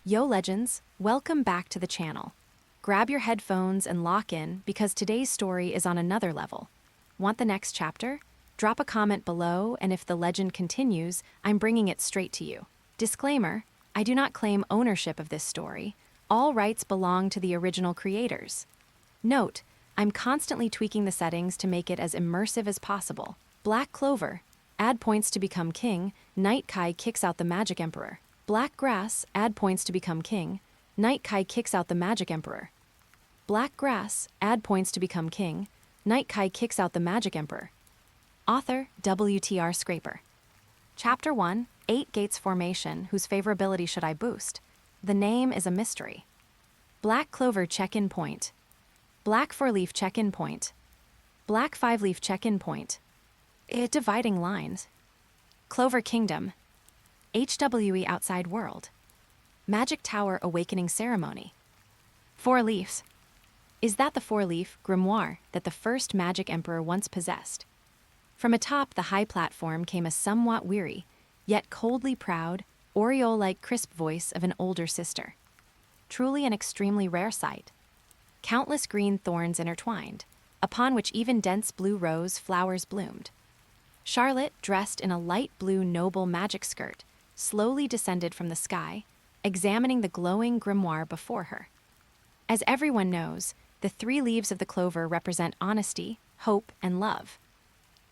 Yo legends, welcome back to the channel. Grab your headphones and lock in because today's story is on another level. Want the next chapter? Drop a comment below, and if the legend continues, I'm bringing it straight to you. Disclaimer, I do not claim ownership of this story. All rights belong to the original creators. Note, I'm constantly tweaking the settings to make it as immersive as possible. Black Clover, add points to become king, Night Kai kicks out the Magic Emperor. Black Grass, add points to become king, Night Kai kicks out the Magic Emperor. Black Grass, add points to become king, Night Kai kicks out the Magic Emperor. Author, WTR Scraper. Chapter 1, 8 Gates Formation, whose favorability should I boost? The name is a mystery. Black Clover check-in point. Black 4-leaf check-in point. Black 5-leaf check-in point. Dividing lines. Clover Kingdom. HWE Outside World. Magic Tower Awakening Ceremony. 4 leaves. Is that the 4-leaf grimoire that the first Magic Emperor once possessed? From atop the high platform came a somewhat weary, yet coldly proud, aureole-like crisp voice of an older sister. Truly an extremely rare sight. Countless green thorns intertwined, upon which even dense blue rose flowers bloomed. Charlotte, dressed in a light blue noble magic skirt, slowly descended from the sky, examining the glowing grimoire before her. As everyone knows, the 3 leaves of the clover represent honesty, hope, and love.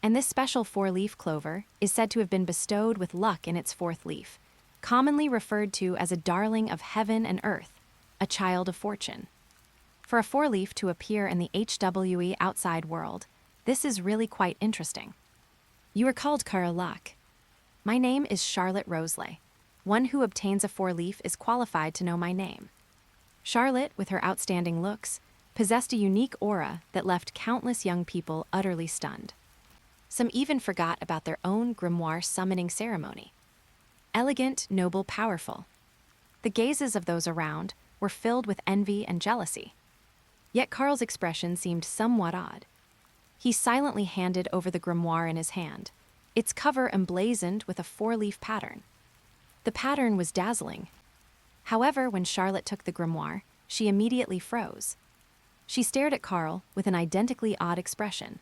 And this special 4-leaf clover is said to have been bestowed with luck in its 4th leaf, commonly referred to as a darling of heaven and earth, a child of fortune. For a 4-leaf to appear in the HWE outside world, this is really quite interesting. You are called Carl. My name is Charlotte Roseley. One who obtains a 4-leaf is qualified to know my name. Charlotte, with her outstanding looks, possessed a unique aura that left countless young people utterly stunned. Some even forgot about their own grimoire summoning ceremony. Elegant, noble, powerful. The gazes of those around were filled with envy and jealousy. Yet Karl's expression seemed somewhat odd. He silently handed over the grimoire in his hand, its cover emblazoned with a 4-leaf pattern. The pattern was dazzling. However, when Charlotte took the grimoire, she immediately froze. She stared at Karl with an identically odd expression.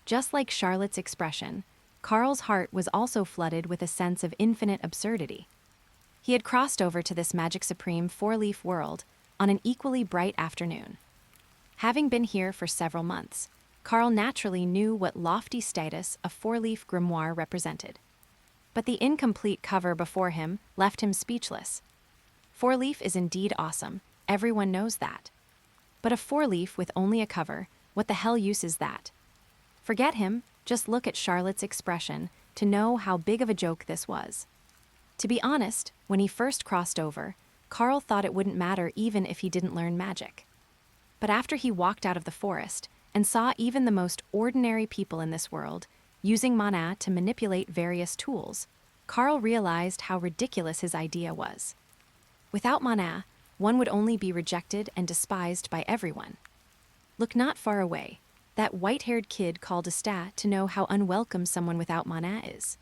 Just like Charlotte's expression, Karl's heart was also flooded with a sense of infinite absurdity. He had crossed over to this Magic Supreme 4-leaf world on an equally bright afternoon. Having been here for several months, Karl naturally knew what lofty status a 4-leaf grimoire represented. But the incomplete cover before him left him speechless. 4-leaf is indeed awesome, everyone knows that. But a 4-leaf with only a cover, what the hell use is that? Forget him, just look at Charlotte's expression to know how big of a joke this was. To be honest, when he first crossed over, Karl thought it wouldn't matter even if he didn't learn magic. But after he walked out of the forest and saw even the most ordinary people in this world using mana to manipulate various tools, Karl realized how ridiculous his idea was. Without mana, one would only be rejected and despised by everyone. Look not far away. That white-haired kid called Asta to know how unwelcome someone without mana is.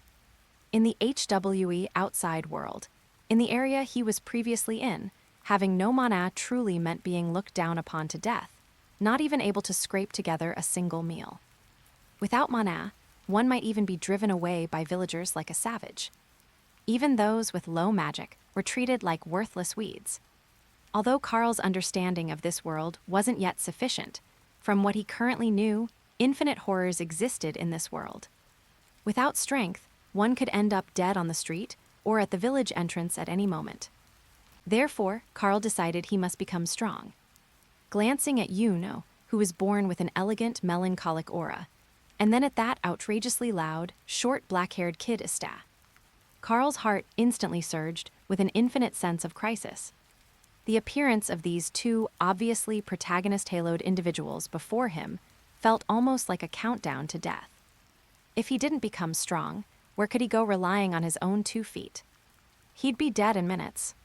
In the HWE outside world, in the area he was previously in, having no mana truly meant being looked down upon to death, not even able to scrape together a single meal. Without mana, one might even be driven away by villagers like a savage. Even those with low magic were treated like worthless weeds. Although Karl's understanding of this world wasn't yet sufficient, from what he currently knew, infinite horrors existed in this world. Without strength, one could end up dead on the street or at the village entrance at any moment. Therefore, Karl decided he must become strong. Glancing at Yuno, who was born with an elegant, melancholic aura, and then at that outrageously loud, short, black-haired kid Asta, Karl's heart instantly surged with an infinite sense of crisis. The appearance of these 2 obviously protagonist-haloed individuals before him felt almost like a countdown to death. If he didn't become strong, where could he go relying on his own 2 feet? He'd be dead in minutes.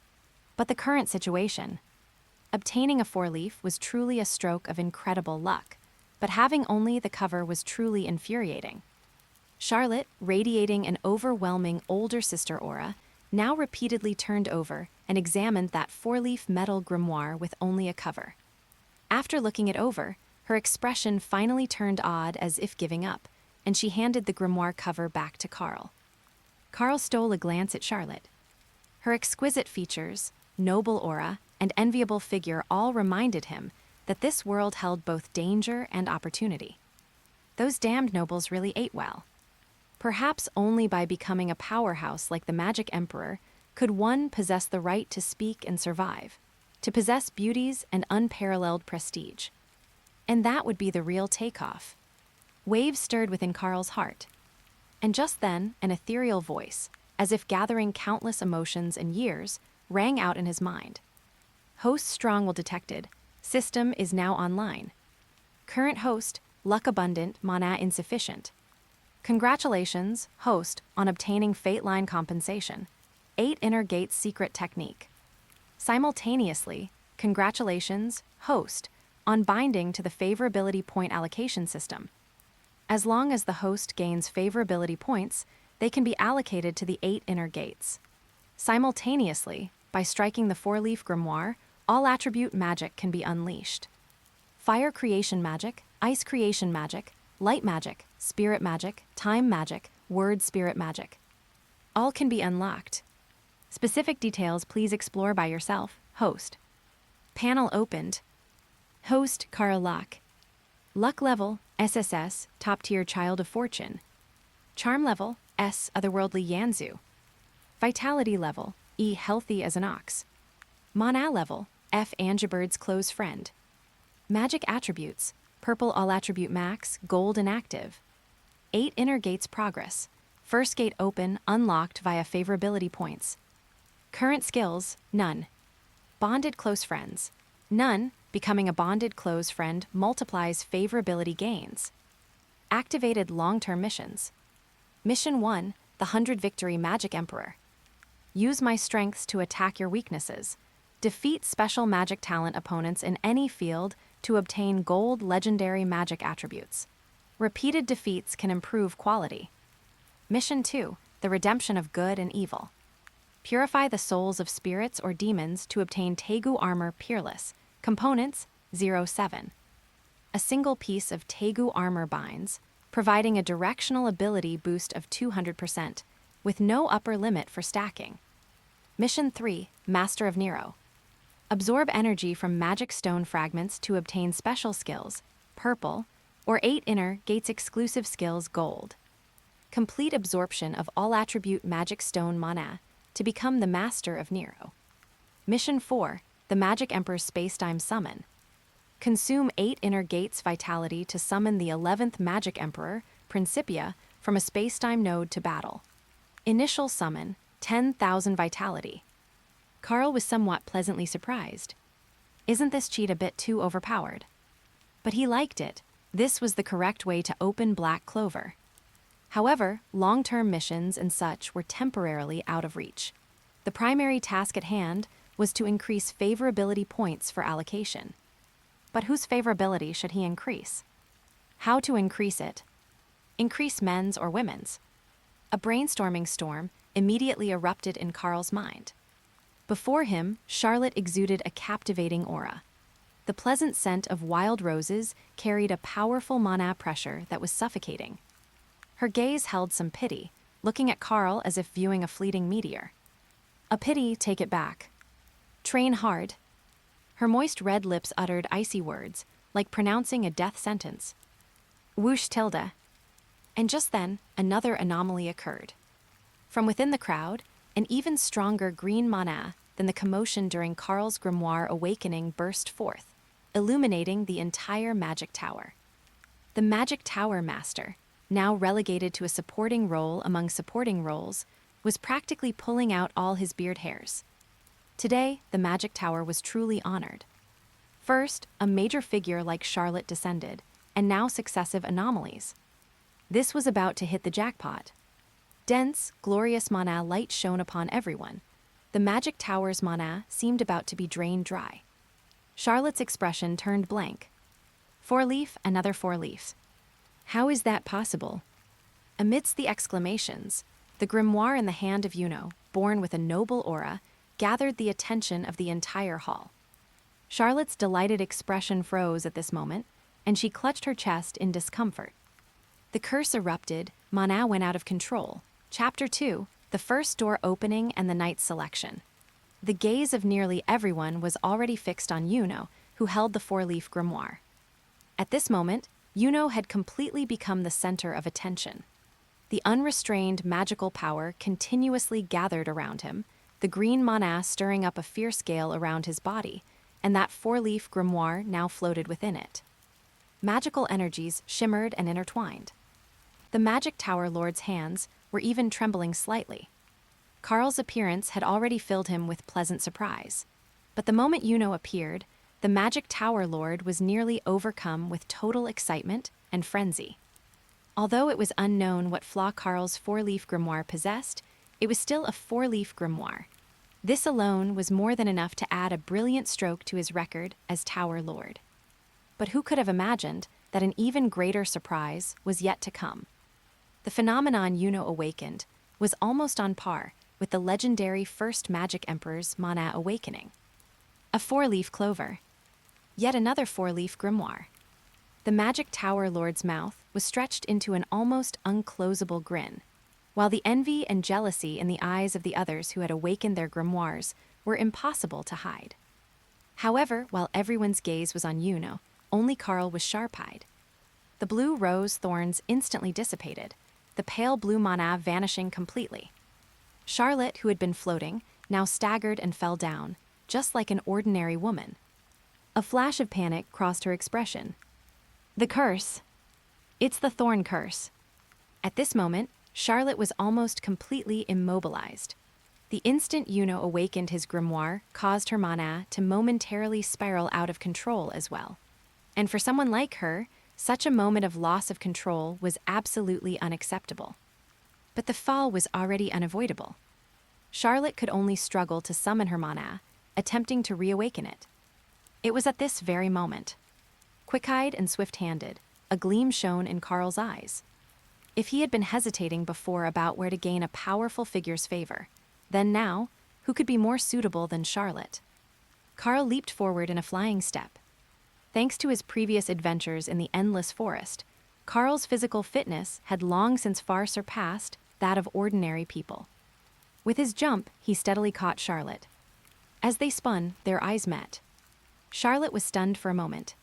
But the current situation, obtaining a 4-leaf was truly a stroke of incredible luck, but having only the cover was truly infuriating. Charlotte, radiating an overwhelming older sister aura, now repeatedly turned over and examined that four-leaf metal grimoire with only a cover. After looking it over, her expression finally turned odd as if giving up, and she handed the grimoire cover back to Karl. Karl stole a glance at Charlotte. Her exquisite features, noble aura, and enviable figure all reminded him that this world held both danger and opportunity. Those damned nobles really ate well. Perhaps only by becoming a powerhouse like the Magic Emperor could one possess the right to speak and survive, to possess beauties and unparalleled prestige. And that would be the real takeoff. Waves stirred within Karl's heart. And just then, an ethereal voice, as if gathering countless emotions and years, rang out in his mind. Host Strongwell detected. System is now online. Current host, luck abundant, mana insufficient. Congratulations, host, on obtaining Fate Line compensation. 8 Inner Gates secret technique. Simultaneously, congratulations, host, on binding to the favorability point allocation system. As long as the host gains favorability points, they can be allocated to the 8 Inner Gates. Simultaneously, by striking the 4-leaf grimoire, all attribute magic can be unleashed. Fire creation magic, ice creation magic, light magic, spirit magic, time magic, word spirit magic. All can be unlocked. Specific details please explore by yourself, host. Panel opened. Host Karl Luck. Luck level, SSS, top tier child of fortune. Charm level, S, otherworldly Yanzu. Vitality level, E, healthy as an ox. Mana level, F, Angibird's close friend. Magic attributes, purple all attribute max, gold and active. 8 Inner Gates progress. First gate open, unlocked via favorability points. Current skills, none. Bonded close friends. None, becoming a bonded close friend multiplies favorability gains. Activated long-term missions. Mission 1, the 100 Victory Magic Emperor. Use my strengths to attack your weaknesses. Defeat special magic talent opponents in any field to obtain gold legendary magic attributes. Repeated defeats can improve quality. Mission 2, the redemption of good and evil. Purify the souls of spirits or demons to obtain Tegu armor Careless. Components, 0-7. A single piece of Tegu armor binds, providing a directional ability boost of 200%, with no upper limit for stacking. Mission 3, Master of Nero. Absorb energy from magic stone fragments to obtain special skills, purple, or 8 Inner Gates exclusive skills, gold. Complete absorption of all attribute magic stone mana to become the Master of Nero. Mission 4, the Magic Emperor's Spacetime Summon. Consume 8 Inner Gates vitality to summon the 11th Magic Emperor, Principia, from a spacetime node to battle. Initial summon, 10,000 vitality. Karl was somewhat pleasantly surprised. Isn't this cheat a bit too overpowered? But he liked it. This was the correct way to open Black Clover. However, long-term missions and such were temporarily out of reach. The primary task at hand was to increase favorability points for allocation. But whose favorability should he increase? How to increase it? Increase men's or women's? A brainstorming storm immediately erupted in Karl's mind. Before him, Charlotte exuded a captivating aura. The pleasant scent of wild roses carried a powerful mana pressure that was suffocating. Her gaze held some pity, looking at Karl as if viewing a fleeting meteor. A pity, take it back. Train hard. Her moist red lips uttered icy words, like pronouncing a death sentence. Whoosh tilde. And just then, another anomaly occurred. From within the crowd, an even stronger green mana than the commotion during Karl's grimoire awakening burst forth, illuminating the entire magic tower. The Magic Tower Master, now relegated to a supporting role among supporting roles, was practically pulling out all his beard hairs. Today, the Magic Tower was truly honored. First, a major figure like Charlotte descended, and now successive anomalies. This was about to hit the jackpot. Dense, glorious mana light shone upon everyone. The Magic Tower's mana seemed about to be drained dry. Charlotte's expression turned blank. 4-leaf, another 4-leaf. How is that possible? Amidst the exclamations, the grimoire in the hand of Yuno, born with a noble aura, gathered the attention of the entire hall. Charlotte's delighted expression froze at this moment, and she clutched her chest in discomfort. The curse erupted, mana went out of control. Chapter 2, the first door opening and the knight's selection. The gaze of nearly everyone was already fixed on Yuno, who held the four-leaf grimoire. At this moment, Yuno had completely become the center of attention. The unrestrained magical power continuously gathered around him, the green mana stirring up a fierce gale around his body, and that four-leaf grimoire now floated within it. Magical energies shimmered and intertwined. The Magic Tower Lord's hands were even trembling slightly. Karl's appearance had already filled him with pleasant surprise. But the moment Yuno appeared, the Magic Tower Lord was nearly overcome with total excitement and frenzy. Although it was unknown what flaw Karl's four-leaf grimoire possessed, it was still a four-leaf grimoire. This alone was more than enough to add a brilliant stroke to his record as Tower Lord. But who could have imagined that an even greater surprise was yet to come? The phenomenon Yuno awakened was almost on par with the legendary First Magic Emperor's mana awakening. A four-leaf clover. Yet another four-leaf grimoire. The Magic Tower Lord's mouth was stretched into an almost unclosable grin, while the envy and jealousy in the eyes of the others who had awakened their grimoires were impossible to hide. However, while everyone's gaze was on Yuno, only Karl was sharp-eyed. The blue rose thorns instantly dissipated, the pale blue mana vanishing completely. Charlotte, who had been floating, now staggered and fell down, just like an ordinary woman. A flash of panic crossed her expression. The curse. It's the thorn curse. At this moment, Charlotte was almost completely immobilized. The instant Yuno awakened his grimoire caused her mana to momentarily spiral out of control as well. And for someone like her, such a moment of loss of control was absolutely unacceptable. But the fall was already unavoidable. Charlotte could only struggle to summon her mana, attempting to reawaken it. It was at this very moment. Quick-eyed and swift-handed, a gleam shone in Karl's eyes. If he had been hesitating before about where to gain a powerful figure's favor, then now, who could be more suitable than Charlotte? Karl leaped forward in a flying step. Thanks to his previous adventures in the Endless Forest, Karl's physical fitness had long since far surpassed that of ordinary people. With his jump, he steadily caught Charlotte. As they spun, their eyes met. Charlotte was stunned for a moment.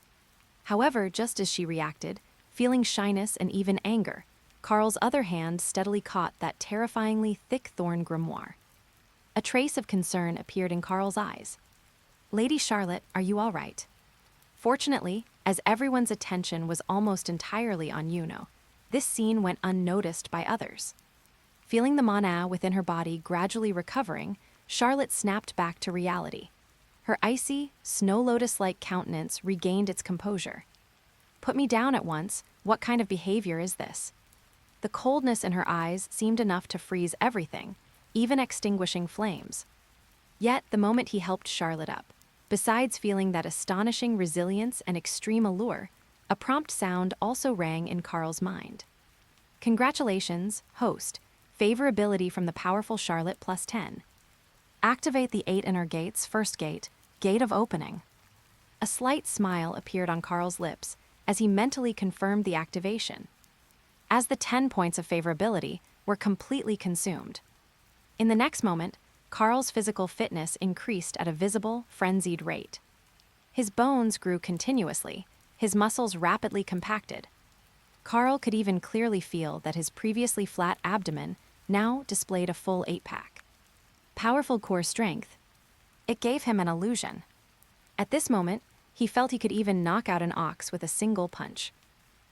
However, just as she reacted, feeling shyness and even anger, Karl's other hand steadily caught that terrifyingly thick thorn grimoire. A trace of concern appeared in Karl's eyes. "Lady Charlotte, are you all right?" Fortunately, as everyone's attention was almost entirely on Yuno, this scene went unnoticed by others. Feeling the mana within her body gradually recovering, Charlotte snapped back to reality. Her icy, snow lotus-like countenance regained its composure. "Put me down at once. What kind of behavior is this?" The coldness in her eyes seemed enough to freeze everything, even extinguishing flames. Yet, the moment he helped Charlotte up, besides feeling that astonishing resilience and extreme allure, a prompt sound also rang in Karl's mind. "Congratulations, host. Favorability from the powerful Charlotte +10. Activate the 8 inner gates, first gate, gate of opening." A slight smile appeared on Karl's lips as he mentally confirmed the activation. As the 10 points of favorability were completely consumed. In the next moment, Karl's physical fitness increased at a visible, frenzied rate. His bones grew continuously, his muscles rapidly compacted. Karl could even clearly feel that his previously flat abdomen now displayed a full 8-pack. Powerful core strength. It gave him an illusion. At this moment, he felt he could even knock out an ox with a single punch.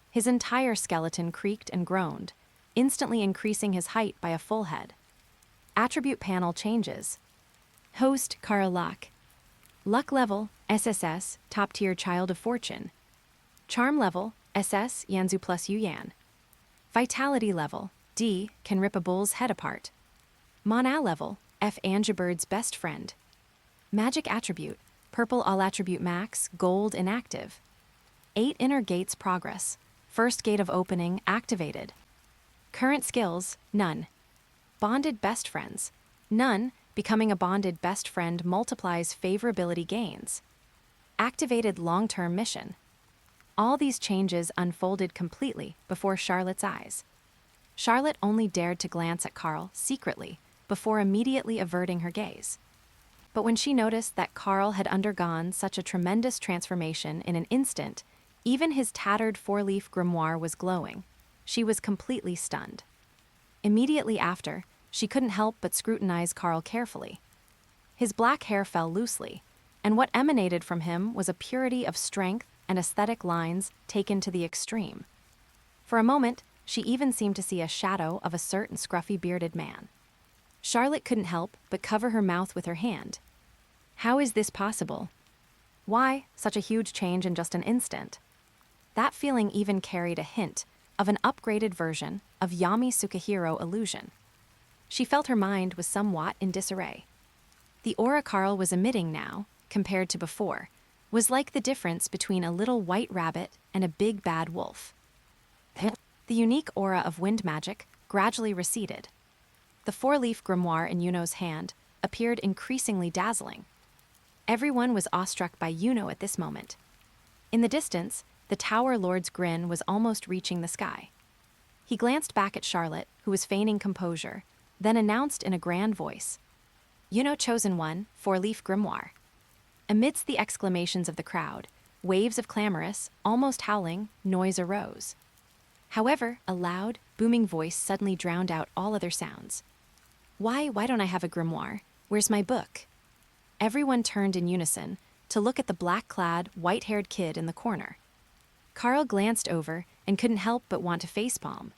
His entire skeleton creaked and groaned, instantly increasing his height by a full head. Attribute panel changes. Host Karl Luck. Luck level, SSS, top-tier Child of Fortune. Charm level, SS, Yanzu plus Yuyan. Vitality level, D, can rip a bull's head apart. Mana level, F, Angibird's best friend. Magic attribute, purple all attribute max, gold inactive. 8 inner gates progress. First gate of opening activated. Current skills, none. Bonded best friends. None, becoming a bonded best friend multiplies favorability gains. Activated long-term mission. All these changes unfolded completely before Charlotte's eyes. Charlotte only dared to glance at Karl secretly before immediately averting her gaze. But when she noticed that Karl had undergone such a tremendous transformation in an instant, even his tattered four-leaf grimoire was glowing. She was completely stunned. Immediately after, she couldn't help but scrutinize Karl carefully. His black hair fell loosely, and what emanated from him was a purity of strength and aesthetic lines taken to the extreme. For a moment, she even seemed to see a shadow of a certain scruffy bearded man. Charlotte couldn't help but cover her mouth with her hand. How is this possible? Why such a huge change in just an instant? That feeling even carried a hint of an upgraded version of Yami Sukahiro illusion. She felt her mind was somewhat in disarray. The aura Karl was emitting now, compared to before, was like the difference between a little white rabbit and a big bad wolf. The unique aura of wind magic gradually receded. The four-leaf grimoire in Yuno's hand appeared increasingly dazzling. Everyone was awestruck by Yuno at this moment. In the distance, the Tower Lord's grin was almost reaching the sky. He glanced back at Charlotte, who was feigning composure, then announced in a grand voice, "Yuno Chosen One, Four-Leaf Grimoire." Amidst the exclamations of the crowd, waves of clamorous, almost howling, noise arose. However, a loud, booming voice suddenly drowned out all other sounds. Why don't I have a grimoire? Where's my book?" Everyone turned in unison to look at the black-clad, white-haired kid in the corner. Karl glanced over and couldn't help but want to facepalm.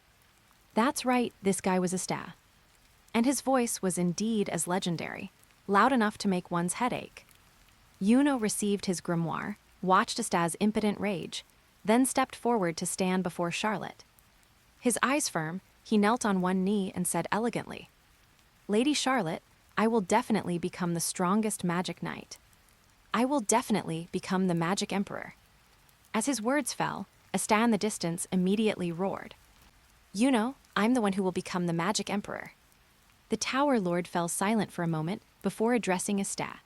That's right, this guy was Asta. And his voice was indeed as legendary, loud enough to make one's head ache. Yuno received his grimoire, watched Asta's impotent rage, then stepped forward to stand before Charlotte. His eyes firm, he knelt on one knee and said elegantly, "Lady Charlotte, I will definitely become the strongest magic knight. I will definitely become the magic emperor." As his words fell, Asta in the distance immediately roared, "Yuno, I'm the one who will become the magic emperor." The Tower Lord fell silent for a moment before addressing Asta.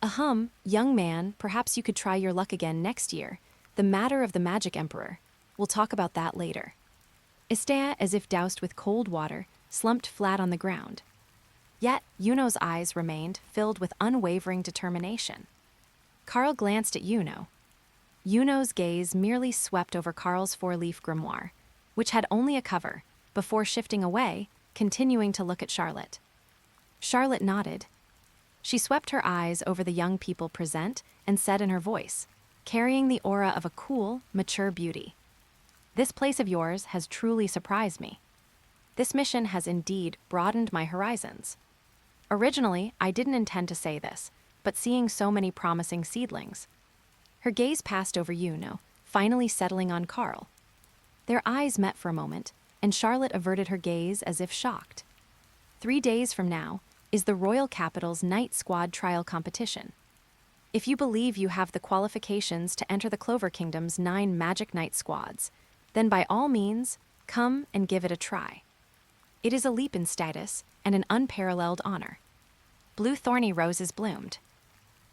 "Ahem, young man, perhaps you could try your luck again next year. The matter of the magic emperor. We'll talk about that later." Asta, as if doused with cold water, slumped flat on the ground. Yet, Yuno's eyes remained filled with unwavering determination. Karl glanced at Yuno. Yuno's gaze merely swept over Karl's four-leaf grimoire, which had only a cover, before shifting away, continuing to look at Charlotte. Charlotte nodded. She swept her eyes over the young people present and said in her voice, carrying the aura of a cool, mature beauty, "This place of yours has truly surprised me. This mission has indeed broadened my horizons. Originally, I didn't intend to say this, but seeing so many promising seedlings." Her gaze passed over Yuno, finally settling on Karl. Their eyes met for a moment, and Charlotte averted her gaze as if shocked. 3 days from now is the Royal Capital's Knight Squad trial competition. If you believe you have the qualifications to enter the Clover Kingdom's 9 Magic Knight squads, then by all means, come and give it a try. It is a leap in status and an unparalleled honor. Blue thorny roses bloomed.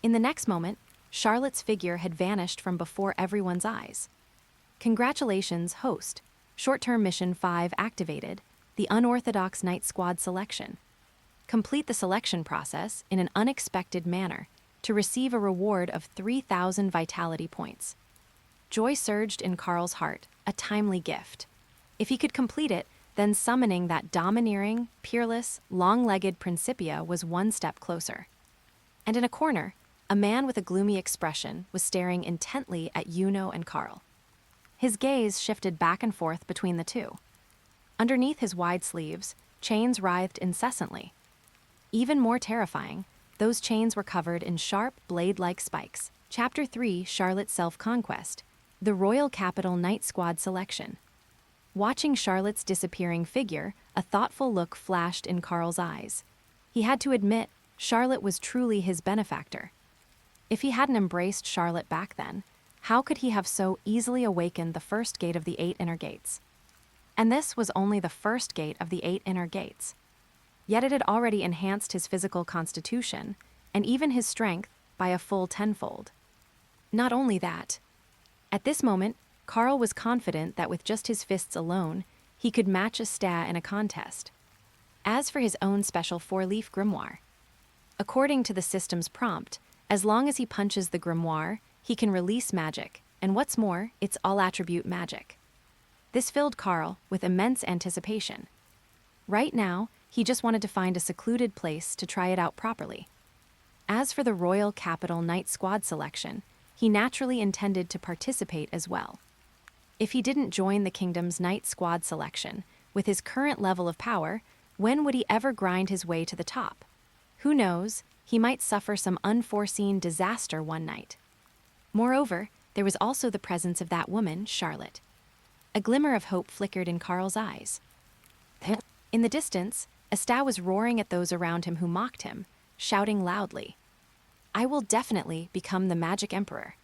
In the next moment, Charlotte's figure had vanished from before everyone's eyes. "Congratulations, host. Short-term mission 5 activated, the Unorthodox Knight Squad selection. Complete the selection process in an unexpected manner to receive a reward of 3,000 vitality points." Joy surged in Karl's heart, a timely gift. If he could complete it, then summoning that domineering, peerless, long-legged Principia was one step closer. And in a corner, a man with a gloomy expression was staring intently at Yuno and Karl. His gaze shifted back and forth between the two. Underneath his wide sleeves, chains writhed incessantly. Even more terrifying, those chains were covered in sharp, blade-like spikes. Chapter 3, Charlotte's Self-Conquest, the Royal Capital Knight Squad selection. Watching Charlotte's disappearing figure, a thoughtful look flashed in Karl's eyes. He had to admit, Charlotte was truly his benefactor. If he hadn't embraced Charlotte back then, how could he have so easily awakened the first gate of the 8 inner gates? And this was only the first gate of the 8 inner gates. Yet it had already enhanced his physical constitution, and even his strength, by a full tenfold. Not only that, at this moment, Karl was confident that with just his fists alone, he could match Asta in a contest. As for his own special four-leaf grimoire, according to the system's prompt, as long as he punches the grimoire, he can release magic, and what's more, it's all-attribute magic. This filled Karl with immense anticipation. Right now, he just wanted to find a secluded place to try it out properly. As for the Royal Capital Knight Squad selection, he naturally intended to participate as well. If he didn't join the kingdom's Knight Squad selection, with his current level of power, when would he ever grind his way to the top? Who knows, he might suffer some unforeseen disaster one night. Moreover, there was also the presence of that woman, Charlotte. A glimmer of hope flickered in Karl's eyes. In the distance, Asta was roaring at those around him who mocked him, shouting loudly, "I will definitely become the Magic Emperor.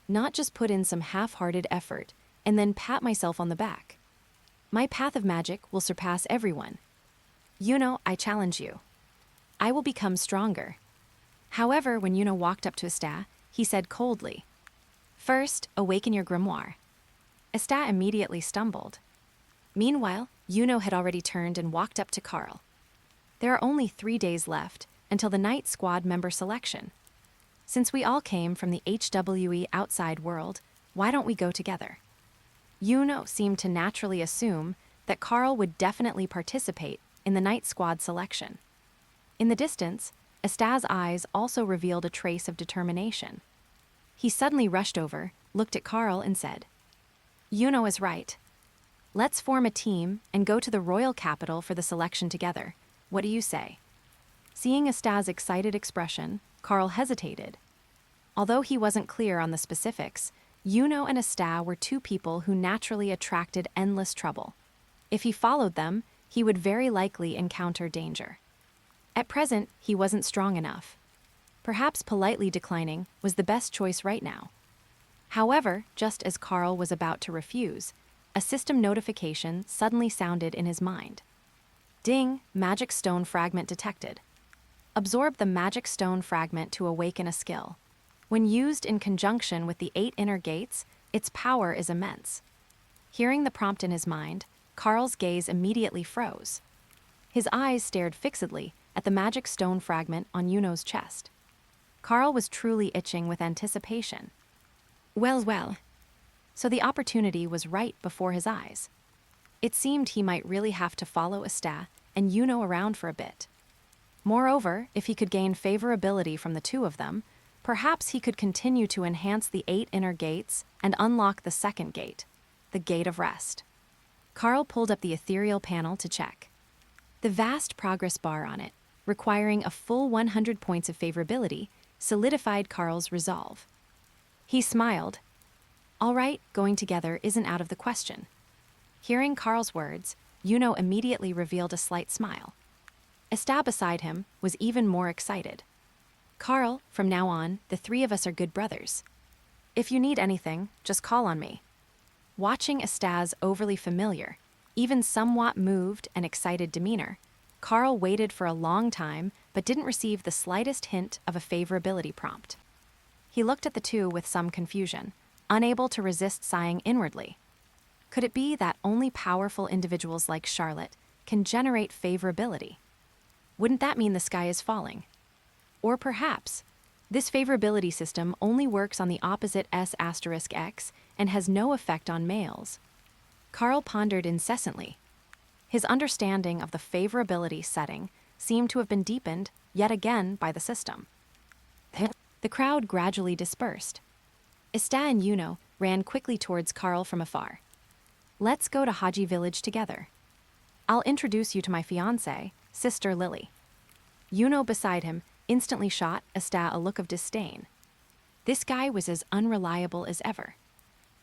Not just put in some half-hearted effort and then pat myself on the back. My path of magic will surpass everyone. I challenge you. I will become stronger." However, when walked up to Asta, he said coldly, "First, awaken your grimoire." Asta immediately stumbled. Meanwhile, had already turned and walked up to Karl. There are only 3 days left until the Knight Squad member selection. Since we all came from the HWE outside world, why don't we go together? Seemed to naturally assume that Karl would definitely participate in the Knight Squad selection. In the distance, Asta's eyes also revealed a trace of determination. He suddenly rushed over, looked at Karl, and said, is right. Let's form a team and go to the royal capital for the selection together. What do you say?" Seeing Asta's excited expression, Karl hesitated. Although he wasn't clear on the specifics, and Asta were two people who naturally attracted endless trouble. If he followed them, he would very likely encounter danger. At present, he wasn't strong enough. Perhaps politely declining was the best choice right now. However, just as Karl was about to refuse, a system notification suddenly sounded in his mind. Ding, magic stone fragment detected. Absorb the magic stone fragment to awaken a skill. When used in conjunction with the 8 inner gates, its power is immense. Hearing the prompt in his mind, Karl's gaze immediately froze. His eyes stared fixedly at the magic stone fragment on Yuno's chest. Karl was truly itching with anticipation. Well. So the opportunity was right before his eyes. It seemed he might really have to follow Asta and around for a bit. Moreover, if he could gain favorability from the two of them, perhaps he could continue to enhance the 8 inner gates and unlock the second gate, the Gate of Rest. Karl pulled up the ethereal panel to check. The vast progress bar on it, requiring a full 100 points of favorability, solidified Karl's resolve. He smiled. All right, going together isn't out of the question. Hearing Karl's words, immediately revealed a slight smile. Asta beside him was even more excited. Karl, from now on, the 3 of us are good brothers. If you need anything, just call on me. Watching Asta's overly familiar, even somewhat moved and excited demeanor, Karl waited for a long time but didn't receive the slightest hint of a favorability prompt. He looked at the two with some confusion, unable to resist sighing inwardly. Could it be that only powerful individuals like Charlotte can generate favorability? Wouldn't that mean the sky is falling? Or perhaps, this favorability system only works on the opposite S*X and has no effect on males. Karl pondered incessantly. His understanding of the favorability setting seemed to have been deepened, yet again, by the system. The crowd gradually dispersed. Asta and ran quickly towards Karl from afar. Let's go to Haji Village together. I'll introduce you to my fiancée, Sister Lily. Beside him instantly shot Asta a look of disdain. This guy was as unreliable as ever.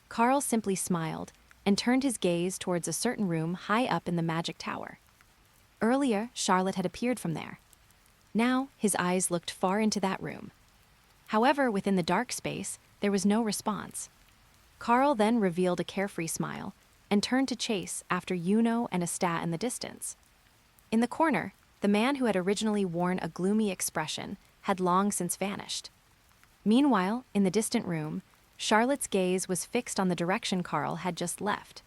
Karl simply smiled and turned his gaze towards a certain room high up in the magic tower. Earlier, Charlotte had appeared from there. Now, his eyes looked far into that room. However, within the dark space, there was no response. Karl then revealed a carefree smile and turned to chase after and Asta in the distance. In the corner, The man who had originally worn a gloomy expression had long since vanished. Meanwhile, in the distant room, Charlotte's gaze was fixed on the direction Karl had just left.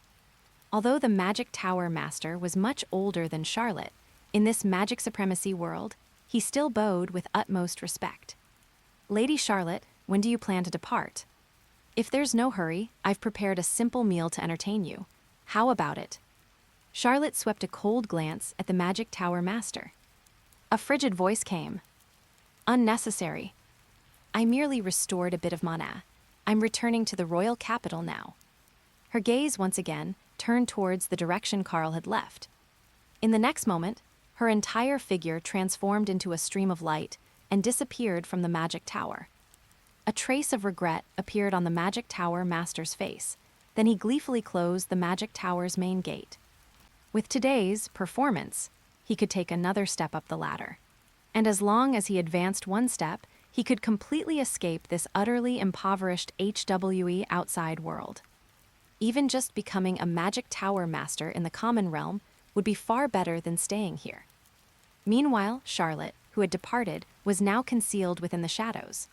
Although the Magic Tower Master was much older than Charlotte, in this magic supremacy world, he still bowed with utmost respect. "Lady Charlotte, when do you plan to depart?" "If there's no hurry, I've prepared a simple meal to entertain you. How about it?" Charlotte swept a cold glance at the Magic Tower Master. A frigid voice came. "Unnecessary. I merely restored a bit of mana. I'm returning to the royal capital now." Her gaze once again turned towards the direction Karl had left. In the next moment, her entire figure transformed into a stream of light and disappeared from the magic tower. A trace of regret appeared on the Magic Tower Master's face. Then he gleefully closed the Magic Tower's main gate. With today's performance, he could take another step up the ladder. And as long as he advanced one step, he could completely escape this utterly impoverished HWE outside world. Even just becoming a Magic Tower Master in the common realm would be far better than staying here. Meanwhile, Charlotte, who had departed, was now concealed within the shadows.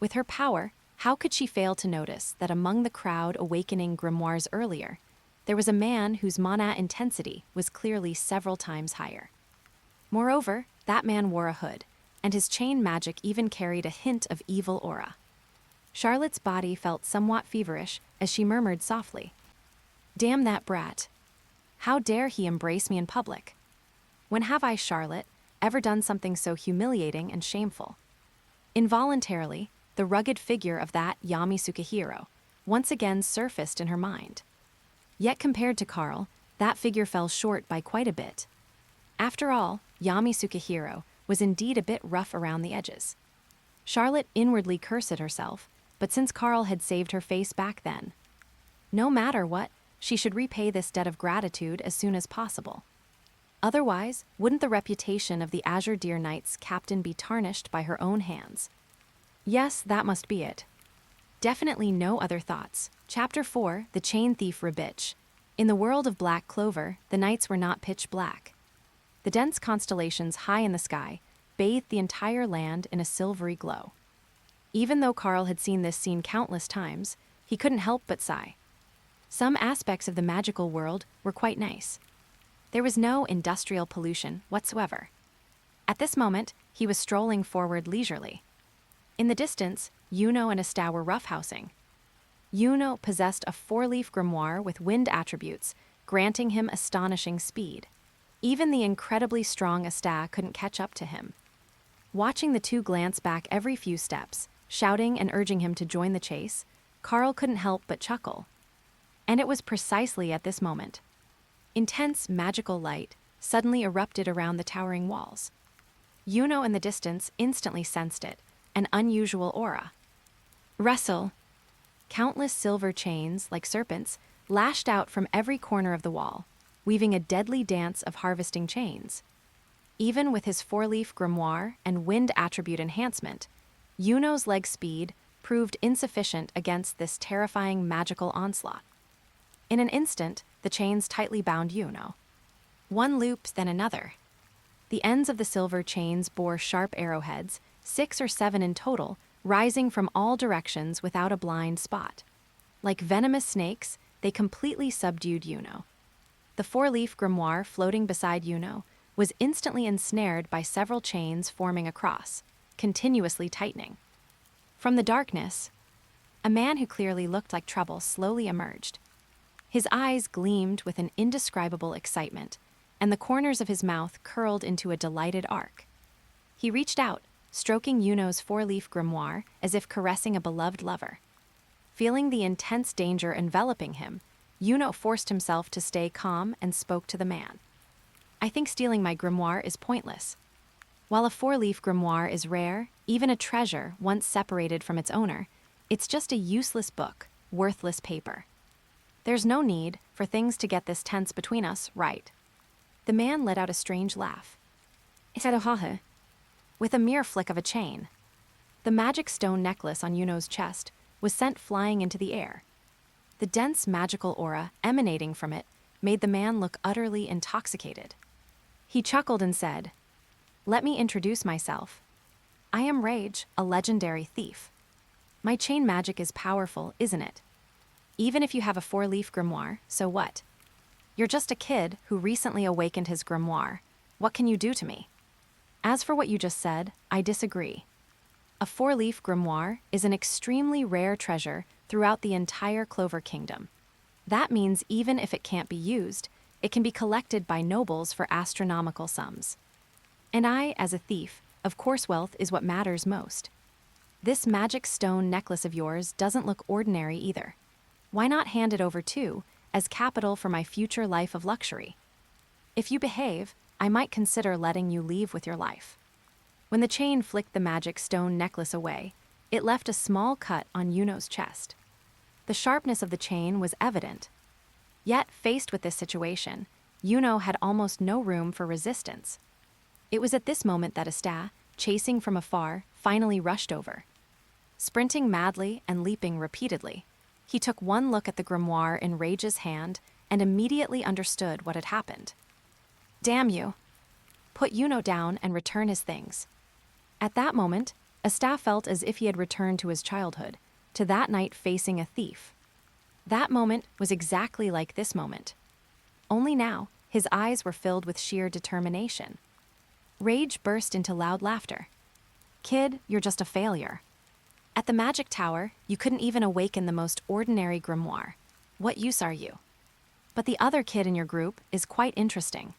With her power, how could she fail to notice that among the crowd awakening grimoires earlier, there was a man whose mana intensity was clearly several times higher. Moreover, that man wore a hood, and his chain magic even carried a hint of evil aura. Charlotte's body felt somewhat feverish as she murmured softly, "Damn that brat. How dare he embrace me in public? When have I, Charlotte, ever done something so humiliating and shameful?" Involuntarily, the rugged figure of that Yami Sukahiro once again surfaced in her mind. Yet compared to Karl, that figure fell short by quite a bit. After all, Yami Sukahiro was indeed a bit rough around the edges. Charlotte inwardly cursed at herself, but since Karl had saved her face back then, no matter what, she should repay this debt of gratitude as soon as possible. Otherwise, wouldn't the reputation of the Azure Deer Knights captain be tarnished by her own hands? Yes, that must be it. Definitely no other thoughts. Chapter 4, The Chain Thief Rebich. In the world of Black Clover, the nights were not pitch black. The dense constellations high in the sky bathed the entire land in a silvery glow. Even though Karl had seen this scene countless times, he couldn't help but sigh. Some aspects of the magical world were quite nice. There was no industrial pollution whatsoever. At this moment, he was strolling forward leisurely. In the distance, Yuno and Asta were roughhousing. Yuno possessed a four-leaf grimoire with wind attributes, granting him astonishing speed. Even the incredibly strong Asta couldn't catch up to him. Watching the two glance back every few steps, shouting and urging him to join the chase, Karl couldn't help but chuckle. And it was precisely at this moment. Intense magical light suddenly erupted around the towering walls. Yuno in the distance instantly sensed it, an unusual aura. Wrestle! Countless silver chains, like serpents, lashed out from every corner of the wall, weaving a deadly dance of harvesting chains. Even with his four-leaf grimoire and wind attribute enhancement, Yuno's leg speed proved insufficient against this terrifying magical onslaught. In an instant, the chains tightly bound Yuno. One loop, then another. The ends of the silver chains bore sharp arrowheads, 6 or 7 in total, rising from all directions without a blind spot. Like venomous snakes, they completely subdued Yuno. The four-leaf grimoire floating beside Yuno was instantly ensnared by several chains forming across, continuously tightening. From the darkness, a man who clearly looked like trouble slowly emerged. His eyes gleamed with an indescribable excitement, and the corners of his mouth curled into a delighted arc. He reached out, stroking Yuno's four-leaf grimoire as if caressing a beloved lover. Feeling the intense danger enveloping him, Yuno forced himself to stay calm and spoke to the man. "I think stealing my grimoire is pointless. While a four-leaf grimoire is rare, even a treasure once separated from its owner, it's just a useless book, worthless paper. There's no need for things to get this tense between us, right?" The man let out a strange laugh. With a mere flick of a chain, the magic stone necklace on Yuno's chest was sent flying into the air. The dense magical aura emanating from it made the man look utterly intoxicated. He chuckled and said, Let me introduce myself. I am Rage, a legendary thief. My chain magic is powerful, isn't it? Even if you have a 4-leaf grimoire, so what? You're just a kid who recently awakened his grimoire. What can you do to me? As for what you just said, I disagree. A 4-leaf grimoire is an extremely rare treasure throughout the entire Clover Kingdom. That means even if it can't be used, it can be collected by nobles for astronomical sums. And I, as a thief, of course wealth is what matters most. This magic stone necklace of yours doesn't look ordinary either. Why not hand it over too, as capital for my future life of luxury? If you behave, I might consider letting you leave with your life. When the chain flicked the magic stone necklace away, it left a small cut on Yuno's chest. The sharpness of the chain was evident. Yet, faced with this situation, Yuno had almost no room for resistance. It was at this moment that Asta, chasing from afar, finally rushed over. Sprinting madly and leaping repeatedly, he took one look at the grimoire in Rage's hand and immediately understood what had happened. Damn you! Put Yuno down and return his things. At that moment, Asta felt as if he had returned to his childhood, to that night facing a thief. That moment was exactly like this moment. Only now, his eyes were filled with sheer determination. Rage burst into loud laughter. Kid, you're just a failure. At the magic tower, you couldn't even awaken the most ordinary grimoire. What use are you? But the other kid in your group is quite interesting.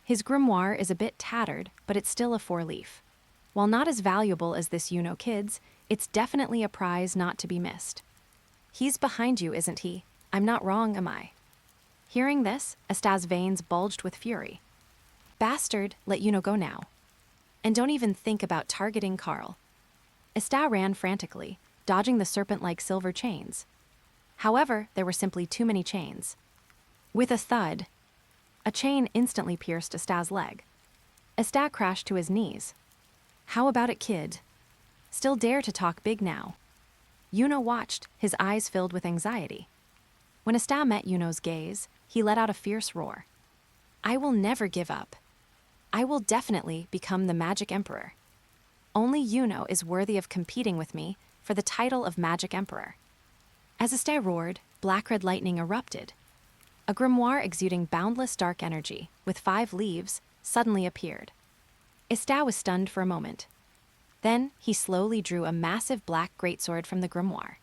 His grimoire is a bit tattered, but it's still a 4-leaf. While not as valuable as this Yuno kid's, it's definitely a prize not to be missed. He's behind you, isn't he? I'm not wrong, am I? Hearing this, Asta's veins bulged with fury. Bastard, let Yuno go now. And don't even think about targeting Karl. Asta ran frantically, dodging the serpent-like silver chains. However, there were simply too many chains. With a thud, a chain instantly pierced Asta's leg. Asta crashed to his knees. How about it, kid? Still dare to talk big now? Yuno watched, his eyes filled with anxiety. When Asta met Yuno's gaze, he let out a fierce roar. I will never give up. I will definitely become the Magic Emperor. Only Yuno is worthy of competing with me for the title of Magic Emperor. As Asta roared, black-red lightning erupted. A grimoire exuding boundless dark energy, with 5 leaves, suddenly appeared. Asta was stunned for a moment. Then he slowly drew a massive black greatsword from the grimoire.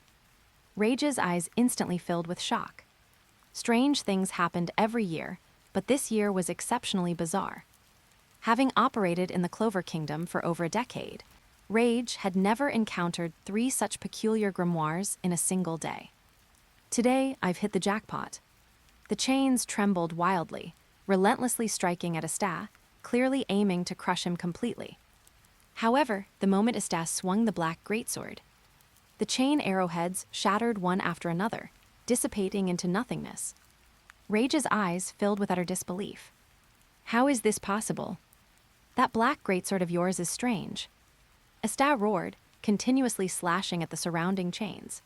Rage's eyes instantly filled with shock. Strange things happened every year, but this year was exceptionally bizarre. Having operated in the Clover Kingdom for over a decade, Rage had never encountered 3 such peculiar grimoires in a single day. Today, I've hit the jackpot. The chains trembled wildly, relentlessly striking at Asta, clearly aiming to crush him completely. However, the moment Asta swung the black greatsword, the chain arrowheads shattered one after another, dissipating into nothingness. Rage's eyes filled with utter disbelief. How is this possible? That black greatsword of yours is strange. Asta roared, continuously slashing at the surrounding chains.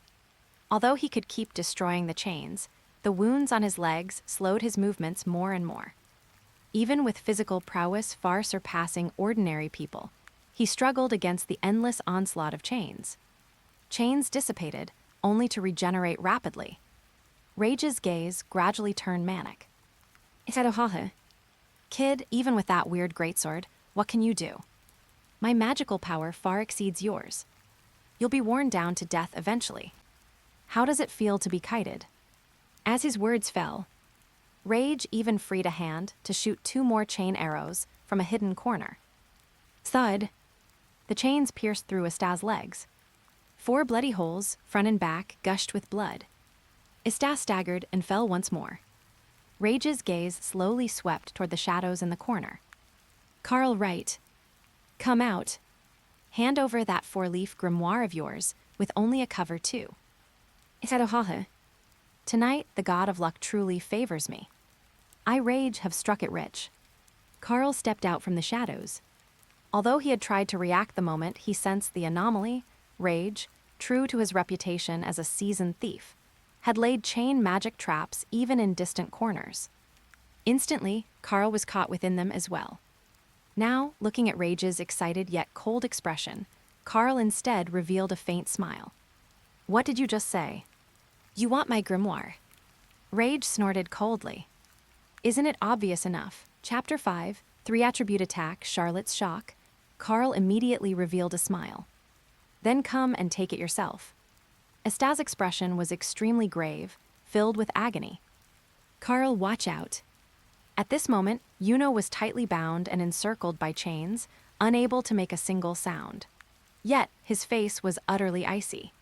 Although he could keep destroying the chains, the wounds on his legs slowed his movements more and more. Even with physical prowess far surpassing ordinary people, he struggled against the endless onslaught of chains. Chains dissipated, only to regenerate rapidly. Rage's gaze gradually turned manic. Kid, even with that weird greatsword, what can you do? My magical power far exceeds yours. You'll be worn down to death eventually. How does it feel to be kited? As his words fell, Rage even freed a hand to shoot 2 more chain arrows from a hidden corner. Thud! The chains pierced through Asta's legs. 4 bloody holes, front and back, gushed with blood. Asta staggered and fell once more. Rage's gaze slowly swept toward the shadows in the corner. Karl, right. Come out. Hand over that 4-leaf grimoire of yours, with only a cover too. Tonight, the god of luck truly favors me. I, Rage, have struck it rich. Karl stepped out from the shadows. Although he had tried to react the moment he sensed the anomaly, Rage, true to his reputation as a seasoned thief, had laid chain magic traps even in distant corners. Instantly, Karl was caught within them as well. Now, looking at Rage's excited yet cold expression, Karl instead revealed a faint smile. "What did you just say?" "You want my grimoire." Rage snorted coldly. "Isn't it obvious enough?" Chapter 5, 3-attribute attack, Charlotte's shock. Karl immediately revealed a smile. "Then come and take it yourself." Asta's expression was extremely grave, filled with agony. "Karl, watch out." At this moment, Yuno was tightly bound and encircled by chains, unable to make a single sound. Yet, his face was utterly icy.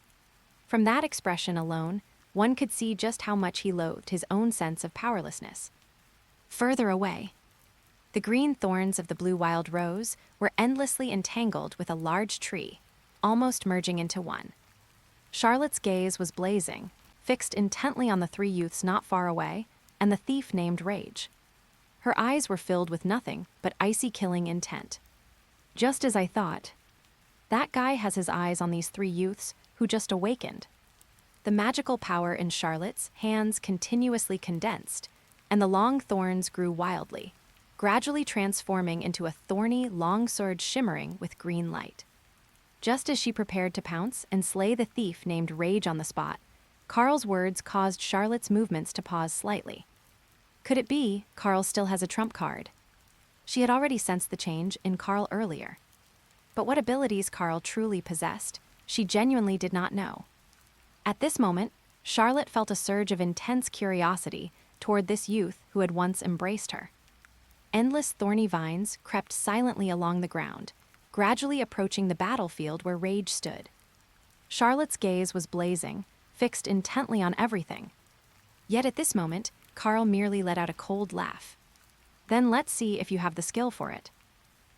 From that expression alone, one could see just how much he loathed his own sense of powerlessness. Further away, the green thorns of the blue wild rose were endlessly entangled with a large tree, almost merging into one. Charlotte's gaze was blazing, fixed intently on the three youths not far away, and the thief named Rage. Her eyes were filled with nothing but icy killing intent. "Just as I thought. That guy has his eyes on these three youths who just awakened." The magical power in Charlotte's hands continuously condensed, and the long thorns grew wildly, gradually transforming into a thorny, long sword shimmering with green light. Just as she prepared to pounce and slay the thief named Rage on the spot, Karl's words caused Charlotte's movements to pause slightly. Could it be Karl still has a trump card? She had already sensed the change in Karl earlier. But what abilities Karl truly possessed, she genuinely did not know. At this moment, Charlotte felt a surge of intense curiosity toward this youth who had once embraced her. Endless thorny vines crept silently along the ground, gradually approaching the battlefield where Rage stood. Charlotte's gaze was blazing, fixed intently on everything. Yet at this moment, Karl merely let out a cold laugh. "Then let's see if you have the skill for it."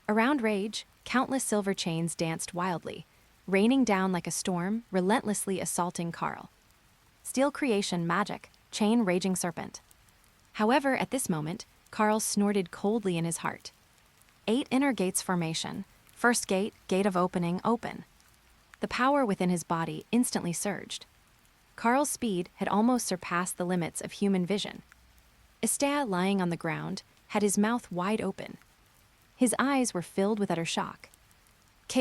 Around Rage, countless silver chains danced wildly, raining down like a storm, relentlessly assaulting Karl. Steel creation magic, chain raging serpent. However, at this moment, Karl snorted coldly in his heart. 8 inner gates formation. First gate, gate of opening, open. The power within his body instantly surged. Karl's speed had almost surpassed the limits of human vision. Asta, lying on the ground, had his mouth wide open. His eyes were filled with utter shock.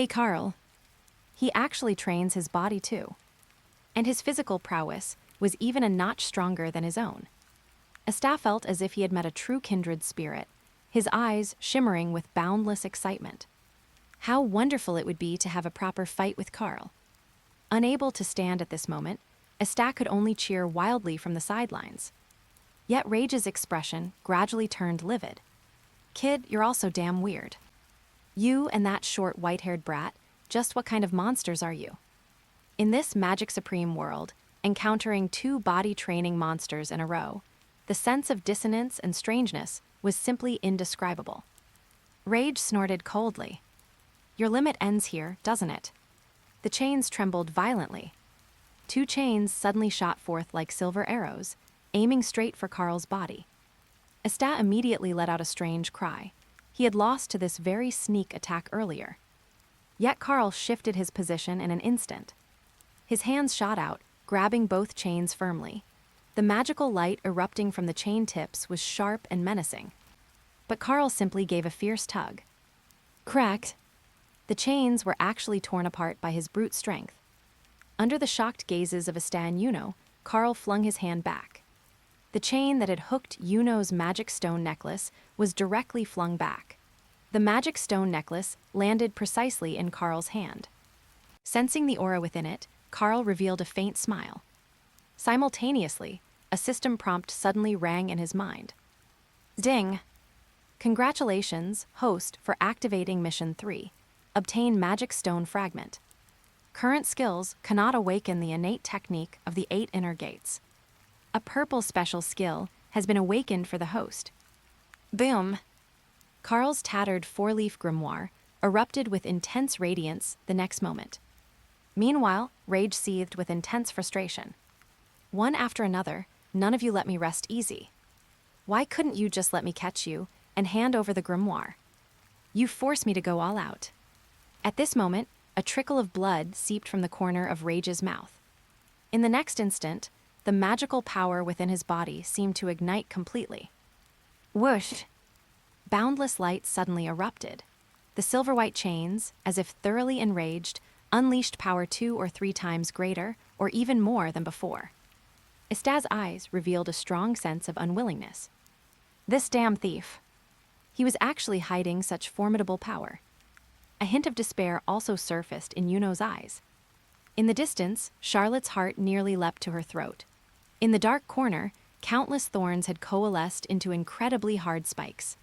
Karl. He actually trains his body too. And his physical prowess was even a notch stronger than his own. Asta felt as if he had met a true kindred spirit, his eyes shimmering with boundless excitement. How wonderful it would be to have a proper fight with Karl. Unable to stand at this moment, Asta could only cheer wildly from the sidelines. Yet Rage's expression gradually turned livid. "Kid, you're also damn weird. You and that short white-haired brat, just what kind of monsters are you?" In this Magic Supreme world, encountering 2 body-training monsters in a row, the sense of dissonance and strangeness was simply indescribable. Rage snorted coldly. "Your limit ends here, doesn't it?" The chains trembled violently. 2 chains suddenly shot forth like silver arrows, aiming straight for Karl's body. Asta immediately let out a strange cry. He had lost to this very sneak attack earlier. Yet Karl shifted his position in an instant. His hands shot out, grabbing both chains firmly. The magical light erupting from the chain tips was sharp and menacing. But Karl simply gave a fierce tug. Cracked. The chains were actually torn apart by his brute strength. Under the shocked gazes of Asta and Yuno, Karl flung his hand back. The chain that had hooked Yuno's magic stone necklace was directly flung back. The magic stone necklace landed precisely in Karl's hand. Sensing the aura within it, Karl revealed a faint smile. Simultaneously, a system prompt suddenly rang in his mind. Ding! Congratulations, host, for activating Mission 3. Obtain Magic Stone Fragment. Current skills cannot awaken the innate technique of the 8 inner gates. A purple special skill has been awakened for the host. Boom! Karl's tattered 4-leaf grimoire erupted with intense radiance the next moment. Meanwhile, Rage seethed with intense frustration. One after another, none of you let me rest easy. Why couldn't you just let me catch you and hand over the grimoire? You force me to go all out. At this moment, a trickle of blood seeped from the corner of Rage's mouth. In the next instant, the magical power within his body seemed to ignite completely. Whoosh! Boundless light suddenly erupted. The silver-white chains, as if thoroughly enraged, unleashed power 2 or 3 times greater, or even more than before. Asta's eyes revealed a strong sense of unwillingness. This damn thief. He was actually hiding such formidable power. A hint of despair also surfaced in Yuno's eyes. In the distance, Charlotte's heart nearly leapt to her throat. In the dark corner, countless thorns had coalesced into incredibly hard spikes.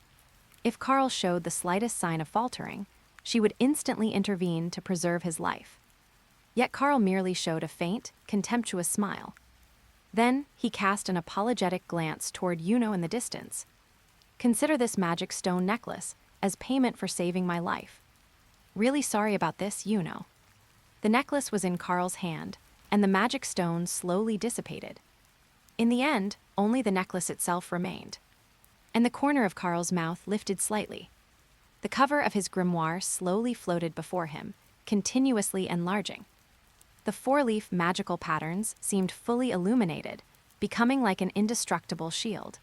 If Karl showed the slightest sign of faltering, she would instantly intervene to preserve his life. Yet Karl merely showed a faint, contemptuous smile. Then he cast an apologetic glance toward Yuno in the distance. Consider this magic stone necklace as payment for saving my life. Really sorry about this, Yuno. The necklace was in Karl's hand, and the magic stone slowly dissipated. In the end, only the necklace itself remained. And the corner of Karl's mouth lifted slightly. The cover of his grimoire slowly floated before him, continuously enlarging. The 4-leaf magical patterns seemed fully illuminated, becoming like an indestructible shield.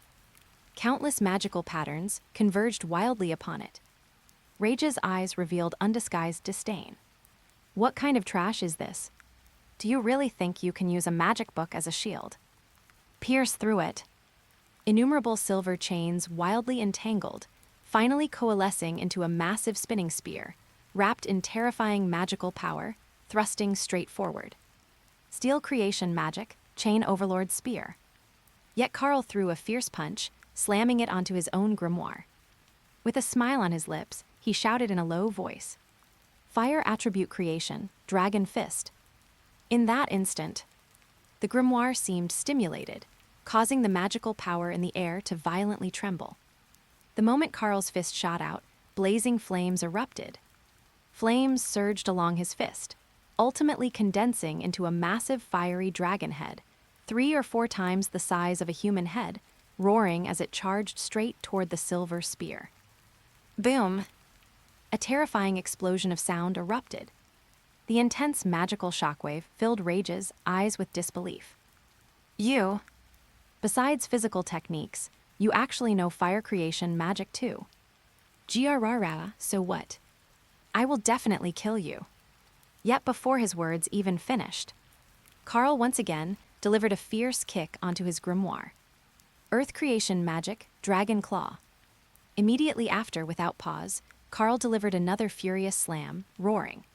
Countless magical patterns converged wildly upon it. Rage's eyes revealed undisguised disdain. What kind of trash is this? Do you really think you can use a magic book as a shield? Pierce through it. Innumerable silver chains wildly entangled, finally coalescing into a massive spinning spear, wrapped in terrifying magical power, thrusting straight forward. Steel creation magic, chain overlord spear. Yet Karl threw a fierce punch, slamming it onto his own grimoire. With a smile on his lips, he shouted in a low voice. Fire attribute creation, dragon fist. In that instant, the grimoire seemed stimulated, causing the magical power in the air to violently tremble. The moment Karl's fist shot out, blazing flames erupted. Flames surged along his fist, ultimately condensing into a massive fiery dragon head, 3 or 4 times the size of a human head, roaring as it charged straight toward the silver spear. Boom! A terrifying explosion of sound erupted. The intense magical shockwave filled Rage's eyes with disbelief. You, besides physical techniques, you actually know fire creation magic too. Grrrra, so what? I will definitely kill you. Yet before his words even finished, Karl once again delivered a fierce kick onto his grimoire. Earth creation magic, dragon claw. Immediately after, without pause, Karl delivered another furious slam, roaring.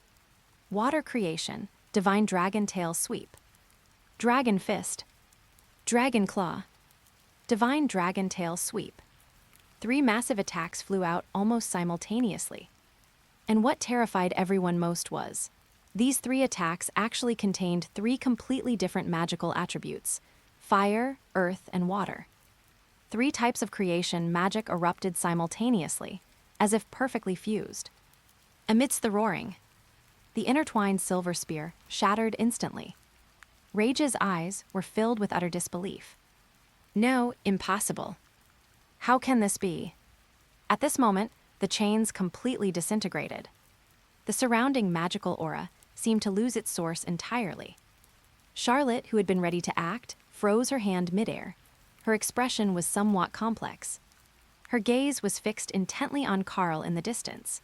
Water creation, divine dragon tail sweep. Dragon fist. Dragon claw. Divine dragon tail sweep. 3 massive attacks flew out almost simultaneously. And what terrified everyone most was, these 3 attacks actually contained 3 completely different magical attributes: fire, earth, and water. 3 types of creation magic erupted simultaneously, as if perfectly fused. Amidst the roaring, the intertwined silver spear shattered instantly. Rage's eyes were filled with utter disbelief. No, impossible. How can this be? At this moment, the chains completely disintegrated. The surrounding magical aura seemed to lose its source entirely. Charlotte, who had been ready to act, froze her hand midair. Her expression was somewhat complex. Her gaze was fixed intently on Karl in the distance.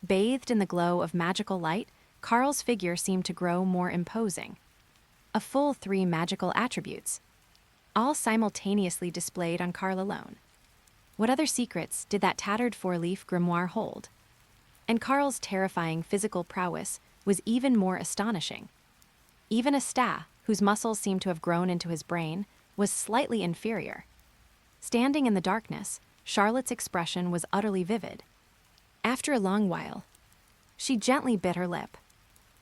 Bathed in the glow of magical light, Karl's figure seemed to grow more imposing. A full 3 magical attributes, all simultaneously displayed on Karl alone. What other secrets did that tattered 4-leaf grimoire hold? And Karl's terrifying physical prowess was even more astonishing. Even Asta, whose muscles seemed to have grown into his brain, was slightly inferior. Standing in the darkness, Charlotte's expression was utterly vivid. After a long while, she gently bit her lip.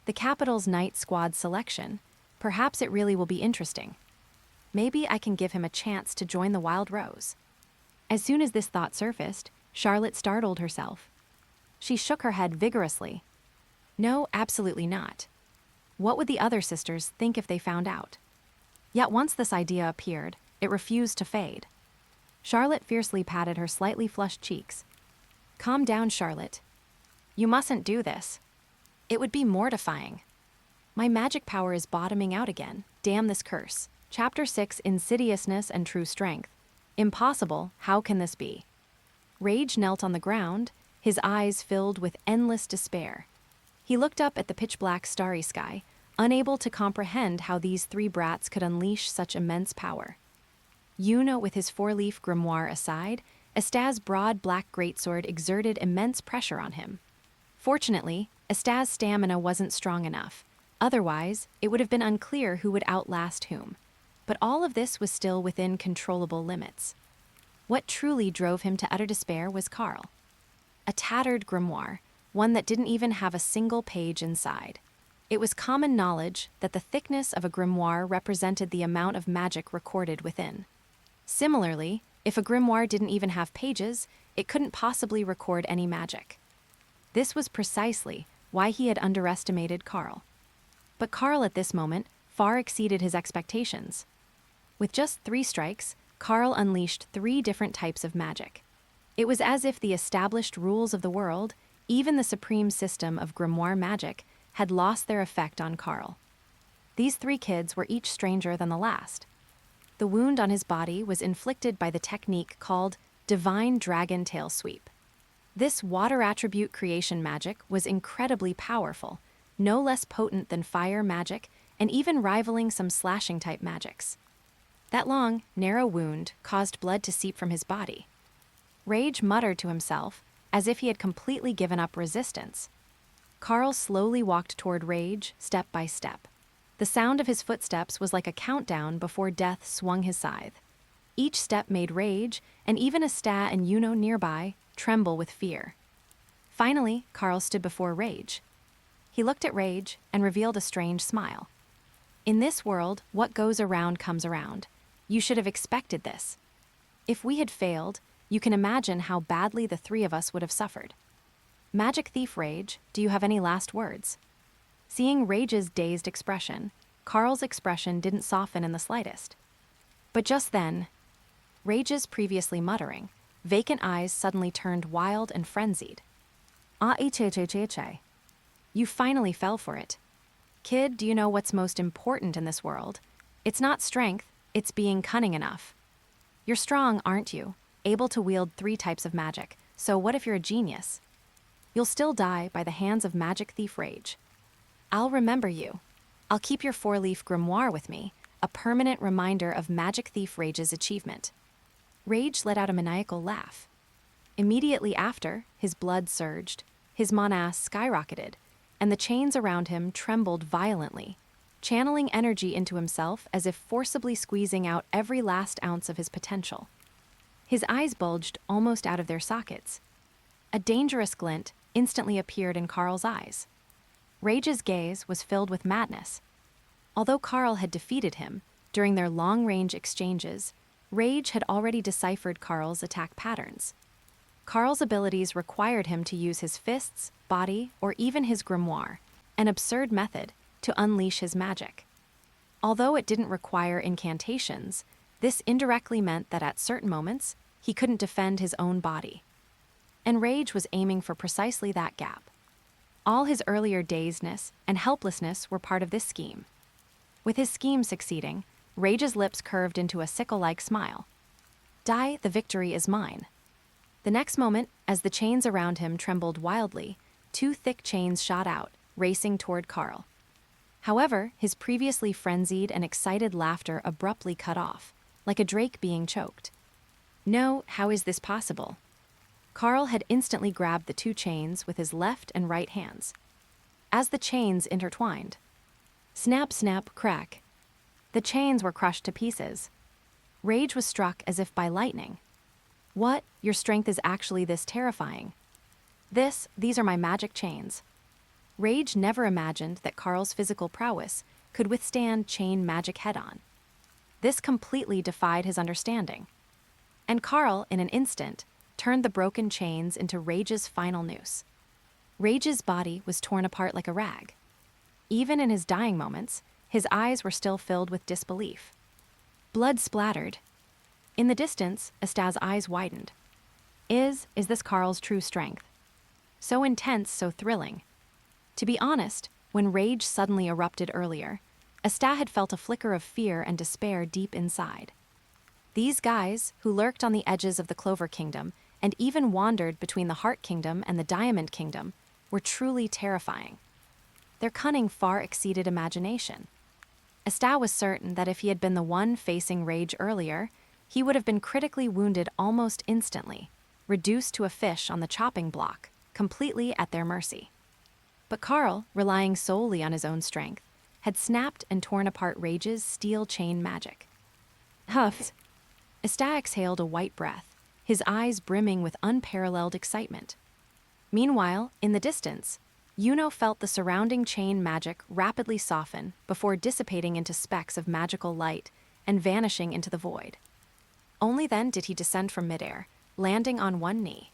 The Capital's Night Squad selection, perhaps it really will be interesting. Maybe I can give him a chance to join the Wild Rose. As soon as this thought surfaced, Charlotte startled herself. She shook her head vigorously. No, absolutely not. What would the other sisters think if they found out? Yet once this idea appeared, it refused to fade. Charlotte fiercely patted her slightly flushed cheeks. Calm down, Charlotte. You mustn't do this. It would be mortifying. My magic power is bottoming out again. Damn this curse. Chapter 6, Insidiousness and True Strength. Impossible, how can this be? Rage knelt on the ground, his eyes filled with endless despair. He looked up at the pitch-black starry sky, unable to comprehend how these three brats could unleash such immense power. Yuna, with his four-leaf grimoire aside, Asta's broad black greatsword exerted immense pressure on him. Fortunately, Asta's stamina wasn't strong enough. Otherwise, it would have been unclear who would outlast whom. But all of this was still within controllable limits. What truly drove him to utter despair was Karl. A tattered grimoire, one that didn't even have a single page inside. It was common knowledge that the thickness of a grimoire represented the amount of magic recorded within. Similarly, if a grimoire didn't even have pages, it couldn't possibly record any magic. This was precisely why he had underestimated Karl. But Karl at this moment far exceeded his expectations. With just 3 strikes, Karl unleashed 3 different types of magic. It was as if the established rules of the world, even the supreme system of grimoire magic, had lost their effect on Karl. These 3 kids were each stranger than the last. The wound on his body was inflicted by the technique called Divine Dragon Tail Sweep. This water attribute creation magic was incredibly powerful, no less potent than fire magic, and even rivaling some slashing type magics. That long, narrow wound caused blood to seep from his body. Rage muttered to himself, as if he had completely given up resistance. Karl slowly walked toward Rage, step by step. The sound of his footsteps was like a countdown before death swung his scythe. Each step made Rage, and even Asta and Yuno nearby, tremble with fear. Finally, Karl stood before Rage. He looked at Rage and revealed a strange smile. In this world, what goes around comes around. You should have expected this. If we had failed, you can imagine how badly the 3 of us would have suffered. Magic Thief Rage, do you have any last words? Seeing Rage's dazed expression, Karl's expression didn't soften in the slightest. But just then, Rage's previously muttering, vacant eyes suddenly turned wild and frenzied. You finally fell for it. Kid, do you know what's most important in this world? It's not strength, it's being cunning enough. You're strong, aren't you? Able to wield 3 types of magic, so what if you're a genius? You'll still die by the hands of Magic Thief Rage. I'll remember you. I'll keep your 4-leaf grimoire with me, a permanent reminder of Magic Thief Rage's achievement. Rage let out a maniacal laugh. Immediately after, his blood surged, his monass skyrocketed, and the chains around him trembled violently, channeling energy into himself as if forcibly squeezing out every last ounce of his potential. His eyes bulged almost out of their sockets. A dangerous glint instantly appeared in Karl's eyes. Rage's gaze was filled with madness. Although Karl had defeated him, during their long-range exchanges, Rage had already deciphered Karl's attack patterns. Karl's abilities required him to use his fists, body, or even his grimoire, an absurd method, to unleash his magic. Although it didn't require incantations, this indirectly meant that at certain moments, he couldn't defend his own body. And Rage was aiming for precisely that gap. All his earlier dazedness and helplessness were part of this scheme. With his scheme succeeding, Rage's lips curved into a sickle-like smile. Die, the victory is mine. The next moment, as the chains around him trembled wildly, 2 thick chains shot out, racing toward Karl. However, his previously frenzied and excited laughter abruptly cut off, like a drake being choked. No, how is this possible? Karl had instantly grabbed the 2 chains with his left and right hands. As the chains intertwined, snap, snap, crack. The chains were crushed to pieces. Rage was struck as if by lightning. What? Your strength is actually this terrifying. These are my magic chains. Rage never imagined that Karl's physical prowess could withstand chain magic head-on. This completely defied his understanding. And Karl, in an instant, turned the broken chains into Rage's final noose. Rage's body was torn apart like a rag. Even in his dying moments, his eyes were still filled with disbelief. Blood splattered. In the distance, Asta's eyes widened. Is this Karl's true strength? So intense, so thrilling. To be honest, when Rage suddenly erupted earlier, Asta had felt a flicker of fear and despair deep inside. These guys, who lurked on the edges of the Clover Kingdom, and even wandered between the Heart Kingdom and the Diamond Kingdom, were truly terrifying. Their cunning far exceeded imagination. Asta was certain that if he had been the one facing rage earlier, he would have been critically wounded almost instantly, reduced to a fish on the chopping block, completely at their mercy. But Karl, relying solely on his own strength, had snapped and torn apart Rage's steel chain magic. Huffed. Asta exhaled a white breath, his eyes brimming with unparalleled excitement. Meanwhile, in the distance, Yuno felt the surrounding chain magic rapidly soften before dissipating into specks of magical light and vanishing into the void. Only then did he descend from midair, landing on one knee.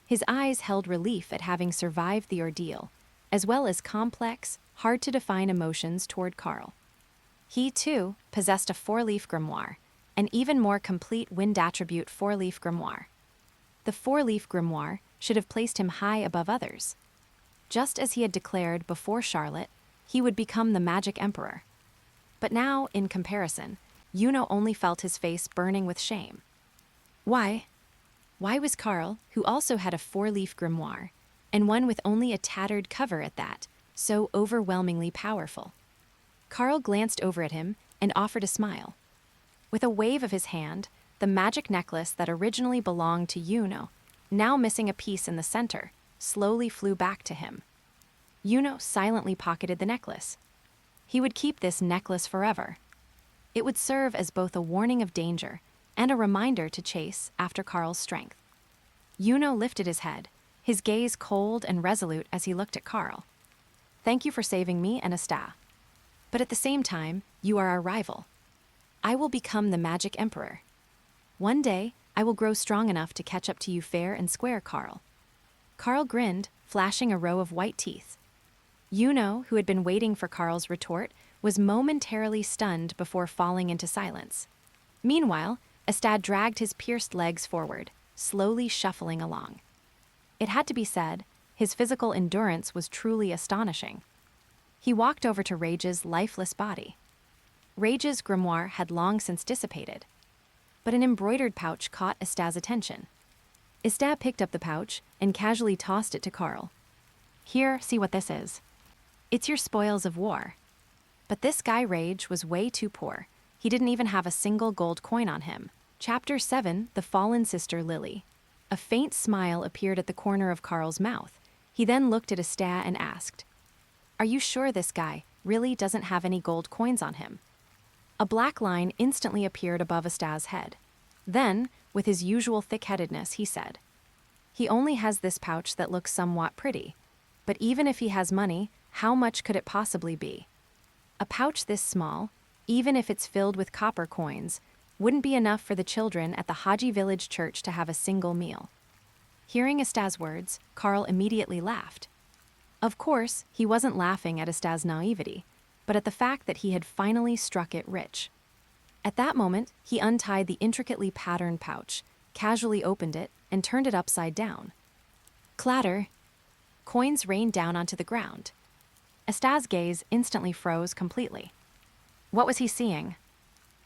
His eyes held relief at having survived the ordeal, as well as complex, hard-to-define emotions toward Karl. He, too, possessed a four-leaf grimoire, an even more complete wind attribute four-leaf grimoire. The four-leaf grimoire should have placed him high above others. Just as he had declared before Charlotte, he would become the Magic Emperor. But now, in comparison, Yuno only felt his face burning with shame. Why? Why was Karl, who also had a four-leaf grimoire, and one with only a tattered cover at that, so overwhelmingly powerful? Karl glanced over at him and offered a smile. With a wave of his hand, the magic necklace that originally belonged to Yuno, now missing a piece in the center, slowly flew back to him. Yuno silently pocketed the necklace. He would keep this necklace forever. It would serve as both a warning of danger and a reminder to chase after Karl's strength. Yuno lifted his head, his gaze cold and resolute as he looked at Karl. Thank you for saving me and Asta. But at the same time, you are our rival. I will become the Magic Emperor. One day, I will grow strong enough to catch up to you fair and square, Karl. Karl grinned, flashing a row of white teeth. Yuno, who had been waiting for Karl's retort, was momentarily stunned before falling into silence. Meanwhile, Asta dragged his pierced legs forward, slowly shuffling along. It had to be said, his physical endurance was truly astonishing. He walked over to Rage's lifeless body. Rage's grimoire had long since dissipated, but an embroidered pouch caught Asta's attention. Asta picked up the pouch and casually tossed it to Karl. Here, see what this is. It's your spoils of war. But this guy Rage was way too poor. He didn't even have a single gold coin on him. Chapter 7, The Fallen Sister Lily. A faint smile appeared at the corner of Karl's mouth. He then looked at Asta and asked, Are you sure this guy really doesn't have any gold coins on him? A black line instantly appeared above Asta's head. Then, with his usual thick-headedness, he said, He only has this pouch that looks somewhat pretty. But even if he has money, how much could it possibly be? A pouch this small, even if it's filled with copper coins, wouldn't be enough for the children at the Haji village church to have a single meal. Hearing Asta's words, Karl immediately laughed. Of course, he wasn't laughing at Asta's naivety, but at the fact that he had finally struck it rich. At that moment, he untied the intricately patterned pouch, casually opened it, and turned it upside down. Clatter! Coins rained down onto the ground. Asta's gaze instantly froze completely. What was he seeing?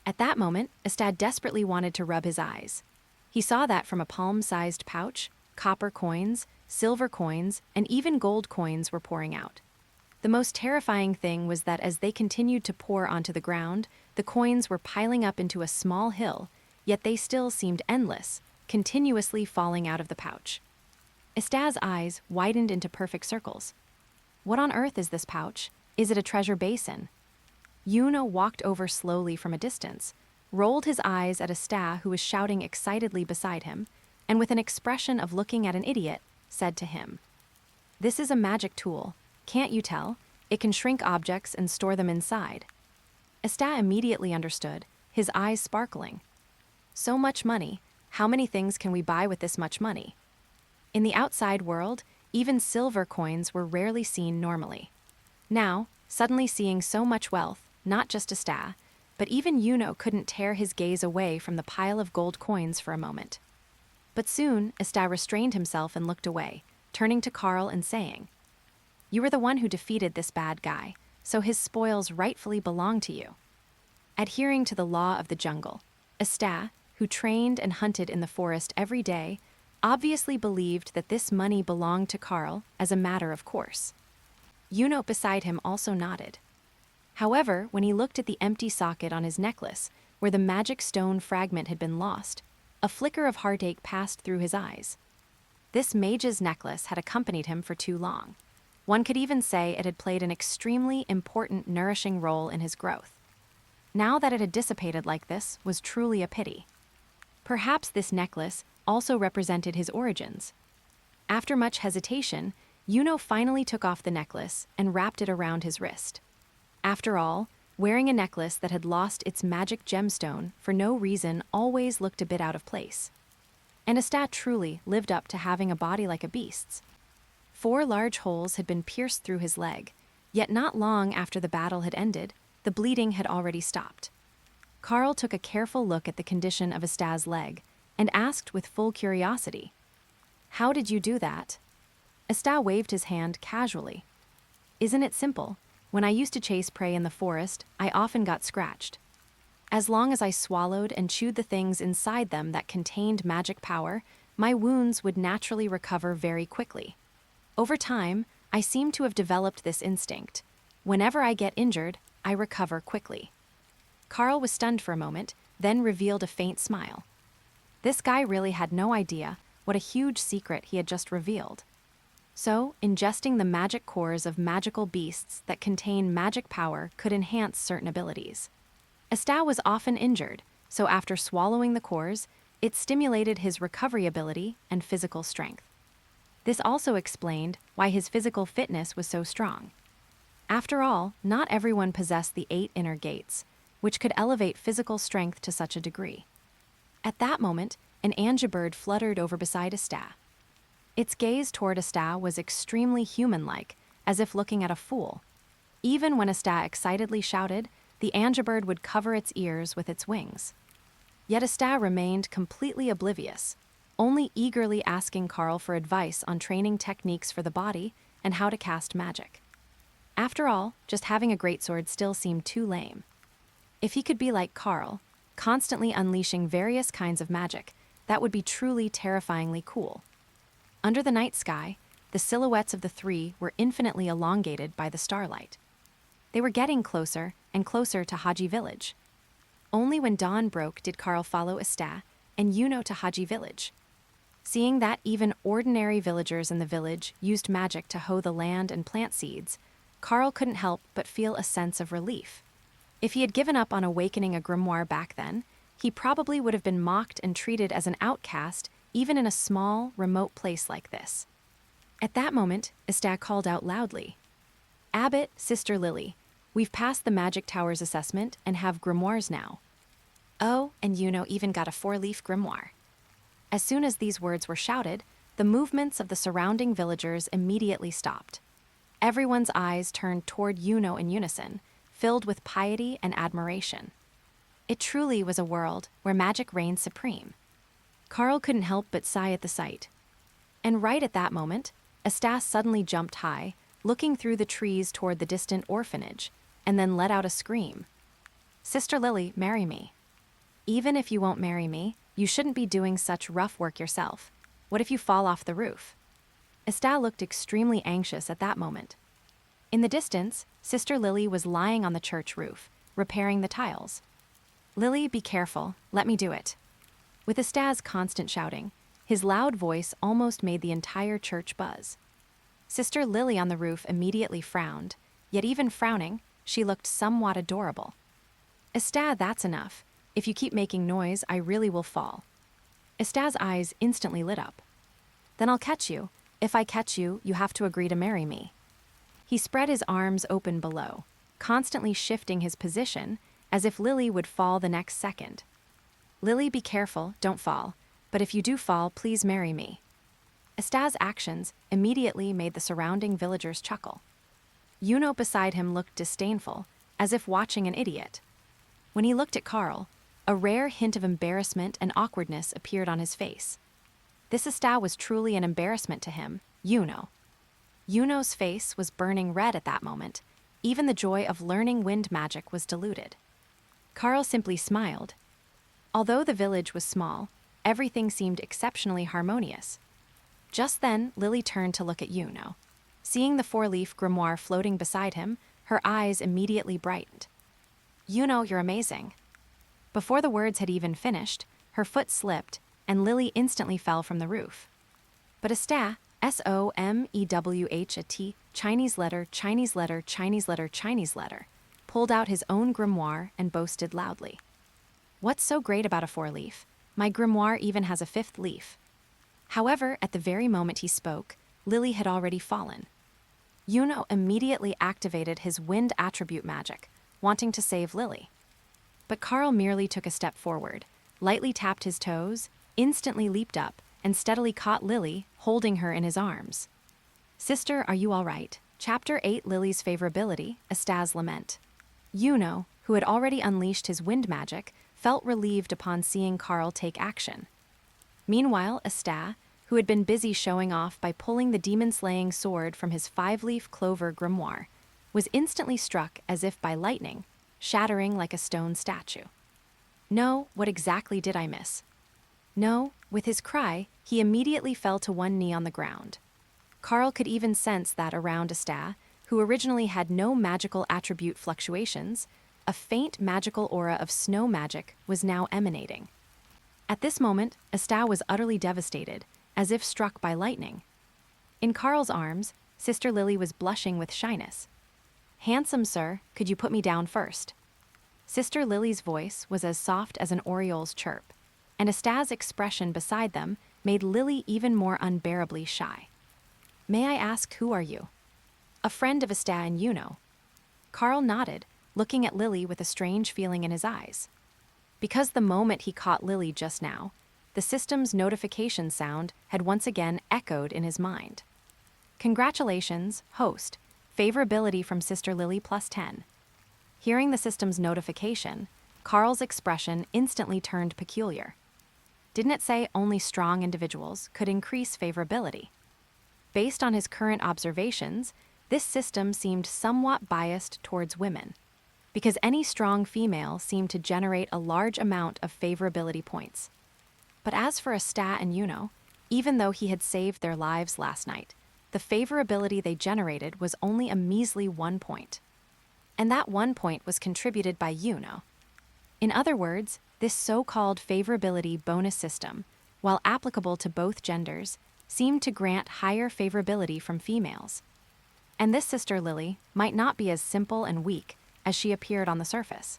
At that moment, Asta desperately wanted to rub his eyes. He saw that from a palm-sized pouch, copper coins, silver coins, and even gold coins were pouring out. The most terrifying thing was that as they continued to pour onto the ground, the coins were piling up into a small hill, yet they still seemed endless, continuously falling out of the pouch. Asta's eyes widened into perfect circles. What on earth is this pouch? Is it a treasure basin? Yuno walked over slowly from a distance, rolled his eyes at Asta, who was shouting excitedly beside him, and with an expression of looking at an idiot, said to him, This is a magic tool. Can't you tell? It can shrink objects and store them inside. Asta immediately understood, his eyes sparkling. So much money. How many things can we buy with this much money? In the outside world, even silver coins were rarely seen normally. Now, suddenly seeing so much wealth, not just Asta, but even Yuno couldn't tear his gaze away from the pile of gold coins for a moment. But soon, Asta restrained himself and looked away, turning to Karl and saying, You were the one who defeated this bad guy, so his spoils rightfully belong to you. Adhering to the law of the jungle, Asta, who trained and hunted in the forest every day, obviously believed that this money belonged to Karl as a matter of course. Yuno beside him also nodded. However, when he looked at the empty socket on his necklace, where the magic stone fragment had been lost, a flicker of heartache passed through his eyes. This mage's necklace had accompanied him for too long. One could even say it had played an extremely important, nourishing role in his growth. Now that it had dissipated like this was truly a pity. Perhaps this necklace also represented his origins. After much hesitation, Yuno finally took off the necklace and wrapped it around his wrist. After all, wearing a necklace that had lost its magic gemstone for no reason always looked a bit out of place. And Asta truly lived up to having a body like a beast's. 4 large holes had been pierced through his leg, yet not long after the battle had ended, the bleeding had already stopped. Karl took a careful look at the condition of Asta's leg and asked with full curiosity, "How did you do that?" Asta waved his hand casually. "Isn't it simple? When I used to chase prey in the forest, I often got scratched. As long as I swallowed and chewed the things inside them that contained magic power, my wounds would naturally recover very quickly. Over time, I seem to have developed this instinct. Whenever I get injured, I recover quickly." Karl was stunned for a moment, then revealed a faint smile. This guy really had no idea what a huge secret he had just revealed. So, ingesting the magic cores of magical beasts that contain magic power could enhance certain abilities. Asta was often injured, so after swallowing the cores, it stimulated his recovery ability and physical strength. This also explained why his physical fitness was so strong. After all, not everyone possessed the 8 inner gates, which could elevate physical strength to such a degree. At that moment, an angibird fluttered over beside Asta. Its gaze toward Asta was extremely human-like, as if looking at a fool. Even when Asta excitedly shouted, the angibird would cover its ears with its wings. Yet Asta remained completely oblivious, only eagerly asking Karl for advice on training techniques for the body and how to cast magic. After all, just having a greatsword still seemed too lame. If he could be like Karl, constantly unleashing various kinds of magic, that would be truly terrifyingly cool. Under the night sky, the silhouettes of the 3 were infinitely elongated by the starlight. They were getting closer and closer to Haji Village. Only when dawn broke did Karl follow Asta and Yuno to Haji Village. Seeing that even ordinary villagers in the village used magic to hoe the land and plant seeds, Karl couldn't help but feel a sense of relief. If he had given up on awakening a grimoire back then, he probably would have been mocked and treated as an outcast even in a small, remote place like this. At that moment, Asta called out loudly, "Abbot, Sister Lily, we've passed the Magic Tower's assessment and have grimoires now." Oh, and Yuno even got a 4-leaf grimoire. As soon as these words were shouted, the movements of the surrounding villagers immediately stopped. Everyone's eyes turned toward Yuno in unison, filled with piety and admiration. It truly was a world where magic reigned supreme. Karl couldn't help but sigh at the sight. And right at that moment, Asta suddenly jumped high, looking through the trees toward the distant orphanage, and then let out a scream. "Sister Lily, marry me." "Even if you won't marry me, you shouldn't be doing such rough work yourself. What if you fall off the roof?" Asta looked extremely anxious at that moment. In the distance, Sister Lily was lying on the church roof, repairing the tiles. "Lily, be careful. Let me do it." With Asta's constant shouting, his loud voice almost made the entire church buzz. Sister Lily on the roof immediately frowned, yet even frowning, she looked somewhat adorable. "Asta, that's enough. If you keep making noise, I really will fall." Asta's eyes instantly lit up. "Then I'll catch you. If I catch you, you have to agree to marry me." He spread his arms open below, constantly shifting his position as if Lily would fall the next second. "Lily, be careful, don't fall. But if you do fall, please marry me." Asta's actions immediately made the surrounding villagers chuckle. Yuno beside him looked disdainful, as if watching an idiot. When he looked at Karl, a rare hint of embarrassment and awkwardness appeared on his face. This Asta was truly an embarrassment to him, Yuno. Yuno's face was burning red at that moment. Even the joy of learning wind magic was diluted. Karl simply smiled. Although the village was small, everything seemed exceptionally harmonious. Just then, Lily turned to look at Seeing the four-leaf grimoire floating beside him, her eyes immediately brightened. You're amazing. Before the words had even finished, her foot slipped, and Lily instantly fell from the roof. But Asta, Somewhat, Chinese letter, Chinese letter, Chinese letter, Chinese letter, pulled out his own grimoire and boasted loudly. What's so great about a four-leaf? My grimoire even has a fifth leaf. However, at the very moment he spoke, Lily had already fallen. Immediately activated his wind attribute magic, wanting to save Lily. But Karl merely took a step forward, lightly tapped his toes, instantly leaped up, and steadily caught Lily, holding her in his arms. Sister, are you all right? Chapter 8 Lily's Favorability, Asta's Lament. Who had already unleashed his wind magic, felt relieved upon seeing Karl take action. Meanwhile, Asta, who had been busy showing off by pulling the demon-slaying sword from his five-leaf clover grimoire, was instantly struck as if by lightning, shattering like a stone statue. No, what exactly did I miss? No, with his cry, he immediately fell to one knee on the ground. Karl could even sense that around Asta, who originally had no magical attribute fluctuations, a faint magical aura of snow magic was now emanating. At this moment, Asta was utterly devastated, as if struck by lightning. In Karl's arms, Sister Lily was blushing with shyness. Handsome sir, could you put me down first? Sister Lily's voice was as soft as an oriole's chirp, and Asta's expression beside them made Lily even more unbearably shy. May I ask, who are you? A friend of Asta and Karl nodded, looking at Lily with a strange feeling in his eyes. Because the moment he caught Lily just now, the system's notification sound had once again echoed in his mind. Congratulations, host. Favorability from Sister Lily +10. Hearing the system's notification, Karl's expression instantly turned peculiar. Didn't it say only strong individuals could increase favorability? Based on his current observations, this system seemed somewhat biased towards women, because any strong female seemed to generate a large amount of favorability points. But as for Asta and even though he had saved their lives last night, the favorability they generated was only a measly 1 point. And that 1 point was contributed by In other words, this so-called favorability bonus system, while applicable to both genders, seemed to grant higher favorability from females. And this Sister Lily might not be as simple and weak as she appeared on the surface,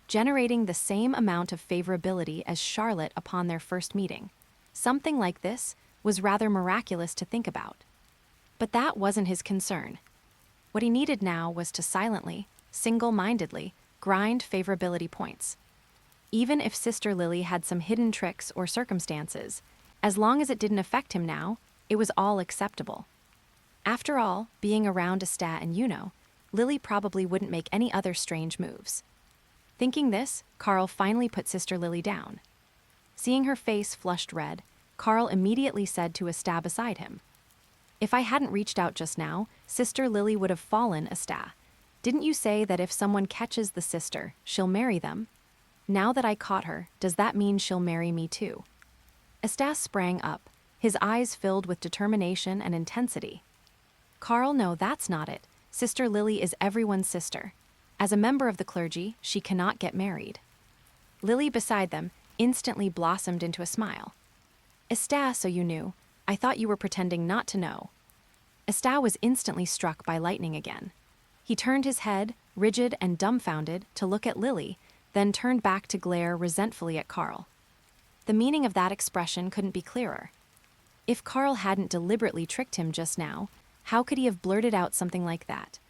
generating the same amount of favorability as Charlotte upon their first meeting. Something like this was rather miraculous to think about. But that wasn't his concern. What he needed now was to silently, single-mindedly, grind favorability points. Even if Sister Lily had some hidden tricks or circumstances, as long as it didn't affect him now, it was all acceptable. After all, being around Asta and Lily probably wouldn't make any other strange moves. Thinking this, Karl finally put Sister Lily down. Seeing her face flushed red, Karl immediately said to Asta beside him, If I hadn't reached out just now, Sister Lily would have fallen, Asta. Didn't you say that if someone catches the sister, she'll marry them? Now that I caught her, does that mean she'll marry me too? Asta sprang up, his eyes filled with determination and intensity. Karl, no, that's not it. Sister Lily is everyone's sister. As a member of the clergy, she cannot get married. Lily beside them instantly blossomed into a smile. Asta, so you knew. I thought you were pretending not to know. Asta was instantly struck by lightning again. He turned his head, rigid and dumbfounded, to look at Lily, then turned back to glare resentfully at Karl. The meaning of that expression couldn't be clearer. If Karl hadn't deliberately tricked him just now, how could he have blurted out something like that?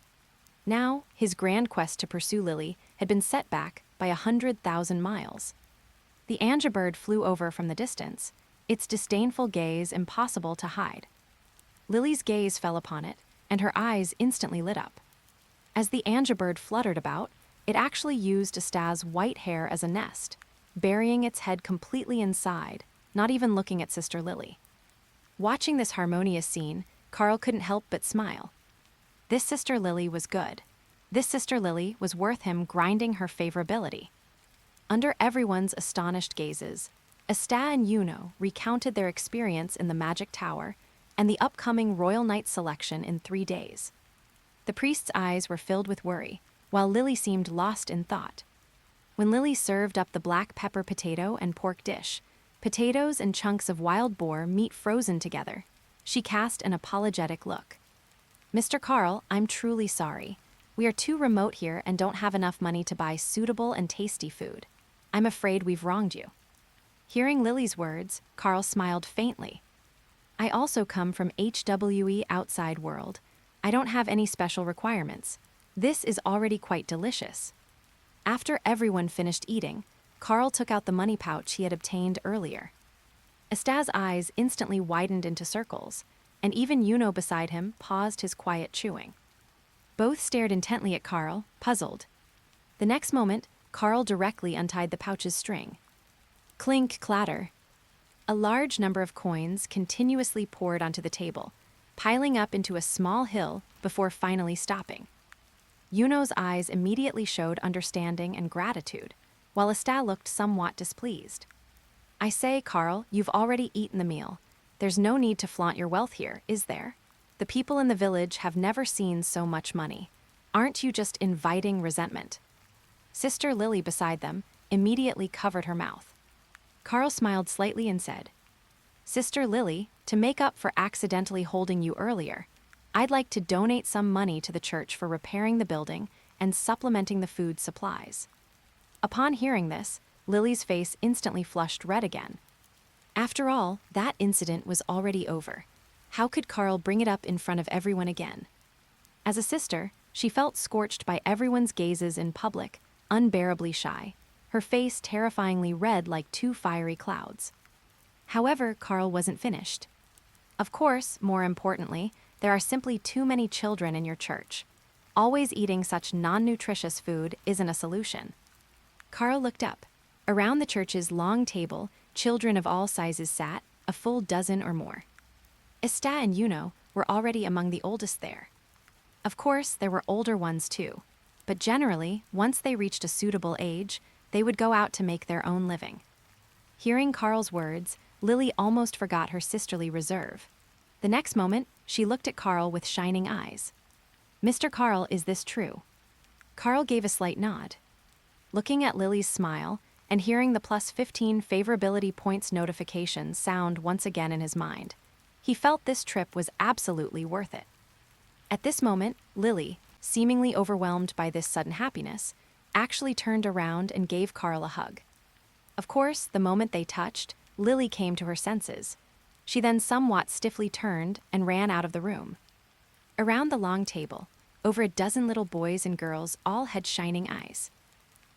Now, his grand quest to pursue Lily had been set back by 100,000 miles. The Angibird flew over from the distance, its disdainful gaze impossible to hide. Lily's gaze fell upon it, and her eyes instantly lit up. As the Angibird fluttered about, it actually used Asta's white hair as a nest, burying its head completely inside, not even looking at Sister Lily. Watching this harmonious scene, Karl couldn't help but smile. This Sister Lily was good. This Sister Lily was worth him grinding her favorability. Under everyone's astonished gazes, Asta and Yuno recounted their experience in the Magic Tower and the upcoming Royal Knight selection in 3 days. The priest's eyes were filled with worry, while Lily seemed lost in thought. When Lily served up the black pepper potato and pork dish, potatoes and chunks of wild boar meat frozen together, she cast an apologetic look. "Mr. Karl, I'm truly sorry. We are too remote here and don't have enough money to buy suitable and tasty food. I'm afraid we've wronged you." Hearing Lily's words, Karl smiled faintly. "I also come from HWE outside world. I don't have any special requirements. This is already quite delicious." After everyone finished eating, Karl took out the money pouch he had obtained earlier. Asta's eyes instantly widened into circles, and even Yuno beside him paused his quiet chewing. Both stared intently at Karl, puzzled. The next moment, Karl directly untied the pouch's string. Clink, clatter. A large number of coins continuously poured onto the table, piling up into a small hill before finally stopping. Yuno's eyes immediately showed understanding and gratitude, while Asta looked somewhat displeased. "I say, Karl, you've already eaten the meal. There's no need to flaunt your wealth here, is there? The people in the village have never seen so much money. Aren't you just inviting resentment?" Sister Lily beside them immediately covered her mouth. Karl smiled slightly and said, "Sister Lily, to make up for accidentally holding you earlier, I'd like to donate some money to the church for repairing the building and supplementing the food supplies." Upon hearing this, Lily's face instantly flushed red again. After all, that incident was already over. How could Karl bring it up in front of everyone again? As a sister, she felt scorched by everyone's gazes in public, unbearably shy, her face terrifyingly red like 2 fiery clouds. However, Karl wasn't finished. "Of course, more importantly, there are simply too many children in your church. Always eating such non-nutritious food isn't a solution." Karl looked up. Around the church's long table, children of all sizes sat, a full dozen or more. Asta and Yuno were already among the oldest there. Of course, there were older ones too, but generally, once they reached a suitable age, they would go out to make their own living. Hearing Karl's words, Lily almost forgot her sisterly reserve. The next moment, she looked at Karl with shining eyes. "Mr. Karl, is this true?" Karl gave a slight nod. Looking at Lily's smile and hearing the +15 favorability points notification sound once again in his mind, he felt this trip was absolutely worth it. At this moment, Lily, seemingly overwhelmed by this sudden happiness, actually turned around and gave Karl a hug. Of course, the moment they touched, Lily came to her senses. She then somewhat stiffly turned and ran out of the room. Around the long table, over a dozen little boys and girls all had shining eyes.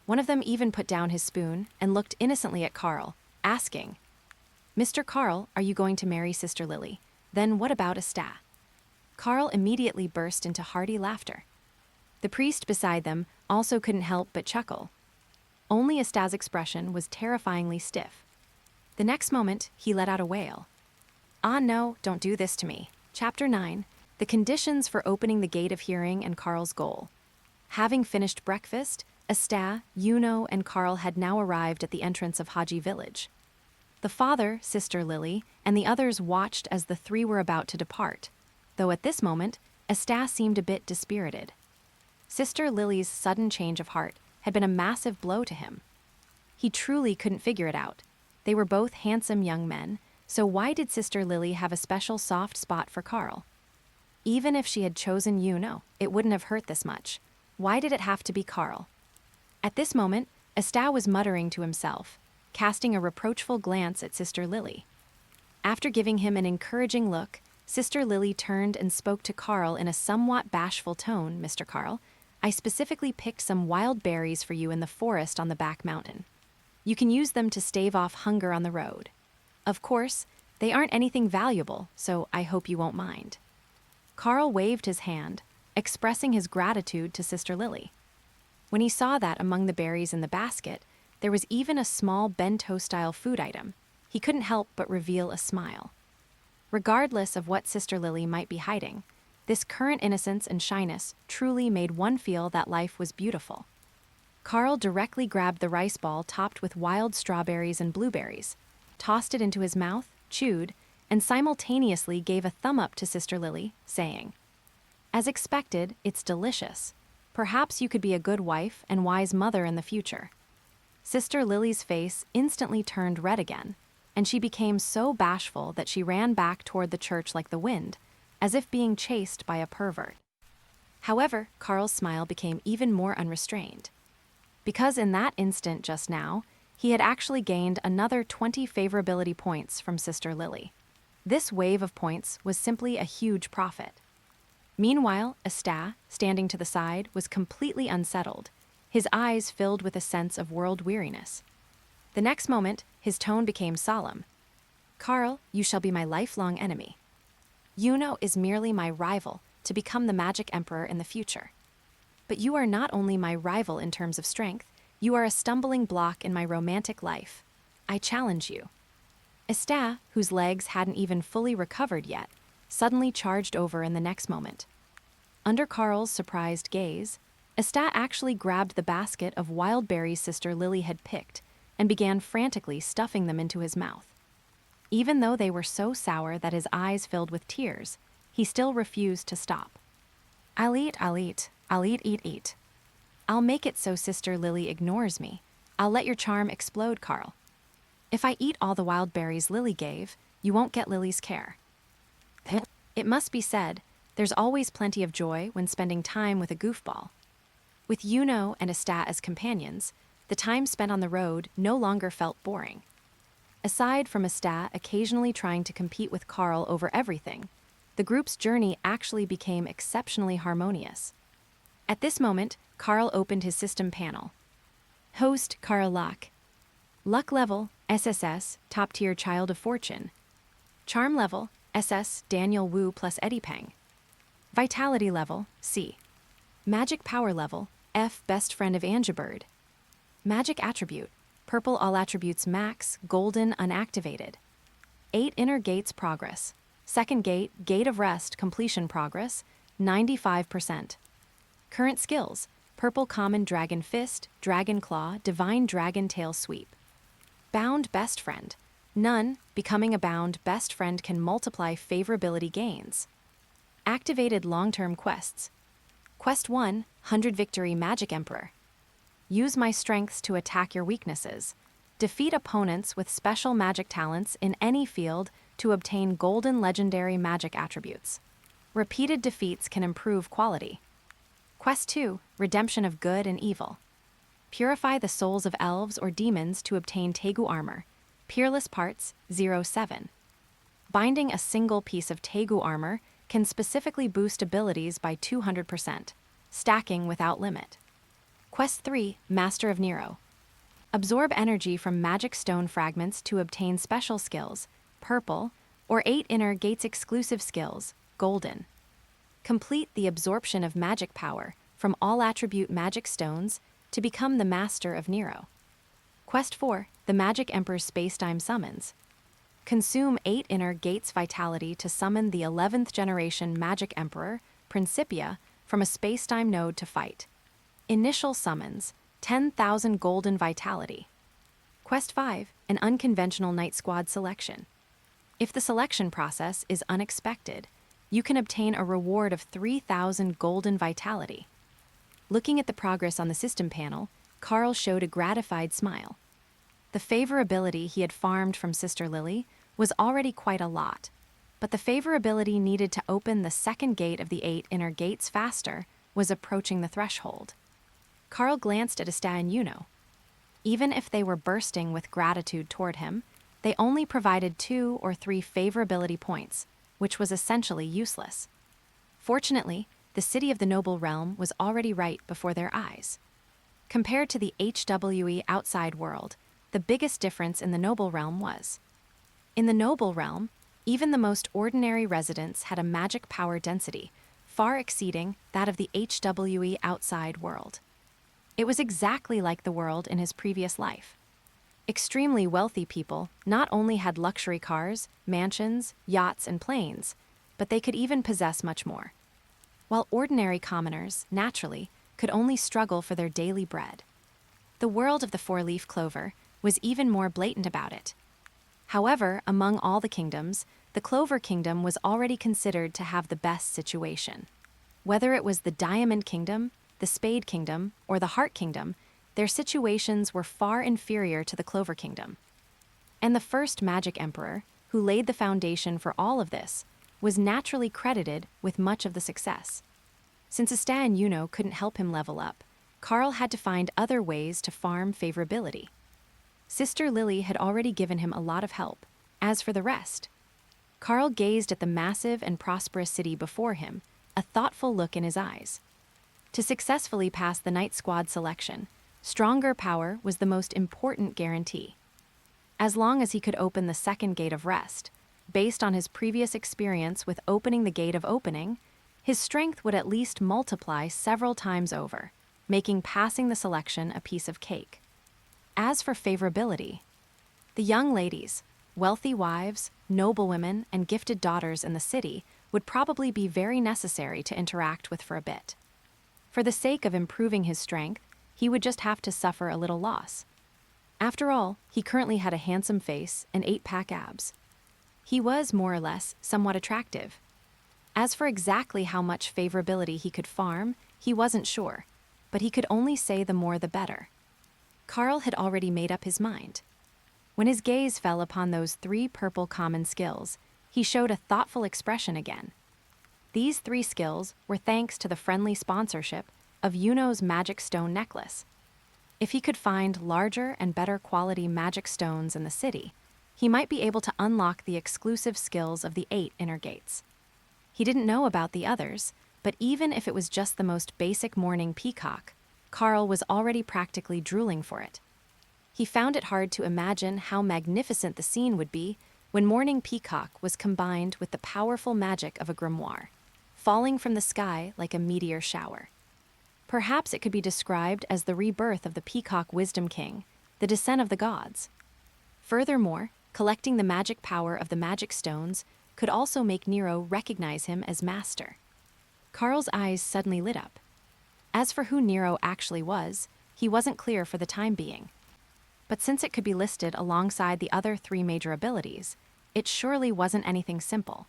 One of them even put down his spoon and looked innocently at Karl, asking, "Mr. Karl, are you going to marry Sister Lily? Then what about Asta?" Karl immediately burst into hearty laughter. The priest beside them also couldn't help but chuckle. Only Asta's expression was terrifyingly stiff. The next moment, he let out a wail. "Ah no, don't do this to me." Chapter 9, The Conditions for Opening the Gate of Hearing and Karl's Goal. Having finished breakfast, Asta, Yuno, and Karl had now arrived at the entrance of Haji village. The father, Sister Lily, and the others watched as the 3 were about to depart, though at this moment, Asta seemed a bit dispirited. Sister Lily's sudden change of heart had been a massive blow to him. He truly couldn't figure it out. They were both handsome young men, so why did Sister Lily have a special soft spot for Karl? Even if she had chosen Yuno, it wouldn't have hurt this much. Why did it have to be Karl? At this moment, Asta was muttering to himself, casting a reproachful glance at Sister Lily. After giving him an encouraging look, Sister Lily turned and spoke to Karl in a somewhat bashful tone. "Mr. Karl, I specifically picked some wild berries for you in the forest on the back mountain. You can use them to stave off hunger on the road. Of course, they aren't anything valuable, so I hope you won't mind." Karl waved his hand, expressing his gratitude to Sister Lily. When he saw that among the berries in the basket, there was even a small bento-style food item, he couldn't help but reveal a smile. Regardless of what Sister Lily might be hiding, this current innocence and shyness truly made one feel that life was beautiful. Karl directly grabbed the rice ball topped with wild strawberries and blueberries. tossed it into his mouth, chewed, and simultaneously gave a thumb up to Sister Lily, saying, "As expected, it's delicious. Perhaps you could be a good wife and wise mother in the future." Sister Lily's face instantly turned red again, and she became so bashful that she ran back toward the church like the wind, as if being chased by a pervert. However, Karl's smile became even more unrestrained. Because in that instant just now, he had actually gained another 20 favorability points from Sister Lily. This wave of points was simply a huge profit. Meanwhile, Asta, standing to the side, was completely unsettled, his eyes filled with a sense of world weariness. The next moment, his tone became solemn. "Karl, you shall be my lifelong enemy. Yuno is merely my rival to become the Magic Emperor in the future. But you are not only my rival in terms of strength, you are a stumbling block in my romantic life. I challenge you." Asta, whose legs hadn't even fully recovered yet, suddenly charged over in the next moment. Under Karl's surprised gaze, Asta actually grabbed the basket of wild berries Sister Lily had picked and began frantically stuffing them into his mouth. Even though they were so sour that his eyes filled with tears, he still refused to stop. I'll eat. I'll make it so Sister Lily ignores me. I'll let your charm explode, Karl. If I eat all the wild berries Lily gave, you won't get Lily's care." It must be said, there's always plenty of joy when spending time with a goofball. With Yuno and Asta as companions, the time spent on the road no longer felt boring. Aside from Asta occasionally trying to compete with Karl over everything, the group's journey actually became exceptionally harmonious. At this moment, Karl opened his system panel. Host Karl Luck. Luck level, SSS, top-tier Child of Fortune. Charm level, SS, Daniel Wu plus Eddie Peng. Vitality level, C. Magic power level, F, Best Friend of Angebird. Magic attribute, purple all attributes max, golden unactivated. 8 inner gates progress. Second gate, Gate of Rest completion progress, 95%. Current skills, purple common Dragon Fist, Dragon Claw, Divine Dragon Tail Sweep. Bound Best Friend. None, becoming a bound best friend can multiply favorability gains. Activated long-term quests. Quest 1, 100 Victory Magic Emperor. Use my strengths to attack your weaknesses. Defeat opponents with special magic talents in any field to obtain golden legendary magic attributes. Repeated defeats can improve quality. Quest 2, Redemption of Good and Evil. Purify the souls of elves or demons to obtain Tegu armor. Peerless parts, 07. Binding a single piece of Tegu armor can specifically boost abilities by 200%, stacking without limit. Quest 3, Master of Nero. Absorb energy from magic stone fragments to obtain special skills, purple, or 8 inner gates exclusive skills, golden. Complete the absorption of magic power from all attribute magic stones to become the Master of Nero. Quest 4, the Magic Emperor's Spacetime Summons. Consume 8 inner gates vitality to summon the 11th generation Magic Emperor, Principia, from a spacetime node to fight. Initial summons, 10,000 golden vitality. Quest 5, an unconventional Night Squad selection. If the selection process is unexpected, you can obtain a reward of 3,000 golden vitality. Looking at the progress on the system panel, Karl showed a gratified smile. The favorability he had farmed from Sister Lily was already quite a lot, but the favorability needed to open the second gate of the 8 inner gates faster was approaching the threshold. Karl glanced at Asta and Yuno. Even if they were bursting with gratitude toward him, they only provided 2 or 3 favorability points, which was essentially useless. Fortunately, the city of the noble realm was already right before their eyes. Compared to the HWE outside world, the biggest difference in the noble realm was. In the noble realm, even the most ordinary residents had a magic power density, far exceeding that of the HWE outside world. It was exactly like the world in his previous life. Extremely wealthy people not only had luxury cars, mansions, yachts, and planes, but they could even possess much more. While ordinary commoners, naturally, could only struggle for their daily bread. The world of the four-leaf clover was even more blatant about it. However, among all the kingdoms, the Clover Kingdom was already considered to have the best situation. Whether it was the Diamond Kingdom, the Spade Kingdom, or the Heart Kingdom, their situations were far inferior to the Clover Kingdom. And the first Magic Emperor, who laid the foundation for all of this, was naturally credited with much of the success. Since Asta and Yuno couldn't help him level up, Karl had to find other ways to farm favorability. Sister Lily had already given him a lot of help. As for the rest, Karl gazed at the massive and prosperous city before him, a thoughtful look in his eyes. To successfully pass the Night Squad selection, stronger power was the most important guarantee. As long as he could open the second gate of rest, based on his previous experience with opening the gate of opening, his strength would at least multiply several times over, making passing the selection a piece of cake. As for favorability, the young ladies, wealthy wives, noblewomen, and gifted daughters in the city would probably be very necessary to interact with for a bit. For the sake of improving his strength, he would just have to suffer a little loss. After all, he currently had a handsome face and 8-pack abs. He was, more or less, somewhat attractive. As for exactly how much favorability he could farm, he wasn't sure, but he could only say the more the better. Karl had already made up his mind. When his gaze fell upon those 3 purple common skills, he showed a thoughtful expression again. These 3 skills were thanks to the friendly sponsorship of Yuno's magic stone necklace. If he could find larger and better quality magic stones in the city, he might be able to unlock the exclusive skills of the 8 inner gates. He didn't know about the others, but even if it was just the most basic morning Peacock, Karl was already practically drooling for it. He found it hard to imagine how magnificent the scene would be when morning Peacock was combined with the powerful magic of a grimoire, falling from the sky like a meteor shower. Perhaps it could be described as the rebirth of the Peacock Wisdom King, the descent of the gods. Furthermore, collecting the magic power of the magic stones could also make Nero recognize him as master. Karl's eyes suddenly lit up. As for who Nero actually was, he wasn't clear for the time being. But since it could be listed alongside the other 3 major abilities, it surely wasn't anything simple.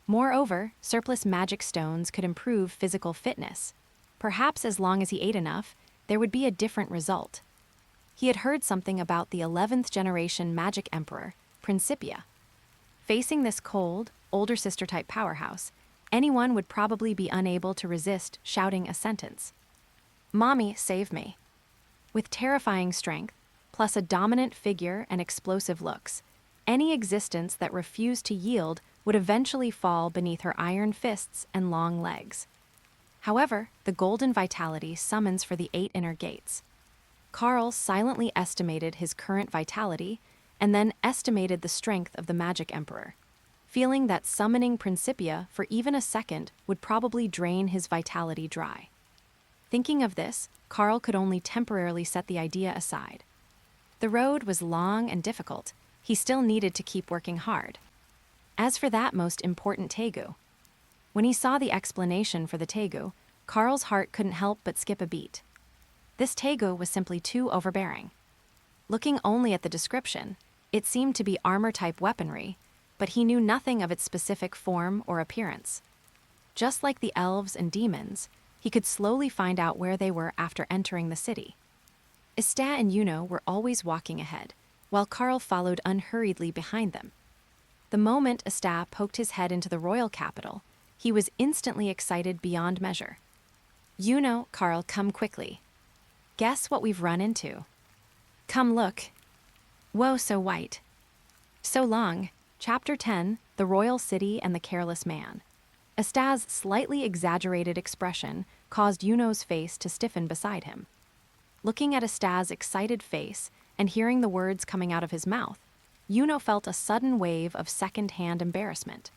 Moreover, surplus magic stones could improve physical fitness. Perhaps as long as he ate enough, there would be a different result. He had heard something about the 11th generation magic emperor, Principia. Facing this cold, older sister-type powerhouse, anyone would probably be unable to resist shouting a sentence. "Mommy, save me." With terrifying strength, plus a dominant figure and explosive looks, any existence that refused to yield would eventually fall beneath her iron fists and long legs. However, the golden vitality summons for the 8 inner gates. Karl silently estimated his current vitality and then estimated the strength of the Magic Emperor, feeling that summoning Principia for even a second would probably drain his vitality dry. Thinking of this, Karl could only temporarily set the idea aside. The road was long and difficult. He still needed to keep working hard. As for that most important Tegu, when he saw the explanation for the Tegu, Karl's heart couldn't help but skip a beat. This Tegu was simply too overbearing. Looking only at the description, it seemed to be armor-type weaponry, but he knew nothing of its specific form or appearance. Just like the elves and demons, he could slowly find out where they were after entering the city. Asta and Yuno were always walking ahead, while Karl followed unhurriedly behind them. The moment Asta poked his head into the royal capital, he was instantly excited beyond measure. "Yuno, Karl, come quickly. Guess what we've run into? Come look. Whoa, so white. So long." Chapter 10, The Royal City and the Careless Man. Asta's slightly exaggerated expression caused Yuno's face to stiffen beside him. Looking at Asta's excited face and hearing the words coming out of his mouth, Yuno felt a sudden wave of second-hand embarrassment.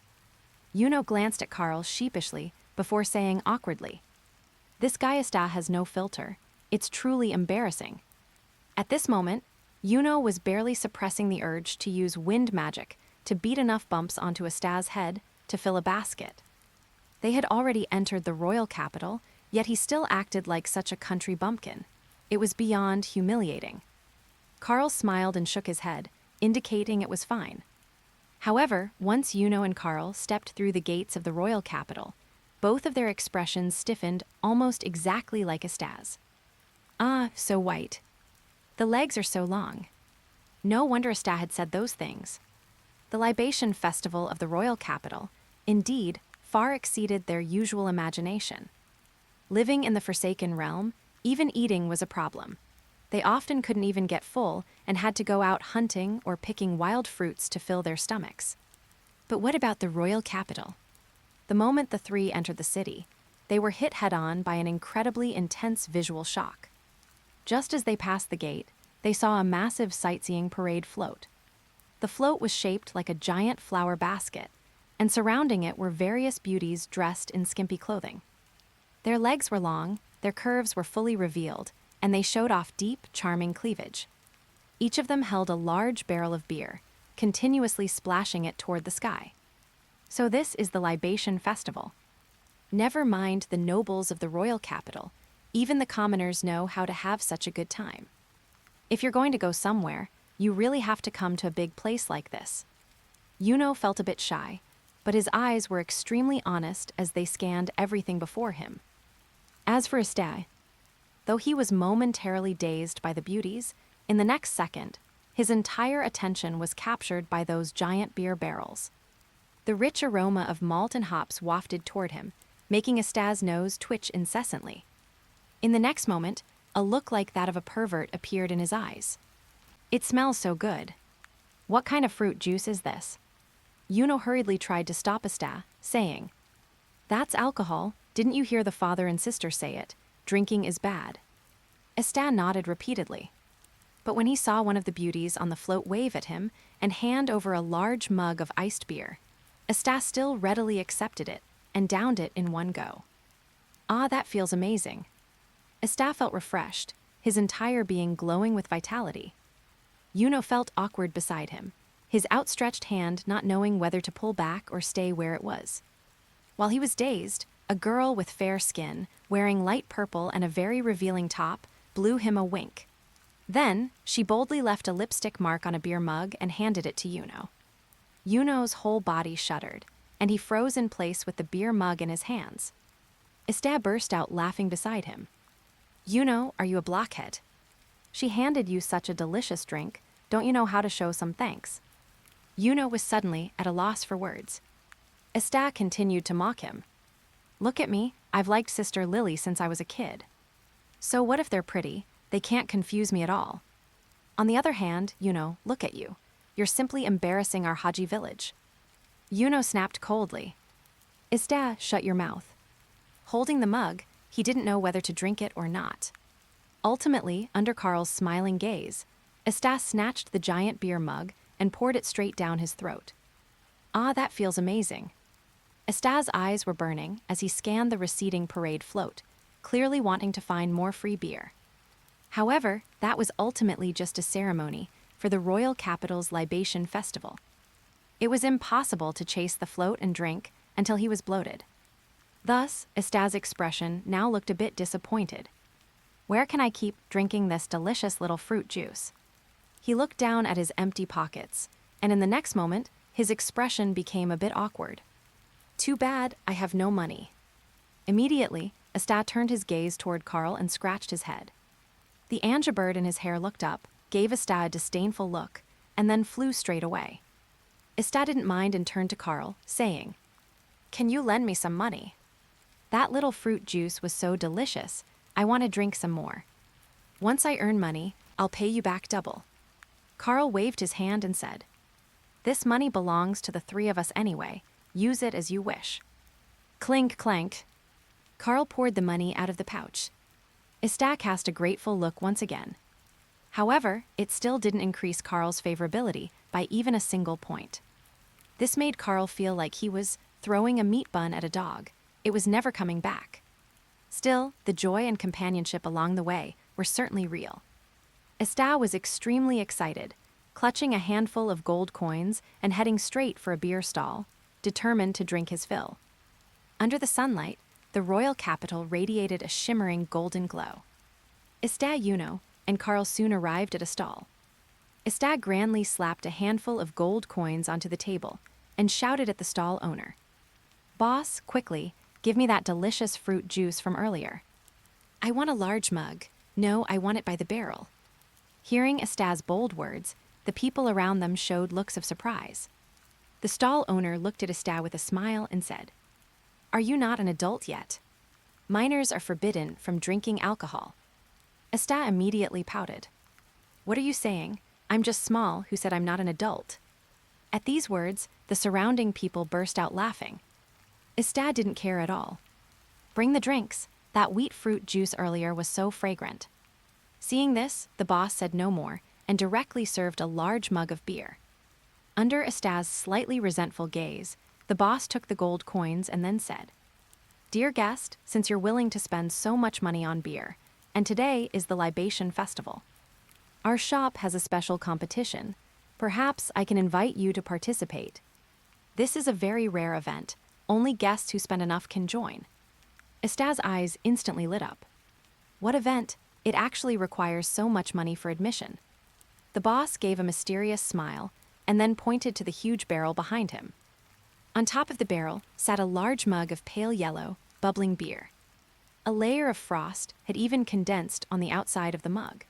Yuno glanced at Karl sheepishly before saying awkwardly, "This guy Asta has no filter. It's truly embarrassing." At this moment, Yuno was barely suppressing the urge to use wind magic to beat enough bumps onto Asta's head to fill a basket. They had already entered the royal capital, yet he still acted like such a country bumpkin. It was beyond humiliating. Karl smiled and shook his head, indicating it was fine. However, once Yuno and Karl stepped through the gates of the royal capital, both of their expressions stiffened almost exactly like Asta's. Ah, so white. The legs are so long. No wonder Asta had said those things. The libation festival of the royal capital, indeed, far exceeded their usual imagination. Living in the Forsaken Realm, even eating was a problem. They often couldn't even get full and had to go out hunting or picking wild fruits to fill their stomachs. But what about the royal capital? The moment the three entered the city, they were hit head-on by an incredibly intense visual shock. Just as they passed the gate, they saw a massive sightseeing parade float. The float was shaped like a giant flower basket, and surrounding it were various beauties dressed in skimpy clothing. Their legs were long, their curves were fully revealed, and they showed off deep, charming cleavage. Each of them held a large barrel of beer, continuously splashing it toward the sky. So this is the libation festival. Never mind the nobles of the royal capital, even the commoners know how to have such a good time. If you're going to go somewhere, you really have to come to a big place like this. Yuno felt a bit shy, but his eyes were extremely honest as they scanned everything before him. As for Asta, though he was momentarily dazed by the beauties, in the next second, his entire attention was captured by those giant beer barrels. The rich aroma of malt and hops wafted toward him, making Asta's nose twitch incessantly. In the next moment, a look like that of a pervert appeared in his eyes. It smells so good. What kind of fruit juice is this? Yuno hurriedly tried to stop Asta, saying, "That's alcohol. Didn't you hear the father and sister say it? Drinking is bad." Asta nodded repeatedly. But when he saw one of the beauties on the float wave at him and hand over a large mug of iced beer, Asta still readily accepted it and downed it in one go. Ah, that feels amazing. Asta felt refreshed, his entire being glowing with vitality. Yuno felt awkward beside him, his outstretched hand not knowing whether to pull back or stay where it was. While he was dazed, a girl with fair skin, wearing light purple and a very revealing top, blew him a wink. Then, she boldly left a lipstick mark on a beer mug and handed it to Yuno. Yuno's whole body shuddered, and he froze in place with the beer mug in his hands. Asta burst out laughing beside him. "Yuno, are you a blockhead? She handed you such a delicious drink, don't you know how to show some thanks?" Yuno was suddenly at a loss for words. Asta continued to mock him. "Look at me, I've liked Sister Lily since I was a kid. So what if they're pretty? They can't confuse me at all. On the other hand, Yuno, look at you. You're simply embarrassing our Haji village." Yuno snapped coldly. "Asta, shut your mouth." Holding the mug, he didn't know whether to drink it or not. Ultimately, under Karl's smiling gaze, Asta snatched the giant beer mug and poured it straight down his throat. Ah, that feels amazing. Asta's eyes were burning as he scanned the receding parade float, clearly wanting to find more free beer. However, that was ultimately just a ceremony for the royal capital's libation festival. It was impossible to chase the float and drink until he was bloated. Thus, Asta's expression now looked a bit disappointed. Where can I keep drinking this delicious little fruit juice? He looked down at his empty pockets, and in the next moment, his expression became a bit awkward. Too bad, I have no money. Immediately, Asta turned his gaze toward Karl and scratched his head. The angibird in his hair looked up, gave Asta a disdainful look, and then flew straight away. Asta didn't mind and turned to Karl, saying, "Can you lend me some money? That little fruit juice was so delicious, I want to drink some more. Once I earn money, I'll pay you back double." Karl waved his hand and said, "This money belongs to the three of us anyway. Use it as you wish." Clink, clank. Karl poured the money out of the pouch. Asta cast a grateful look once again. However, it still didn't increase Karl's favorability by even a single point. This made Karl feel like he was throwing a meat bun at a dog. It was never coming back. Still, the joy and companionship along the way were certainly real. Asta was extremely excited, clutching a handful of gold coins and heading straight for a beer stall, determined to drink his fill. Under the sunlight, the royal capital radiated a shimmering golden glow. Asta, Yuno, and Karl soon arrived at a stall. Asta grandly slapped a handful of gold coins onto the table and shouted at the stall owner. "Boss, quickly, give me that delicious fruit juice from earlier." "I want a large mug. No, I want it by the barrel." Hearing Asta's bold words, the people around them showed looks of surprise. The stall owner looked at Asta with a smile and said, "Are you not an adult yet? Minors are forbidden from drinking alcohol." Asta immediately pouted. "What are you saying? I'm just small who said I'm not an adult." At these words, the surrounding people burst out laughing. Asta didn't care at all. "Bring the drinks. That wheat fruit juice earlier was so fragrant." Seeing this, the boss said no more and directly served a large mug of beer. Under Asta's slightly resentful gaze, the boss took the gold coins and then said, "Dear guest, since you're willing to spend so much money on beer, and today is the libation festival, our shop has a special competition. Perhaps I can invite you to participate. This is a very rare event. Only guests who spend enough can join." Asta's eyes instantly lit up. "What event? It actually requires so much money for admission." The boss gave a mysterious smile and then pointed to the huge barrel behind him. On top of the barrel sat a large mug of pale yellow, bubbling beer. A layer of frost had even condensed on the outside of the mug.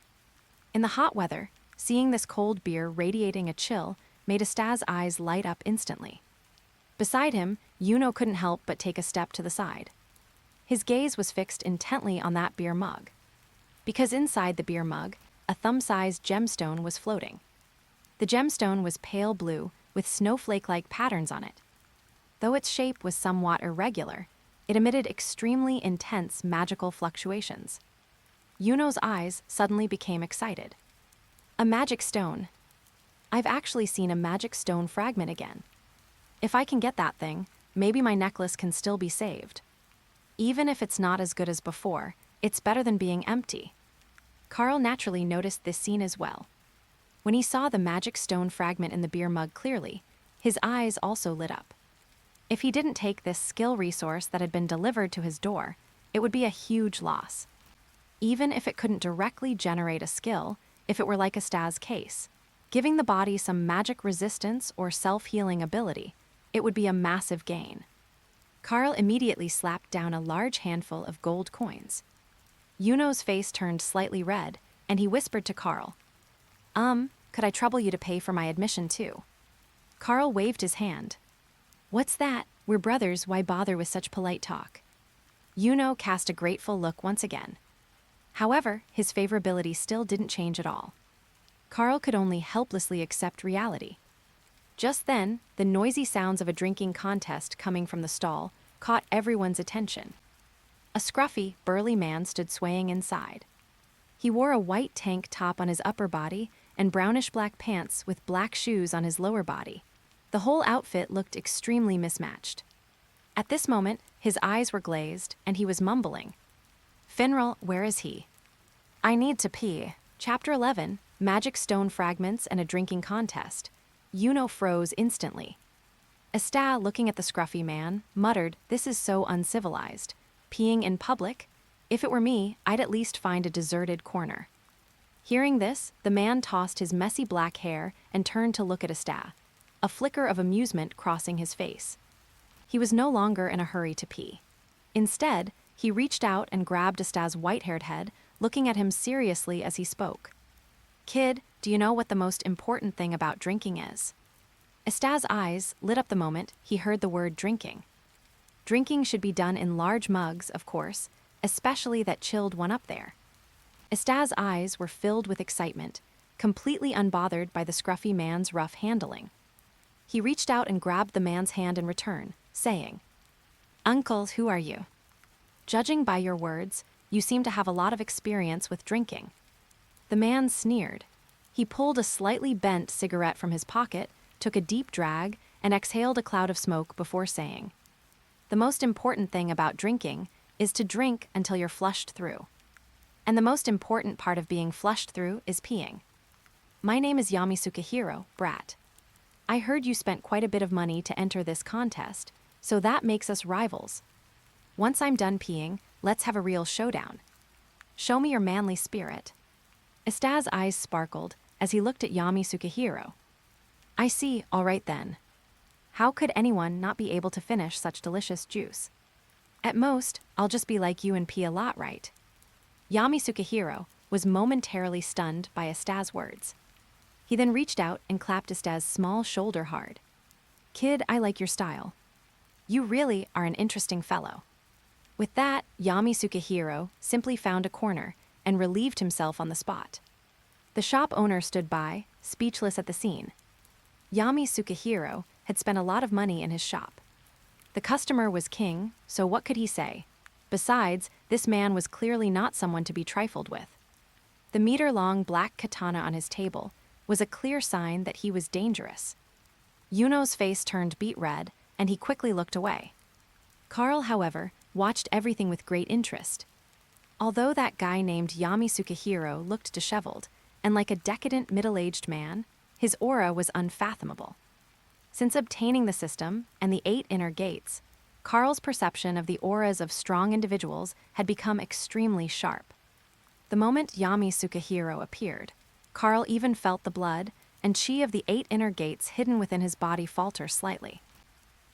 In the hot weather, seeing this cold beer radiating a chill made Asta's eyes light up instantly. Beside him, Yuno couldn't help but take a step to the side. His gaze was fixed intently on that beer mug. Because inside the beer mug, a thumb-sized gemstone was floating. The gemstone was pale blue with snowflake-like patterns on it. Though its shape was somewhat irregular, it emitted extremely intense magical fluctuations. Yuno's eyes suddenly became excited. "A magic stone. I've actually seen a magic stone fragment again. If I can get that thing, maybe my necklace can still be saved. Even if it's not as good as before, it's better than being empty." Karl naturally noticed this scene as well. When he saw the magic stone fragment in the beer mug clearly, his eyes also lit up. If he didn't take this skill resource that had been delivered to his door, it would be a huge loss. Even if it couldn't directly generate a skill, if it were like Asta's case, giving the body some magic resistance or self-healing ability, it would be a massive gain. Karl immediately slapped down a large handful of gold coins. Yuno's face turned slightly red, and he whispered to Karl, Could I trouble you to pay for my admission too?" Karl waved his hand. "What's that? We're brothers, why bother with such polite talk?" Yuno cast a grateful look once again. However, his favorability still didn't change at all. Karl could only helplessly accept reality. Just then, the noisy sounds of a drinking contest coming from the stall caught everyone's attention. A scruffy, burly man stood swaying inside. He wore a white tank top on his upper body and brownish-black pants with black shoes on his lower body. The whole outfit looked extremely mismatched. At this moment, his eyes were glazed, and he was mumbling. "Finral, where is he?" "I need to pee." Chapter 11, Magic Stone Fragments and a Drinking Contest. Yuno froze instantly. Asta, looking at the scruffy man, muttered, "This is so uncivilized. Peeing in public? If it were me, I'd at least find a deserted corner." Hearing this, the man tossed his messy black hair and turned to look at Asta, a flicker of amusement crossing his face. He was no longer in a hurry to pee. Instead, he reached out and grabbed Asta's white-haired head, looking at him seriously as he spoke. "Kid, do you know what the most important thing about drinking is?" Asta's eyes lit up the moment he heard the word drinking. Drinking should be done in large mugs, of course, especially that chilled one up there. Asta's eyes were filled with excitement, completely unbothered by the scruffy man's rough handling. He reached out and grabbed the man's hand in return, saying, "Uncle, who are you? Judging by your words, you seem to have a lot of experience with drinking." The man sneered. He pulled a slightly bent cigarette from his pocket, took a deep drag, and exhaled a cloud of smoke before saying, "The most important thing about drinking is to drink until you're flushed through. And the most important part of being flushed through is peeing. My name is Yami Sukahiro, brat. I heard you spent quite a bit of money to enter this contest, so that makes us rivals. Once I'm done peeing, let's have a real showdown. Show me your manly spirit." Asta's eyes sparkled, as he looked at Yami Sukehiro. I see, all right then. How could anyone not be able to finish such delicious juice? At most, I'll just be like you and pee a lot, right? Yami Sukehiro was momentarily stunned by Asta's words. He then reached out and clapped Asta's small shoulder hard. Kid, I like your style. You really are an interesting fellow. With that, Yami Sukehiro simply found a corner and relieved himself on the spot. The shop owner stood by, speechless at the scene. Yami Sukehiro had spent a lot of money in his shop. The customer was king, so what could he say? Besides, this man was clearly not someone to be trifled with. The meter-long black katana on his table was a clear sign that he was dangerous. Yuno's face turned beet red, and he quickly looked away. Karl, however, watched everything with great interest. Although that guy named Yami Sukehiro looked disheveled, and like a decadent middle-aged man, his aura was unfathomable. Since obtaining the system and the 8 inner gates, Karl's perception of the auras of strong individuals had become extremely sharp. The moment Yami Sukehiro appeared, Karl even felt the blood and chi of the 8 inner gates hidden within his body falter slightly.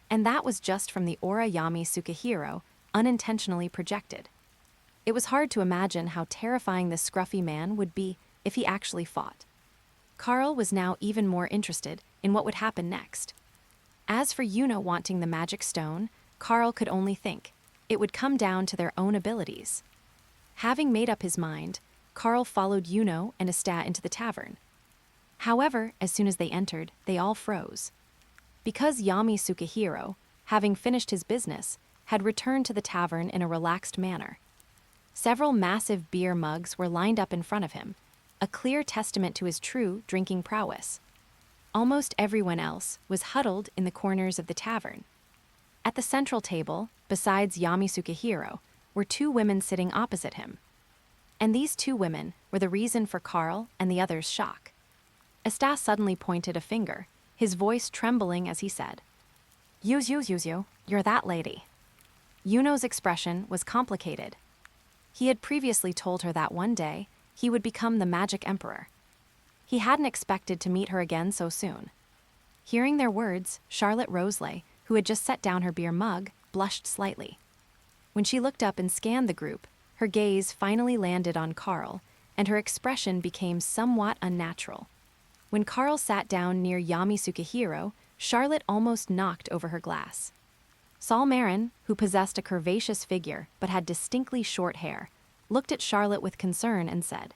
And that was just from the aura Yami Sukehiro unintentionally projected. It was hard to imagine how terrifying this scruffy man would be if he actually fought. Karl was now even more interested in what would happen next. As for Yuno wanting the magic stone, Karl could only think it would come down to their own abilities. Having made up his mind, Karl followed Yuno and Asta into the tavern. However, as soon as they entered, they all froze. Because Yami Sukehiro, having finished his business, had returned to the tavern in a relaxed manner. Several massive beer mugs were lined up in front of him, a clear testament to his true drinking prowess. Almost everyone else was huddled in the corners of the tavern. At the central table, besides Yami Sukehiro, were 2 women sitting opposite him. And these 2 women were the reason for Karl and the others' shock. Asta suddenly pointed a finger, his voice trembling as he said, Yuzu, you're that lady. Yuno's expression was complicated. He had previously told her that one day he would become the Magic Emperor. He hadn't expected to meet her again so soon. Hearing their words, Charlotte Roseley, who had just set down her beer mug, blushed slightly. When she looked up and scanned the group, her gaze finally landed on Karl, and her expression became somewhat unnatural. When Karl sat down near Yami Sukehiro, Charlotte almost knocked over her glass. Solmaron, who possessed a curvaceous figure but had distinctly short hair, looked at Charlotte with concern and said,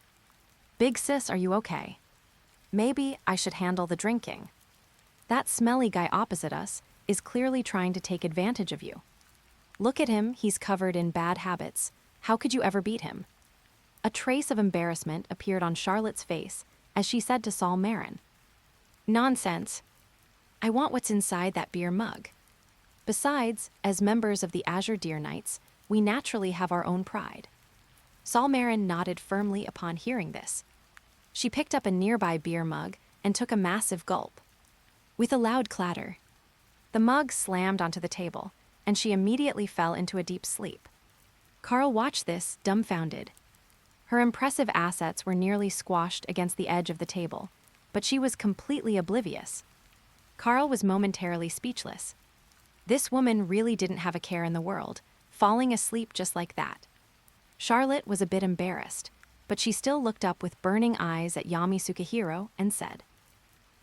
Big sis, are you okay? Maybe I should handle the drinking. That smelly guy opposite us is clearly trying to take advantage of you. Look at him, he's covered in bad habits. How could you ever beat him? A trace of embarrassment appeared on Charlotte's face as she said to Solmaron, Nonsense. I want what's inside that beer mug. Besides, as members of the Azure Deer Knights, we naturally have our own pride. Solmaron nodded firmly upon hearing this. She picked up a nearby beer mug and took a massive gulp. With a loud clatter, the mug slammed onto the table, and she immediately fell into a deep sleep. Karl watched this, dumbfounded. Her impressive assets were nearly squashed against the edge of the table, but she was completely oblivious. Karl was momentarily speechless. This woman really didn't have a care in the world, falling asleep just like that. Charlotte was a bit embarrassed, but she still looked up with burning eyes at Yami Sukehiro and said,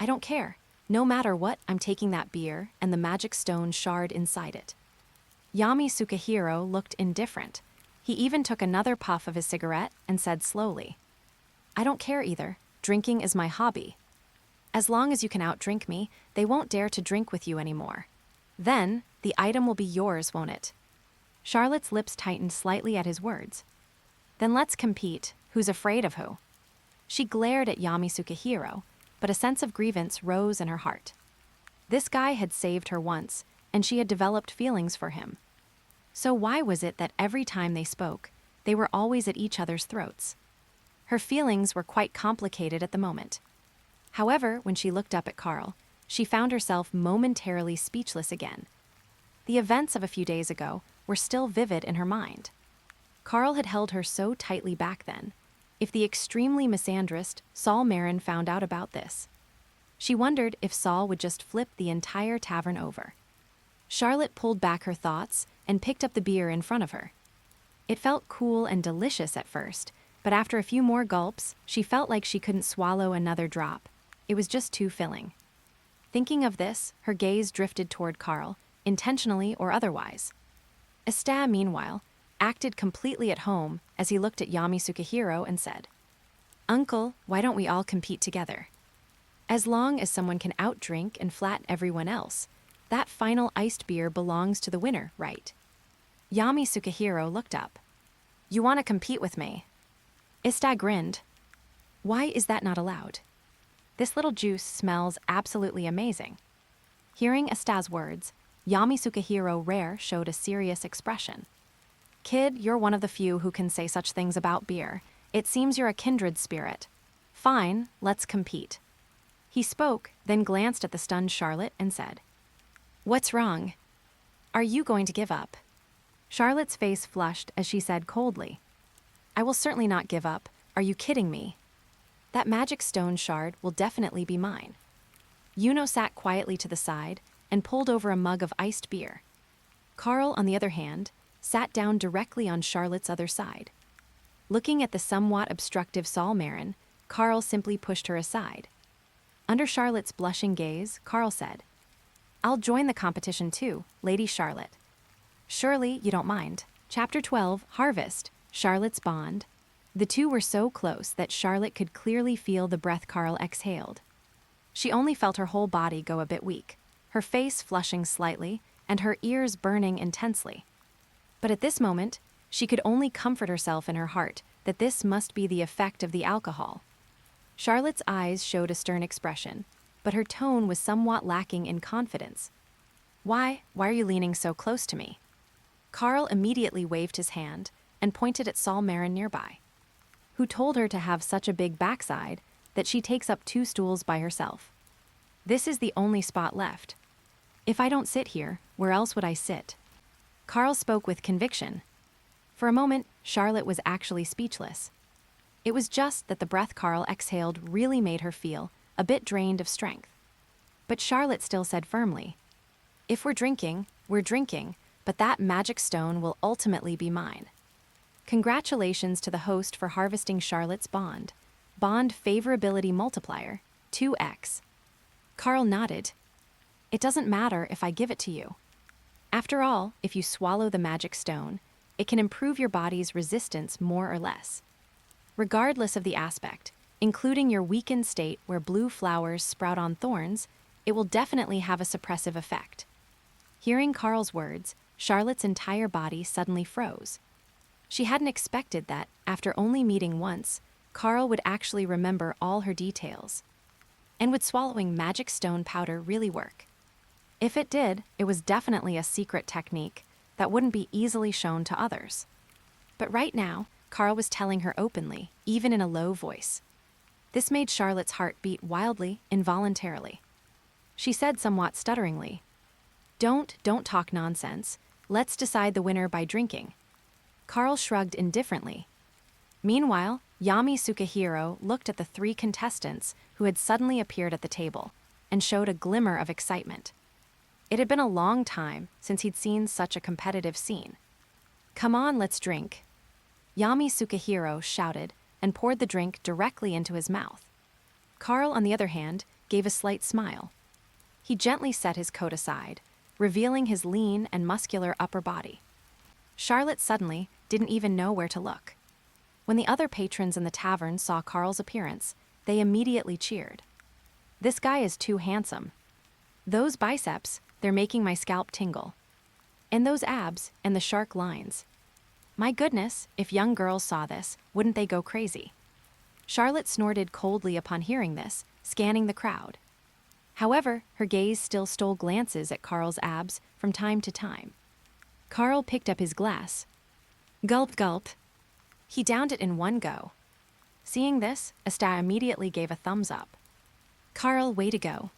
I don't care. No matter what, I'm taking that beer and the magic stone shard inside it. Yami Sukehiro looked indifferent. He even took another puff of his cigarette and said slowly, I don't care either. Drinking is my hobby. As long as you can outdrink me, they won't dare to drink with you anymore. Then, the item will be yours, won't it? Charlotte's lips tightened slightly at his words. Then let's compete. Who's afraid of who? She glared at Yami Sukehiro, but a sense of grievance rose in her heart. This guy had saved her once, and she had developed feelings for him. So why was it that every time they spoke, they were always at each other's throats? Her feelings were quite complicated at the moment. However, when she looked up at Karl, she found herself momentarily speechless again. The events of a few days ago were still vivid in her mind. Karl had held her so tightly back then, if the extremely misandrist Solmaron found out about this. She wondered if Sol would just flip the entire tavern over. Charlotte pulled back her thoughts and picked up the beer in front of her. It felt cool and delicious at first, but after a few more gulps, she felt like she couldn't swallow another drop. It was just too filling. Thinking of this, her gaze drifted toward Karl, intentionally or otherwise. Asta, meanwhile, acted completely at home as he looked at Yami Sukahiro and said, "Uncle, why don't we all compete together? As long as someone can outdrink and flatten everyone else, that final iced beer belongs to the winner, right?" Yami Sukahiro looked up. "You want to compete with me?" Asta grinned. "Why is that not allowed? This little juice smells absolutely amazing." Hearing Asta's words, Yami Sukahiro Rare showed a serious expression. "Kid, you're one of the few who can say such things about beer. It seems you're a kindred spirit. Fine, let's compete." He spoke, then glanced at the stunned Charlotte and said, "What's wrong? Are you going to give up?" Charlotte's face flushed as she said coldly, "I will certainly not give up. Are you kidding me? That magic stone shard will definitely be mine." Yuno sat quietly to the side and pulled over a mug of iced beer. Karl, on the other hand, sat down directly on Charlotte's other side. Looking at the somewhat obstructive Solmaron, Karl simply pushed her aside. Under Charlotte's blushing gaze, Karl said, "I'll join the competition too, Lady Charlotte. Surely you don't mind." Chapter 12, Harvest, Charlotte's Bond. The two were so close that Charlotte could clearly feel the breath Karl exhaled. She only felt her whole body go a bit weak, her face flushing slightly and her ears burning intensely. But at this moment, she could only comfort herself in her heart that this must be the effect of the alcohol. Charlotte's eyes showed a stern expression, but her tone was somewhat lacking in confidence. Why are you leaning so close to me?" Karl immediately waved his hand and pointed at Solmaron nearby, who told her to have such a big backside that she takes up 2 stools by herself. "This is the only spot left. If I don't sit here, where else would I sit?" Karl spoke with conviction. For a moment, Charlotte was actually speechless. It was just that the breath Karl exhaled really made her feel a bit drained of strength. But Charlotte still said firmly, "If we're drinking, but that magic stone will ultimately be mine." Congratulations to the host for harvesting Charlotte's bond. Bond favorability multiplier, 2x. Karl nodded. "It doesn't matter if I give it to you. After all, if you swallow the magic stone, it can improve your body's resistance more or less. Regardless of the aspect, including your weakened state where blue flowers sprout on thorns, it will definitely have a suppressive effect." Hearing Karl's words, Charlotte's entire body suddenly froze. She hadn't expected that, after only meeting once, Karl would actually remember all her details. And would swallowing magic stone powder really work? If it did, it was definitely a secret technique that wouldn't be easily shown to others. But right now, Karl was telling her openly, even in a low voice. This made Charlotte's heart beat wildly, involuntarily. She said somewhat stutteringly, Don't talk nonsense. Let's decide the winner by drinking." Karl shrugged indifferently. Meanwhile, Yami Sukahiro looked at the 3 contestants who had suddenly appeared at the table and showed a glimmer of excitement. It had been a long time since he'd seen such a competitive scene. "Come on, let's drink." Yami Sukahiro shouted and poured the drink directly into his mouth. Karl, on the other hand, gave a slight smile. He gently set his coat aside, revealing his lean and muscular upper body. Charlotte suddenly didn't even know where to look. When the other patrons in the tavern saw Karl's appearance, they immediately cheered. "This guy is too handsome. Those biceps, they're making my scalp tingle. And those abs and the shark lines. My goodness, if young girls saw this, wouldn't they go crazy?" Charlotte snorted coldly upon hearing this, scanning the crowd. However, her gaze still stole glances at Karl's abs from time to time. Karl picked up his glass. Gulp, gulp. He downed it in one go. Seeing this, Asta immediately gave a thumbs up. "Karl, way to go.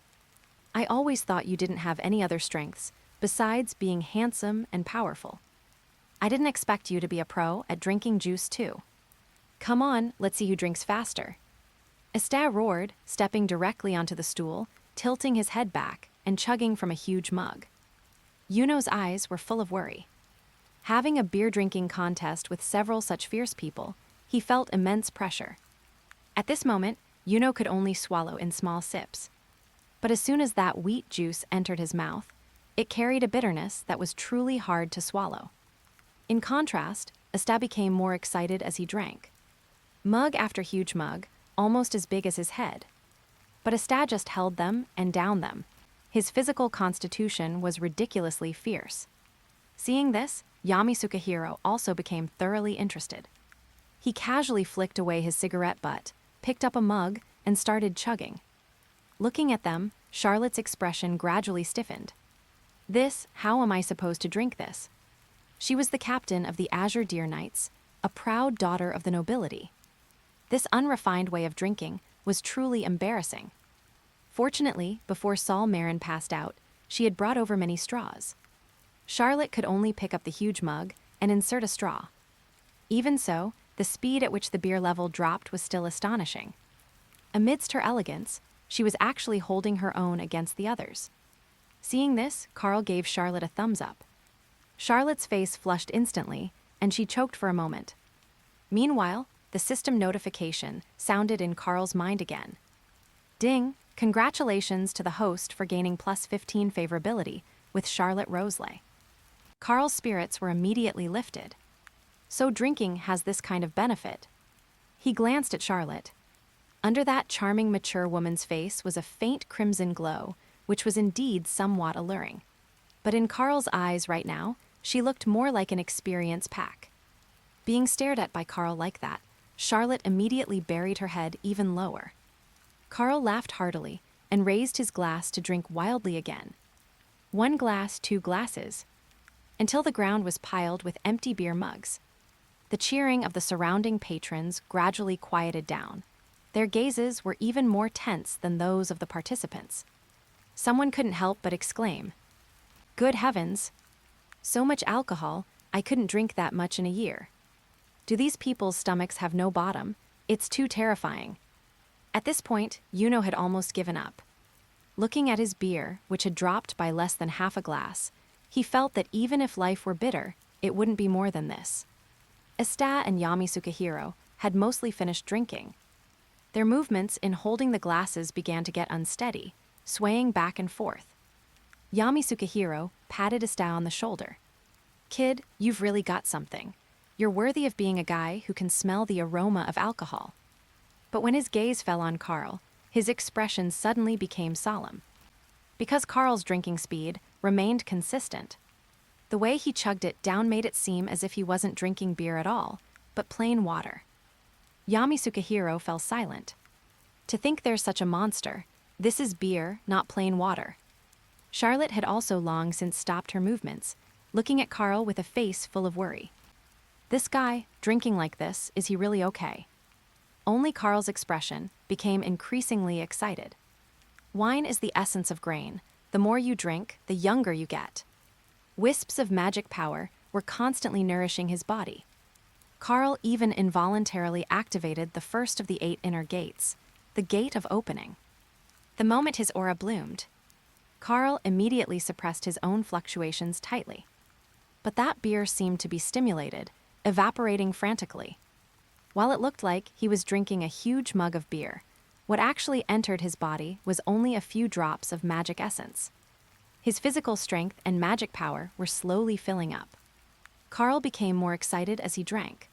I always thought you didn't have any other strengths besides being handsome and powerful. I didn't expect you to be a pro at drinking juice too." Come on, let's see who drinks faster. Asta roared, stepping directly onto the stool, tilting his head back and chugging from a huge mug. Yuno's eyes were full of worry. Having a beer-drinking contest with several such fierce people, he felt immense pressure. At this moment, Yuno could only swallow in small sips. But as soon as that wheat juice entered his mouth, it carried a bitterness that was truly hard to swallow. In contrast, Asta became more excited as he drank. Mug after huge mug, almost as big as his head. But Asta just held them and downed them. His physical constitution was ridiculously fierce. Seeing this, Yami Sukahiro also became thoroughly interested. He casually flicked away his cigarette butt, picked up a mug, and started chugging. Looking at them, Charlotte's expression gradually stiffened. How am I supposed to drink this? She was the captain of the Azure Deer Knights, a proud daughter of the nobility. This unrefined way of drinking was truly embarrassing. Fortunately, before Solmaron passed out, she had brought over many straws. Charlotte could only pick up the huge mug and insert a straw. Even so, the speed at which the beer level dropped was still astonishing. Amidst her elegance, she was actually holding her own against the others. Seeing this, Karl gave Charlotte a thumbs up. Charlotte's face flushed instantly, and she choked for a moment. Meanwhile, the system notification sounded in Karl's mind again. Ding! Congratulations to the host for gaining +15 favorability with Charlotte Roseley. Karl's spirits were immediately lifted. So drinking has this kind of benefit. He glanced at Charlotte. Under that charming, mature woman's face was a faint crimson glow, which was indeed somewhat alluring. But in Karl's eyes right now, she looked more like an experience pack. Being stared at by Karl like that, Charlotte immediately buried her head even lower. Karl laughed heartily and raised his glass to drink wildly again. 1 glass, 2 glasses, until the ground was piled with empty beer mugs. The cheering of the surrounding patrons gradually quieted down. Their gazes were even more tense than those of the participants. Someone couldn't help but exclaim, "Good heavens! So much alcohol, I couldn't drink that much in a year. Do these people's stomachs have no bottom? It's too terrifying." At this point, Yuno had almost given up. Looking at his beer, which had dropped by less than half a glass, he felt that even if life were bitter, it wouldn't be more than this. Asta and Yami Sukahiro had mostly finished drinking. Their movements in holding the glasses began to get unsteady, swaying back and forth. Yami Sukahiro patted Asta on the shoulder. "Kid, you've really got something. You're worthy of being a guy who can smell the aroma of alcohol." But when his gaze fell on Karl, his expression suddenly became solemn. Because Karl's drinking speed remained consistent. The way he chugged it down made it seem as if he wasn't drinking beer at all, but plain water. Yami Sukahiro fell silent. To think there's such a monster, this is beer, not plain water. Charlotte had also long since stopped her movements, looking at Karl with a face full of worry. This guy, drinking like this, is he really okay? Only Karl's expression became increasingly excited. Wine is the essence of grain. The more you drink, the younger you get. Wisps of magic power were constantly nourishing his body. Karl even involuntarily activated the first of the 8 inner gates, the gate of opening. The moment his aura bloomed, Karl immediately suppressed his own fluctuations tightly. But that beer seemed to be stimulated, evaporating frantically. While it looked like he was drinking a huge mug of beer, what actually entered his body was only a few drops of magic essence. His physical strength and magic power were slowly filling up. Karl became more excited as he drank.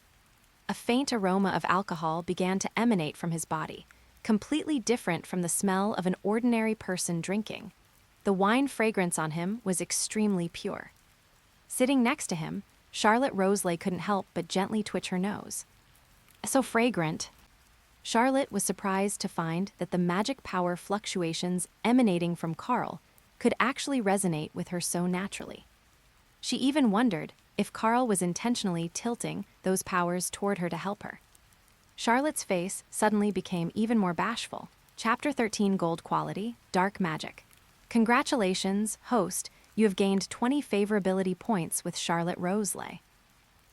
A faint aroma of alcohol began to emanate from his body, completely different from the smell of an ordinary person drinking. The wine fragrance on him was extremely pure. Sitting next to him, Charlotte Roseley couldn't help but gently twitch her nose. So fragrant. Charlotte was surprised to find that the magic power fluctuations emanating from Karl could actually resonate with her so naturally. She even wondered if Karl was intentionally tilting those powers toward her to help her. Charlotte's face suddenly became even more bashful. Chapter 13, Gold Quality, Dark Magic. Congratulations, host, you have gained 20 favorability points with Charlotte Roseley.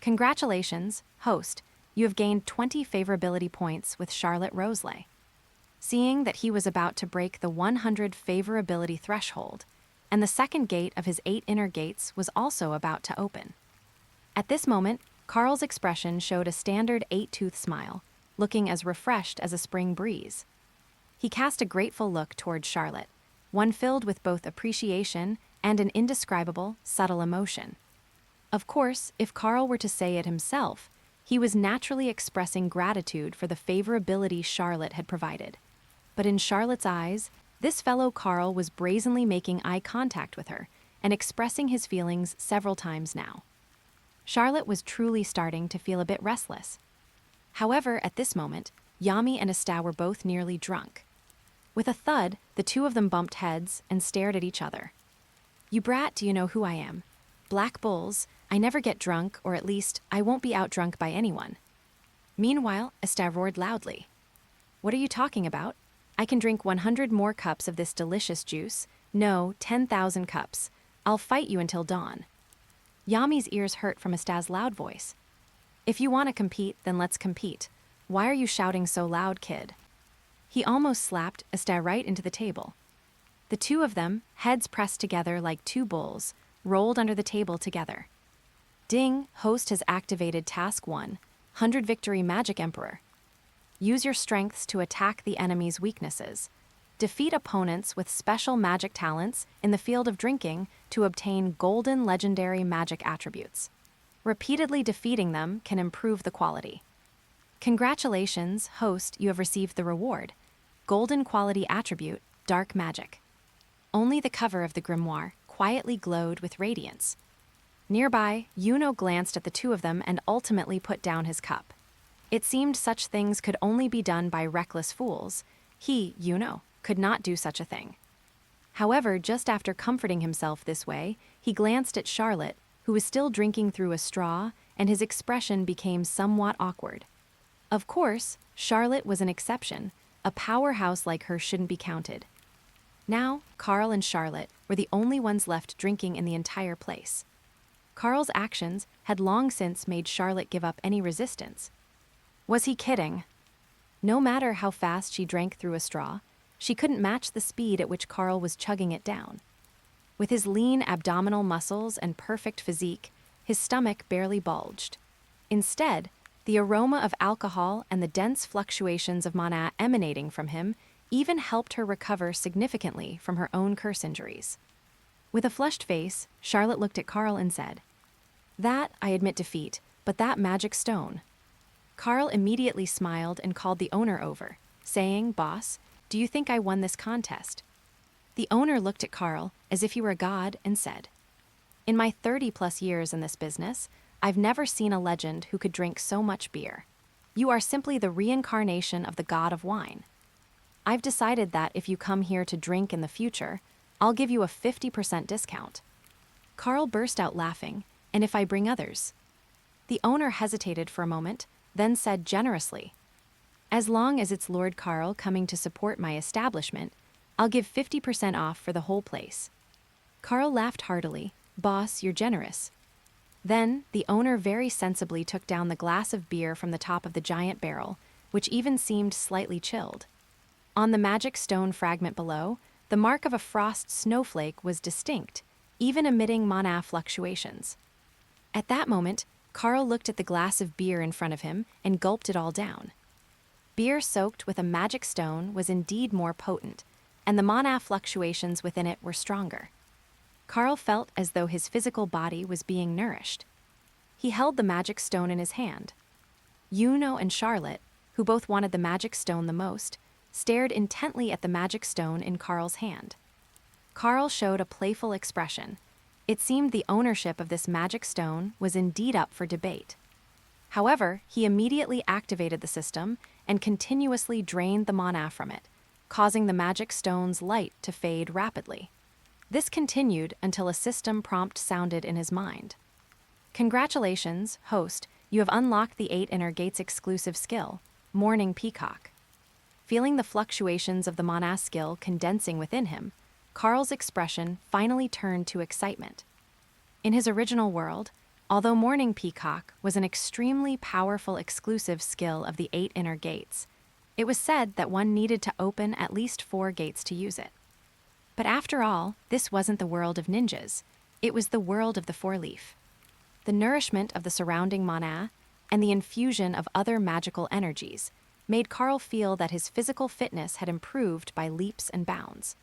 Congratulations, host, You have gained 20 favorability points with Charlotte Roseley. Seeing that he was about to break the 100 favorability threshold, and the second gate of his 8 inner gates was also about to open. At this moment, Karl's expression showed a standard 8-tooth smile, looking as refreshed as a spring breeze. He cast a grateful look toward Charlotte, one filled with both appreciation and an indescribable, subtle emotion. Of course, if Karl were to say it himself, he was naturally expressing gratitude for the favorability Charlotte had provided. But in Charlotte's eyes, this fellow Karl was brazenly making eye contact with her and expressing his feelings several times now. Charlotte was truly starting to feel a bit restless. However, at this moment, Yami and Asta were both nearly drunk. With a thud, the two of them bumped heads and stared at each other. "You brat, do you know who I am? Black Bulls, I never get drunk, or at least, I won't be outdrunk by anyone." Meanwhile, Asta roared loudly. "What are you talking about? I can drink 100 more cups of this delicious juice. No, 10,000 cups. I'll fight you until dawn." Yami's ears hurt from Asta's loud voice. "If you want to compete, then let's compete. Why are you shouting so loud, kid?" He almost slapped Asta right into the table. The two of them, heads pressed together like two bulls, rolled under the table together. Ding, host has activated Task 1, 100 Victory Magic Emperor. Use your strengths to attack the enemy's weaknesses. Defeat opponents with special magic talents in the field of drinking to obtain golden legendary magic attributes. Repeatedly defeating them can improve the quality. Congratulations, host, you have received the reward. Golden quality attribute, Dark Magic. Only the cover of the grimoire quietly glowed with radiance. Nearby, Yuno glanced at the two of them and ultimately put down his cup. It seemed such things could only be done by reckless fools. He, Yuno, could not do such a thing. However, just after comforting himself this way, he glanced at Charlotte, who was still drinking through a straw, and his expression became somewhat awkward. Of course, Charlotte was an exception. A powerhouse like her shouldn't be counted. Now, Karl and Charlotte were the only ones left drinking in the entire place. Karl's actions had long since made Charlotte give up any resistance. Was he kidding? No matter how fast she drank through a straw, she couldn't match the speed at which Karl was chugging it down. With his lean abdominal muscles and perfect physique, his stomach barely bulged. Instead, the aroma of alcohol and the dense fluctuations of mana emanating from him even helped her recover significantly from her own curse injuries. With a flushed face, Charlotte looked at Karl and said, "That, I admit defeat, but that magic stone." Karl immediately smiled and called the owner over, saying, "Boss, do you think I won this contest?" The owner looked at Karl as if he were a god and said, "In my 30-plus years in this business, I've never seen a legend who could drink so much beer. You are simply the reincarnation of the god of wine. I've decided that if you come here to drink in the future, I'll give you a 50% discount." Karl burst out laughing, "And if I bring others?" The owner hesitated for a moment, then said generously, "As long as it's Lord Karl coming to support my establishment, I'll give 50% off for the whole place." Karl laughed heartily. "Boss, you're generous." Then, the owner very sensibly took down the glass of beer from the top of the giant barrel, which even seemed slightly chilled. On the magic stone fragment below, the mark of a frost snowflake was distinct, even emitting mana fluctuations. At that moment, Karl looked at the glass of beer in front of him and gulped it all down. Beer soaked with a magic stone was indeed more potent, and the mana fluctuations within it were stronger. Karl felt as though his physical body was being nourished. He held the magic stone in his hand. Yuno and Charlotte, who both wanted the magic stone the most, stared intently at the magic stone in Karl's hand. Karl showed a playful expression. It seemed the ownership of this magic stone was indeed up for debate. However, he immediately activated the system and continuously drained the mana from it, causing the magic stone's light to fade rapidly. This continued until a system prompt sounded in his mind. "Congratulations, host, you have unlocked the 8 Inner Gates exclusive skill, Morning Peacock." Feeling the fluctuations of the mana skill condensing within him, Karl's expression finally turned to excitement. In his original world, Although Morning Peacock was an extremely powerful exclusive skill of the 8 inner gates, it was said that one needed to open at least 4 gates to use it. But after all, this wasn't the world of ninjas. It was the world of the 4-leaf. The nourishment of the surrounding mana and the infusion of other magical energies made Karl feel that his physical fitness had improved by leaps and bounds.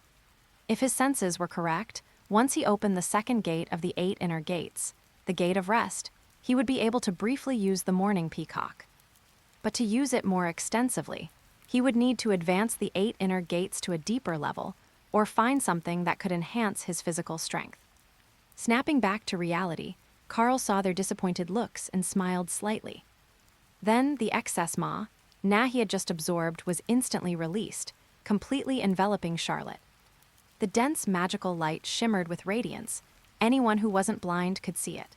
If his senses were correct, once he opened the 2nd gate of the 8 inner gates, the Gate of Rest, he would be able to briefly use the Morning Peacock. But to use it more extensively, he would need to advance the 8 inner gates to a deeper level or find something that could enhance his physical strength. Snapping back to reality, Karl saw their disappointed looks and smiled slightly. Then the excess ma he had just absorbed was instantly released, completely enveloping Charlotte. The dense magical light shimmered with radiance. Anyone who wasn't blind could see it.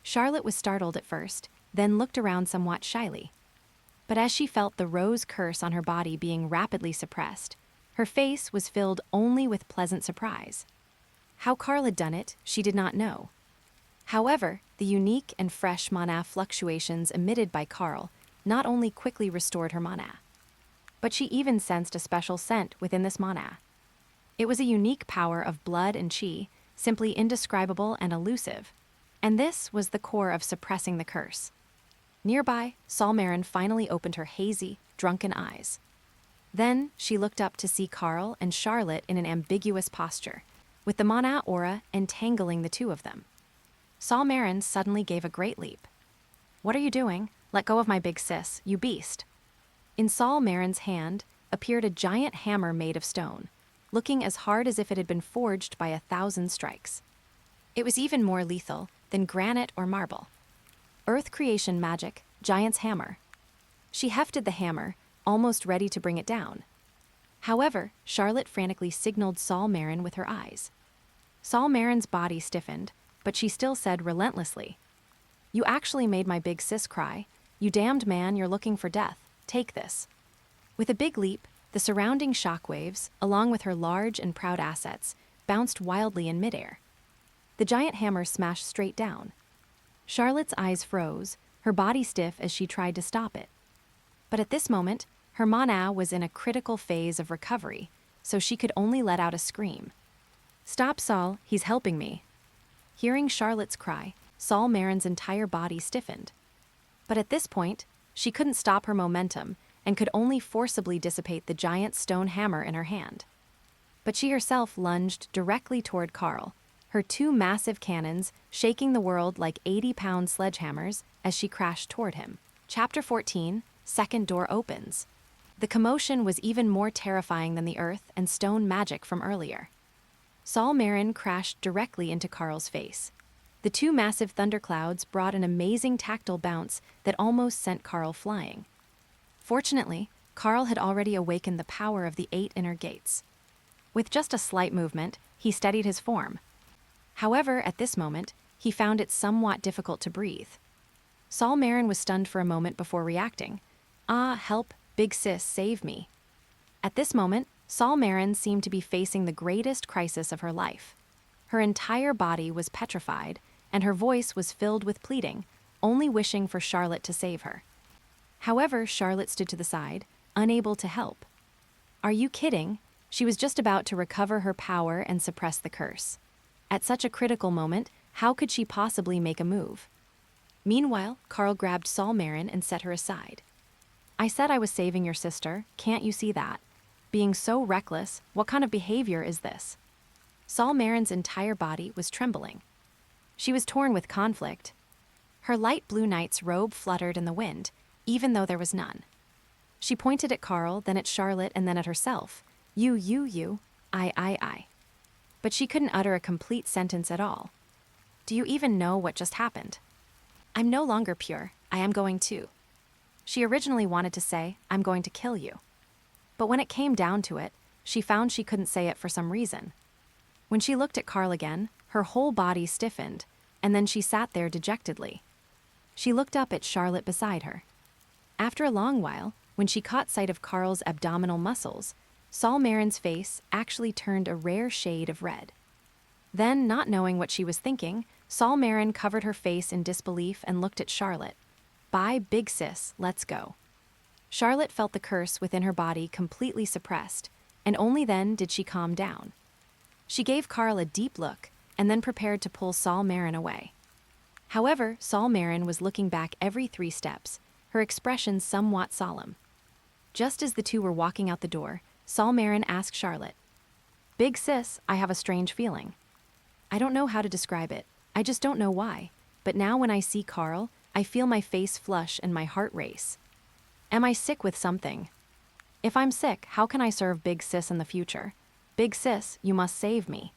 Charlotte was startled at first, then looked around somewhat shyly. But as she felt the rose curse on her body being rapidly suppressed, her face was filled only with pleasant surprise. How Karl had done it, she did not know. However, the unique and fresh mana fluctuations emitted by Karl not only quickly restored her mana, but she even sensed a special scent within this mana. It was a unique power of blood and chi, simply indescribable and elusive, and this was the core of suppressing the curse. Nearby, Solmaron finally opened her hazy, drunken eyes. Then she looked up to see Karl and Charlotte in an ambiguous posture, with the mana aura entangling the two of them. Solmaron suddenly gave a great leap. "What are you doing? Let go of my big sis, you beast." In Solmaron's hand appeared a giant hammer made of stone, looking as hard as if it had been forged by 1,000 strikes. It was even more lethal than granite or marble. Earth creation magic, Giant's Hammer. She hefted the hammer, almost ready to bring it down. However, Charlotte frantically signaled Solmaron with her eyes. Solmaron's body stiffened, but she still said relentlessly, "You actually made my big sis cry. You damned man, you're looking for death. Take this." With a big leap, the surrounding shockwaves, along with her large and proud assets, bounced wildly in midair. The giant hammer smashed straight down. Charlotte's eyes froze, her body stiff as she tried to stop it. But at this moment, her mana was in a critical phase of recovery, so she could only let out a scream. "Stop, Sol, he's helping me." Hearing Charlotte's cry, Solmaron's entire body stiffened. But at this point, she couldn't stop her momentum and could only forcibly dissipate the giant stone hammer in her hand. But she herself lunged directly toward Karl, her 2 massive cannons shaking the world like 80-pound sledgehammers as she crashed toward him. Chapter 14, Second Door Opens. The commotion was even more terrifying than the earth and stone magic from earlier. Solmaron crashed directly into Karl's face. The 2 massive thunderclouds brought an amazing tactile bounce that almost sent Karl flying. Fortunately, Karl had already awakened the power of the 8 inner gates. With just a slight movement, he steadied his form. However, at this moment, he found it somewhat difficult to breathe. Solmaron was stunned for a moment before reacting. "Ah, help, big sis, save me." At this moment, Solmaron seemed to be facing the greatest crisis of her life. Her entire body was petrified, and her voice was filled with pleading, only wishing for Charlotte to save her. However, Charlotte stood to the side, unable to help. Are you kidding? She was just about to recover her power and suppress the curse. At such a critical moment, how could she possibly make a move? Meanwhile, Karl grabbed Solmaron and set her aside. "I said I was saving your sister, can't you see that? Being so reckless, what kind of behavior is this?" Solmaron's entire body was trembling. She was torn with conflict. Her light blue knight's robe fluttered in the wind, even though there was none. She pointed at Karl, then at Charlotte, and then at herself. You, I. But she couldn't utter a complete sentence at all. "Do you even know what just happened?" "I'm no longer pure, I am going to." She originally wanted to say, "I'm going to kill you." But when it came down to it, she found she couldn't say it for some reason. When she looked at Karl again, her whole body stiffened, and then she sat there dejectedly. She looked up at Charlotte beside her. After a long while, when she caught sight of Karl's abdominal muscles, Solmaron's face actually turned a rare shade of red. Then, not knowing what she was thinking, Solmaron covered her face in disbelief and looked at Charlotte. "Bye, big sis, let's go." Charlotte felt the curse within her body completely suppressed, and only then did she calm down. She gave Karl a deep look, and then prepared to pull Solmaron away. However, Solmaron was looking back every 3 steps, her expression somewhat solemn. Just as the two were walking out the door, Solmaron asked Charlotte, "Big sis, I have a strange feeling. I don't know how to describe it, I just don't know why, but now when I see Karl, I feel my face flush and my heart race. Am I sick with something? If I'm sick, how can I serve Big Sis in the future? Big Sis, you must save me."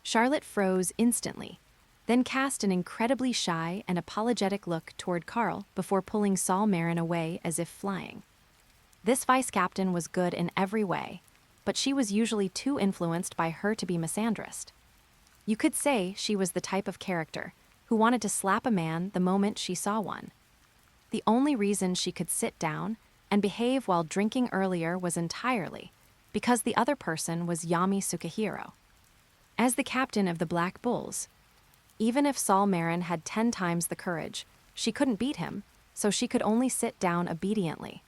Charlotte froze instantly, then cast an incredibly shy and apologetic look toward Karl before pulling Solmaron away as if flying. This vice captain was good in every way, but she was usually too influenced by her to be misandrist. You could say she was the type of character who wanted to slap a man the moment she saw one. The only reason she could sit down and behave while drinking earlier was entirely because the other person was Yami Sukahiro. As the captain of the Black Bulls, even if Solmaron had 10 times the courage, she couldn't beat him, so she could only sit down obediently.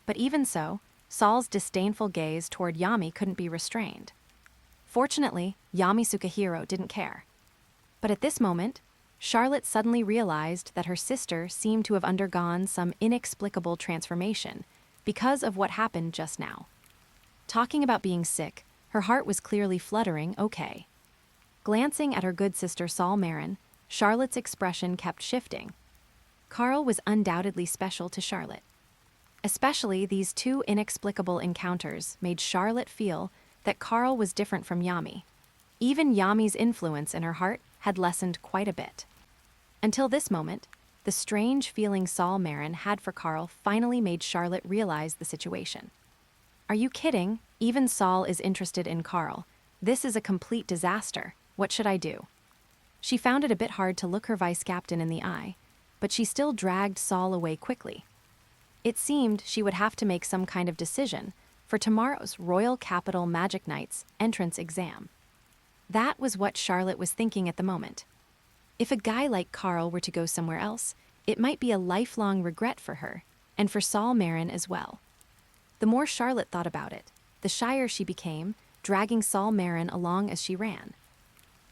But even so, Sol's disdainful gaze toward Yami couldn't be restrained. Fortunately, Yami Sukahiro didn't care. But at this moment, Charlotte suddenly realized that her sister seemed to have undergone some inexplicable transformation because of what happened just now. Talking about being sick, her heart was clearly fluttering okay. Glancing at her good sister Solmaron, Charlotte's expression kept shifting. Karl was undoubtedly special to Charlotte. Especially these 2 inexplicable encounters made Charlotte feel that Karl was different from Yami. Even Yami's influence in her heart had lessened quite a bit. Until this moment, the strange feeling Solmaron had for Karl finally made Charlotte realize the situation. "Are you kidding? Even Sol is interested in Karl. This is a complete disaster. What should I do?" She found it a bit hard to look her vice captain in the eye, but she still dragged Sol away quickly. It seemed she would have to make some kind of decision for tomorrow's Royal Capital Magic Knight's entrance exam. That was what Charlotte was thinking at the moment. If a guy like Karl were to go somewhere else, it might be a lifelong regret for her, and for Solmaron as well. The more Charlotte thought about it, the shyer she became, dragging Solmaron along as she ran.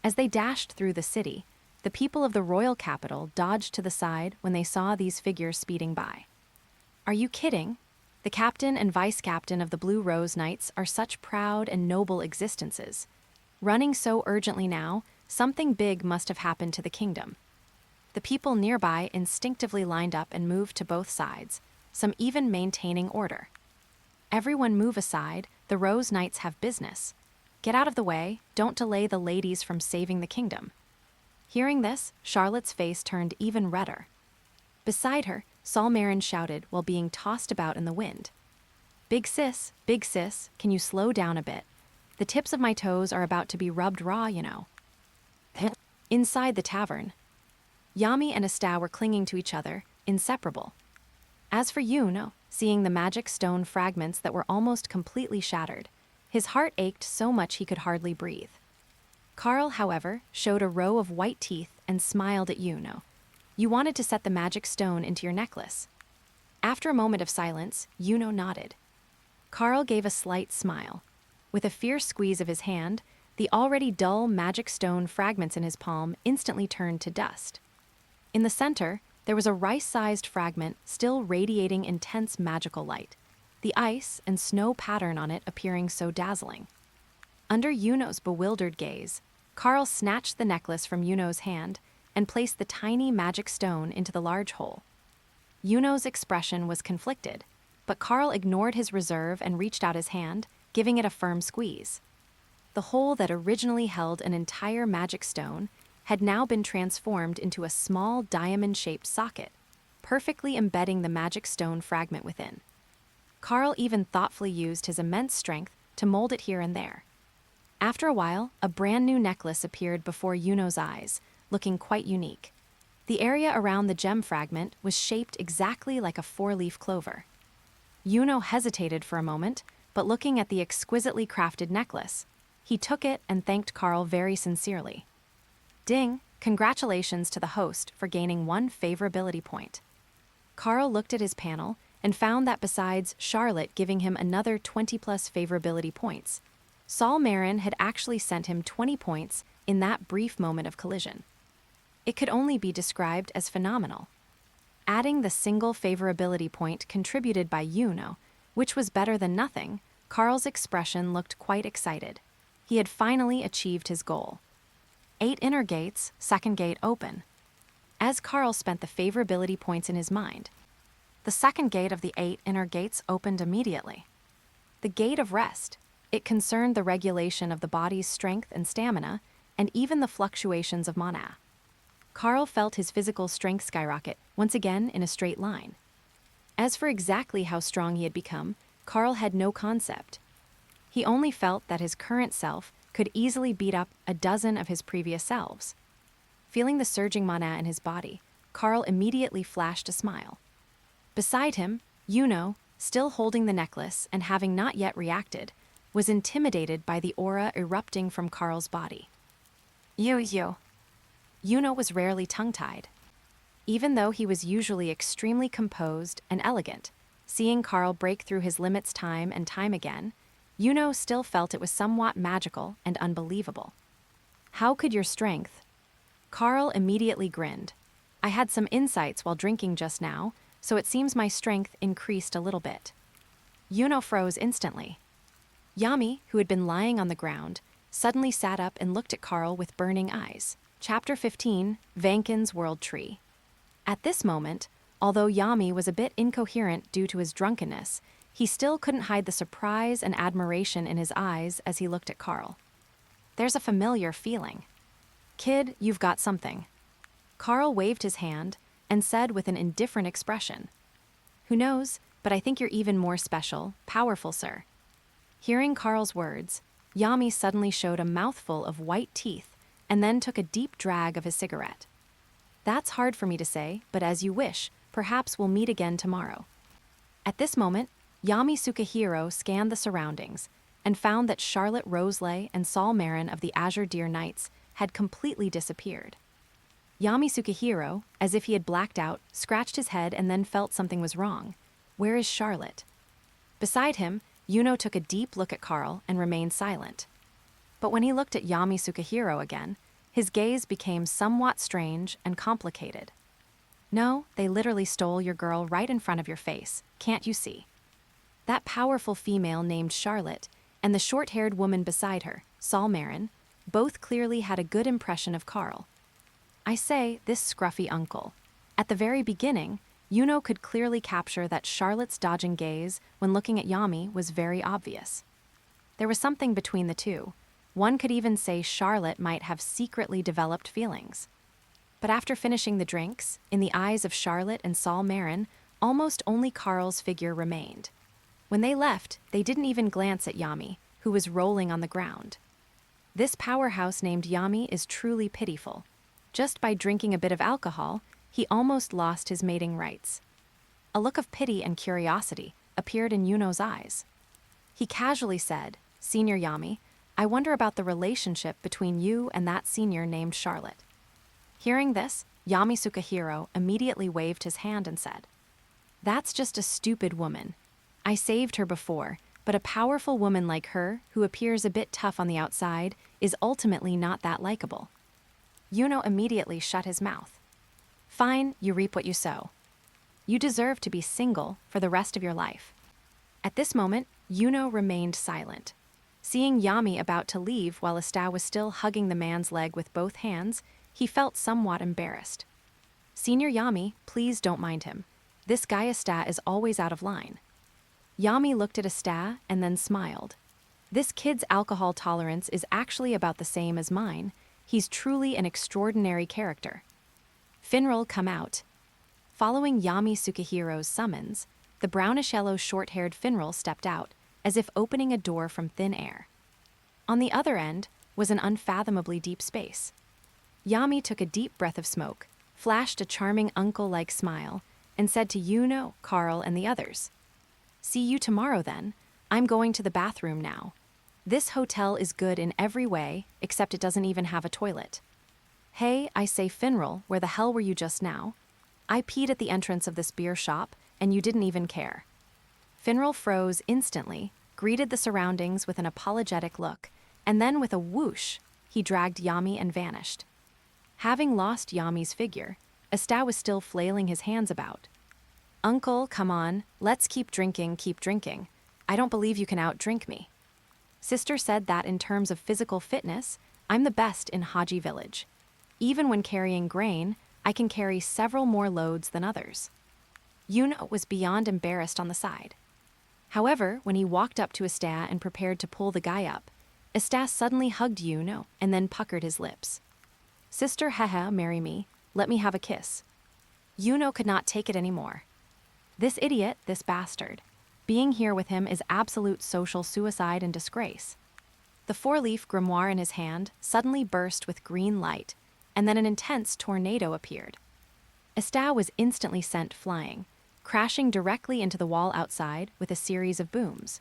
As they dashed through the city, the people of the royal capital dodged to the side when they saw these figures speeding by. "Are you kidding? The captain and vice captain of the Blue Rose Knights are such proud and noble existences. Running so urgently now, something big must have happened to the kingdom." The people nearby instinctively lined up and moved to both sides, some even maintaining order. "Everyone move aside, the Rose Knights have business. Get out of the way, don't delay the ladies from saving the kingdom." Hearing this, Charlotte's face turned even redder. Beside her, Solmaron shouted while being tossed about in the wind. Big sis, can you slow down a bit? The tips of my toes are about to be rubbed raw, you know." Inside the tavern, Yami and Asta were clinging to each other, inseparable. As for Yuno, seeing the magic stone fragments that were almost completely shattered, his heart ached so much he could hardly breathe. Karl, however, showed a row of white teeth and smiled at Yuno. "You wanted to set the magic stone into your necklace." After a moment of silence, Yuno nodded. Karl gave a slight smile. With a fierce squeeze of his hand, the already dull magic stone fragments in his palm instantly turned to dust. In the center, there was a rice-sized fragment still radiating intense magical light, the ice and snow pattern on it appearing so dazzling. Under Yuno's bewildered gaze, Karl snatched the necklace from Yuno's hand and placed the tiny magic stone into the large hole. Yuno's expression was conflicted, but Karl ignored his reserve and reached out his hand, giving it a firm squeeze. The hole that originally held an entire magic stone had now been transformed into a small diamond-shaped socket, perfectly embedding the magic stone fragment within. Karl even thoughtfully used his immense strength to mold it here and there. After a while, a brand new necklace appeared before Yuno's eyes, looking quite unique. The area around the gem fragment was shaped exactly like a 4-leaf clover. Yuno hesitated for a moment, but looking at the exquisitely crafted necklace, he took it and thanked Karl very sincerely. Ding, Congratulations to the host for gaining 1 favorability point. Karl looked at his panel and found that besides Charlotte giving him another 20 plus favorability points, Solmaron had actually sent him 20 points in that brief moment of collision. It could only be described as phenomenal. Adding the single favorability point contributed by Yuno, which was better than nothing, Karl's expression looked quite excited. He had finally achieved his goal. 8 inner gates, second gate open. As Karl spent the favorability points in his mind, the second gate of the 8 inner gates opened immediately. The gate of rest. It concerned the regulation of the body's strength and stamina, and even the fluctuations of mana. Karl felt his physical strength skyrocket, once again in a straight line. As for exactly how strong he had become, Karl had no concept. He only felt that his current self could easily beat up a dozen of his previous selves. Feeling the surging mana in his body, Karl immediately flashed a smile. Beside him, Yuno, still holding the necklace and having not yet reacted, was intimidated by the aura erupting from Karl's body. You. Yuno was rarely tongue-tied. Even though he was usually extremely composed and elegant, seeing Karl break through his limits time and time again, Yuno still felt it was somewhat magical and unbelievable. How could your strength? Karl immediately grinned. I had some insights while drinking just now, so it seems my strength increased a little bit. Yuno froze instantly. Yami, who had been lying on the ground, suddenly sat up and looked at Karl with burning eyes. Chapter 15, Vankins' World Tree. At this moment, although Yami was a bit incoherent due to his drunkenness, he still couldn't hide the surprise and admiration in his eyes as he looked at Karl. There's a familiar feeling. Kid, you've got something. Karl waved his hand and said with an indifferent expression, Who knows, but I think you're even more special, powerful, sir. Hearing Karl's words, Yami suddenly showed a mouthful of white teeth and then took a deep drag of his cigarette. That's hard for me to say, but as you wish, perhaps we'll meet again tomorrow. At this moment, Yami Sukahiro scanned the surroundings and found that Charlotte Roselay and Solmaron of the Azure Deer Knights had completely disappeared. Yami Sukahiro, as if he had blacked out, scratched his head and then felt something was wrong. Where is Charlotte? Beside him, Yuno took a deep look at Karl and remained silent. But when he looked at Yami Sukahiro again, his gaze became somewhat strange and complicated. No, they literally stole your girl right in front of your face, can't you see? That powerful female named Charlotte and the short-haired woman beside her, Solmaron, both clearly had a good impression of Karl. I say, this scruffy uncle. At the very beginning, Yuno could clearly capture that Charlotte's dodging gaze when looking at Yami was very obvious. There was something between the two. One could even say Charlotte might have secretly developed feelings. But after finishing the drinks, in the eyes of Charlotte and Solmaron, almost only Karl's figure remained. When they left, they didn't even glance at Yami, who was rolling on the ground. This powerhouse named Yami is truly pitiful. Just by drinking a bit of alcohol, he almost lost his mating rights. A look of pity and curiosity appeared in Yuno's eyes. He casually said, Senior Yami, I wonder about the relationship between you and that senior named Charlotte. Hearing this, Yami Sukahiro immediately waved his hand and said, That's just a stupid woman. I saved her before, but a powerful woman like her, who appears a bit tough on the outside, is ultimately not that likable. Yuno immediately shut his mouth. Fine, you reap what you sow. You deserve to be single for the rest of your life. At this moment, Yuno remained silent. Seeing Yami about to leave while Asta was still hugging the man's leg with both hands, he felt somewhat embarrassed. Senior Yami, please don't mind him. This guy Asta is always out of line. Yami looked at Asta and then smiled. This kid's alcohol tolerance is actually about the same as mine. He's truly an extraordinary character. Finral, come out. Following Yami Sukahiro's summons, the brownish-yellow short-haired Finral stepped out, as if opening a door from thin air. On the other end was an unfathomably deep space. Yami took a deep breath of smoke, flashed a charming uncle-like smile, and said to Yuno, Karl, and the others, See you tomorrow then. I'm going to the bathroom now. This hotel is good in every way, except it doesn't even have a toilet. Hey, I say Finral, where the hell were you just now? I peed at the entrance of this beer shop, and you didn't even care. Finral froze instantly, greeted the surroundings with an apologetic look, and then with a whoosh, he dragged Yami and vanished. Having lost Yami's figure, Asta was still flailing his hands about. Uncle, come on, let's keep drinking, keep drinking. I don't believe you can outdrink me. Sister said that in terms of physical fitness, I'm the best in Haji Village. Even when carrying grain, I can carry several more loads than others. Yuno was beyond embarrassed on the side. However, when he walked up to Asta and prepared to pull the guy up, Asta suddenly hugged Yuno and then puckered his lips. Sister, haha, marry me, let me have a kiss. Yuno could not take it anymore. This idiot, this bastard. Being here with him is absolute social suicide and disgrace. The four-leaf grimoire in his hand suddenly burst with green light, and then an intense tornado appeared. Asta was instantly sent flying, crashing directly into the wall outside with a series of booms.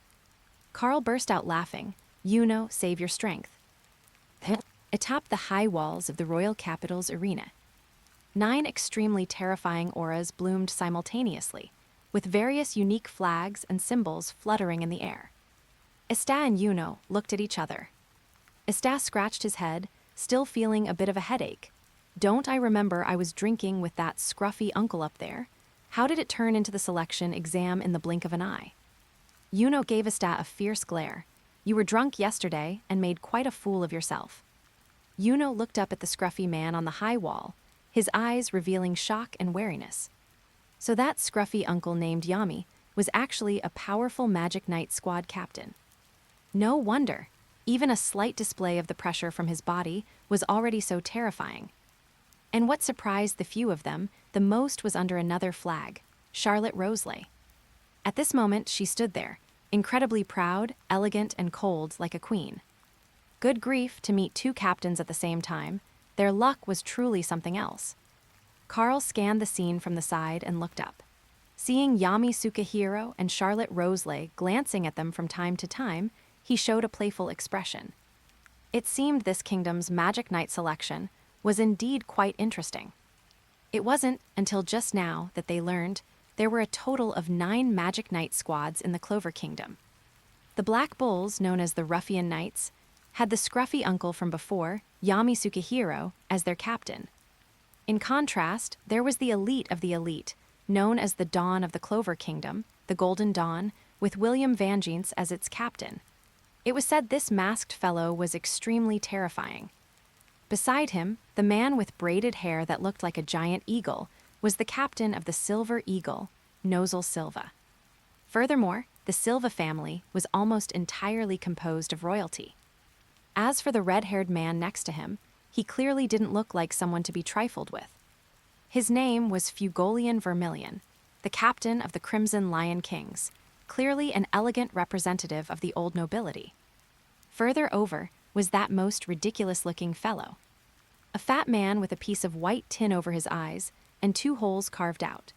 Karl burst out laughing. Yuno, save your strength. Atop the high walls of the royal capital's arena, 9 extremely terrifying auras bloomed simultaneously, with various unique flags and symbols fluttering in the air. Asta and Yuno looked at each other. Asta scratched his head, still feeling a bit of a headache. Don't I remember I was drinking with that scruffy uncle up there? How did it turn into the selection exam in the blink of an eye? Yuno gave Asta a fierce glare. You were drunk yesterday and made quite a fool of yourself. Yuno looked up at the scruffy man on the high wall, his eyes revealing shock and wariness. So that scruffy uncle named Yami was actually a powerful Magic Knight squad captain. No wonder. Even a slight display of the pressure from his body was already so terrifying. And what surprised the few of them the most was under another flag, Charlotte Roseley. At this moment, she stood there, incredibly proud, elegant, and cold like a queen. Good grief to meet 2 captains at the same time. Their luck was truly something else. Karl scanned the scene from the side and looked up. Seeing Yami Sukahiro and Charlotte Roseley glancing at them from time to time, he showed a playful expression. It seemed this kingdom's Magic Knight selection was indeed quite interesting. It wasn't until just now that they learned there were a total of 9 Magic Knight squads in the Clover Kingdom. The Black Bulls, known as the Ruffian Knights, had the scruffy uncle from before, Yami Sukahiro, as their captain. In contrast, there was the elite of the elite, known as the Dawn of the Clover Kingdom, the Golden Dawn, with William Vankins as its captain. It was said this masked fellow was extremely terrifying. Beside him, the man with braided hair that looked like a giant eagle was the captain of the Silver Eagle, Noelle Silva. Furthermore, the Silva family was almost entirely composed of royalty. As for the red-haired man next to him, he clearly didn't look like someone to be trifled with. His name was Fugolian Vermilion, the captain of the Crimson Lion Kings, clearly an elegant representative of the old nobility. Further over was that most ridiculous-looking fellow. A fat man with a piece of white tin over his eyes and 2 holes carved out.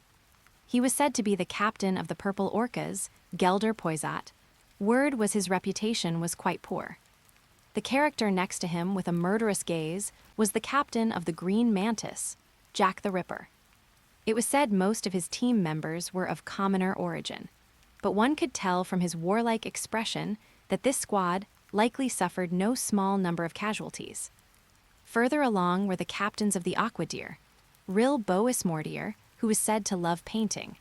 He was said to be the captain of the Purple Orcas, Gelder Poisat. Word was his reputation was quite poor. The character next to him with a murderous gaze was the captain of the Green Mantis, Jack the Ripper. It was said most of his team members were of commoner origin, but one could tell from his warlike expression that this squad likely suffered no small number of casualties. Further along were the captains of the Aquadeer, Rill Bois Mortier, who was said to love painting.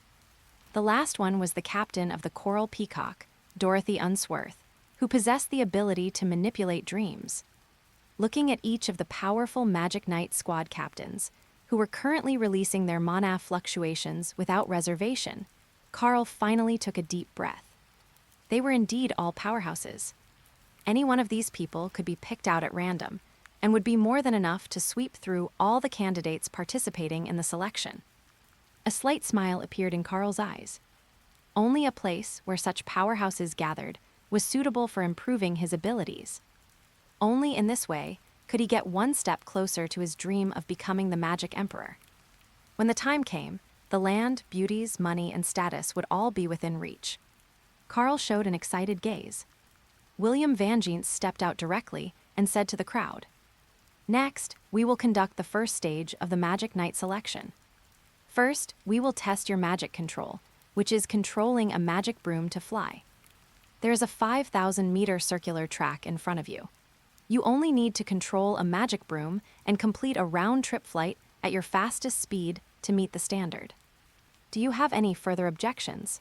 The last one was the captain of the Coral Peacock, Dorothy Unsworth, who possessed the ability to manipulate dreams. Looking at each of the powerful Magic Knight squad captains, who were currently releasing their mana fluctuations without reservation, Karl finally took a deep breath. They were indeed all powerhouses. Any one of these people could be picked out at random, and would be more than enough to sweep through all the candidates participating in the selection. A slight smile appeared in Karl's eyes. Only a place where such powerhouses gathered was suitable for improving his abilities. Only in this way could he get one step closer to his dream of becoming the Magic Emperor. When the time came, the land, beauties, money, and status would all be within reach. Karl showed an excited gaze. William Vankins stepped out directly and said to the crowd, Next, we will conduct the first stage of the Magic Knight selection. First, we will test your magic control, which is controlling a magic broom to fly. There is a 5,000-meter circular track in front of you. You only need to control a magic broom and complete a round-trip flight at your fastest speed to meet the standard. Do you have any further objections?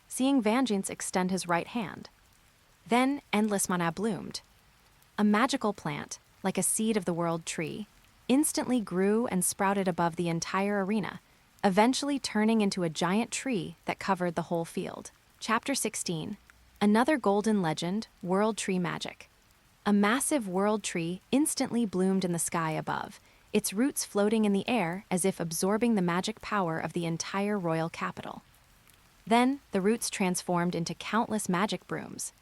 Seeing Vankins extend his right hand. Then Endless Mana bloomed. A magical plant, like a seed of the world tree, instantly grew and sprouted above the entire arena, eventually turning into a giant tree that covered the whole field. Chapter 16. Another golden legend, World Tree Magic. A massive world tree instantly bloomed in the sky above, its roots floating in the air as if absorbing the magic power of the entire royal capital. Then, the roots transformed into countless magic brooms.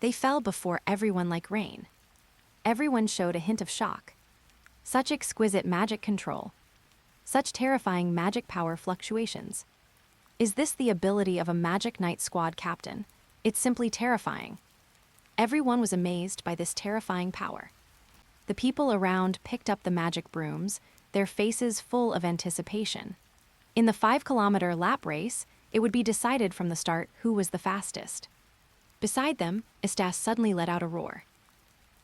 They fell before everyone like rain. Everyone showed a hint of shock. Such exquisite magic control. Such terrifying magic power fluctuations. Is this the ability of a Magic Knight squad captain? It's simply terrifying. Everyone was amazed by this terrifying power. The people around picked up the magic brooms, their faces full of anticipation. In the 5-kilometer lap race, it would be decided from the start who was the fastest. Beside them, Asta suddenly let out a roar.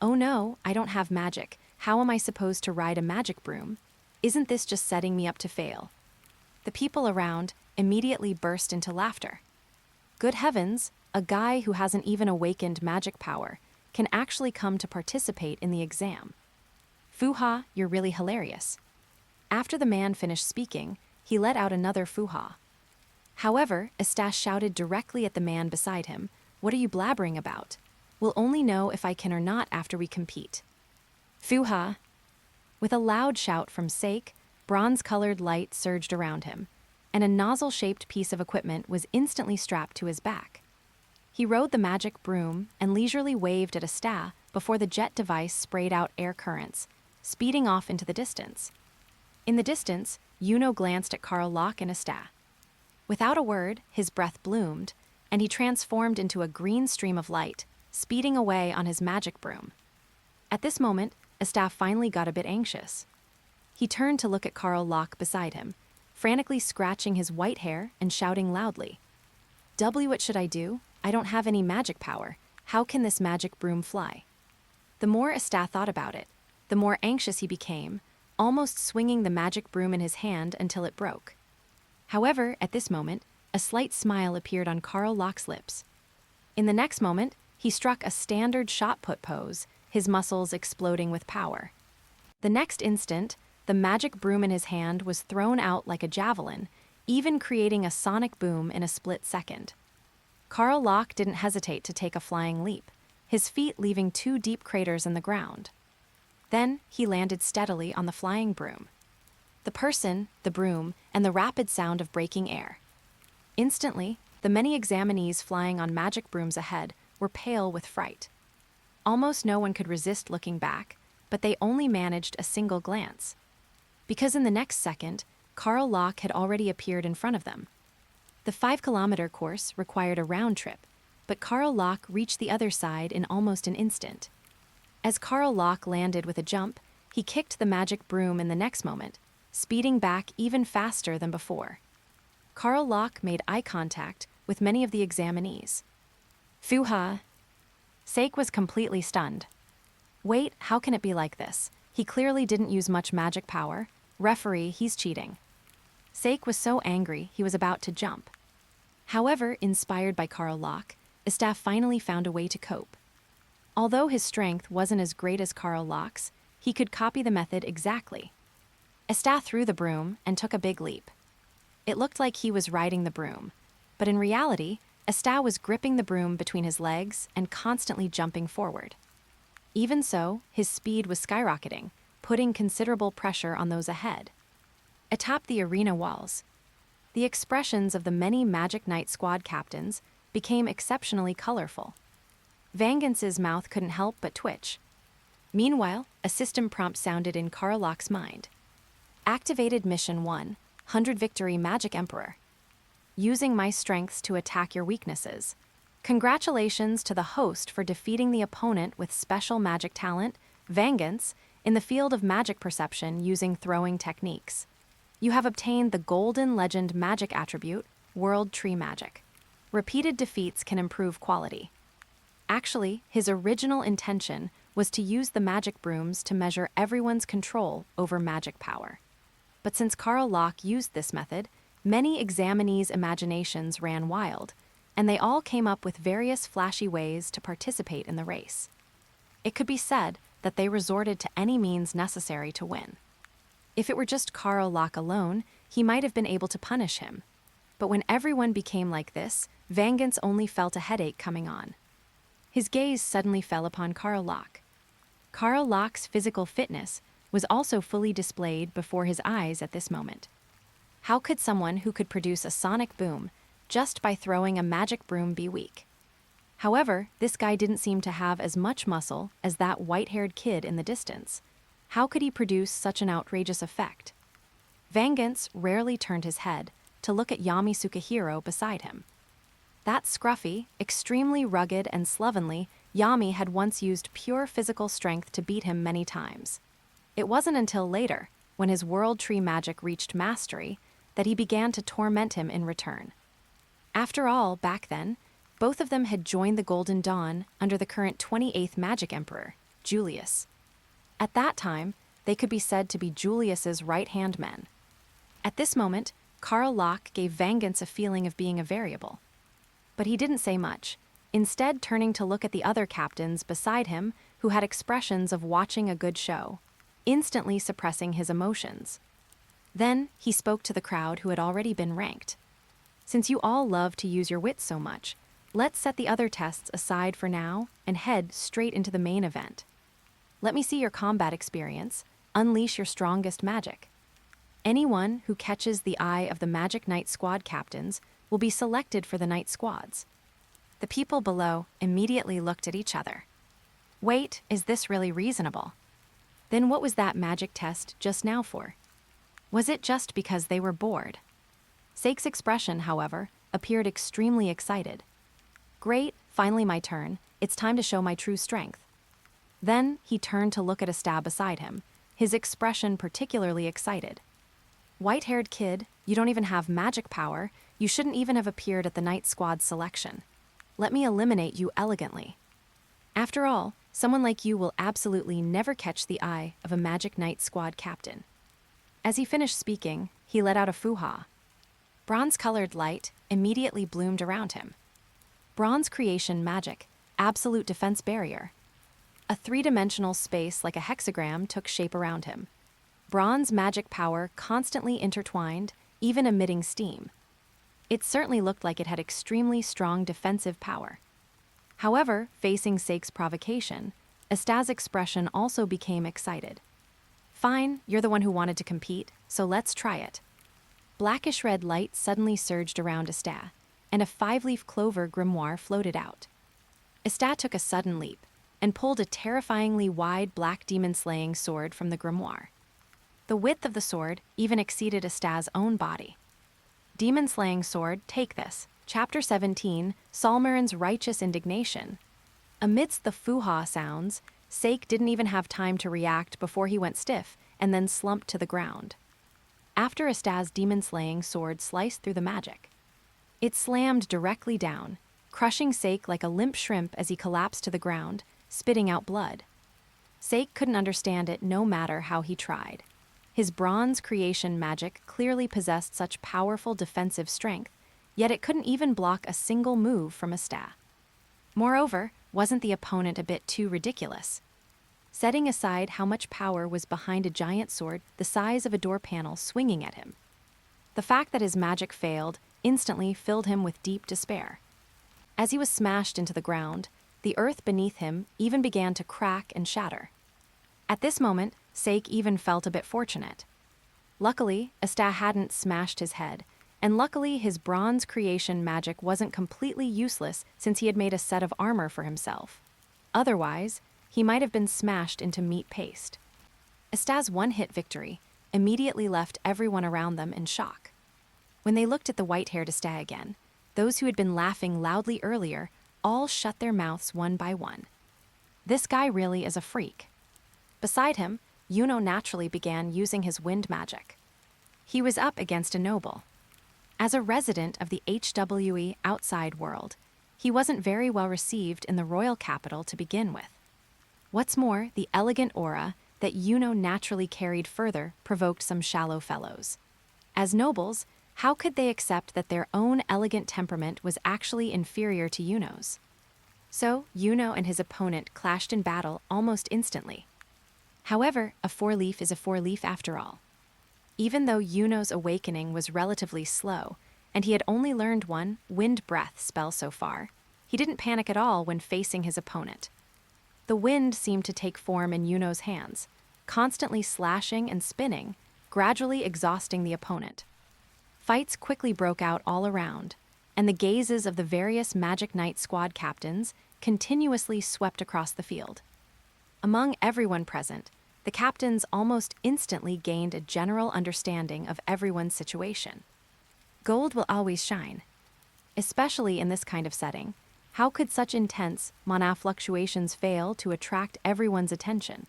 "Oh no, I don't have magic. How am I supposed to ride a magic broom? Isn't this just setting me up to fail?" The people around immediately burst into laughter. Good heavens, a guy who hasn't even awakened magic power can actually come to participate in the exam. "Foo-ha, you're really hilarious." After the man finished speaking, he let out another foo-ha. However, Asta shouted directly at the man beside him, "What are you blabbering about? We'll only know if I can or not after we compete." "Foo-ha." With a loud shout from Sake, bronze-colored light surged around him, and a nozzle-shaped piece of equipment was instantly strapped to his back. He rode the magic broom and leisurely waved at Asta before the jet device sprayed out air currents, speeding off into the distance. In the distance, Yuno glanced at Karl and Asta. Without a word, his breath bloomed, and he transformed into a green stream of light, speeding away on his magic broom. At this moment, Asta finally got a bit anxious. He turned to look at Karl beside him, frantically scratching his white hair and shouting loudly, What should I do? I don't have any magic power. How can this magic broom fly?" The more Asta thought about it, the more anxious he became, almost swinging the magic broom in his hand until it broke. However, at this moment, a slight smile appeared on Karl's lips. In the next moment, he struck a standard shot-put pose, his muscles exploding with power. The next instant, the magic broom in his hand was thrown out like a javelin, even creating a sonic boom in a split second. Karl didn't hesitate to take a flying leap, his feet leaving 2 deep craters in the ground. Then he landed steadily on the flying broom. The person, the broom, and the rapid sound of breaking air. Instantly, the many examinees flying on magic brooms ahead were pale with fright. Almost no one could resist looking back, but they only managed a single glance. Because in the next second, Karl had already appeared in front of them. The 5-kilometer course required a round trip, but Karl reached the other side in almost an instant. As Karl landed with a jump, he kicked the magic broom in the next moment, speeding back even faster than before. Karl made eye contact with many of the examinees. "Foo-ha." Sake was completely stunned. "Wait, how can it be like this? He clearly didn't use much magic power. Referee, he's cheating." Sake was so angry he was about to jump. However, inspired by Karl, Asta finally found a way to cope. Although his strength wasn't as great as Karl's, he could copy the method exactly. Asta threw the broom and took a big leap. It looked like he was riding the broom, but in reality, Asta was gripping the broom between his legs and constantly jumping forward. Even so, his speed was skyrocketing, putting considerable pressure on those ahead. Atop the arena walls, the expressions of the many Magic Knight squad captains became exceptionally colorful. Vankins's mouth couldn't help but twitch. Meanwhile, a system prompt sounded in Karl's mind. Activated Mission 1, 100 Victory Magic Emperor. Using my strengths to attack your weaknesses. Congratulations to the host for defeating the opponent with special magic talent, Vankins, in the field of magic perception using throwing techniques. You have obtained the Golden Legend magic attribute, World Tree Magic. Repeated defeats can improve quality. Actually, his original intention was to use the magic brooms to measure everyone's control over magic power. But since Karl used this method, many examinees' imaginations ran wild, and they all came up with various flashy ways to participate in the race. It could be said that they resorted to any means necessary to win. If it were just Karl alone, he might have been able to punish him. But when everyone became like this, Vankins only felt a headache coming on. His gaze suddenly fell upon Karl. Karl's physical fitness was also fully displayed before his eyes at this moment. How could someone who could produce a sonic boom just by throwing a magic broom be weak? However, this guy didn't seem to have as much muscle as that white-haired kid in the distance. How could he produce such an outrageous effect? Vankins rarely turned his head to look at Yami Sukahiro beside him. That scruffy, extremely rugged and slovenly Yami had once used pure physical strength to beat him many times. It wasn't until later, when his World Tree magic reached mastery, that he began to torment him in return. After all, back then, both of them had joined the Golden Dawn under the current 28th Magic Emperor, Julius. At that time, they could be said to be Julius's right-hand men. At this moment, Karl gave Vankins a feeling of being a variable. But he didn't say much, instead turning to look at the other captains beside him who had expressions of watching a good show, instantly suppressing his emotions. Then he spoke to the crowd who had already been ranked. Since you all love to use your wits so much, let's set the other tests aside for now and head straight into the main event. Let me see your combat experience. Unleash your strongest magic. Anyone who catches the eye of the Magic Knight Squad captains will be selected for the Knight Squads. The people below immediately looked at each other. Wait, is this really reasonable? Then what was that magic test just now for? Was it just because they were bored? Sake's expression, however, appeared extremely excited. Great, finally my turn. It's time to show my true strength. Then he turned to look at Asta beside him, his expression particularly excited. White-haired kid, you don't even have magic power. You shouldn't even have appeared at the Knight Squad selection. Let me eliminate you elegantly. After all, someone like you will absolutely never catch the eye of a Magic Knight Squad captain. As he finished speaking, he let out a foo-ha. Bronze-colored light immediately bloomed around him. Bronze creation magic, absolute defense barrier. A three-dimensional space like a hexagram took shape around him. Bronze magic power constantly intertwined, even emitting steam. It certainly looked like it had extremely strong defensive power. However, facing Sake's provocation, Asta's expression also became excited. Fine, you're the one who wanted to compete, so let's try it. Blackish-red light suddenly surged around Asta, and a 5-leaf clover grimoire floated out. Asta took a sudden leap, and pulled a terrifyingly wide black demon-slaying sword from the grimoire. The width of the sword even exceeded Asta's own body. Demon-slaying sword, take this. Chapter 17, Solmaron's Righteous Indignation. Amidst the foo-ha sounds, Sake didn't even have time to react before he went stiff and then slumped to the ground. After Asta's demon-slaying sword sliced through the magic, it slammed directly down, crushing Sake like a limp shrimp as he collapsed to the ground, spitting out blood. Sake couldn't understand it no matter how he tried. His bronze creation magic clearly possessed such powerful defensive strength, yet it couldn't even block a single move from Asta. Moreover, wasn't the opponent a bit too ridiculous? Setting aside how much power was behind a giant sword the size of a door panel swinging at him, the fact that his magic failed instantly filled him with deep despair. As he was smashed into the ground, the earth beneath him even began to crack and shatter. At this moment, Sake even felt a bit fortunate. Luckily, Asta hadn't smashed his head, and luckily his bronze creation magic wasn't completely useless since he had made a set of armor for himself. Otherwise, he might have been smashed into meat paste. Asta's one-hit victory immediately left everyone around them in shock. When they looked at the white-haired Asta again, those who had been laughing loudly earlier all shut their mouths one by one. This guy really is a freak. Beside him, naturally began using his wind magic. He was up against a noble. As a resident of the HWE outside world, he wasn't very well received in the royal capital to begin with. What's more, the elegant aura that naturally carried further provoked some shallow fellows. As nobles, how could they accept that their own elegant temperament was actually inferior to Yuno's? So, and his opponent clashed in battle almost instantly. However, a four-leaf is a four-leaf after all. Even though Yuno's awakening was relatively slow, and he had only learned one wind breath spell so far, he didn't panic at all when facing his opponent. The wind seemed to take form in Yuno's hands, constantly slashing and spinning, gradually exhausting the opponent. Fights quickly broke out all around, and the gazes of the various Magic Knight squad captains continuously swept across the field. Among everyone present, the captains almost instantly gained a general understanding of everyone's situation. Gold will always shine. Especially in this kind of setting, how could such intense mana fluctuations fail to attract everyone's attention?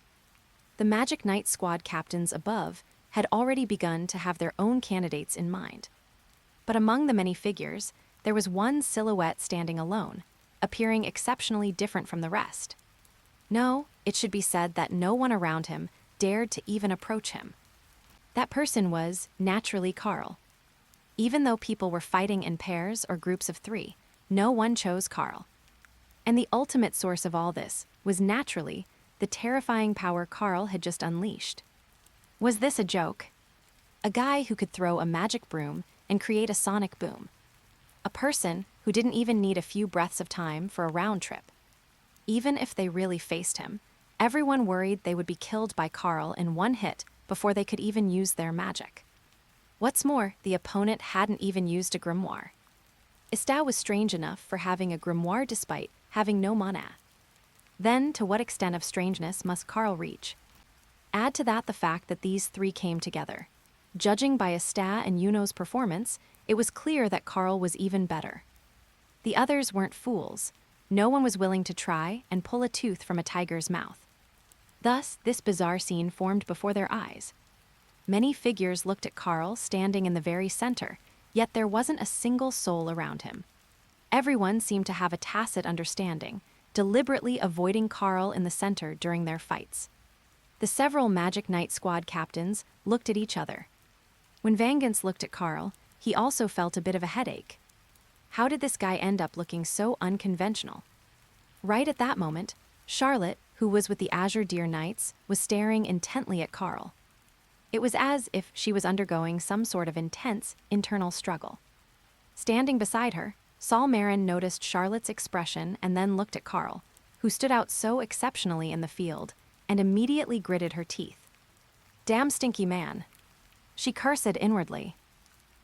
The Magic Knight squad captains above had already begun to have their own candidates in mind. But among the many figures, there was one silhouette standing alone, appearing exceptionally different from the rest. No, it should be said that no one around him dared to even approach him. That person was, naturally, Karl. Even though people were fighting in pairs or groups of three, no one chose Karl. And the ultimate source of all this was, naturally, the terrifying power Karl had just unleashed. Was this a joke? A guy who could throw a magic broom and create a sonic boom. A person who didn't even need a few breaths of time for a round trip. Even if they really faced him, everyone worried they would be killed by Karl in one hit before they could even use their magic. What's more, the opponent hadn't even used a grimoire. Asta was strange enough for having a grimoire despite having no mana. Then, to what extent of strangeness must Karl reach? Add to that the fact that these three came together. Judging by Asta and Yuno's performance, it was clear that Karl was even better. The others weren't fools. No one was willing to try and pull a tooth from a tiger's mouth. Thus, this bizarre scene formed before their eyes. Many figures looked at Karl standing in the very center, yet there wasn't a single soul around him. Everyone seemed to have a tacit understanding, deliberately avoiding Karl in the center during their fights. The several Magic Knight squad captains looked at each other. When Vankins looked at Karl, he also felt a bit of a headache. How did this guy end up looking so unconventional? Right at that moment, Charlotte, who was with the Azure Deer Knights, was staring intently at Karl. It was as if she was undergoing some sort of intense internal struggle. Standing beside her, Solmaron noticed Charlotte's expression and then looked at Karl, who stood out so exceptionally in the field, and immediately gritted her teeth. Damn stinky man. She cursed inwardly.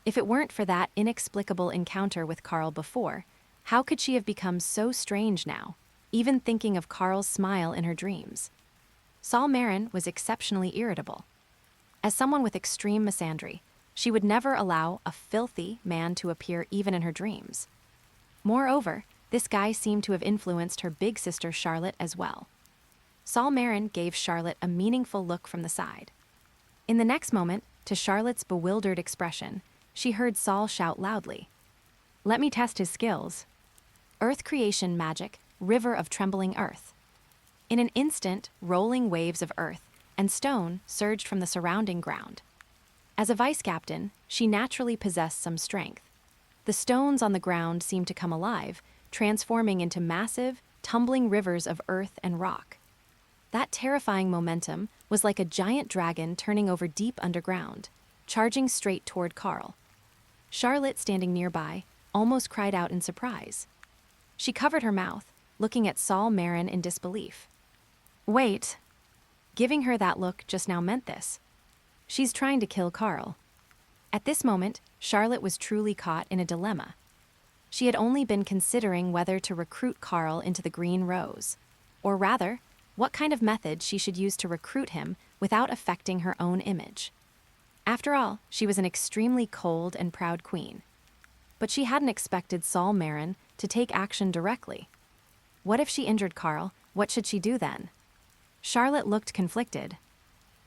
If it weren't for that inexplicable encounter with Karl before, how could she have become so strange now, even thinking of Karl's smile in her dreams? Solmaron was exceptionally irritable. As someone with extreme misandry, she would never allow a filthy man to appear even in her dreams. Moreover, this guy seemed to have influenced her big sister Charlotte as well. Solmaron gave Charlotte a meaningful look from the side. In the next moment, to Charlotte's bewildered expression, she heard Sol shout loudly, "Let me test his skills." Earth creation magic, river of trembling earth. In an instant, rolling waves of earth and stone surged from the surrounding ground. As a vice captain, she naturally possessed some strength. The stones on the ground seemed to come alive, transforming into massive, tumbling rivers of earth and rock. That terrifying momentum was like a giant dragon turning over deep underground, charging straight toward Karl. Charlotte, standing nearby, almost cried out in surprise. She covered her mouth, looking at Solmaron in disbelief. Wait. Giving her that look just now meant this. She's trying to kill Karl. At this moment, Charlotte was truly caught in a dilemma. She had only been considering whether to recruit Karl into the Green Rose, or rather, what kind of method she should use to recruit him without affecting her own image. After all, she was an extremely cold and proud queen. But she hadn't expected Solmaron to take action directly. What if she injured Karl? What should she do then? Charlotte looked conflicted.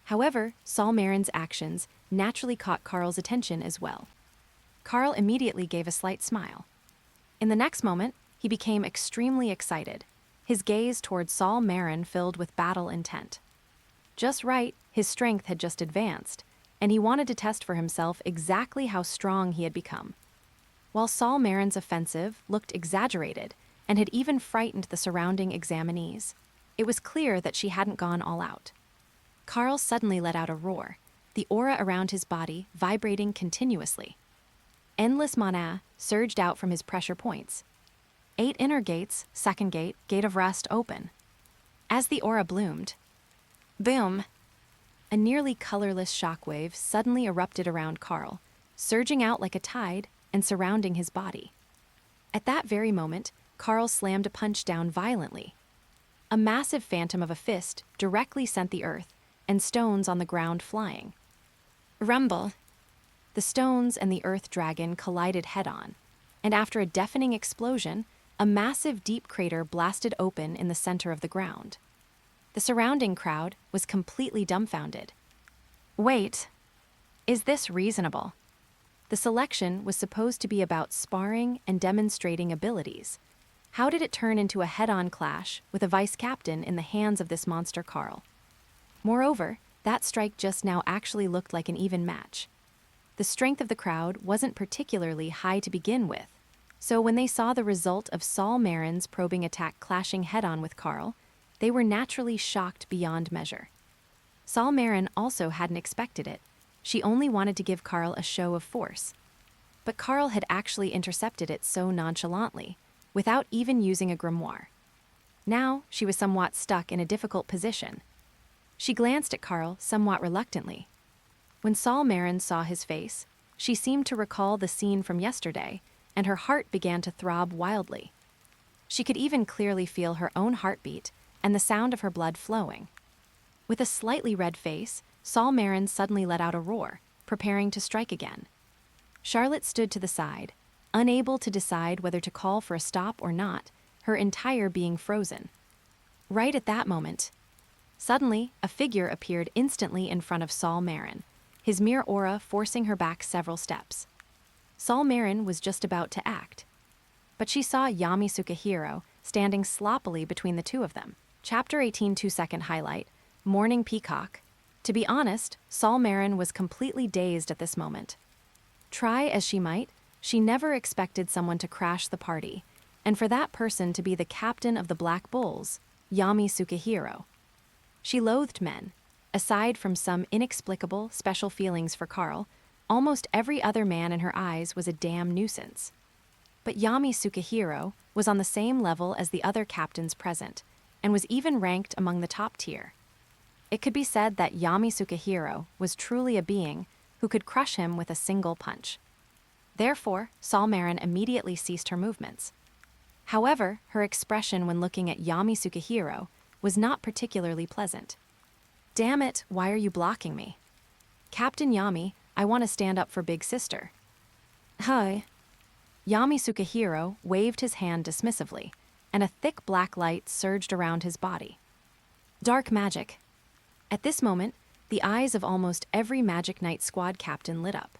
However, Solmaron's actions naturally caught Karl's attention as well. Karl immediately gave a slight smile. In the next moment, he became extremely excited, his gaze toward Solmaron filled with battle intent. Just right, his strength had just advanced, and he wanted to test for himself exactly how strong he had become. While Solmaron's offensive looked exaggerated and had even frightened the surrounding examinees, it was clear that she hadn't gone all out. Karl suddenly let out a roar, the aura around his body vibrating continuously. Endless mana surged out from his pressure points. 8 inner gates, second gate, gate of rest open. As the aura bloomed, boom! A nearly colorless shockwave suddenly erupted around Karl, surging out like a tide and surrounding his body. At that very moment, Karl slammed a punch down violently. A massive phantom of a fist directly sent the earth and stones on the ground flying. Rumble! The stones and the earth dragon collided head-on, and after a deafening explosion, a massive deep crater blasted open in the center of the ground. The surrounding crowd was completely dumbfounded. Wait, is this reasonable? The selection was supposed to be about sparring and demonstrating abilities. How did it turn into a head-on clash with a vice-captain in the hands of this monster Karl? Moreover, that strike just now actually looked like an even match. The strength of the crowd wasn't particularly high to begin with, so when they saw the result of Solmaron's probing attack clashing head-on with Karl, they were naturally shocked beyond measure. Solmaron also hadn't expected it. She only wanted to give Karl a show of force. But Karl had actually intercepted it so nonchalantly, without even using a grimoire. Now, she was somewhat stuck in a difficult position. She glanced at Karl somewhat reluctantly. When Solmaron saw his face, she seemed to recall the scene from yesterday, and her heart began to throb wildly. She could even clearly feel her own heartbeat and the sound of her blood flowing. With a slightly red face, Solmaron suddenly let out a roar, preparing to strike again. Charlotte stood to the side, unable to decide whether to call for a stop or not, her entire being frozen. Right at that moment, suddenly, a figure appeared instantly in front of Solmaron, his mere aura forcing her back several steps. Solmaron was just about to act, but she saw Yami Sukahiro standing sloppily between the two of them. Chapter 18 2-second highlight, Morning Peacock. To be honest, Solmaron was completely dazed at this moment. Try as she might, she never expected someone to crash the party, and for that person to be the captain of the Black Bulls, Yami Sukahiro. She loathed men. Aside from some inexplicable, special feelings for Karl, almost every other man in her eyes was a damn nuisance. But Yami Sukahiro was on the same level as the other captains present, and was even ranked among the top tier. It could be said that Yami Sukahiro was truly a being who could crush him with a single punch. Therefore, Solmaron immediately ceased her movements. However, her expression when looking at Yami Sukahiro was not particularly pleasant. Damn it, why are you blocking me? Captain Yami, I want to stand up for Big Sister. Hi. Yami Sukahiro waved his hand dismissively, and a thick black light surged around his body. Dark magic. At this moment, the eyes of almost every Magic Knight squad captain lit up.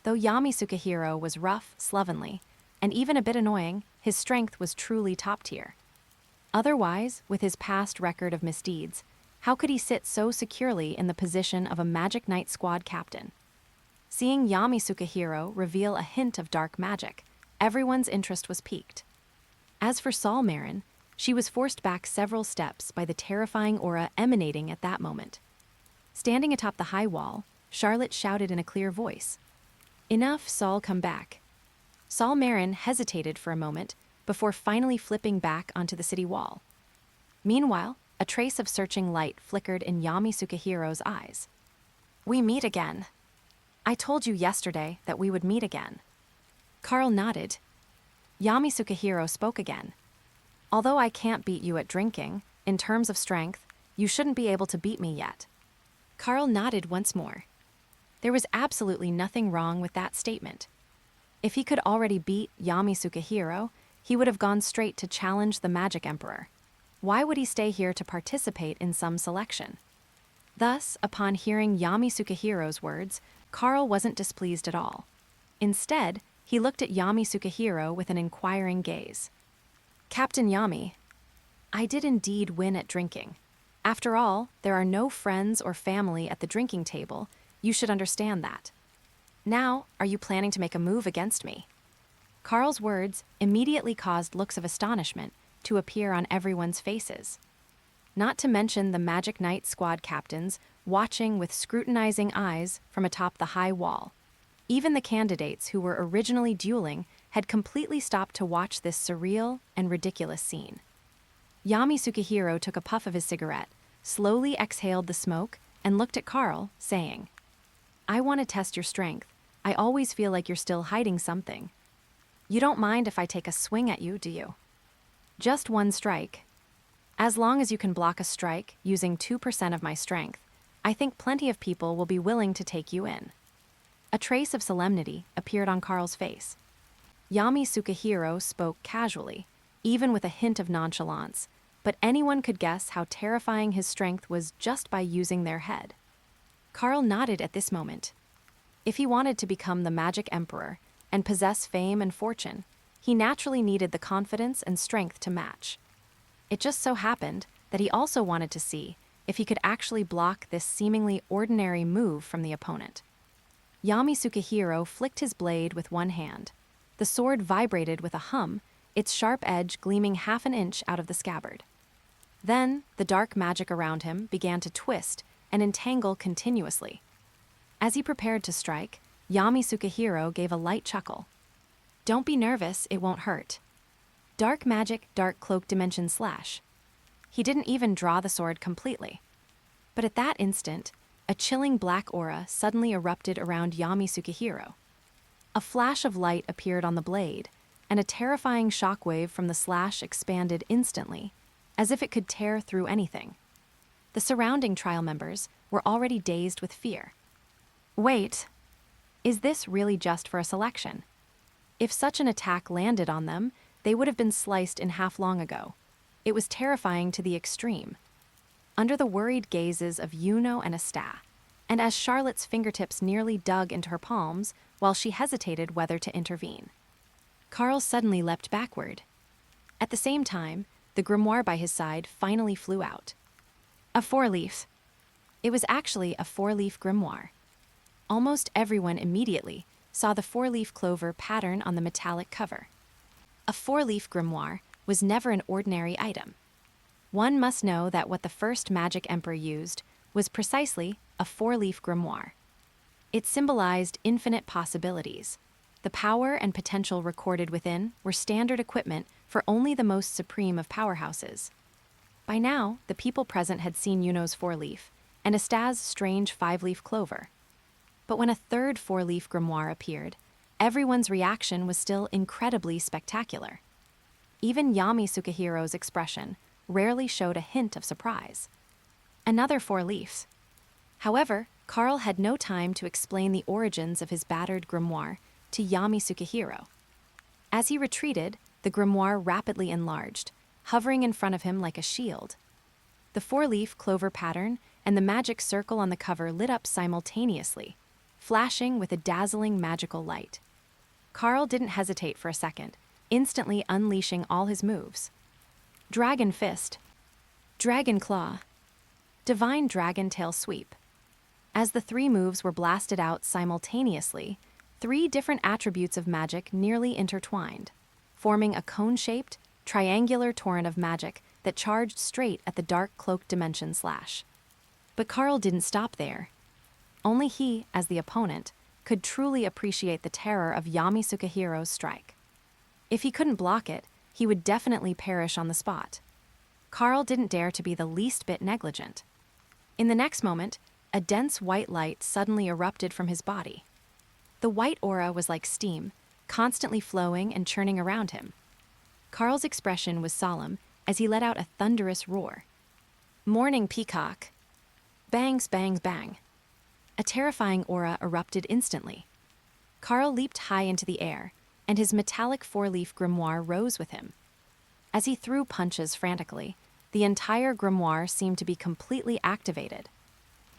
Though Yami Sukahiro was rough, slovenly, and even a bit annoying, his strength was truly top tier. Otherwise, with his past record of misdeeds, how could he sit so securely in the position of a Magic Knight squad captain? Seeing Yami Sukahiro reveal a hint of dark magic, everyone's interest was piqued. As for Solmaron, she was forced back several steps by the terrifying aura emanating at that moment. Standing atop the high wall, Charlotte shouted in a clear voice, "Enough, Sol, come back." Solmaron hesitated for a moment before finally flipping back onto the city wall. Meanwhile, a trace of searching light flickered in Yami Sukahiro's eyes. "We meet again. I told you yesterday that we would meet again." Karl nodded. Yami Sukahiro spoke again. "Although I can't beat you at drinking, in terms of strength, you shouldn't be able to beat me yet." Karl nodded once more. There was absolutely nothing wrong with that statement. If he could already beat Yami Sukahiro, he would have gone straight to challenge the Magic Emperor. Why would he stay here to participate in some selection? Thus, upon hearing Yami Sukahiro's words, Karl wasn't displeased at all. Instead, he looked at Yami Sukahiro with an inquiring gaze. Captain Yami, I did indeed win at drinking. After all, there are no friends or family at the drinking table. You should understand that. Now, are you planning to make a move against me? Karl's words immediately caused looks of astonishment to appear on everyone's faces. Not to mention the Magic Knight squad captains watching with scrutinizing eyes from atop the high wall. Even the candidates who were originally dueling had completely stopped to watch this surreal and ridiculous scene. Yami Sukahiro took a puff of his cigarette, slowly exhaled the smoke, and looked at Karl, saying, I want to test your strength. I always feel like you're still hiding something. You don't mind if I take a swing at you, do you? Just one strike. As long as you can block a strike using 2% of my strength, I think plenty of people will be willing to take you in. A trace of solemnity appeared on Karl's face. Yami Sukahiro spoke casually, even with a hint of nonchalance, but anyone could guess how terrifying his strength was just by using their head. Karl nodded at this moment. If he wanted to become the Magic Emperor and possess fame and fortune, he naturally needed the confidence and strength to match. It just so happened that he also wanted to see if he could actually block this seemingly ordinary move from the opponent. Yami Sukahiro flicked his blade with one hand. The sword vibrated with a hum, its sharp edge gleaming half an inch out of the scabbard. Then, the dark magic around him began to twist and entangle continuously. As he prepared to strike, Yami Sukahiro gave a light chuckle. Don't be nervous, it won't hurt. Dark magic, dark cloak dimension slash. He didn't even draw the sword completely. But at that instant, a chilling black aura suddenly erupted around Yami Sukahiro. A flash of light appeared on the blade, and a terrifying shockwave from the slash expanded instantly, as if it could tear through anything. The surrounding trial members were already dazed with fear. Wait, is this really just for a selection? If such an attack landed on them, they would have been sliced in half long ago. It was terrifying to the extreme. Under the worried gazes of Yuno and Asta, and as Charlotte's fingertips nearly dug into her palms while she hesitated whether to intervene, Karl suddenly leapt backward. At the same time, the grimoire by his side finally flew out. A 4-leaf. It was actually a 4-leaf grimoire. Almost everyone immediately saw the 4-leaf clover pattern on the metallic cover. A 4-leaf grimoire was never an ordinary item. One must know that what the first Magic Emperor used was precisely a 4-leaf grimoire. It symbolized infinite possibilities. The power and potential recorded within were standard equipment for only the most supreme of powerhouses. By now, the people present had seen Yuno's 4-leaf and Asta's strange 5-leaf clover. But when a third 4-leaf grimoire appeared, everyone's reaction was still incredibly spectacular. Even Yami Sukahiro's expression rarely showed a hint of surprise. Another 4-leaf. However, Karl had no time to explain the origins of his battered grimoire to Yami Sukahiro. As he retreated, the grimoire rapidly enlarged, hovering in front of him like a shield. The 4-leaf clover pattern and the magic circle on the cover lit up simultaneously, flashing with a dazzling magical light. Karl didn't hesitate for a second, instantly unleashing all his moves. Dragon Fist, Dragon Claw, Divine Dragon Tail Sweep. As the 3 moves were blasted out simultaneously, 3 different attributes of magic nearly intertwined, forming a cone-shaped, triangular torrent of magic that charged straight at the dark cloak dimension slash. But Karl didn't stop there. Only he, as the opponent, could truly appreciate the terror of Yami Sukahiro's strike. If he couldn't block it, he would definitely perish on the spot. Karl didn't dare to be the least bit negligent. In the next moment, a dense white light suddenly erupted from his body. The white aura was like steam, constantly flowing and churning around him. Karl's expression was solemn as he let out a thunderous roar. Morning Peacock. Bangs, bangs, bang. A terrifying aura erupted instantly. Karl leaped high into the air, and his metallic 4-leaf grimoire rose with him. As he threw punches frantically, the entire grimoire seemed to be completely activated.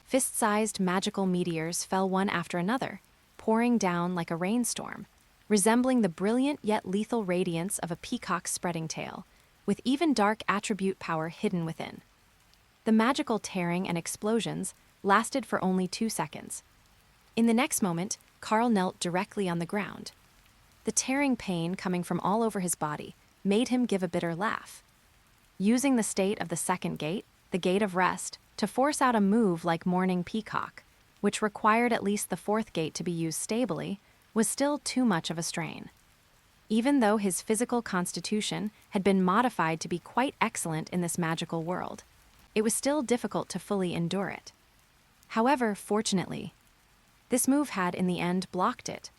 Fist-sized magical meteors fell one after another, pouring down like a rainstorm, resembling the brilliant yet lethal radiance of a peacock's spreading tail, with even dark attribute power hidden within. The magical tearing and explosions lasted for only 2 seconds. In the next moment, Karl knelt directly on the ground. The tearing pain coming from all over his body made him give a bitter laugh. Using the state of the second gate, the Gate of Rest, to force out a move like Morning Peacock, which required at least the fourth gate to be used stably, was still too much of a strain. Even though his physical constitution had been modified to be quite excellent in this magical world, it was still difficult to fully endure it. However, fortunately, this move had in the end blocked it.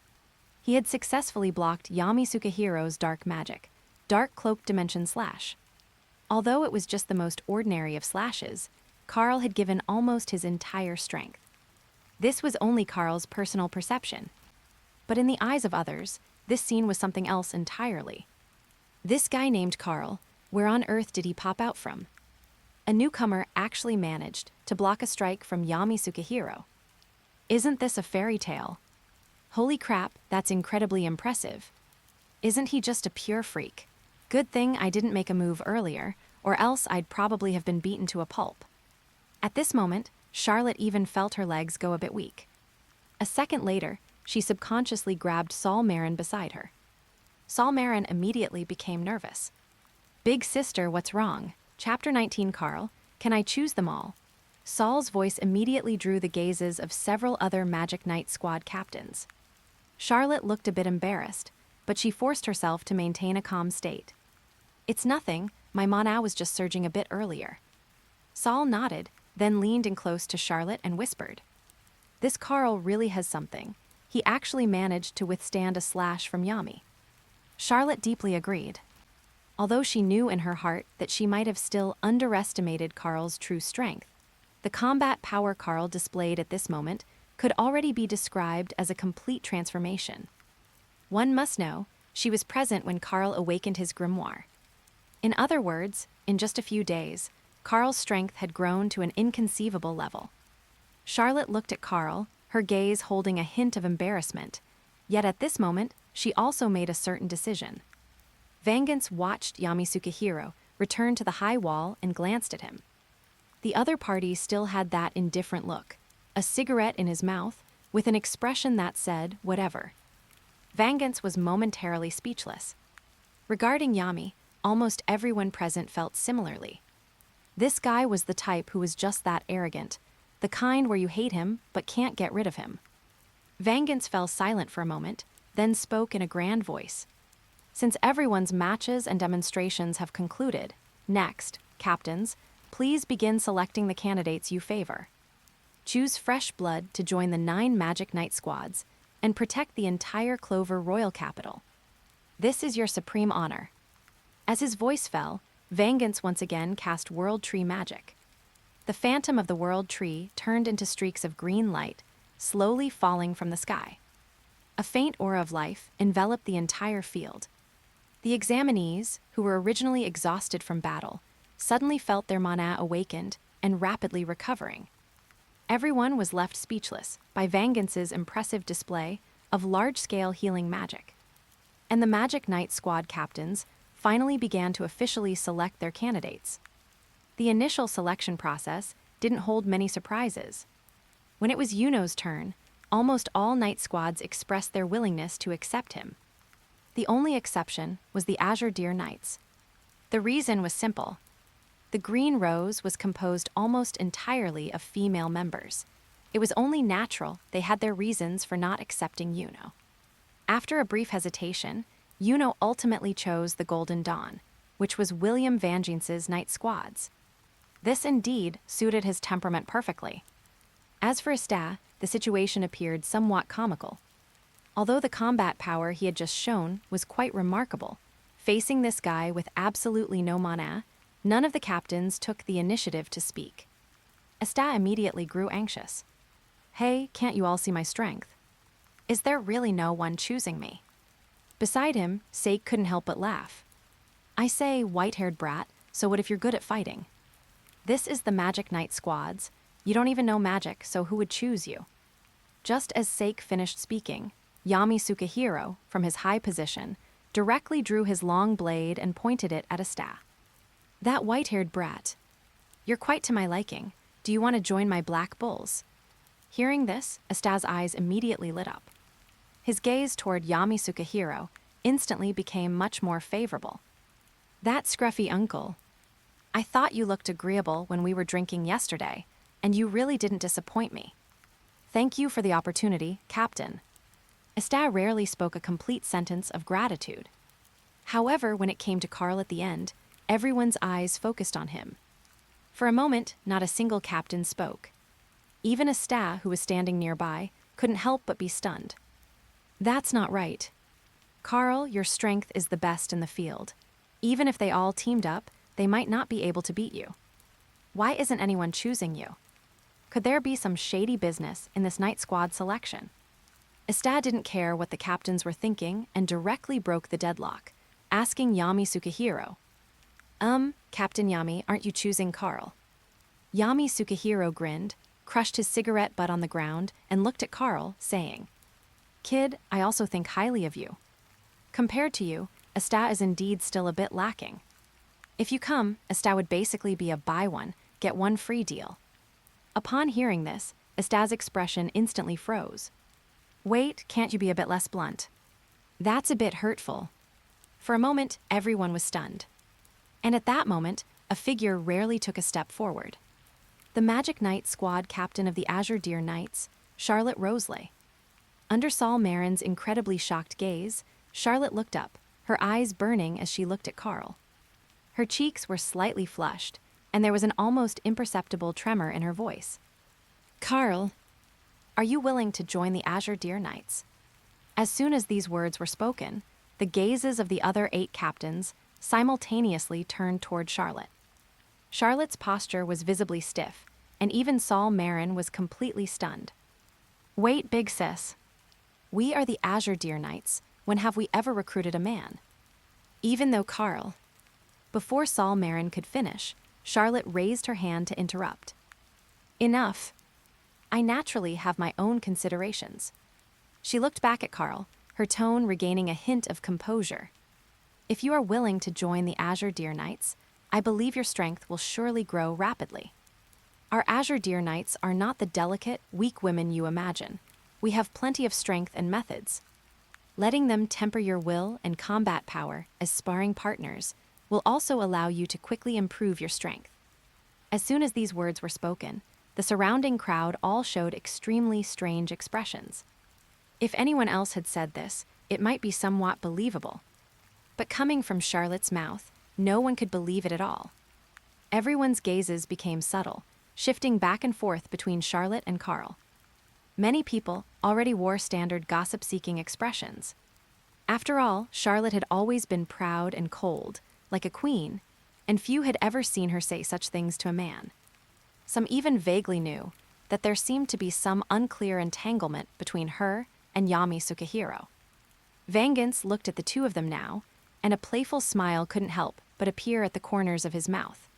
He had successfully blocked Yami Sukahiro's dark magic, Dark Cloak Dimension Slash. Although it was just the most ordinary of slashes, Karl had given almost his entire strength. This was only Karl's personal perception. But in the eyes of others, this scene was something else entirely. This guy named Karl, where on earth did he pop out from? A newcomer actually managed to block a strike from Yami Sukahiro. Isn't this a fairy tale? Holy crap, that's incredibly impressive. Isn't he just a pure freak? Good thing I didn't make a move earlier, or else I'd probably have been beaten to a pulp. At this moment, Charlotte even felt her legs go a bit weak. A second later, she subconsciously grabbed Solmaron beside her. Solmaron immediately became nervous. Big sister, what's wrong? Chapter 19. Karl, can I choose them all? Sol's voice immediately drew the gazes of several other Magic Knight Squad captains. Charlotte looked a bit embarrassed, but she forced herself to maintain a calm state. It's nothing, my mana was just surging a bit earlier. Sol nodded, then leaned in close to Charlotte and whispered. This Karl really has something. He actually managed to withstand a slash from Yami. Charlotte deeply agreed. Although she knew in her heart that she might have still underestimated Karl's true strength, the combat power Karl displayed at this moment could already be described as a complete transformation. One must know, she was present when Karl awakened his grimoire. In other words, in just a few days, Karl's strength had grown to an inconceivable level. Charlotte looked at Karl, her gaze holding a hint of embarrassment, yet at this moment, she also made a certain decision. Vankins watched Yami Sukahiro return to the high wall and glanced at him. The other party still had that indifferent look, a cigarette in his mouth, with an expression that said, whatever. Vankins was momentarily speechless. Regarding Yami, almost everyone present felt similarly. This guy was the type who was just that arrogant, the kind where you hate him but can't get rid of him. Vankins fell silent for a moment, then spoke in a grand voice. Since everyone's matches and demonstrations have concluded, next, captains, please begin selecting the candidates you favor. Choose fresh blood to join the 9 Magic Knight squads and protect the entire Clover royal capital. This is your supreme honor. As his voice fell, Vankins once again cast World Tree magic. The phantom of the World Tree turned into streaks of green light, slowly falling from the sky. A faint aura of life enveloped the entire field. The examinees, who were originally exhausted from battle, suddenly felt their mana awakened and rapidly recovering. Everyone was left speechless by Vankins's impressive display of large-scale healing magic. And the Magic Knight squad captains finally began to officially select their candidates. The initial selection process didn't hold many surprises. When it was Yuno's turn, almost all Knight squads expressed their willingness to accept him. The only exception was the Azure Deer Knights. The reason was simple. The Green Rose was composed almost entirely of female members. It was only natural they had their reasons for not accepting Yuno. After a brief hesitation, Yuno ultimately chose the Golden Dawn, which was William Vangins's Knight squads. This indeed suited his temperament perfectly. As for Asta, the situation appeared somewhat comical. Although the combat power he had just shown was quite remarkable, facing this guy with absolutely no mana, none of the captains took the initiative to speak. Asta immediately grew anxious. Hey, can't you all see my strength? Is there really no one choosing me? Beside him, Sake couldn't help but laugh. I say, white-haired brat, so what if you're good at fighting? This is the Magic Knight squads. You don't even know magic, so who would choose you? Just as Sake finished speaking, Yami Sukahiro, from his high position, directly drew his long blade and pointed it at Asta. That white-haired brat. You're quite to my liking. Do you want to join my black bulls? Hearing this, Asta's eyes immediately lit up. His gaze toward Yami Sukahiro instantly became much more favorable. That scruffy uncle. I thought you looked agreeable when we were drinking yesterday, and you really didn't disappoint me. Thank you for the opportunity, Captain. Asta rarely spoke a complete sentence of gratitude. However, when it came to Karl at the end, everyone's eyes focused on him. For a moment, not a single captain spoke. Even Asta, who was standing nearby, couldn't help but be stunned. That's not right. Karl, your strength is the best in the field. Even if they all teamed up, they might not be able to beat you. Why isn't anyone choosing you? Could there be some shady business in this night squad selection? Asta didn't care what the captains were thinking and directly broke the deadlock, asking Yami Sukahiro, Captain Yami, aren't you choosing Karl? Yami Sukahiro grinned, crushed his cigarette butt on the ground, and looked at Karl, saying, Kid, I also think highly of you. Compared to you, Asta is indeed still a bit lacking. If you come, Asta would basically be a buy one, get one free deal. Upon hearing this, Asta's expression instantly froze. Wait, can't you be a bit less blunt? That's a bit hurtful. For a moment, everyone was stunned. And at that moment, a figure rarely took a step forward. The Magic Knight squad captain of the Azure Deer Knights, Charlotte Roseley. Under Solmaron's incredibly shocked gaze, Charlotte looked up, her eyes burning as she looked at Karl. Her cheeks were slightly flushed, and there was an almost imperceptible tremor in her voice. Karl, are you willing to join the Azure Deer Knights? As soon as these words were spoken, the gazes of the other 8 captains simultaneously turned toward Charlotte. Charlotte's posture was visibly stiff, and even Solmaron was completely stunned. Wait, big sis. We are the Azure Deer Knights. When have we ever recruited a man? Even though Karl. Before Solmaron could finish, Charlotte raised her hand to interrupt. Enough. I naturally have my own considerations. She looked back at Karl, her tone regaining a hint of composure. If you are willing to join the Azure Deer Knights, I believe your strength will surely grow rapidly. Our Azure Deer Knights are not the delicate, weak women you imagine. We have plenty of strength and methods. Letting them temper your will and combat power as sparring partners will also allow you to quickly improve your strength. As soon as these words were spoken, the surrounding crowd all showed extremely strange expressions. If anyone else had said this, it might be somewhat believable. But coming from Charlotte's mouth, no one could believe it at all. Everyone's gazes became subtle, shifting back and forth between Charlotte and Karl. Many people already wore standard gossip-seeking expressions. After all, Charlotte had always been proud and cold, like a queen, and few had ever seen her say such things to a man. Some even vaguely knew that there seemed to be some unclear entanglement between her and Yami Sukahiro. Vankins looked at the two of them now, and a playful smile couldn't help but appear at the corners of his mouth.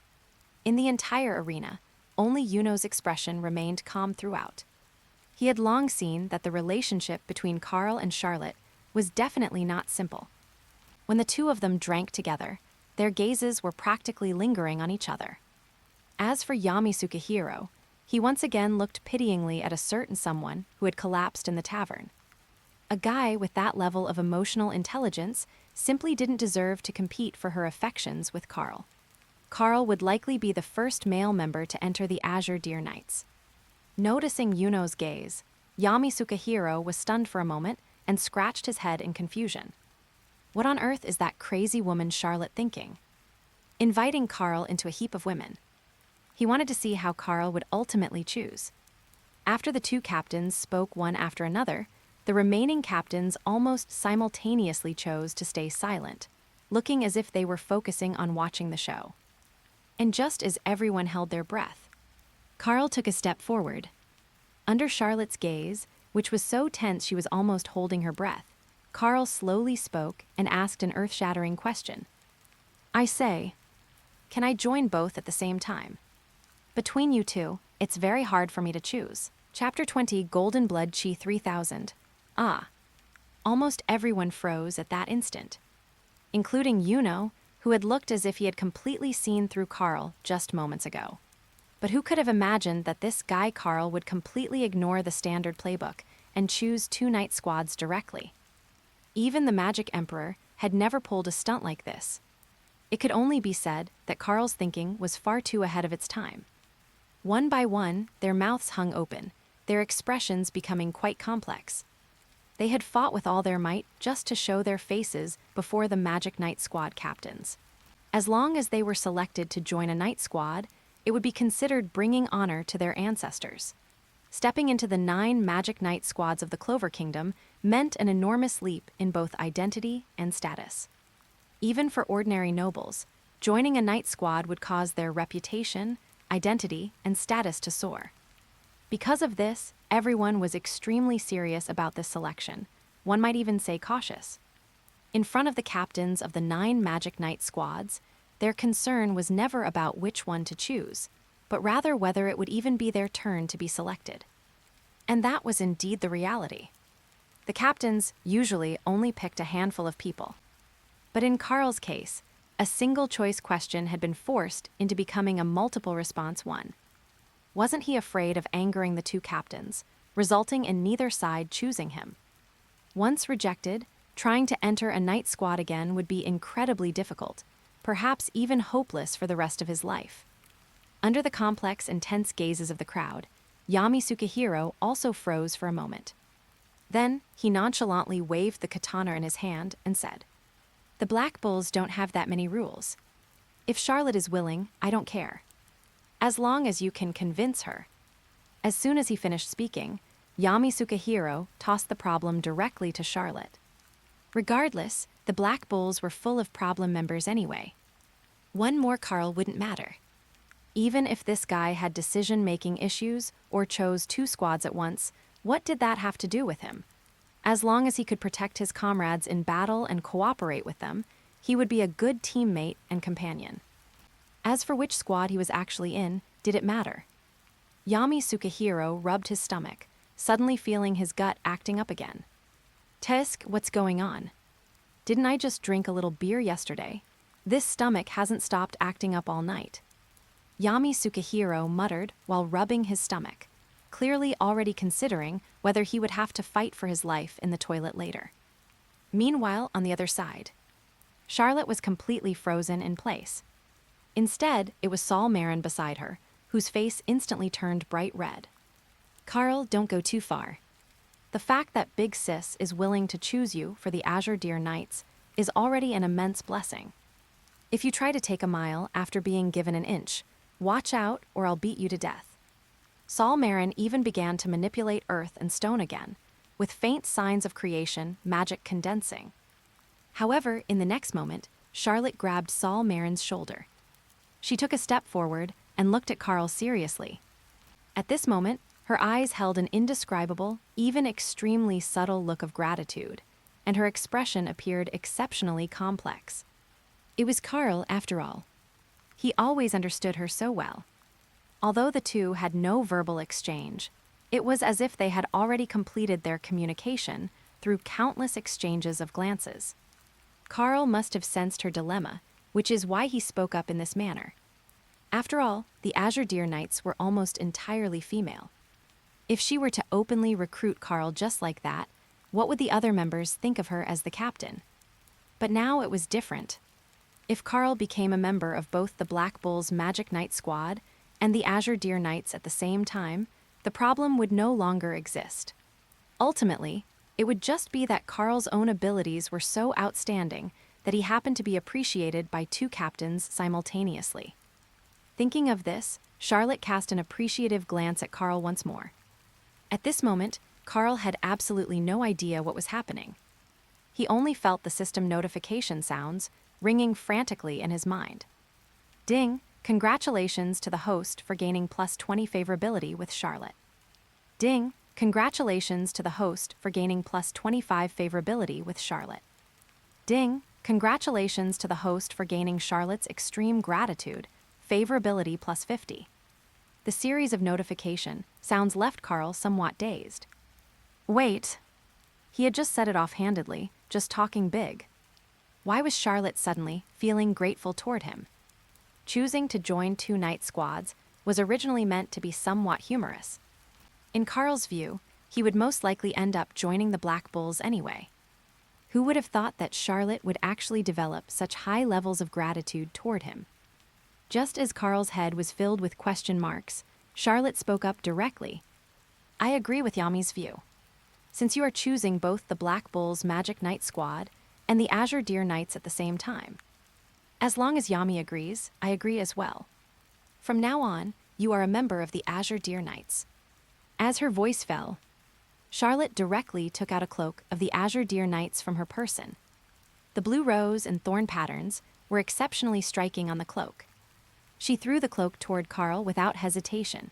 In the entire arena, only Yuno's expression remained calm throughout. He had long seen that the relationship between Karl and Charlotte was definitely not simple. When the two of them drank together, their gazes were practically lingering on each other. As for Yami Sukahiro, he once again looked pityingly at a certain someone who had collapsed in the tavern. A guy with that level of emotional intelligence simply didn't deserve to compete for her affections with Karl. Karl would likely be the first male member to enter the Azure Deer Knights. Noticing Yuno's gaze, Yami Sukahiro was stunned for a moment and scratched his head in confusion. What on earth is that crazy woman Charlotte thinking? Inviting Karl into a heap of women. He wanted to see how Karl would ultimately choose. After the two captains spoke one after another, the remaining captains almost simultaneously chose to stay silent, looking as if they were focusing on watching the show. And just as everyone held their breath, Karl took a step forward. Under Charlotte's gaze, which was so tense she was almost holding her breath, Karl slowly spoke and asked an earth-shattering question. I say, can I join both at the same time? Between you two, it's very hard for me to choose. Chapter 20, Golden Blood Chi 3000. Ah. Almost everyone froze at that instant, including Yuno, who had looked as if he had completely seen through Karl just moments ago. But who could have imagined that this guy Karl would completely ignore the standard playbook and choose 2 night squads directly? Even the Magic Emperor had never pulled a stunt like this. It could only be said that Karl's thinking was far too ahead of its time. One by one, their mouths hung open, their expressions becoming quite complex. They had fought with all their might just to show their faces before the Magic Knight Squad captains. As long as they were selected to join a Knight Squad, it would be considered bringing honor to their ancestors. Stepping into the 9 Magic Knight Squads of the Clover Kingdom meant an enormous leap in both identity and status. Even for ordinary nobles, joining a Knight Squad would cause their reputation, identity, and status to soar. Because of this, everyone was extremely serious about this selection, one might even say cautious. In front of the captains of the 9 Magic Knight Squads, their concern was never about which one to choose, but rather whether it would even be their turn to be selected. And that was indeed the reality. The captains usually only picked a handful of people. But in Karl's case, a single-choice question had been forced into becoming a multiple-response one. Wasn't he afraid of angering the 2 captains, resulting in neither side choosing him? Once rejected, trying to enter a Knight Squad again would be incredibly difficult, perhaps even hopeless for the rest of his life. Under the complex and tense gazes of the crowd, Yami Sukahiro also froze for a moment. Then, he nonchalantly waved the katana in his hand and said, "The Black Bulls don't have that many rules. If Charlotte is willing, I don't care. As long as you can convince her." As soon as he finished speaking, Yami Sukahiro tossed the problem directly to Charlotte. Regardless, the Black Bulls were full of problem members anyway. One more Karl wouldn't matter. Even if this guy had decision-making issues or chose 2 squads at once, what did that have to do with him? As long as he could protect his comrades in battle and cooperate with them, he would be a good teammate and companion. As for which squad he was actually in, did it matter? Yami Sukahiro rubbed his stomach, suddenly feeling his gut acting up again. "Tisk, what's going on? Didn't I just drink a little beer yesterday? This stomach hasn't stopped acting up all night." Yami Sukahiro muttered while rubbing his stomach, clearly already considering whether he would have to fight for his life in the toilet later. Meanwhile, on the other side, Charlotte was completely frozen in place. Instead, it was Solmaron beside her, whose face instantly turned bright red. "Karl, don't go too far. The fact that Big Sis is willing to choose you for the Azure Deer Knights is already an immense blessing. If you try to take a mile after being given an inch, watch out or I'll beat you to death." Solmaron even began to manipulate earth and stone again, with faint signs of creation, magic condensing. However, in the next moment, Charlotte grabbed Solmaron's shoulder. She took a step forward and looked at Karl seriously. At this moment, her eyes held an indescribable, even extremely subtle look of gratitude, and her expression appeared exceptionally complex. It was Karl, after all. He always understood her so well. Although the two had no verbal exchange, it was as if they had already completed their communication through countless exchanges of glances. Karl must have sensed her dilemma, which is why he spoke up in this manner. After all, the Azure Deer Knights were almost entirely female. If she were to openly recruit Karl just like that, what would the other members think of her as the captain? But now it was different. If Karl became a member of both the Black Bulls' Magic Knight Squad and the Azure Deer Knights at the same time, the problem would no longer exist. Ultimately, it would just be that Karl's own abilities were so outstanding that he happened to be appreciated by 2 captains simultaneously. Thinking of this, Charlotte cast an appreciative glance at Karl once more. At this moment, Karl had absolutely no idea what was happening. He only felt the system notification sounds ringing frantically in his mind. Ding, congratulations to the host for gaining +20 favorability with Charlotte. Ding, congratulations to the host for gaining +25 favorability with Charlotte. Ding, congratulations to the host for gaining Charlotte's extreme gratitude, favorability +50. The series of notification sounds left Karl somewhat dazed. Wait. He had just said it offhandedly, just talking big. Why was Charlotte suddenly feeling grateful toward him? Choosing to join 2 night squads was originally meant to be somewhat humorous. In Karl's view, he would most likely end up joining the Black Bulls anyway. Who would have thought that Charlotte would actually develop such high levels of gratitude toward him? Just as Karl's head was filled with question marks, Charlotte spoke up directly. I agree with Yami's view. Since you are choosing both the Black Bulls Magic Knight Squad and the Azure Deer Knights at the same time. As long as Yami agrees, I agree as well. From now on, you are a member of the Azure Deer Knights. As her voice fell, Charlotte directly took out a cloak of the Azure Deer Knights from her person. The blue rose and thorn patterns were exceptionally striking on the cloak. She threw the cloak toward Karl without hesitation.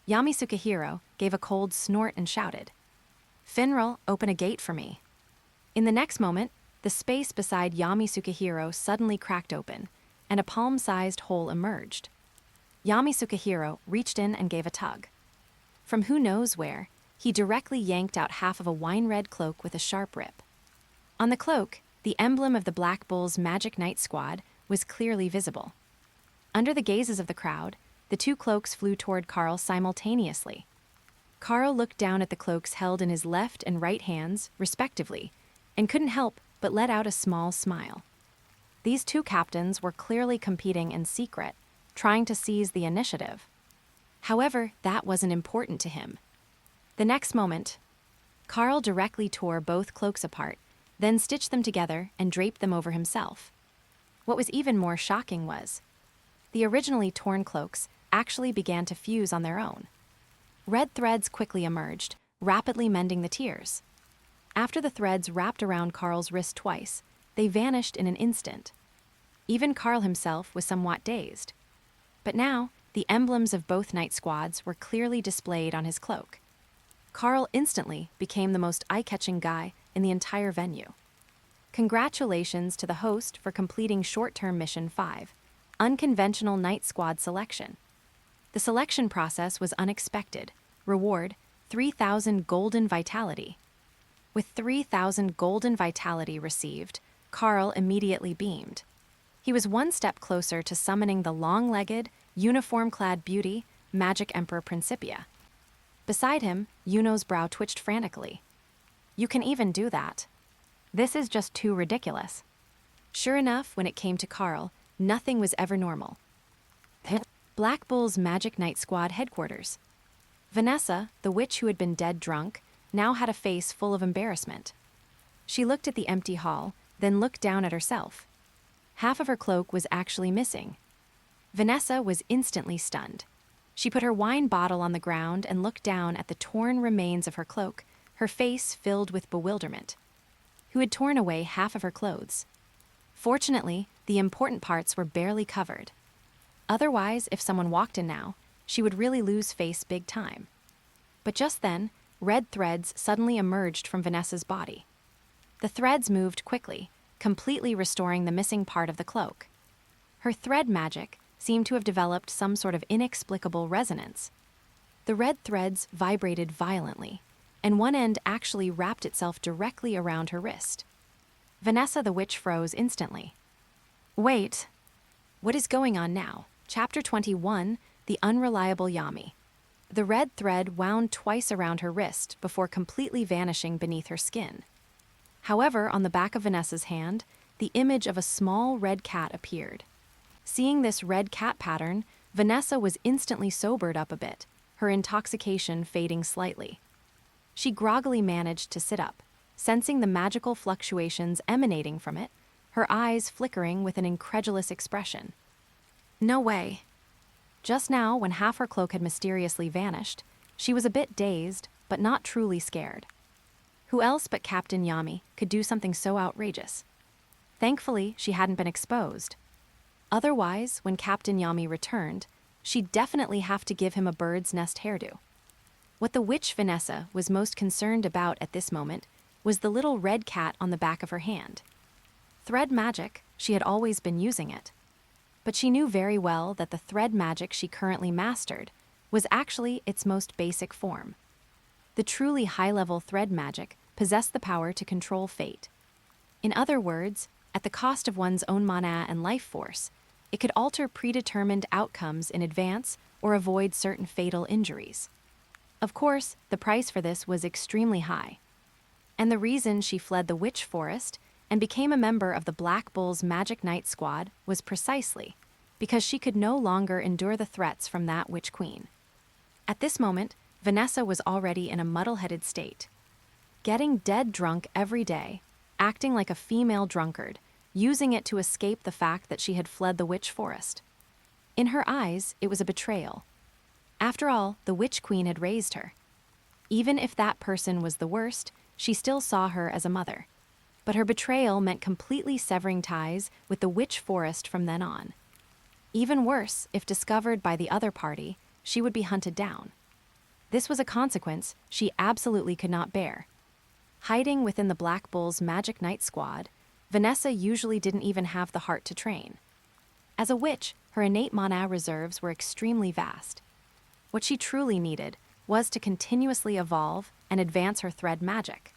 Yami Sukahiro gave a cold snort and shouted, Finral, open a gate for me. In the next moment, the space beside Yami Sukahiro suddenly cracked open, and a palm-sized hole emerged. Yami Sukahiro reached in and gave a tug. From who knows where, he directly yanked out half of a wine-red cloak with a sharp rip. On the cloak, the emblem of the Black Bulls Magic Knight Squad was clearly visible. Under the gazes of the crowd, the 2 cloaks flew toward Karl simultaneously. Karl looked down at the cloaks held in his left and right hands, respectively, and couldn't help but let out a small smile. These 2 captains were clearly competing in secret, trying to seize the initiative. However, that wasn't important to him. The next moment, Karl directly tore both cloaks apart, then stitched them together and draped them over himself. What was even more shocking was, the originally torn cloaks actually began to fuse on their own. Red threads quickly emerged, rapidly mending the tears. After the threads wrapped around Karl's wrist twice, they vanished in an instant. Even Karl himself was somewhat dazed. But now, the emblems of both night squads were clearly displayed on his cloak. Karl instantly became the most eye-catching guy in the entire venue. Congratulations to the host for completing short-term mission 5, Unconventional Night Squad Selection. The selection process was unexpected. Reward, 3,000 golden vitality. With 3,000 golden vitality received, Karl immediately beamed. He was one step closer to summoning the long-legged, uniform-clad beauty, Magic Emperor Principia. Beside him, Yuno's brow twitched frantically. You can even do that. This is just too ridiculous. Sure enough, when it came to Karl, nothing was ever normal. Black Bull's Magic Knight Squad headquarters. Vanessa, the witch who had been dead drunk, now had a face full of embarrassment. She looked at the empty hall, then looked down at herself. Half of her cloak was actually missing. Vanessa was instantly stunned. She put her wine bottle on the ground and looked down at the torn remains of her cloak, her face filled with bewilderment. Who had torn away half of her clothes? Fortunately, the important parts were barely covered. Otherwise, if someone walked in now, she would really lose face big time. But just then, red threads suddenly emerged from Vanessa's body. The threads moved quickly, completely restoring the missing part of the cloak. Her thread magic seemed to have developed some sort of inexplicable resonance. The red threads vibrated violently, and one end actually wrapped itself directly around her wrist. Vanessa the witch froze instantly. Wait, what is going on now? Chapter 21, The Unreliable Yami. The red thread wound twice around her wrist before completely vanishing beneath her skin. However, on the back of Vanessa's hand, the image of a small red cat appeared. Seeing this red cat pattern, Vanessa was instantly sobered up a bit, her intoxication fading slightly. She groggily managed to sit up, sensing the magical fluctuations emanating from it, her eyes flickering with an incredulous expression. No way. Just now, when half her cloak had mysteriously vanished, she was a bit dazed, but not truly scared. Who else but Captain Yami could do something so outrageous? Thankfully, she hadn't been exposed. Otherwise, when Captain Yami returned, she'd definitely have to give him a bird's nest hairdo. What the witch Vanessa was most concerned about at this moment was the little red cat on the back of her hand. Thread magic, she had always been using it. But she knew very well that the thread magic she currently mastered was actually its most basic form. The truly high-level thread magic possessed the power to control fate. In other words, at the cost of one's own mana and life force, it could alter predetermined outcomes in advance or avoid certain fatal injuries. Of course, the price for this was extremely high. And the reason she fled the Witch Forest and became a member of the Black Bull's Magic Knight Squad was precisely because she could no longer endure the threats from that Witch Queen. At this moment, Vanessa was already in a muddle-headed state. Getting dead drunk every day, acting like a female drunkard, using it to escape the fact that she had fled the Witch Forest. In her eyes, it was a betrayal. After all, the Witch Queen had raised her. Even if that person was the worst, she still saw her as a mother. But her betrayal meant completely severing ties with the Witch Forest from then on. Even worse, if discovered by the other party, she would be hunted down. This was a consequence she absolutely could not bear. Hiding within the Black Bull's Magic Knight Squad, Vanessa usually didn't even have the heart to train. As a witch, her innate mana reserves were extremely vast. What she truly needed was to continuously evolve and advance her thread magic.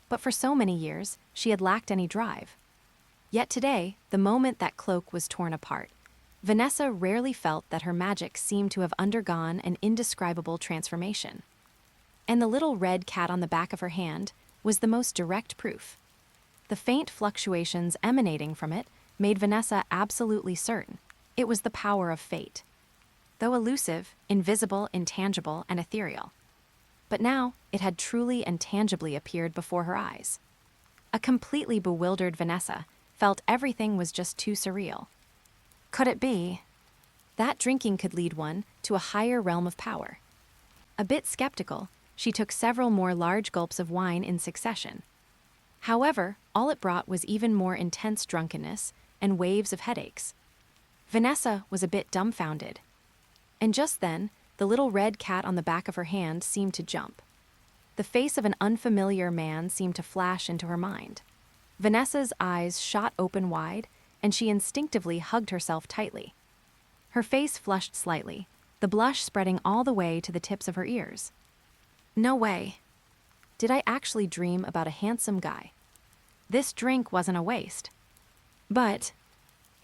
But for so many years, she had lacked any drive. Yet today, the moment that cloak was torn apart, Vanessa rarely felt that her magic seemed to have undergone an indescribable transformation. And the little red cat on the back of her hand was the most direct proof. The faint fluctuations emanating from it made Vanessa absolutely certain it was the power of fate. Though elusive, invisible, intangible, and ethereal. But now, it had truly and tangibly appeared before her eyes. A completely bewildered Vanessa felt everything was just too surreal. Could it be? That drinking could lead one to a higher realm of power. A bit skeptical, she took several more large gulps of wine in succession. However, all it brought was even more intense drunkenness and waves of headaches. Vanessa was a bit dumbfounded. And just then, the little red cat on the back of her hand seemed to jump. The face of an unfamiliar man seemed to flash into her mind. Vanessa's eyes shot open wide, and she instinctively hugged herself tightly. Her face flushed slightly, the blush spreading all the way to the tips of her ears. No way. Did I actually dream about a handsome guy? This drink wasn't a waste. But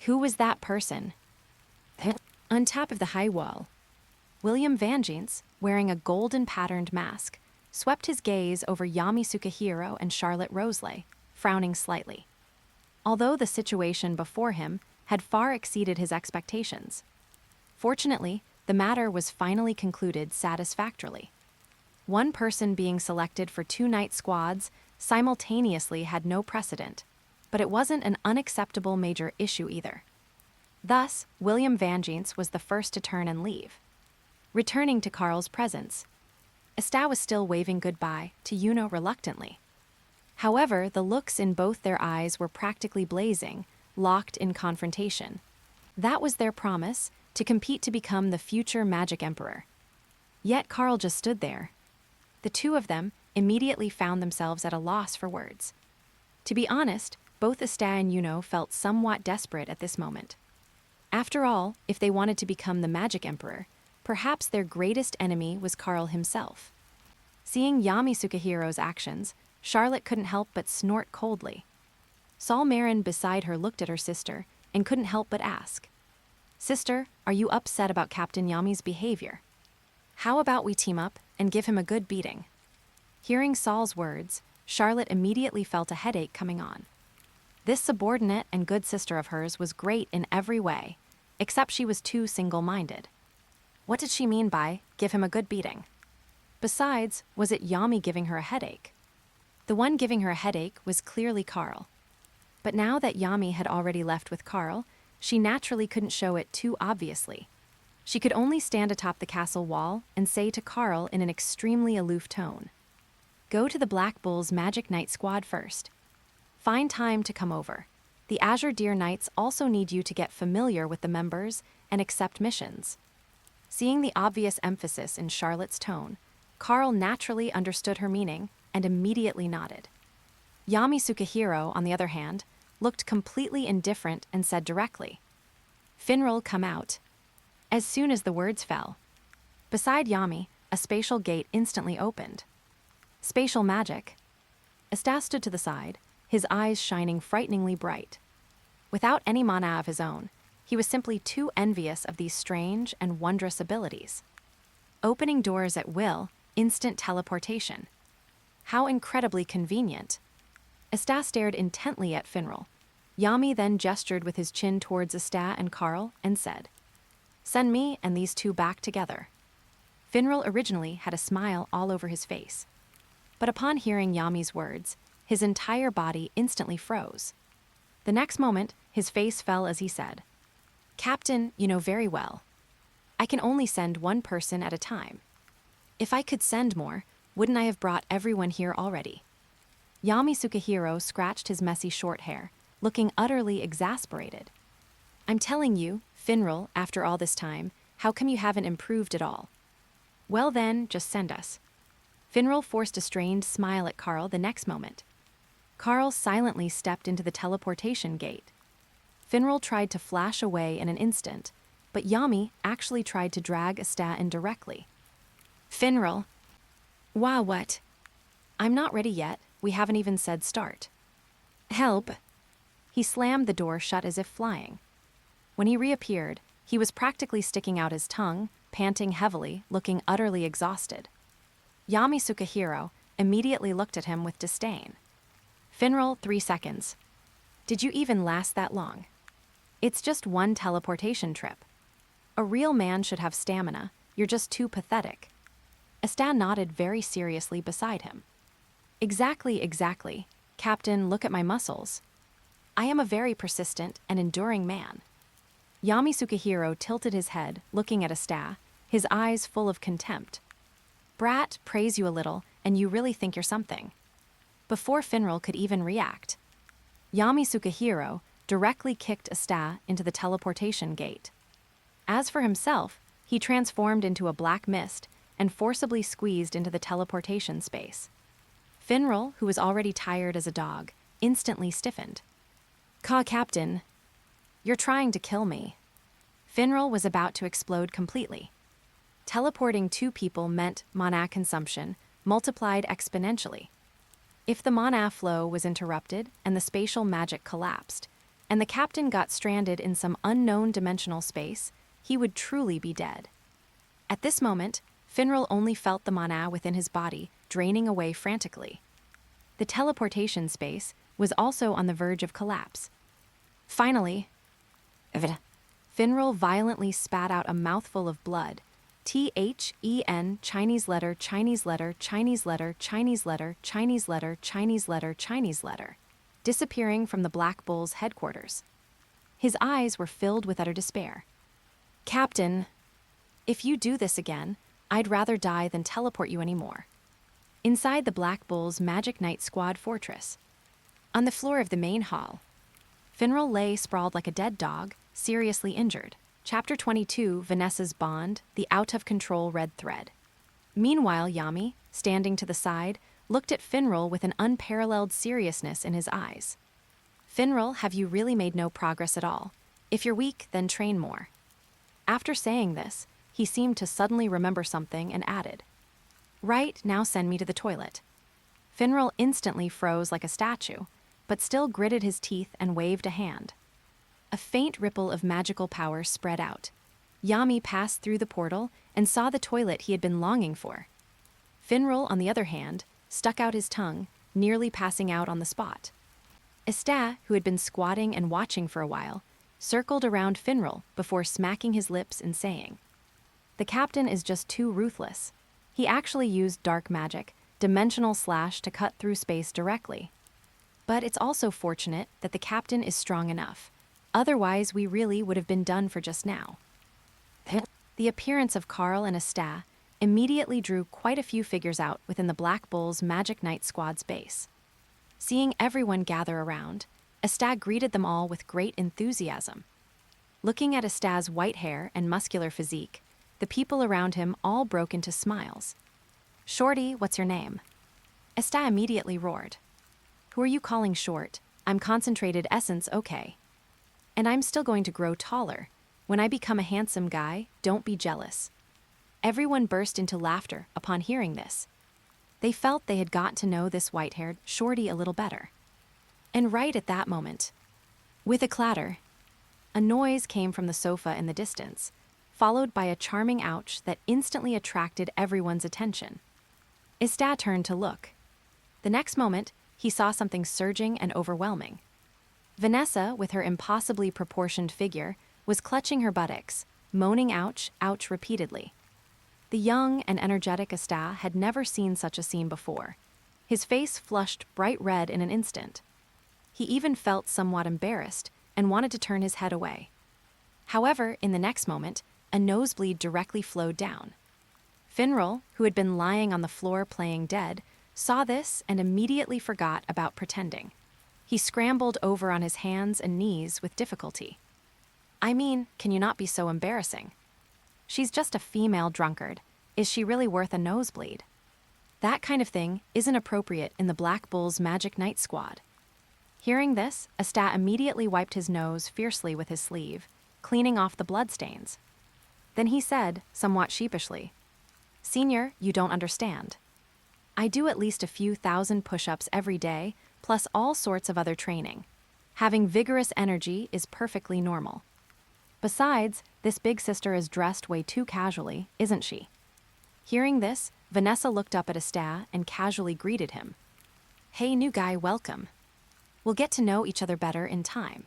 who was that person? On top of the high wall, William Vankins, wearing a golden-patterned mask, swept his gaze over Yami Sukahiro and Charlotte Roseley, frowning slightly. Although the situation before him had far exceeded his expectations. Fortunately, the matter was finally concluded satisfactorily. One person being selected for 2 night squads simultaneously had no precedent, but it wasn't an unacceptable major issue either. Thus, William Vankins was the first to turn and leave. Returning to Karl's presence, Asta was still waving goodbye to Yuno reluctantly. However, the looks in both their eyes were practically blazing, locked in confrontation. That was their promise, to compete to become the future Magic Emperor. Yet Karl just stood there. The two of them immediately found themselves at a loss for words. To be honest, both Asta and Yuno felt somewhat desperate at this moment. After all, if they wanted to become the Magic Emperor, perhaps their greatest enemy was Karl himself. Seeing Yami Sukahiro's actions, Charlotte couldn't help but snort coldly. Solmaron beside her looked at her sister and couldn't help but ask, "Sister, are you upset about Captain Yami's behavior? How about we team up and give him a good beating?" Hearing Sol's words, Charlotte immediately felt a headache coming on. This subordinate and good sister of hers was great in every way, except she was too single-minded. What did she mean by, give him a good beating? Besides, was it Yami giving her a headache? The one giving her a headache was clearly Karl. But now that Yami had already left with Karl, she naturally couldn't show it too obviously. She could only stand atop the castle wall and say to Karl in an extremely aloof tone, "Go to the Black Bull's Magic Knight Squad first. Find time to come over. The Azure Deer Knights also need you to get familiar with the members and accept missions." Seeing the obvious emphasis in Charlotte's tone, Karl naturally understood her meaning and immediately nodded. Yami Sukahiro, on the other hand, looked completely indifferent and said directly, "Finral, come out." As soon as the words fell, Beside Yami, a spatial gate instantly opened. Spatial magic. Asta stood to the side, his eyes shining frighteningly bright. Without any mana of his own, he was simply too envious of these strange and wondrous abilities. Opening doors at will, instant teleportation. How incredibly convenient. Asta stared intently at Finral. Yami then gestured with his chin towards Asta and Karl and said, "Send me and these two back together." Finral originally had a smile all over his face. But upon hearing Yami's words, his entire body instantly froze. The next moment, his face fell as he said, "Captain, you know very well. I can only send one person at a time. If I could send more, wouldn't I have brought everyone here already?" Yami Sukahiro scratched his messy short hair, looking utterly exasperated. "I'm telling you, Finral, after all this time, how come you haven't improved at all? Well then, just send us." Finral forced a strained smile at Karl the next moment. Karl silently stepped into the teleportation gate. Finral tried to flash away in an instant, but Yami actually tried to drag Asta in directly. "Finral." "Wah, what?" "I'm not ready yet. We haven't even said start." "Help." He slammed the door shut as if flying. When he reappeared, he was practically sticking out his tongue, panting heavily, looking utterly exhausted. Yami Sukahiro immediately looked at him with disdain. "Finral, 3 seconds. Did you even last that long? It's just one teleportation trip. A real man should have stamina. You're just too pathetic." Asta nodded very seriously beside him. Exactly. Captain, look at my muscles. I am a very persistent and enduring man." Yami Sukahiro tilted his head, looking at Asta, his eyes full of contempt. "Brat, praise you a little, and you really think you're something." Before Finral could even react, Yami Sukahiro directly kicked Asta into the teleportation gate. As for himself, he transformed into a black mist and forcibly squeezed into the teleportation space. Finral, who was already tired as a dog, instantly stiffened. Captain, you're trying to kill me." Finral was about to explode completely. Teleporting 2 people meant mana consumption multiplied exponentially. If the mana flow was interrupted and the spatial magic collapsed, and the captain got stranded in some unknown dimensional space, he would truly be dead. At this moment, Finral only felt the mana within his body draining away frantically. The teleportation space was also on the verge of collapse. Finally, Finral violently spat out a mouthful of blood. THEN, Chinese letter, Chinese letter, Chinese letter, Chinese letter, Chinese letter, Chinese letter, Chinese letter, disappearing from the Black Bull's headquarters. His eyes were filled with utter despair. "Captain, if you do this again, I'd rather die than teleport you anymore." Inside the Black Bull's Magic Knight Squad fortress, on the floor of the main hall, Finral lay sprawled like a dead dog, seriously injured. Chapter 22, Vanessa's Bond, the out-of-control red thread. Meanwhile, Yami, standing to the side, looked at Finral with an unparalleled seriousness in his eyes. "Finral, have you really made no progress at all? If you're weak, then train more." After saying this, he seemed to suddenly remember something and added, "Right, now send me to the toilet." Finral instantly froze like a statue, but still gritted his teeth and waved a hand. A faint ripple of magical power spread out. Yami passed through the portal and saw the toilet he had been longing for. Finral, on the other hand, stuck out his tongue, nearly passing out on the spot. Asta, who had been squatting and watching for a while, circled around Finral before smacking his lips and saying, "The captain is just too ruthless. He actually used dark magic, dimensional slash, to cut through space directly. But it's also fortunate that the captain is strong enough. Otherwise, we really would have been done for just now." The appearance of Karl and Asta immediately drew quite a few figures out within the Black Bull's Magic Knight Squad's base. Seeing everyone gather around, Asta greeted them all with great enthusiasm. Looking at Asta's white hair and muscular physique, the people around him all broke into smiles. "Shorty, what's your name?" Asta immediately roared. "Who are you calling short? I'm concentrated essence, okay. And I'm still going to grow taller. When I become a handsome guy, don't be jealous." Everyone burst into laughter upon hearing this. They felt they had got to know this white-haired shorty a little better. And right at that moment, with a clatter, a noise came from the sofa in the distance, followed by a charming ouch that instantly attracted everyone's attention. Asta turned to look. The next moment, he saw something surging and overwhelming. Vanessa, with her impossibly proportioned figure, was clutching her buttocks, moaning ouch, ouch repeatedly. The young and energetic Asta had never seen such a scene before. His face flushed bright red in an instant. He even felt somewhat embarrassed and wanted to turn his head away. However, in the next moment, a nosebleed directly flowed down. Finral, who had been lying on the floor playing dead, saw this and immediately forgot about pretending. He scrambled over on his hands and knees with difficulty. I mean, can you not be so embarrassing? She's just a female drunkard. Is she really worth a nosebleed? That kind of thing isn't appropriate in the Black Bull's Magic Knight squad. Hearing this, Asta immediately wiped his nose fiercely with his sleeve, cleaning off the bloodstains. Then he said, somewhat sheepishly, "Senior, you don't understand. I do at least a few thousand push-ups every day, plus all sorts of other training. Having vigorous energy is perfectly normal. Besides, this big sister is dressed way too casually, isn't she?" Hearing this, Vanessa looked up at Asta and casually greeted him. "Hey, new guy, welcome. We'll get to know each other better in time."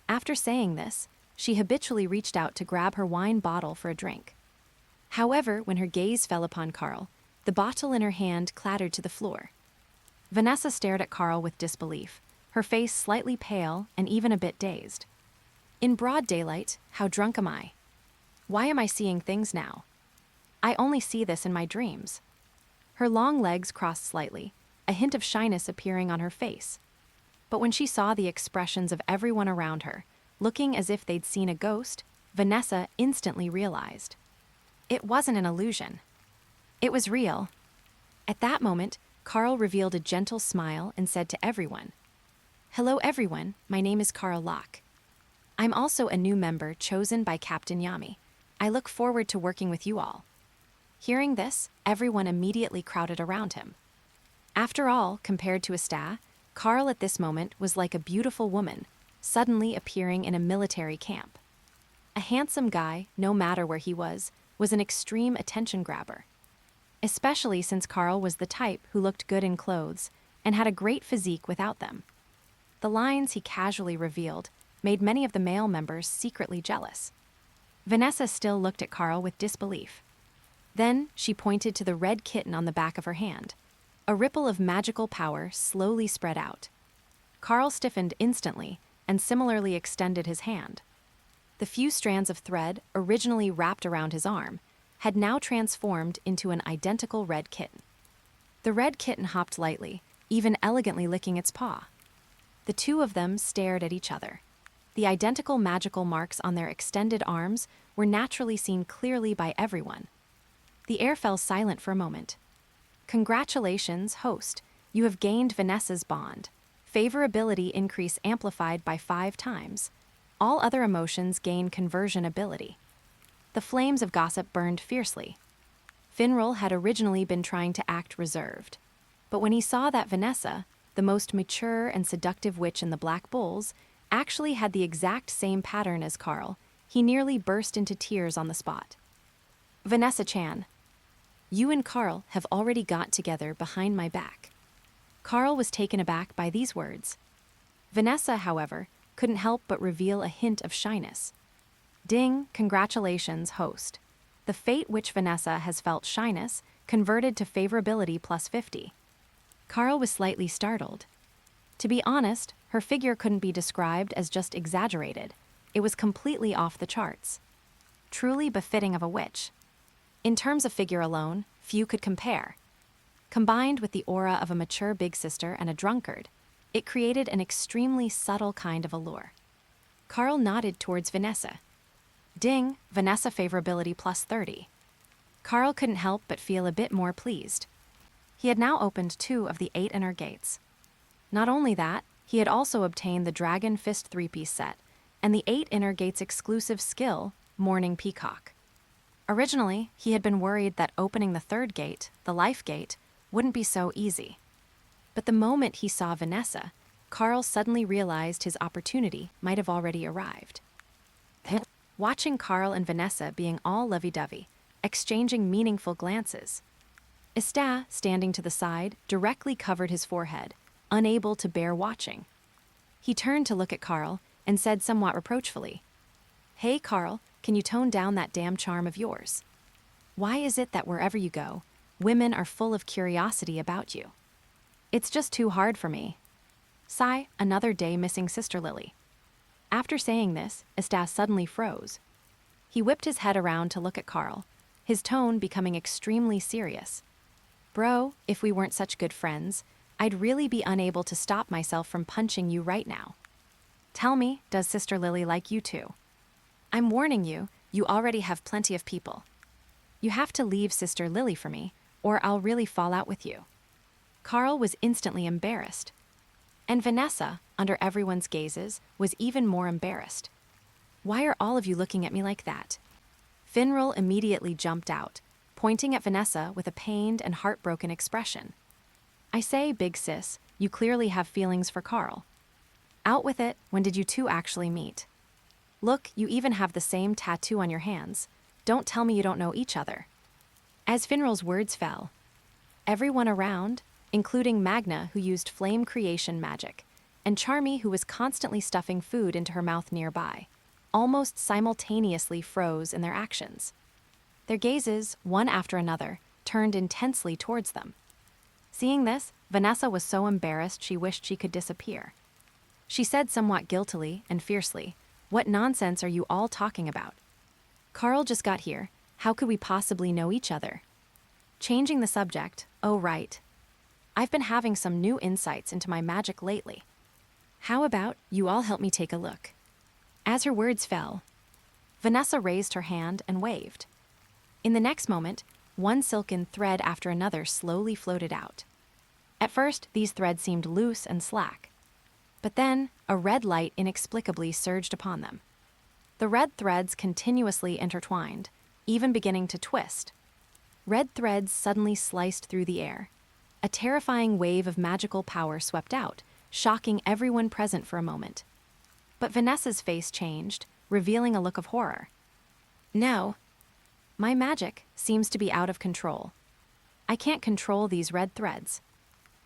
After saying this, she habitually reached out to grab her wine bottle for a drink. However, when her gaze fell upon Karl, the bottle in her hand clattered to the floor. Vanessa stared at Karl with disbelief, her face slightly pale and even a bit dazed. In broad daylight, how drunk am I? Why am I seeing things now? I only see this in my dreams. Her long legs crossed slightly, a hint of shyness appearing on her face. But when she saw the expressions of everyone around her, looking as if they'd seen a ghost, Vanessa instantly realized. It wasn't an illusion. It was real. At that moment, Karl revealed a gentle smile and said to everyone, "Hello everyone, my name is Karl Locke. I'm also a new member chosen by Captain Yami. I look forward to working with you all." Hearing this, everyone immediately crowded around him. After all, compared to Asta, Karl at this moment was like a beautiful woman, suddenly appearing in a military camp. A handsome guy, no matter where he was an extreme attention grabber. Especially since Karl was the type who looked good in clothes and had a great physique without them. The lines he casually revealed made many of the male members secretly jealous. Vanessa still looked at Karl with disbelief. Then she pointed to the red kitten on the back of her hand. A ripple of magical power slowly spread out. Karl stiffened instantly and similarly extended his hand. The few strands of thread originally wrapped around his arm had now transformed into an identical red kitten. The red kitten hopped lightly, even elegantly licking its paw. The two of them stared at each other. The identical magical marks on their extended arms were naturally seen clearly by everyone. The air fell silent for a moment. "Congratulations, host. You have gained Vanessa's bond. Favorability increase amplified by 5 times. All other emotions gain conversion ability." The flames of gossip burned fiercely. Finral had originally been trying to act reserved. But when he saw that Vanessa, the most mature and seductive witch in the Black Bulls, actually had the exact same pattern as Karl, he nearly burst into tears on the spot. "Vanessa-chan, you and Karl have already got together behind my back." Karl was taken aback by these words. Vanessa, however, couldn't help but reveal a hint of shyness. "Ding, congratulations, host. The fate which Vanessa has felt shyness converted to favorability plus 50. Karl was slightly startled. To be honest, her figure couldn't be described as just exaggerated. It was completely off the charts. Truly befitting of a witch. In terms of figure alone, few could compare. Combined with the aura of a mature big sister and a drunkard, it created an extremely subtle kind of allure. Karl nodded towards Vanessa. "Ding, Vanessa favorability plus 30. Karl couldn't help but feel a bit more pleased. He had now opened 2 of the 8 inner gates. Not only that, he had also obtained the Dragon Fist 3-piece set and the 8 inner gates exclusive skill, Morning Peacock. Originally, he had been worried that opening the third gate, the life gate, wouldn't be so easy. But the moment he saw Vanessa, Karl suddenly realized his opportunity might have already arrived. Watching Karl and Vanessa being all lovey-dovey, exchanging meaningful glances. Asta, standing to the side, directly covered his forehead, unable to bear watching. He turned to look at Karl and said somewhat reproachfully, "Hey, Karl, can you tone down that damn charm of yours? Why is it that wherever you go, women are full of curiosity about you? It's just too hard for me. Sigh, another day missing Sister Lily." After saying this, Asta suddenly froze. He whipped his head around to look at Karl, his tone becoming extremely serious. "Bro, if we weren't such good friends, I'd really be unable to stop myself from punching you right now. Tell me, does Sister Lily like you too? I'm warning you, you already have plenty of people. You have to leave Sister Lily for me, or I'll really fall out with you." Karl was instantly embarrassed. And Vanessa, under everyone's gazes, was even more embarrassed. "Why are all of you looking at me like that?" Finral immediately jumped out, pointing at Vanessa with a pained and heartbroken expression. "I say, big sis, you clearly have feelings for Karl. Out with it, when did you two actually meet? Look, you even have the same tattoo on your hands. Don't tell me you don't know each other." As Finral's words fell, everyone around, including Magna, who used flame creation magic, and Charmy, who was constantly stuffing food into her mouth nearby, almost simultaneously froze in their actions. Their gazes, one after another, turned intensely towards them. Seeing this, Vanessa was so embarrassed she wished she could disappear. She said somewhat guiltily and fiercely, "What nonsense are you all talking about? Karl just got here. How could we possibly know each other?" Changing the subject, "Oh right. I've been having some new insights into my magic lately. How about you all help me take a look?" As her words fell, Vanessa raised her hand and waved. In the next moment, one silken thread after another slowly floated out. At first, these threads seemed loose and slack. But then, a red light inexplicably surged upon them. The red threads continuously intertwined, even beginning to twist. Red threads suddenly sliced through the air. A terrifying wave of magical power swept out, shocking everyone present for a moment. But Vanessa's face changed, revealing a look of horror. "No. My magic seems to be out of control. I can't control these red threads.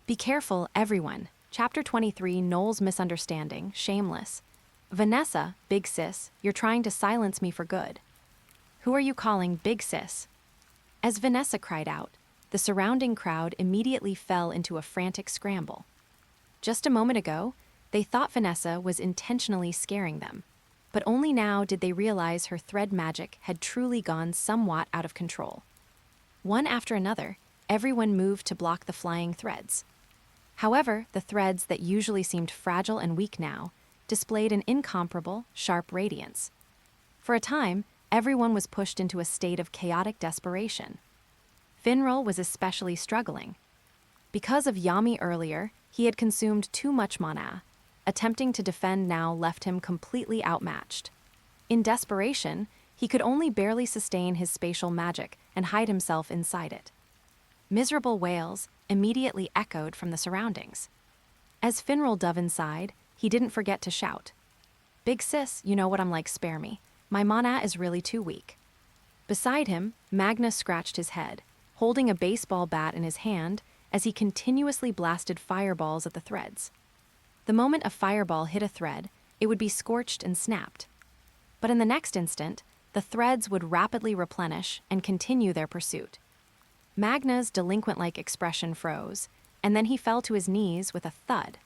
Be careful, everyone." Chapter 23, Noelle's Misunderstanding, Shameless. "Vanessa, big sis, you're trying to silence me for good. Who are you calling big sis?" As Vanessa cried out, the surrounding crowd immediately fell into a frantic scramble. Just a moment ago, they thought Vanessa was intentionally scaring them, but only now did they realize her thread magic had truly gone somewhat out of control. One after another, everyone moved to block the flying threads. However, the threads that usually seemed fragile and weak now displayed an incomparable, sharp radiance. For a time, everyone was pushed into a state of chaotic desperation. Finral was especially struggling. Because of Yami earlier, he had consumed too much mana. Attempting to defend now left him completely outmatched. In desperation, he could only barely sustain his spatial magic and hide himself inside it. Miserable wails immediately echoed from the surroundings. As Finral dove inside, he didn't forget to shout, "Big sis, you know what I'm like, spare me. My mana is really too weak." Beside him, Magnus scratched his head, holding a baseball bat in his hand as he continuously blasted fireballs at the threads. The moment a fireball hit a thread, it would be scorched and snapped. But in the next instant, the threads would rapidly replenish and continue their pursuit. Magna's delinquent-like expression froze, and then he fell to his knees with a thud.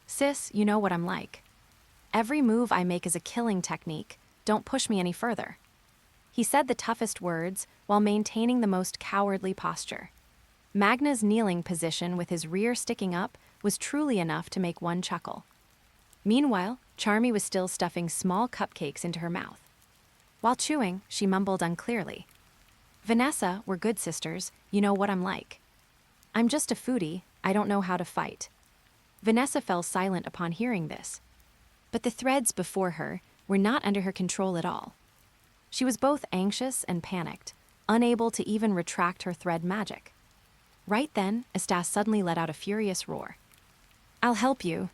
"Sis, you know what I'm like. Every move I make is a killing technique. Don't push me any further." He said the toughest words while maintaining the most cowardly posture. Magna's kneeling position with his rear sticking up was truly enough to make one chuckle. Meanwhile, Charmy was still stuffing small cupcakes into her mouth. While chewing, she mumbled unclearly, "Vanessa, we're good sisters, you know what I'm like. I'm just a foodie, I don't know how to fight." Vanessa fell silent upon hearing this. But the threads before her were not under her control at all. She was both anxious and panicked, unable to even retract her thread magic. Right then, Asta suddenly let out a furious roar. "I'll help you."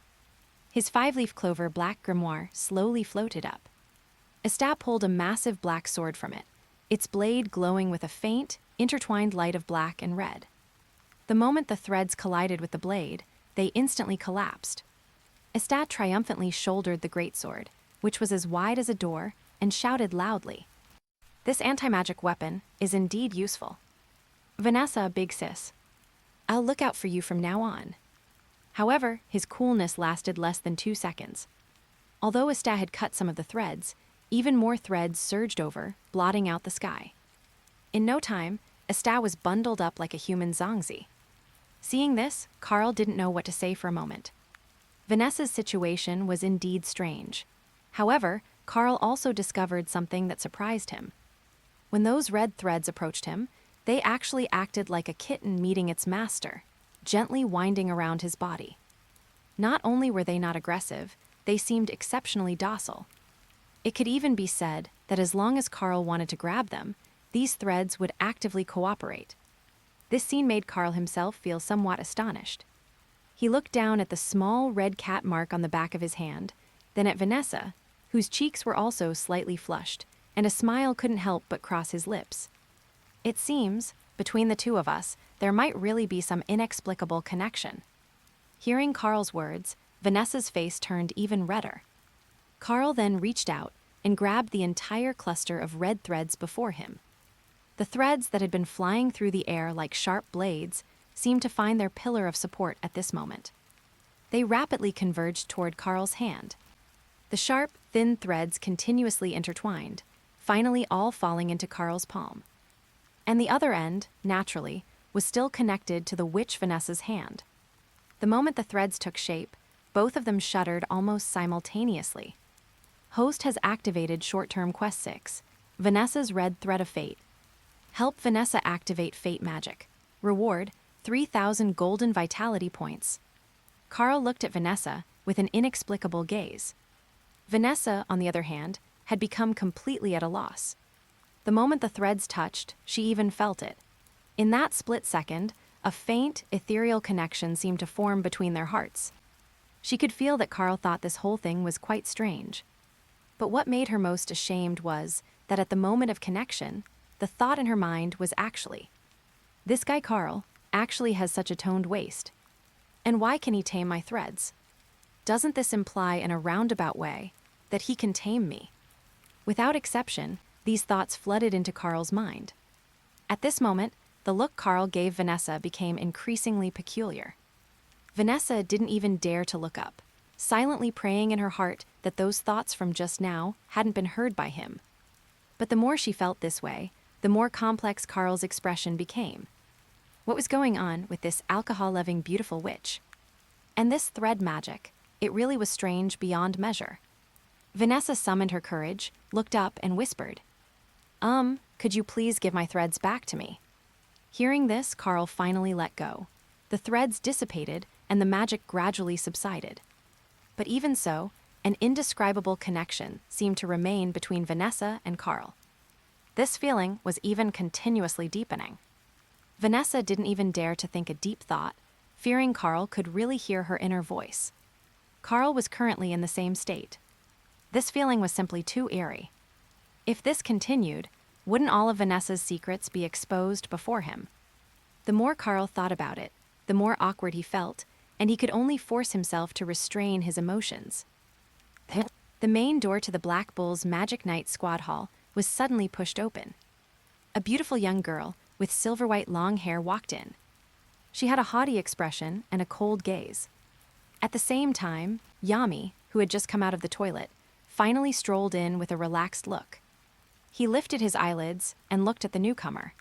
His five-leaf clover black grimoire slowly floated up. Asta pulled a massive black sword from it, its blade glowing with a faint, intertwined light of black and red. The moment the threads collided with the blade, they instantly collapsed. Asta triumphantly shouldered the greatsword, which was as wide as a door, and shouted loudly, "This anti-magic weapon is indeed useful. Vanessa, big sis. I'll look out for you from now on." However, his coolness lasted less than 2 seconds. Although Asta had cut some of the threads, even more threads surged over, blotting out the sky. In no time, Asta was bundled up like a human zongzi. Seeing this, Karl didn't know what to say for a moment. Vanessa's situation was indeed strange. However, Karl also discovered something that surprised him. When those red threads approached him, they actually acted like a kitten meeting its master, gently winding around his body. Not only were they not aggressive, they seemed exceptionally docile. It could even be said that as long as Karl wanted to grab them, these threads would actively cooperate. This scene made Karl himself feel somewhat astonished. He looked down at the small red cat mark on the back of his hand, then at Vanessa, whose cheeks were also slightly flushed, and a smile couldn't help but cross his lips. It seems, between the two of us, there might really be some inexplicable connection. Hearing Karl's words, Vanessa's face turned even redder. Karl then reached out and grabbed the entire cluster of red threads before him. The threads that had been flying through the air like sharp blades seemed to find their pillar of support at this moment. They rapidly converged toward Karl's hand. The sharp, thin threads continuously intertwined, finally all falling into Karl's palm. And the other end, naturally, was still connected to the witch Vanessa's hand. The moment the threads took shape, both of them shuddered almost simultaneously. Host has activated short-term Quest 6, Vanessa's Red Thread of Fate. Help Vanessa activate Fate magic. Reward, 3,000 golden vitality points. Karl looked at Vanessa with an inexplicable gaze. Vanessa, on the other hand, had become completely at a loss. The moment the threads touched, she even felt it. In that split second, a faint, ethereal connection seemed to form between their hearts. She could feel that Karl thought this whole thing was quite strange. But what made her most ashamed was that at the moment of connection, the thought in her mind was actually, "This guy Karl actually has such a toned waist. And why can he tame my threads? Doesn't this imply in a roundabout way that he can tame me?" Without exception, these thoughts flooded into Karl's mind. At this moment, the look Karl gave Vanessa became increasingly peculiar. Vanessa didn't even dare to look up, silently praying in her heart that those thoughts from just now hadn't been heard by him. But the more she felt this way, the more complex Karl's expression became. What was going on with this alcohol-loving beautiful witch? And this thread magic, it really was strange beyond measure. Vanessa summoned her courage, looked up, and whispered, Could you please give my threads back to me?" Hearing this, Karl finally let go. The threads dissipated, and the magic gradually subsided. But even so, an indescribable connection seemed to remain between Vanessa and Karl. This feeling was even continuously deepening. Vanessa didn't even dare to think a deep thought, fearing Karl could really hear her inner voice. Karl was currently in the same state. This feeling was simply too eerie. If this continued, wouldn't all of Vanessa's secrets be exposed before him? The more Karl thought about it, the more awkward he felt, and he could only force himself to restrain his emotions. The main door to the Black Bull's Magic Knight squad hall was suddenly pushed open. A beautiful young girl with silver-white long hair walked in. She had a haughty expression and a cold gaze. At the same time, Yami, who had just come out of the toilet, finally strolled in with a relaxed look. He lifted his eyelids and looked at the newcomer.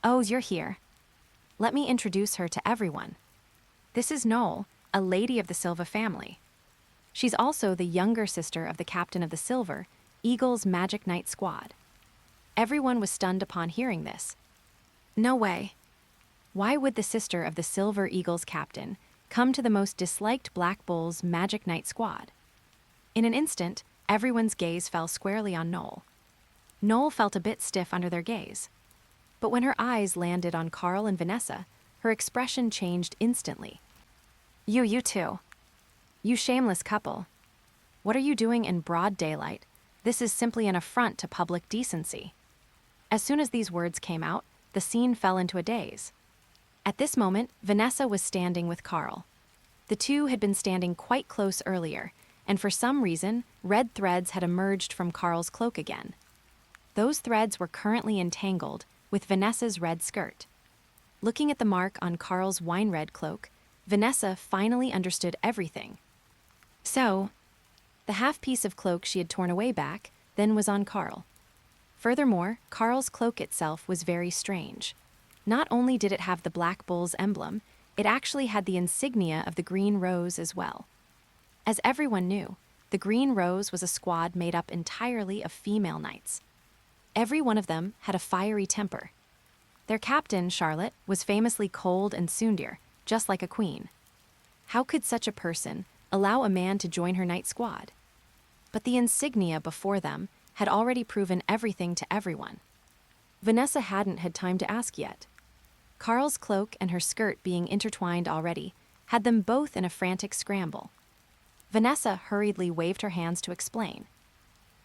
"Oh, you're here. Let me introduce her to everyone. This is Noelle, a lady of the Silva family. She's also the younger sister of the captain of the Silver, Eagle's Magic Knight squad." Everyone was stunned upon hearing this. No way. Why would the sister of the Silver Eagle's captain come to the most disliked Black Bull's Magic Knight squad? In an instant, everyone's gaze fell squarely on Noelle. Noelle felt a bit stiff under their gaze. But when her eyes landed on Karl and Vanessa, her expression changed instantly. You two. You shameless couple. What are you doing in broad daylight? This is simply an affront to public decency. As soon as these words came out, the scene fell into a daze. At this moment, Vanessa was standing with Karl. The two had been standing quite close earlier, and for some reason, red threads had emerged from Karl's cloak again. Those threads were currently entangled with Vanessa's red skirt. Looking at the mark on Karl's wine-red cloak, Vanessa finally understood everything. So, the half-piece of cloak she had torn away back then was on Karl. Furthermore, Karl's cloak itself was very strange. Not only did it have the Black Bull's emblem, it actually had the insignia of the Green Rose as well. As everyone knew, the Green Rose was a squad made up entirely of female knights. Every one of them had a fiery temper. Their captain, Charlotte, was famously cold and tsundere, just like a queen. How could such a person allow a man to join her knight squad? But the insignia before them had already proven everything to everyone. Vanessa hadn't had time to ask yet. Karl's cloak and her skirt being intertwined already had them both in a frantic scramble. Vanessa hurriedly waved her hands to explain.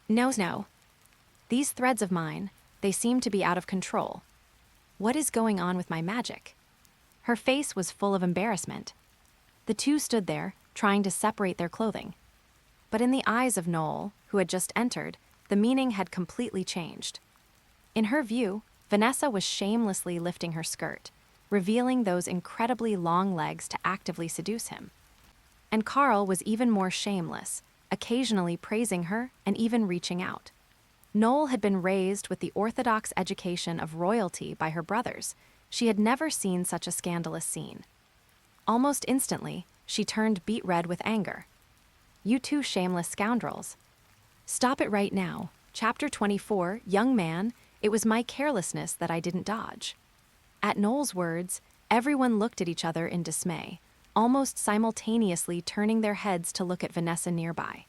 No. These threads of mine, they seem to be out of control. What is going on with my magic? Her face was full of embarrassment. The two stood there, trying to separate their clothing. But in the eyes of Noelle, who had just entered, the meaning had completely changed. In her view, Vanessa was shamelessly lifting her skirt, revealing those incredibly long legs to actively seduce him. And Karl was even more shameless, occasionally praising her and even reaching out. Noelle had been raised with the orthodox education of royalty by her brothers. She had never seen such a scandalous scene. Almost instantly, she turned beet red with anger. You two shameless scoundrels. Stop it right now. Chapter 24, Young Man, it was my carelessness that I didn't dodge. At Noelle's words, everyone looked at each other in dismay, almost simultaneously turning their heads to look at Vanessa nearby.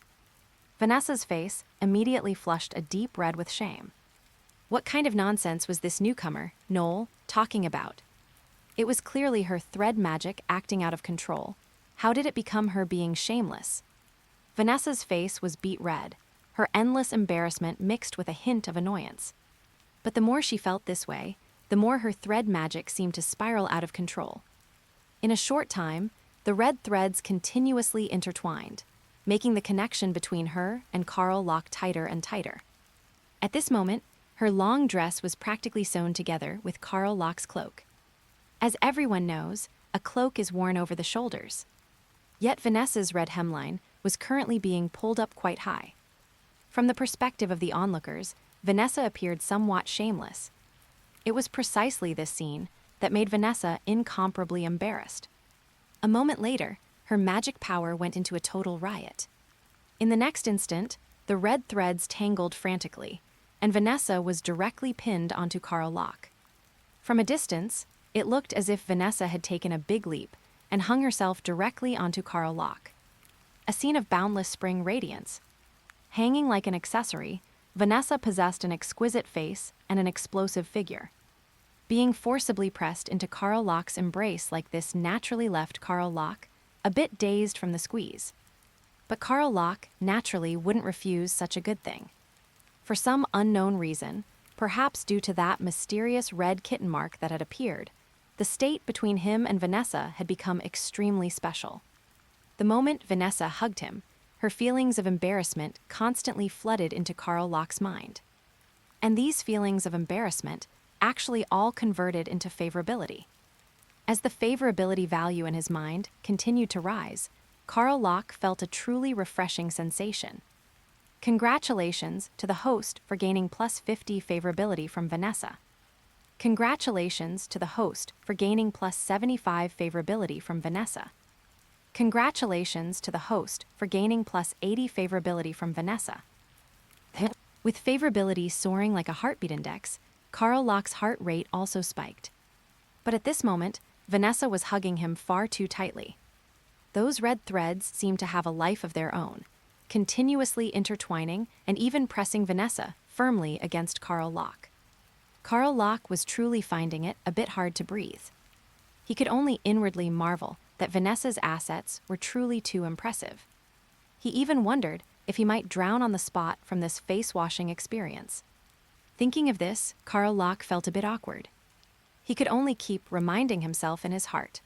Vanessa's face immediately flushed a deep red with shame. What kind of nonsense was this newcomer, Noelle, talking about? It was clearly her thread magic acting out of control. How did it become her being shameless? Vanessa's face was beet red, her endless embarrassment mixed with a hint of annoyance. But the more she felt this way, the more her thread magic seemed to spiral out of control. In a short time, the red threads continuously intertwined, making the connection between her and Karl lock tighter and tighter. At this moment, her long dress was practically sewn together with Karl Lock's cloak. As everyone knows, a cloak is worn over the shoulders. Yet Vanessa's red hemline was currently being pulled up quite high. From the perspective of the onlookers, Vanessa appeared somewhat shameless. It was precisely this scene that made Vanessa incomparably embarrassed. A moment later, her magic power went into a total riot. In the next instant, the red threads tangled frantically, and Vanessa was directly pinned onto Karl Lock. From a distance, it looked as if Vanessa had taken a big leap and hung herself directly onto Karl Lock. A scene of boundless spring radiance. Hanging like an accessory, Vanessa possessed an exquisite face and an explosive figure. Being forcibly pressed into Karl Lock's embrace like this naturally left Karl Lock a bit dazed from the squeeze. But Karl Lock naturally wouldn't refuse such a good thing. For some unknown reason, perhaps due to that mysterious red kitten mark that had appeared, the state between him and Vanessa had become extremely special. The moment Vanessa hugged him, her feelings of embarrassment constantly flooded into Karl Lock's mind. And these feelings of embarrassment actually all converted into favorability. As the favorability value in his mind continued to rise, Karl Lock felt a truly refreshing sensation. Congratulations to the host for gaining plus 50 favorability from Vanessa. Congratulations to the host for gaining plus 75 favorability from Vanessa. Congratulations to the host for gaining plus 80 favorability from Vanessa. With favorability soaring like a heartbeat index, Karl Lock's heart rate also spiked. But at this moment, Vanessa was hugging him far too tightly. Those red threads seemed to have a life of their own, continuously intertwining and even pressing Vanessa firmly against Karl Locke. Karl Locke was truly finding it a bit hard to breathe. He could only inwardly marvel that Vanessa's assets were truly too impressive. He even wondered if he might drown on the spot from this face-washing experience. Thinking of this, Karl Locke felt a bit awkward. He could only keep reminding himself in his heart,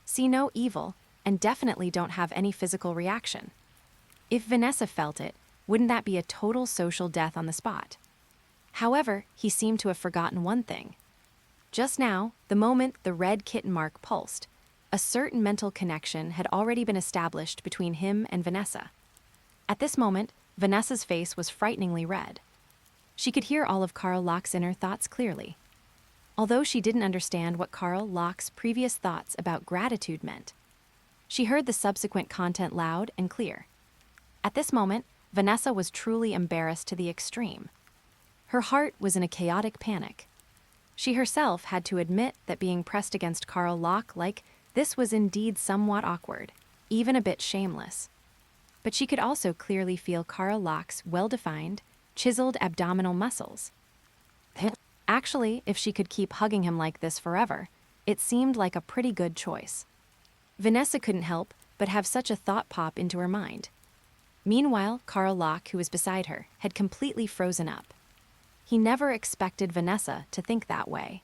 see no evil, and definitely don't have any physical reaction. If Vanessa felt it, wouldn't that be a total social death on the spot? However, he seemed to have forgotten one thing. Just now, the moment the red kitten mark pulsed, a certain mental connection had already been established between him and Vanessa. At this moment, Vanessa's face was frighteningly red. She could hear all of Karl Locke's inner thoughts clearly. Although she didn't understand what Karl Locke's previous thoughts about gratitude meant, she heard the subsequent content loud and clear. At this moment, Vanessa was truly embarrassed to the extreme. Her heart was in a chaotic panic. She herself had to admit that being pressed against Karl Locke like this was indeed somewhat awkward, even a bit shameless. But she could also clearly feel Karl Locke's well-defined, chiseled abdominal muscles. Actually, if she could keep hugging him like this forever, it seemed like a pretty good choice. Vanessa couldn't help but have such a thought pop into her mind. Meanwhile, Karl Locke, who was beside her, had completely frozen up. He never expected Vanessa to think that way.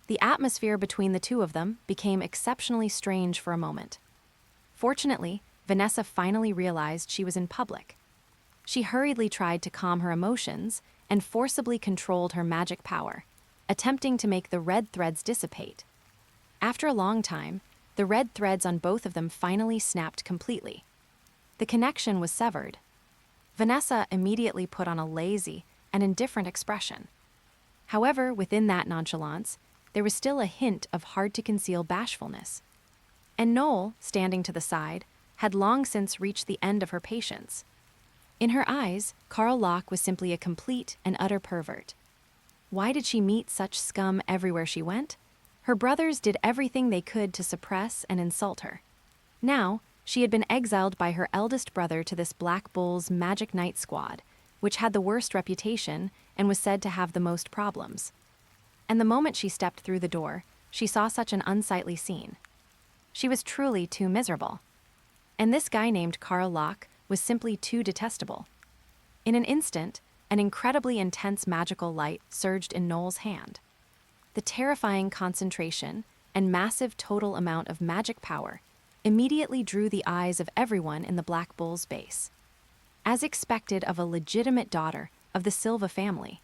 The atmosphere between the two of them became exceptionally strange for a moment. Fortunately, Vanessa finally realized she was in public. She hurriedly tried to calm her emotions and forcibly controlled her magic power, attempting to make the red threads dissipate. After a long time, the red threads on both of them finally snapped completely. The connection was severed. Vanessa immediately put on a lazy and indifferent expression. However, within that nonchalance, there was still a hint of hard-to-conceal bashfulness. And Noelle, standing to the side, had long since reached the end of her patience. In her eyes, Karl Locke was simply a complete and utter pervert. Why did she meet such scum everywhere she went? Her brothers did everything they could to suppress and insult her. Now, she had been exiled by her eldest brother to this Black Bull's Magic Knight squad, which had the worst reputation and was said to have the most problems. And the moment she stepped through the door, she saw such an unsightly scene. She was truly too miserable. And this guy named Karl Locke was simply too detestable. In an instant, an incredibly intense magical light surged in Noelle's hand. The terrifying concentration and massive total amount of magic power immediately drew the eyes of everyone in the Black Bull's base. As expected of a legitimate daughter of the Silva family,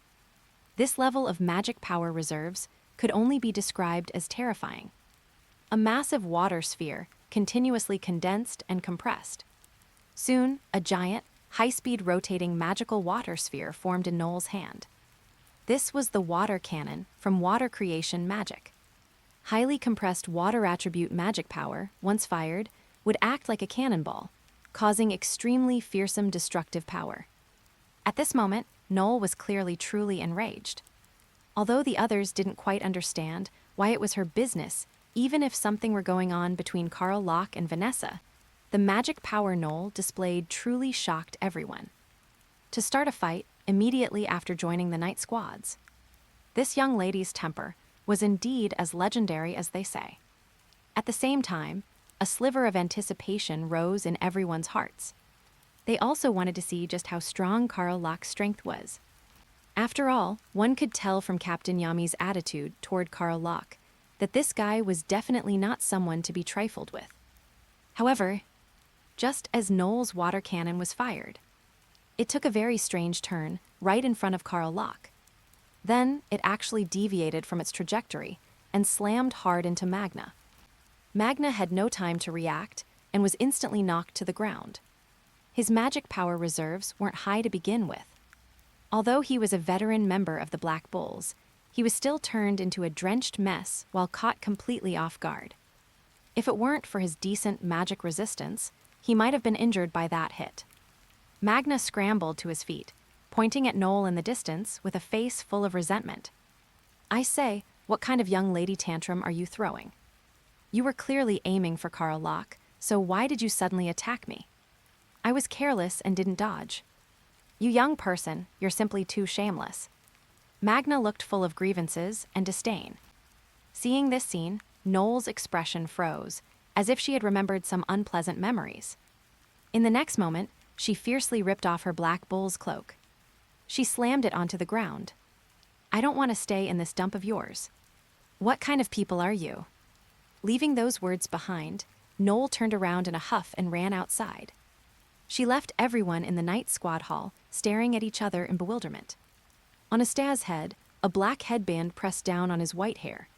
this level of magic power reserves could only be described as terrifying. A massive water sphere continuously condensed and compressed. Soon, a giant, high-speed rotating magical water sphere formed in Noelle's hand. This was the water cannon from water creation magic. Highly compressed water attribute magic power, once fired, would act like a cannonball, causing extremely fearsome destructive power. At this moment, Noelle was clearly truly enraged. Although the others didn't quite understand why it was her business, even if something were going on between Karl Locke and Vanessa, the magic power Noelle displayed truly shocked everyone. To start a fight immediately after joining the night squads. This young lady's temper was indeed as legendary as they say. At the same time, a sliver of anticipation rose in everyone's hearts. They also wanted to see just how strong Karl Locke's strength was. After all, one could tell from Captain Yami's attitude toward Karl Locke that this guy was definitely not someone to be trifled with. However, just as Noelle's water cannon was fired, it took a very strange turn right in front of Karl Locke. Then it actually deviated from its trajectory and slammed hard into Magna. Magna had no time to react and was instantly knocked to the ground. His magic power reserves weren't high to begin with. Although he was a veteran member of the Black Bulls, he was still turned into a drenched mess while caught completely off guard. If it weren't for his decent magic resistance, he might have been injured by that hit. Magna scrambled to his feet, pointing at Noelle in the distance with a face full of resentment. "I say, what kind of young lady tantrum are you throwing? You were clearly aiming for Karl Locke, so why did you suddenly attack me? I was careless and didn't dodge. You young person, you're simply too shameless. Magna looked full of grievances and disdain. Seeing this scene, Noelle's expression froze, as if she had remembered some unpleasant memories. In the next moment, she fiercely ripped off her black bull's cloak. She slammed it onto the ground. I don't want to stay in this dump of yours. What kind of people are you? Leaving those words behind, Noelle turned around in a huff and ran outside. She left everyone in the night squad hall staring at each other in bewilderment. On Asta's head, a black headband pressed down on his white hair.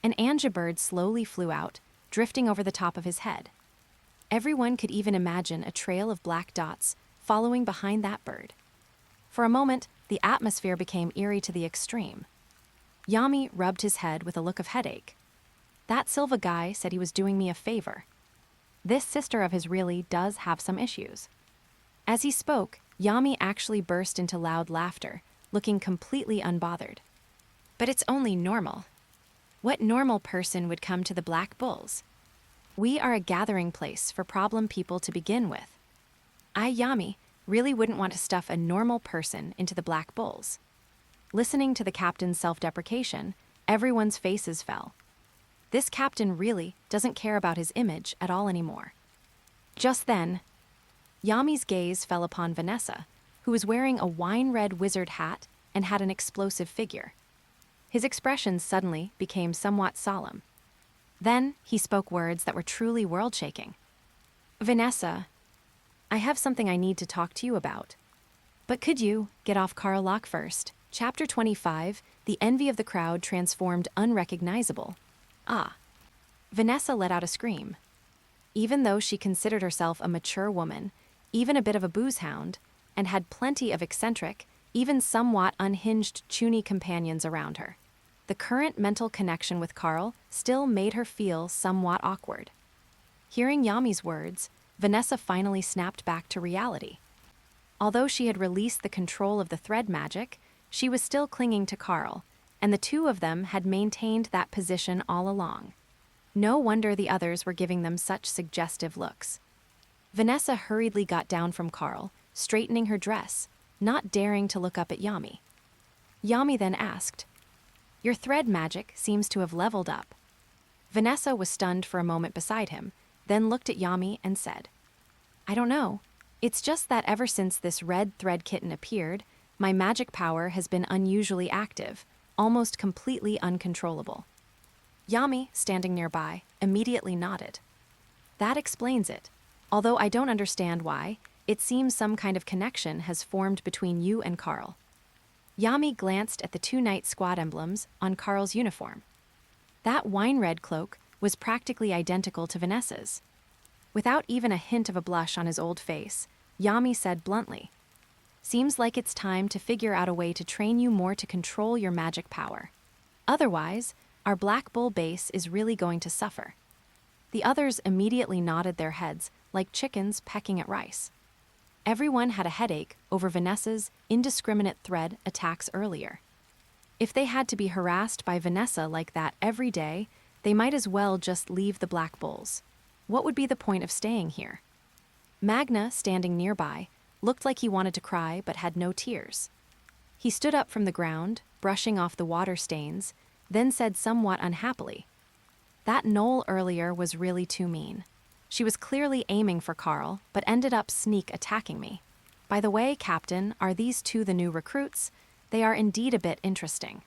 An Anja bird slowly flew out, drifting over the top of his head. Everyone could even imagine a trail of black dots following behind that bird. For a moment, the atmosphere became eerie to the extreme. Yami rubbed his head with a look of headache. That Silva guy said he was doing me a favor. This sister of his really does have some issues. As he spoke, Yami actually burst into loud laughter, looking completely unbothered. But it's only normal. What normal person would come to the Black Bulls? We are a gathering place for problem people to begin with. I, Yami, really wouldn't want to stuff a normal person into the Black Bulls. Listening to the captain's self-deprecation, everyone's faces fell. This captain really doesn't care about his image at all anymore. Just then, Yami's gaze fell upon Vanessa, who was wearing a wine-red wizard hat and had an explosive figure. His expression suddenly became somewhat solemn. Then he spoke words that were truly world-shaking. Vanessa, I have something I need to talk to you about. But could you get off Karl lock first? Chapter 25, The Envy of the Crowd Transformed Unrecognizable. Ah. Vanessa let out a scream. Even though she considered herself a mature woman, even a bit of a booze hound, and had plenty of eccentric, even somewhat unhinged chuny companions around her, the current mental connection with Karl still made her feel somewhat awkward. Hearing Yami's words, Vanessa finally snapped back to reality. Although she had released the control of the thread magic, she was still clinging to Karl, and the two of them had maintained that position all along. No wonder the others were giving them such suggestive looks. Vanessa hurriedly got down from Karl, straightening her dress, not daring to look up at Yami. Yami then asked, Your thread magic seems to have leveled up. Vanessa was stunned for a moment beside him, then looked at Yami and said, I don't know. It's just that ever since this red thread kitten appeared, my magic power has been unusually active, almost completely uncontrollable. Yami, standing nearby, immediately nodded. That explains it. Although I don't understand why, it seems some kind of connection has formed between you and Karl. Yami glanced at the two night squad emblems on Karl's uniform. That wine-red cloak was practically identical to Vanessa's. Without even a hint of a blush on his old face, Yami said bluntly, Seems like it's time to figure out a way to train you more to control your magic power. Otherwise, our Black Bull base is really going to suffer. The others immediately nodded their heads like chickens pecking at rice. Everyone had a headache over Vanessa's indiscriminate thread attacks earlier. If they had to be harassed by Vanessa like that every day, they might as well just leave the Black Bulls. What would be the point of staying here? Magna, standing nearby, looked like he wanted to cry but had no tears. He stood up from the ground, brushing off the water stains, then said somewhat unhappily, That Noelle earlier was really too mean. She was clearly aiming for Karl, but ended up sneak attacking me. By the way, Captain, are these two the new recruits? They are indeed a bit interesting.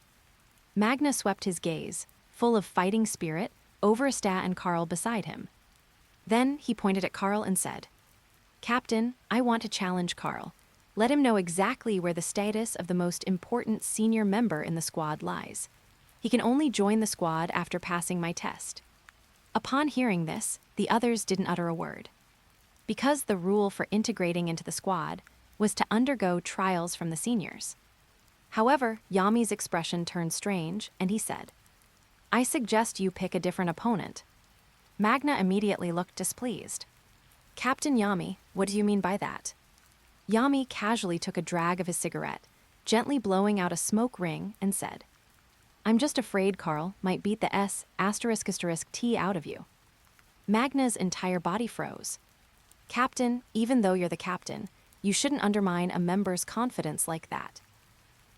Magna swept his gaze, full of fighting spirit, over Asta and Karl beside him. Then he pointed at Karl and said, Captain, I want to challenge Karl. Let him know exactly where the status of the most important senior member in the squad lies. He can only join the squad after passing my test. Upon hearing this, the others didn't utter a word. Because the rule for integrating into the squad was to undergo trials from the seniors. However, Yami's expression turned strange, and he said, I suggest you pick a different opponent. Magna immediately looked displeased. Captain Yami, what do you mean by that? Yami casually took a drag of his cigarette, gently blowing out a smoke ring, and said, I'm just afraid Karl might beat the S***T out of you. Magna's entire body froze. Captain, even though you're the captain, You shouldn't undermine a member's confidence like that.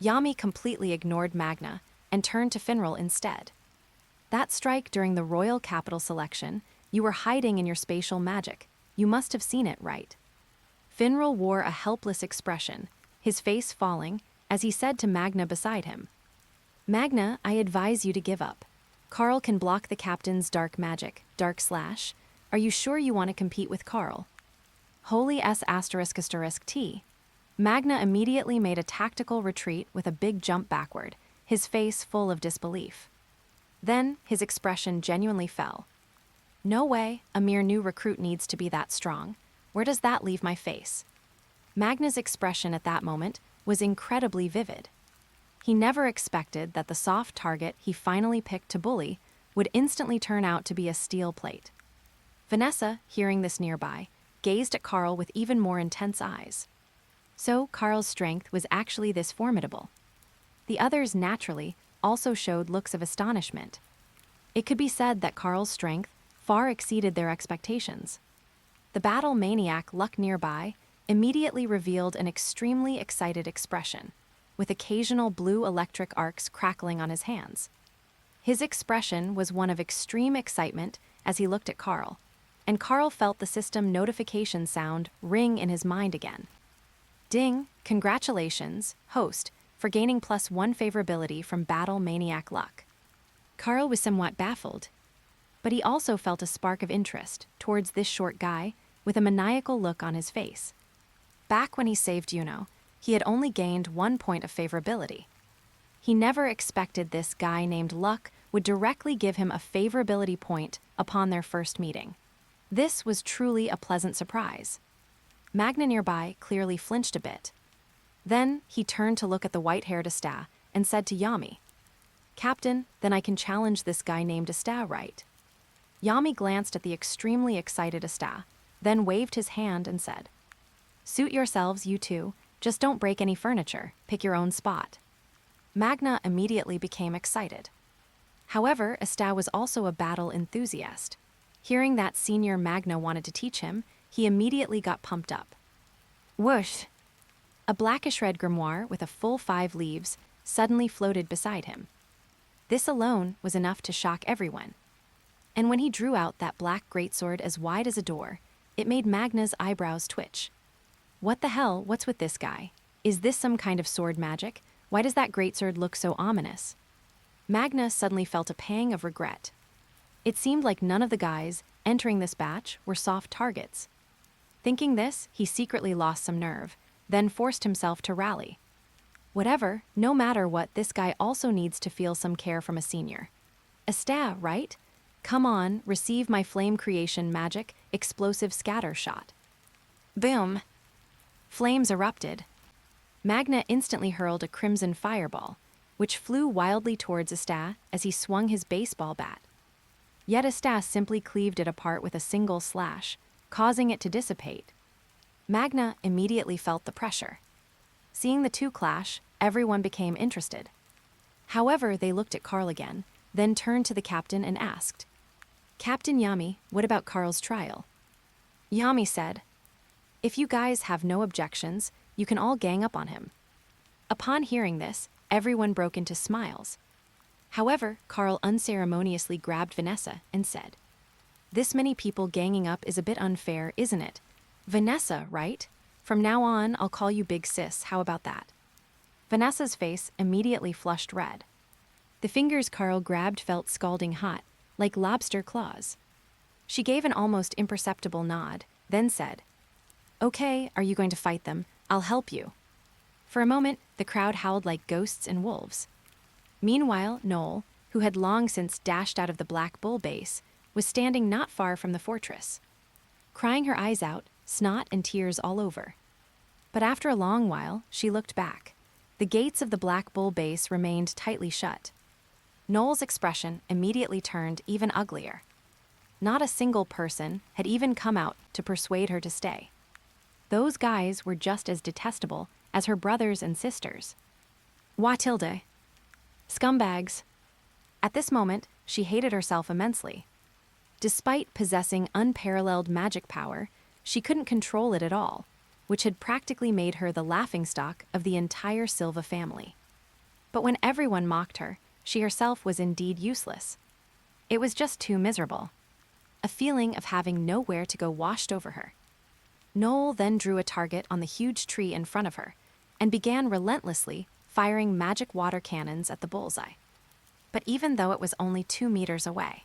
Yami completely ignored Magna and turned to Finral instead. That strike during the royal capital selection, you were hiding in your spatial magic. You must have seen it, right? Finral wore a helpless expression, his face falling, as he said to Magna beside him. Magna, I advise you to give up. Karl can block the captain's dark magic, dark slash. Are you sure you want to compete with Karl? Holy S***T. Magna immediately made a tactical retreat with a big jump backward, his face full of disbelief. Then, his expression genuinely fell. No way, a mere new recruit needs to be that strong. Where does that leave my face? Magna's expression at that moment was incredibly vivid. He never expected that the soft target he finally picked to bully would instantly turn out to be a steel plate. Vanessa, hearing this nearby, gazed at Karl with even more intense eyes. So Karl's strength was actually this formidable. The others, naturally, also showed looks of astonishment. It could be said that Karl's strength far exceeded their expectations. The battle maniac Luck nearby immediately revealed an extremely excited expression, with occasional blue electric arcs crackling on his hands. His expression was one of extreme excitement as he looked at Karl, and Karl felt the system notification sound ring in his mind again. Ding, congratulations, host, for gaining +1 favorability from Battle Maniac Luck. Karl was somewhat baffled, but he also felt a spark of interest towards this short guy with a maniacal look on his face. Back when he saved Juno, he had only gained 1 point of favorability. He never expected this guy named Luck would directly give him a favorability point upon their first meeting. This was truly a pleasant surprise. Magna nearby clearly flinched a bit. Then he turned to look at the white-haired Asta and said to Yami, Captain, then I can challenge this guy named Asta, right? Yami glanced at the extremely excited Asta, then waved his hand and said, Suit yourselves, you two. Just don't break any furniture. Pick your own spot. Magna immediately became excited. However, Asta was also a battle enthusiast. Hearing that senior Magna wanted to teach him, he immediately got pumped up. Whoosh! A blackish-red grimoire with a full 5 leaves suddenly floated beside him. This alone was enough to shock everyone. And when he drew out that black greatsword as wide as a door, it made Magna's eyebrows twitch. What the hell, what's with this guy? Is this some kind of sword magic? Why does that greatsword look so ominous? Magna suddenly felt a pang of regret. It seemed like none of the guys entering this batch were soft targets. Thinking this, he secretly lost some nerve, then forced himself to rally. Whatever, no matter what, this guy also needs to feel some care from a senior. Asta, right? Come on, receive my flame creation magic, explosive scatter shot. Boom! Flames erupted. Magna instantly hurled a crimson fireball, which flew wildly towards Asta as he swung his baseball bat. Yet Asta simply cleaved it apart with a single slash, causing it to dissipate. Magna immediately felt the pressure. Seeing the two clash, everyone became interested. However, they looked at Karl again, then turned to the captain and asked, Captain Yami, what about Karl's trial? Yami said, If you guys have no objections, you can all gang up on him. Upon hearing this, everyone broke into smiles. However, Karl unceremoniously grabbed Vanessa and said, This many people ganging up is a bit unfair, isn't it? Vanessa, right? From now on, I'll call you Big Sis, how about that? Vanessa's face immediately flushed red. The fingers Karl grabbed felt scalding hot, like lobster claws. She gave an almost imperceptible nod, then said, Okay, are you going to fight them? I'll help you. For a moment, the crowd howled like ghosts and wolves. Meanwhile, Noelle, who had long since dashed out of the Black Bull base, was standing not far from the fortress. Crying her eyes out, snot and tears all over. But after a long while, she looked back. The gates of the Black Bull base remained tightly shut. Noelle's expression immediately turned even uglier. Not a single person had even come out to persuade her to stay. Those guys were just as detestable as her brothers and sisters. Watilde. Scumbags. At this moment, she hated herself immensely. Despite possessing unparalleled magic power, she couldn't control it at all. which had practically made her the laughingstock of the entire Silva family. But when everyone mocked her, she herself was indeed useless. It was just too miserable. A feeling of having nowhere to go washed over her. Noelle then drew a target on the huge tree in front of her and began relentlessly firing magic water cannons at the bullseye. But even though it was only 2 meters away,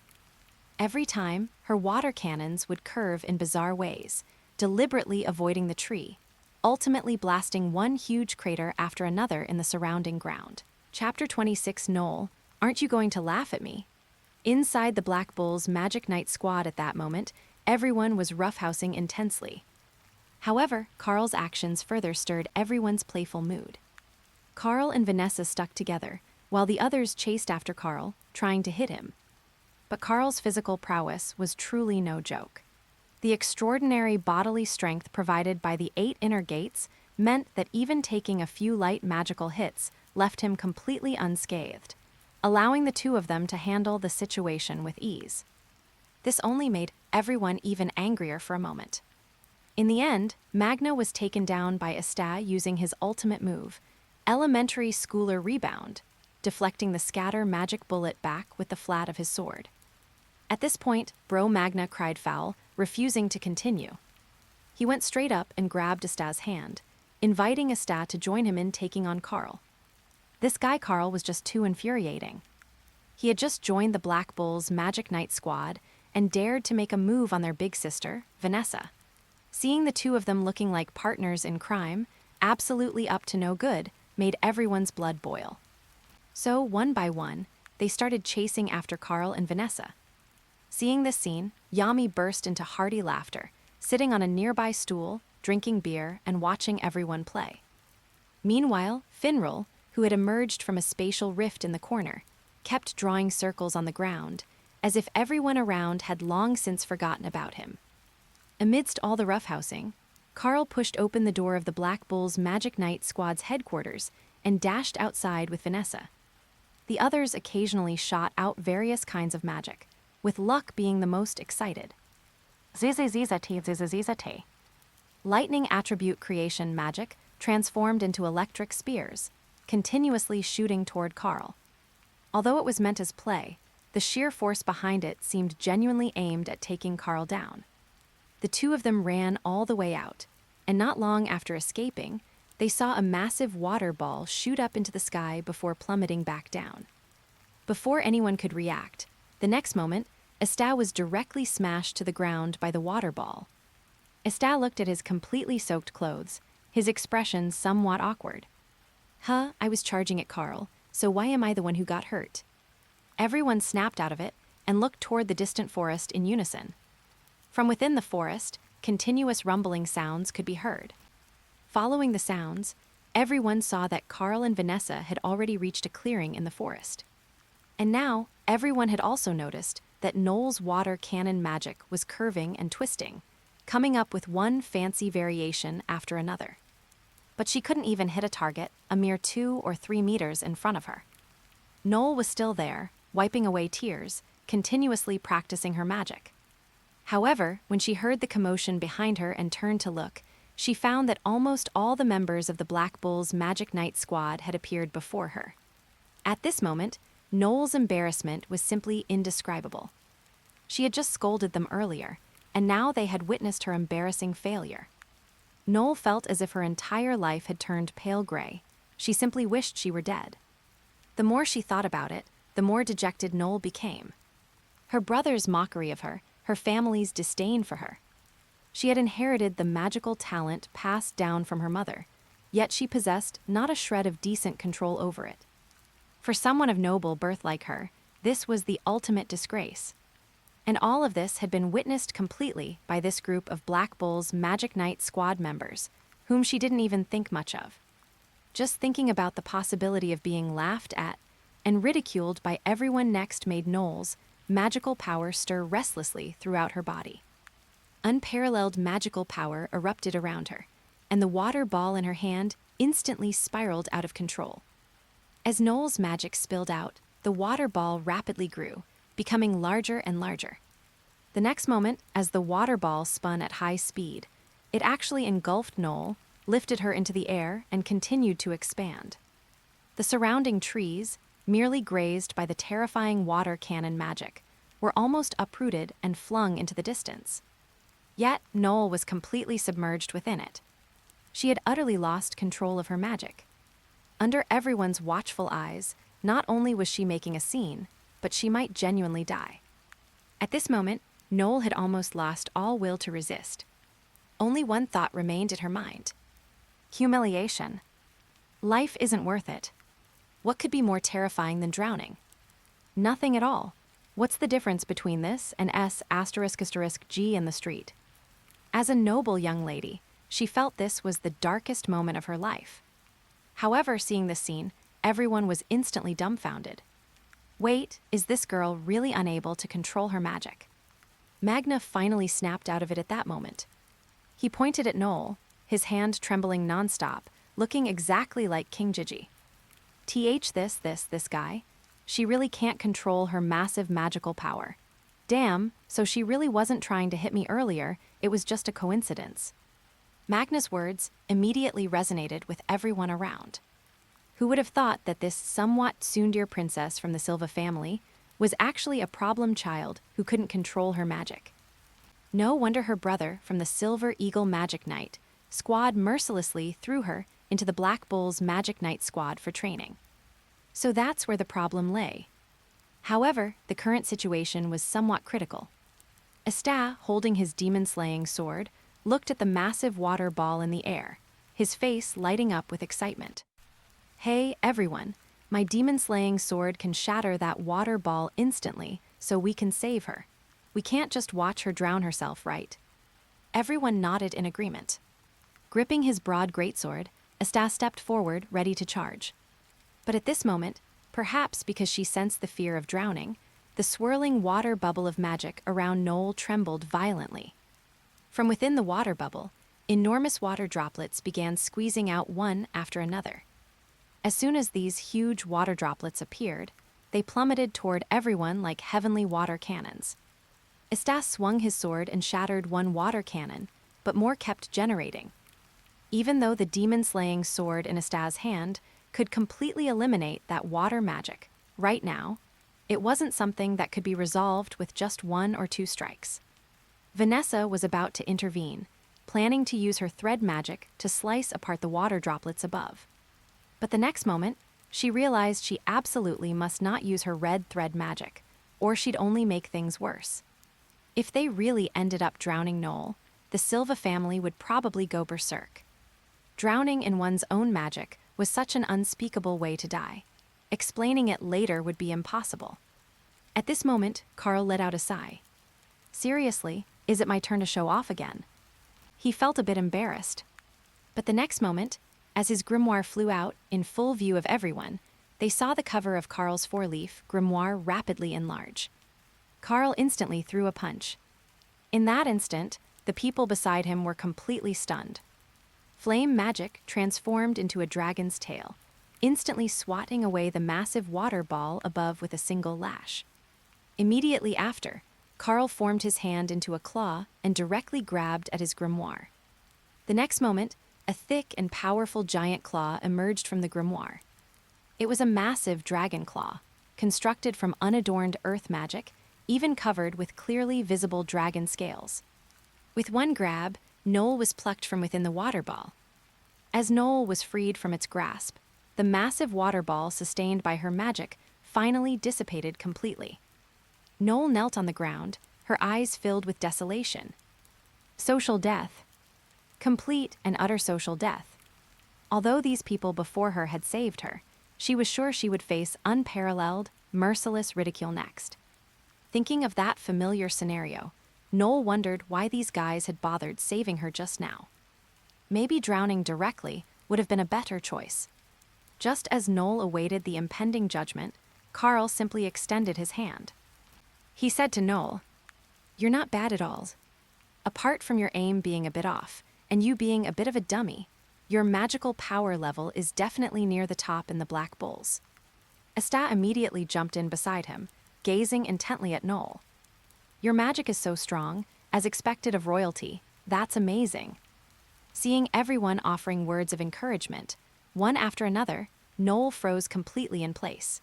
every time her water cannons would curve in bizarre ways, deliberately avoiding the tree, ultimately blasting one huge crater after another in the surrounding ground. Chapter 26. Noelle, aren't you going to laugh at me? Inside the Black Bull's Magic Knight squad at that moment, everyone was roughhousing intensely. However, Karl's actions further stirred everyone's playful mood. Karl and Vanessa stuck together, while the others chased after Karl, trying to hit him. But Karl's physical prowess was truly no joke. The extraordinary bodily strength provided by the 8 inner gates meant that even taking a few light magical hits left him completely unscathed, allowing the two of them to handle the situation with ease. This only made everyone even angrier for a moment. In the end, Magna was taken down by Asta using his ultimate move, Elementary Schooler Rebound, deflecting the scatter magic bullet back with the flat of his sword. At this point, Bro Magna cried foul, refusing to continue. He went straight up and grabbed Asta's hand, inviting Asta to join him in taking on Karl. This guy Karl was just too infuriating. He had just joined the Black Bull's Magic Knight squad and dared to make a move on their big sister, Vanessa. Seeing the two of them looking like partners in crime, absolutely up to no good, made everyone's blood boil. So, one by one, they started chasing after Karl and Vanessa. Seeing this scene, Yami burst into hearty laughter, sitting on a nearby stool, drinking beer, and watching everyone play. Meanwhile, Finral, who had emerged from a spatial rift in the corner, kept drawing circles on the ground, as if everyone around had long since forgotten about him. Amidst all the roughhousing, Karl pushed open the door of the Black Bull's Magic Knight squad's headquarters and dashed outside with Vanessa. The others occasionally shot out various kinds of magic, with Luck being the most excited. Zizazizati. Lightning attribute creation magic transformed into electric spears, continuously shooting toward Karl. Although it was meant as play, the sheer force behind it seemed genuinely aimed at taking Karl down. The two of them ran all the way out, and not long after escaping, they saw a massive water ball shoot up into the sky before plummeting back down. Before anyone could react, the next moment, Asta was directly smashed to the ground by the water ball. Asta looked at his completely soaked clothes, his expression somewhat awkward. I was charging at Karl, so why am I the one who got hurt? Everyone snapped out of it and looked toward the distant forest in unison. From within the forest, continuous rumbling sounds could be heard. Following the sounds, everyone saw that Karl and Vanessa had already reached a clearing in the forest. And now, everyone had also noticed that Noelle's water cannon magic was curving and twisting, coming up with one fancy variation after another. But she couldn't even hit a target a mere 2 or 3 meters in front of her. Noelle was still there, wiping away tears, continuously practicing her magic. However, when she heard the commotion behind her and turned to look, she found that almost all the members of the Black Bull's Magic Knight squad had appeared before her. At this moment, Noelle's embarrassment was simply indescribable. She had just scolded them earlier, and now they had witnessed her embarrassing failure. Noelle felt as if her entire life had turned pale gray. She simply wished she were dead. The more she thought about it, the more dejected Noelle became. Her brother's mockery of her, her family's disdain for her. She had inherited the magical talent passed down from her mother, yet she possessed not a shred of decent control over it. For someone of noble birth like her, this was the ultimate disgrace. And all of this had been witnessed completely by this group of Black Bull's Magic Knight squad members, whom she didn't even think much of. Just thinking about the possibility of being laughed at and ridiculed by everyone next made Noelle's magical power stir restlessly throughout her body. Unparalleled magical power erupted around her, and the water ball in her hand instantly spiraled out of control. As Noelle's magic spilled out, the water ball rapidly grew, becoming larger and larger. The next moment, as the water ball spun at high speed, It actually engulfed Noelle, lifted her into the air, and continued to expand. The surrounding trees, merely grazed by the terrifying water cannon magic, were almost uprooted and flung into the distance. Yet, Noelle was completely submerged within it. She had utterly lost control of her magic. Under everyone's watchful eyes, not only was she making a scene, but she might genuinely die. At this moment, Noelle had almost lost all will to resist. Only one thought remained in her mind. Humiliation. Life isn't worth it. What could be more terrifying than drowning? Nothing at all. What's the difference between this and S**G in the street? As a noble young lady, she felt this was the darkest moment of her life. However, seeing this scene, everyone was instantly dumbfounded. Wait, is this girl really unable to control her magic? Magna finally snapped out of it at that moment. He pointed at Noelle, his hand trembling nonstop, looking exactly like King Gigi. This guy. She really can't control her massive magical power. Damn, so she really wasn't trying to hit me earlier, it was just a coincidence. Magna's words immediately resonated with everyone around. Who would have thought that this somewhat tsundere princess from the Silva family was actually a problem child who couldn't control her magic? No wonder her brother from the Silver Eagle Magic Knight squad mercilessly threw her into the Black Bull's Magic Knight squad for training. So that's where the problem lay. However, the current situation was somewhat critical. Asta, holding his demon-slaying sword, looked at the massive water ball in the air, his face lighting up with excitement. Hey, everyone, my demon-slaying sword can shatter that water ball instantly, so we can save her. We can't just watch her drown herself, right? Everyone nodded in agreement. Gripping his broad greatsword, Asta stepped forward, ready to charge. But at this moment, perhaps because she sensed the fear of drowning, the swirling water bubble of magic around Noelle trembled violently. From within the water bubble, enormous water droplets began squeezing out one after another. As soon as these huge water droplets appeared, they plummeted toward everyone like heavenly water cannons. Asta swung his sword and shattered one water cannon, but more kept generating. Even though the demon-slaying sword in Asta's hand could completely eliminate that water magic, right now, it wasn't something that could be resolved with just 1 or 2 strikes. Vanessa was about to intervene, planning to use her thread magic to slice apart the water droplets above. But the next moment, she realized she absolutely must not use her red thread magic, or she'd only make things worse. If they really ended up drowning Noelle, the Silva family would probably go berserk. Drowning in one's own magic was such an unspeakable way to die. Explaining it later would be impossible. At this moment, Karl let out a sigh. Seriously, is it my turn to show off again? He felt a bit embarrassed. But the next moment, as his grimoire flew out in full view of everyone, they saw the cover of Karl's 4-leaf grimoire rapidly enlarge. Karl instantly threw a punch. In that instant, the people beside him were completely stunned. Flame magic transformed into a dragon's tail, instantly swatting away the massive water ball above with a single lash. Immediately after, Karl formed his hand into a claw and directly grabbed at his grimoire. The next moment, a thick and powerful giant claw emerged from the grimoire. It was a massive dragon claw, constructed from unadorned earth magic, even covered with clearly visible dragon scales. With one grab, Noelle was plucked from within the water ball. As Noelle was freed from its grasp, the massive water ball sustained by her magic finally dissipated completely. Noelle knelt on the ground, her eyes filled with desolation. Social death. Complete and utter social death. Although these people before her had saved her, she was sure she would face unparalleled, merciless ridicule next. Thinking of that familiar scenario, Noelle wondered why these guys had bothered saving her just now. Maybe drowning directly would have been a better choice. Just as Noelle awaited the impending judgment, Karl simply extended his hand. He said to Noelle, "You're not bad at all. Apart from your aim being a bit off, and you being a bit of a dummy, your magical power level is definitely near the top in the Black Bulls." Asta immediately jumped in beside him, gazing intently at Noelle. "Your magic is so strong, as expected of royalty. That's amazing. Seeing everyone offering words of encouragement, one after another, Noelle froze completely in place.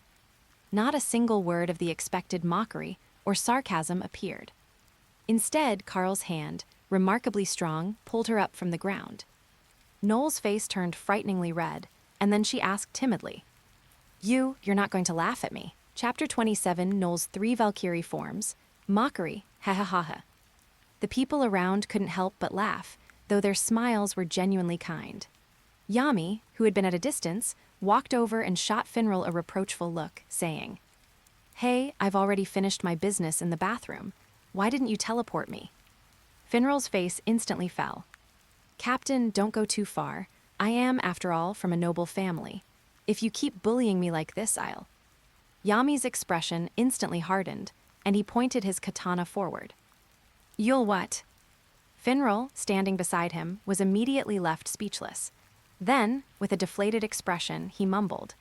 Not a single word of the expected mockery or sarcasm appeared. Instead, Karl's hand, remarkably strong, pulled her up from the ground. Noelle's face turned frighteningly red, and then she asked timidly, You're not going to laugh at me." Chapter 27, Noelle's 3 Valkyrie forms. Mockery, ha ha ha ha. The people around couldn't help but laugh, though their smiles were genuinely kind. Yami, who had been at a distance, walked over and shot Finral a reproachful look, saying, "Hey, I've already finished my business in the bathroom. Why didn't you teleport me?" Finral's face instantly fell. "Captain, don't go too far. I am, after all, from a noble family. If you keep bullying me like this, I'll..." Yami's expression instantly hardened, and he pointed his katana forward. "You'll what?" Finral, standing beside him, was immediately left speechless. Then, with a deflated expression, he mumbled,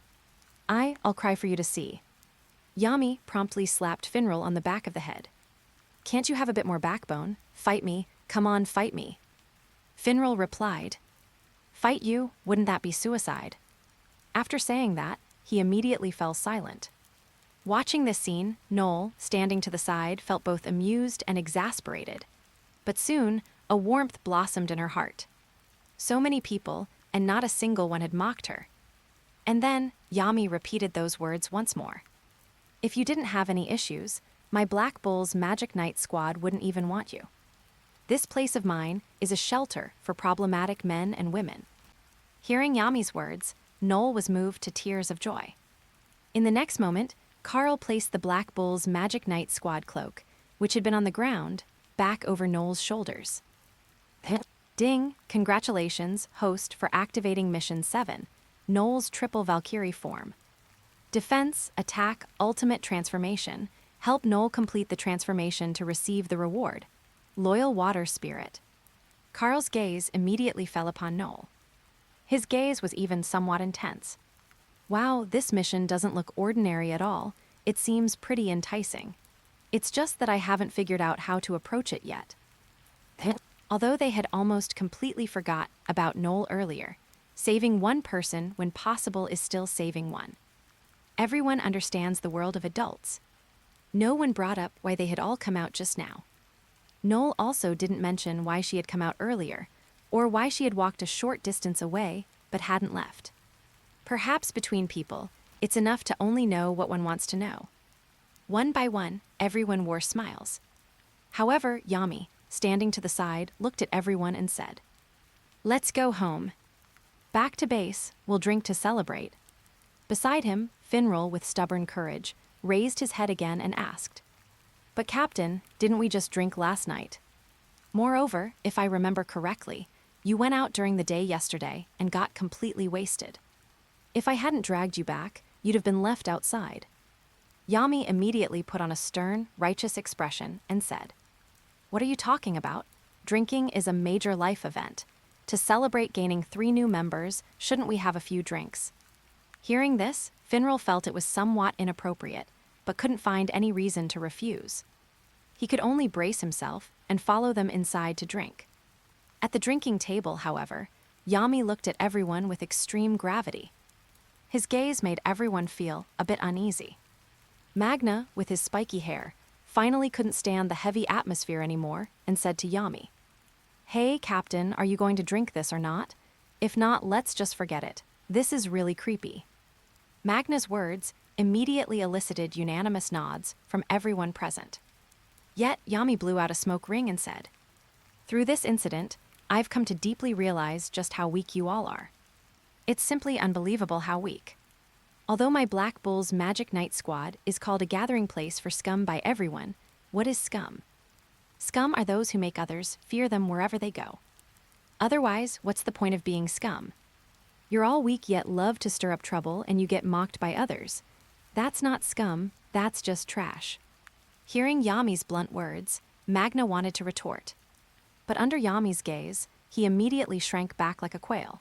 I'll cry for you to see." Yami promptly slapped Finral on the back of the head. "Can't you have a bit more backbone? Fight me. Come on, fight me." Finral replied, "Fight you? Wouldn't that be suicide?" After saying that, he immediately fell silent. Watching this scene, Noelle, standing to the side, felt both amused and exasperated. But soon, a warmth blossomed in her heart. So many people, and not a single one had mocked her. And then, Yami repeated those words once more. "If you didn't have any issues, my Black Bull's Magic Knight squad wouldn't even want you. This place of mine is a shelter for problematic men and women." Hearing Yami's words, Noelle was moved to tears of joy. In the next moment, Karl placed the Black Bull's Magic Knight squad cloak, which had been on the ground, back over Noelle's shoulders. "Ding, congratulations, host, for activating Mission 7, Noelle's triple Valkyrie form. Defense, attack, ultimate transformation. Help Noelle complete the transformation to receive the reward. Loyal Water Spirit." Karl's gaze immediately fell upon Noelle. His gaze was even somewhat intense. "Wow, this mission doesn't look ordinary at all. It seems pretty enticing. It's just that I haven't figured out how to approach it yet." Although they had almost completely forgot about Noelle earlier, saving one person when possible is still saving one. Everyone understands the world of adults. No one brought up why they had all come out just now. Noelle also didn't mention why she had come out earlier, or why she had walked a short distance away but hadn't left. Perhaps between people, it's enough to only know what one wants to know. One by one, everyone wore smiles. However, Yami, standing to the side, looked at everyone and said, "Let's go home. Back to base, we'll drink to celebrate." Beside him, Finral, with stubborn courage, raised his head again and asked, "But Captain, didn't we just drink last night? Moreover, if I remember correctly, you went out during the day yesterday and got completely wasted. If I hadn't dragged you back, you'd have been left outside." Yami immediately put on a stern, righteous expression and said, "What are you talking about? Drinking is a major life event. To celebrate gaining 3 new members, shouldn't we have a few drinks?" Hearing this, Finral felt it was somewhat inappropriate, but couldn't find any reason to refuse. He could only brace himself and follow them inside to drink. At the drinking table, however, Yami looked at everyone with extreme gravity. His gaze made everyone feel a bit uneasy. Magna, with his spiky hair, finally couldn't stand the heavy atmosphere anymore and said to Yami, "Hey, Captain, are you going to drink this or not? If not, let's just forget it. This is really creepy." Magna's words immediately elicited unanimous nods from everyone present. Yet Yami blew out a smoke ring and said, "Through this incident, I've come to deeply realize just how weak you all are. It's simply unbelievable how weak. Although my Black Bull's Magic Knight squad is called a gathering place for scum by everyone, what is scum? Scum are those who make others fear them wherever they go. Otherwise, what's the point of being scum? You're all weak yet love to stir up trouble and you get mocked by others. That's not scum, that's just trash." Hearing Yami's blunt words, Magna wanted to retort. But under Yami's gaze, he immediately shrank back like a quail.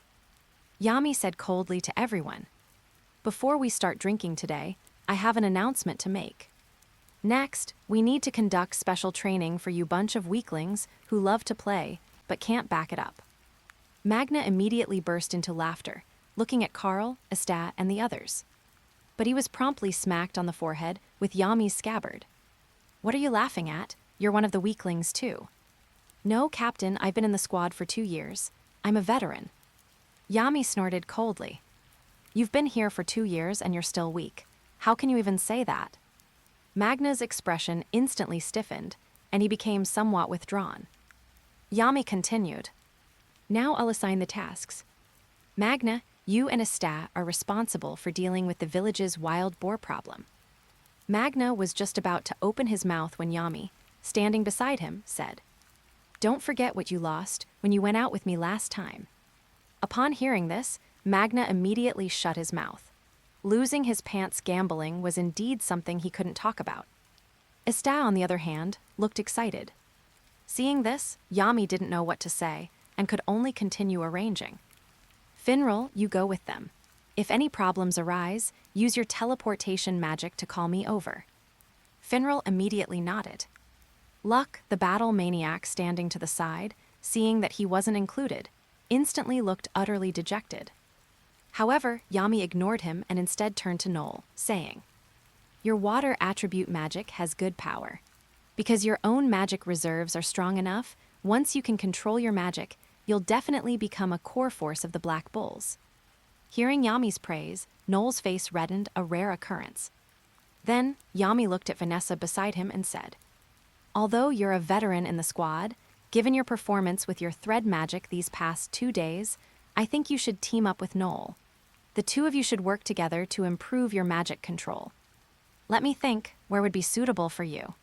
Yami said coldly to everyone, "Before we start drinking today, I have an announcement to make. Next, we need to conduct special training for you bunch of weaklings who love to play but can't back it up." Magna immediately burst into laughter, looking at Karl, Asta, and the others. But he was promptly smacked on the forehead with Yami's scabbard. "What are you laughing at? You're one of the weaklings, too." "No, Captain, I've been in the squad for 2 years. I'm a veteran." Yami snorted coldly. "You've been here for 2 years and you're still weak. How can you even say that?" Magna's expression instantly stiffened, and he became somewhat withdrawn. Yami continued. "Now I'll assign the tasks. Magna, you and Asta are responsible for dealing with the village's wild boar problem." Magna was just about to open his mouth when Yami, standing beside him, said, "Don't forget what you lost when you went out with me last time." Upon hearing this, Magna immediately shut his mouth. Losing his pants gambling was indeed something he couldn't talk about. Asta, on the other hand, looked excited. Seeing this, Yami didn't know what to say and could only continue arranging. "Finral, you go with them. If any problems arise, use your teleportation magic to call me over." Finral immediately nodded. Luck, the battle maniac standing to the side, seeing that he wasn't included, instantly looked utterly dejected. However, Yami ignored him and instead turned to Noelle, saying, "Your water attribute magic has good power. Because your own magic reserves are strong enough, once you can control your magic, you'll definitely become a core force of the Black Bulls." Hearing Yami's praise, Noelle's face reddened, a rare occurrence. Then, Yami looked at Vanessa beside him and said, "Although you're a veteran in the squad, given your performance with your thread magic these past 2 days, I think you should team up with Noelle. The two of you should work together to improve your magic control. Let me think, where would be suitable for you?"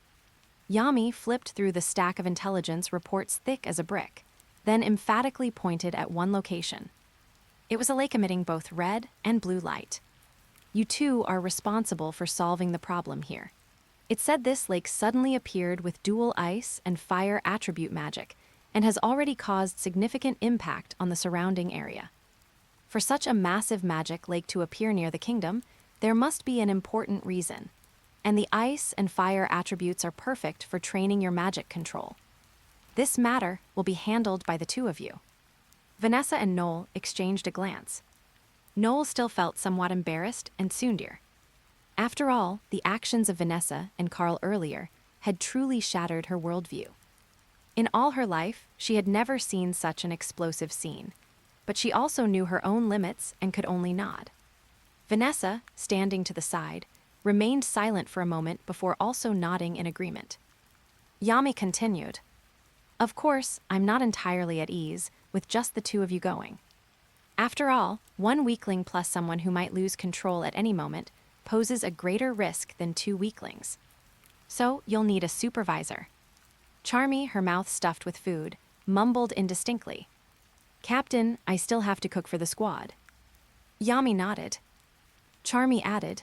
Yami flipped through the stack of intelligence reports thick as a brick, then emphatically pointed at one location. It was a lake emitting both red and blue light. "You two are responsible for solving the problem here." It said this lake suddenly appeared with dual ice and fire attribute magic and has already caused significant impact on the surrounding area. For such a massive magic lake to appear near the kingdom, there must be an important reason, and the ice and fire attributes are perfect for training your magic control. This matter will be handled by the two of you. Vanessa and Noelle exchanged a glance. Noelle still felt somewhat embarrassed and Sundir. After all, the actions of Vanessa and Karl earlier had truly shattered her worldview. In all her life, she had never seen such an explosive scene, but she also knew her own limits and could only nod. Vanessa, standing to the side, remained silent for a moment before also nodding in agreement. Yami continued, "Of course, I'm not entirely at ease with just the two of you going. After all, one weakling plus someone who might lose control at any moment poses a greater risk than 2 weaklings. So you'll need a supervisor." Charmy, her mouth stuffed with food, mumbled indistinctly, "Captain, I still have to cook for the squad." Yami nodded. Charmy added,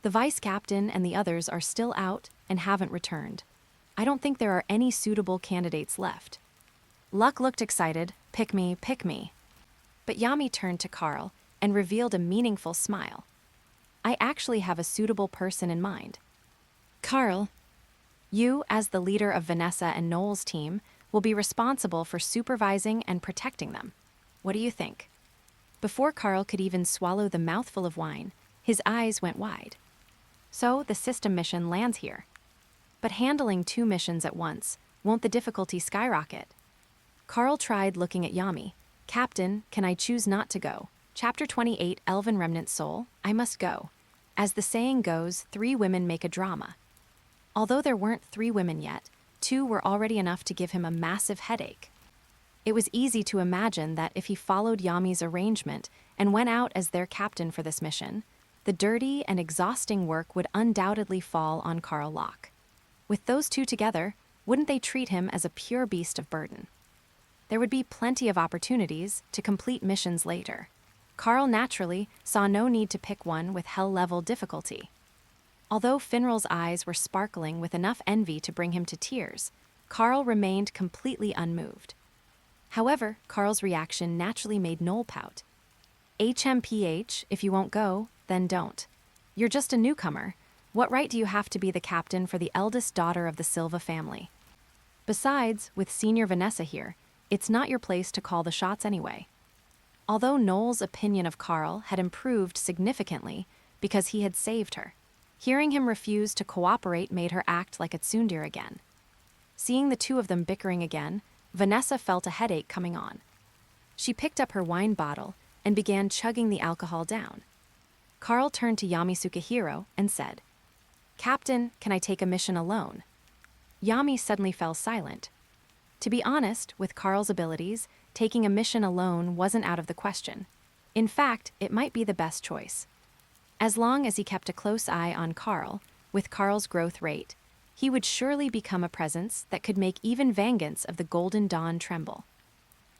"The vice captain and the others are still out and haven't returned. I don't think there are any suitable candidates left." Luck looked excited, pick me, pick me. But Yami turned to Karl and revealed a meaningful smile. "I actually have a suitable person in mind. Karl, you, as the leader of Vanessa and Noelle's team, will be responsible for supervising and protecting them. What do you think?" Before Karl could even swallow the mouthful of wine, his eyes went wide. So the system mission lands here. But handling 2 missions at once, won't the difficulty skyrocket? Karl tried looking at Yami. "Captain, can I choose not to go? Chapter 28, Elven Remnant Soul, I must go. As the saying goes, 3 women make a drama." Although there weren't 3 women yet, 2 were already enough to give him a massive headache. It was easy to imagine that if he followed Yami's arrangement and went out as their captain for this mission, the dirty and exhausting work would undoubtedly fall on Karl Locke. With those 2 together, wouldn't they treat him as a pure beast of burden? There would be plenty of opportunities to complete missions later. Karl naturally saw no need to pick one with hell-level difficulty. Although Finral's eyes were sparkling with enough envy to bring him to tears, Karl remained completely unmoved. However, Karl's reaction naturally made Noelle pout. "HMPH, if you won't go, then don't. You're just a newcomer. What right do you have to be the captain for the eldest daughter of the Silva family? Besides, with senior Vanessa here, it's not your place to call the shots anyway. Although Noelle's opinion of Karl had improved significantly because he had saved her, hearing him refuse to cooperate made her act like a tsundere again. Seeing the two of them bickering again, Vanessa felt a headache coming on. She picked up her wine bottle and began chugging the alcohol down. Karl turned to Yami Sukahiro and said, "Captain, can I take a mission alone?" Yami suddenly fell silent. To be honest, with Karl's abilities, taking a mission alone wasn't out of the question. In fact, it might be the best choice. As long as he kept a close eye on Karl, with Karl's growth rate, he would surely become a presence that could make even Vankins of the Golden Dawn tremble.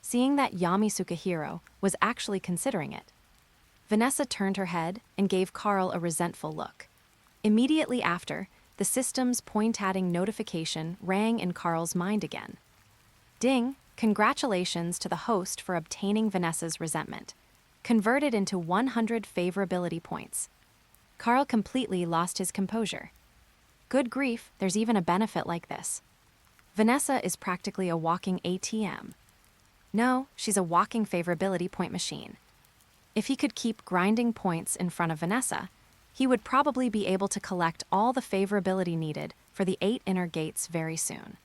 Seeing that Yami Sukahiro was actually considering it, Vanessa turned her head and gave Karl a resentful look. Immediately after, the system's point-adding notification rang in Karl's mind again. Ding! Congratulations to the host for obtaining Vanessa's resentment. Converted into 100 favorability points. Karl completely lost his composure. Good grief, there's even a benefit like this. Vanessa is practically a walking ATM. No, she's a walking favorability point machine. If he could keep grinding points in front of Vanessa, he would probably be able to collect all the favorability needed for the 8 inner gates very soon.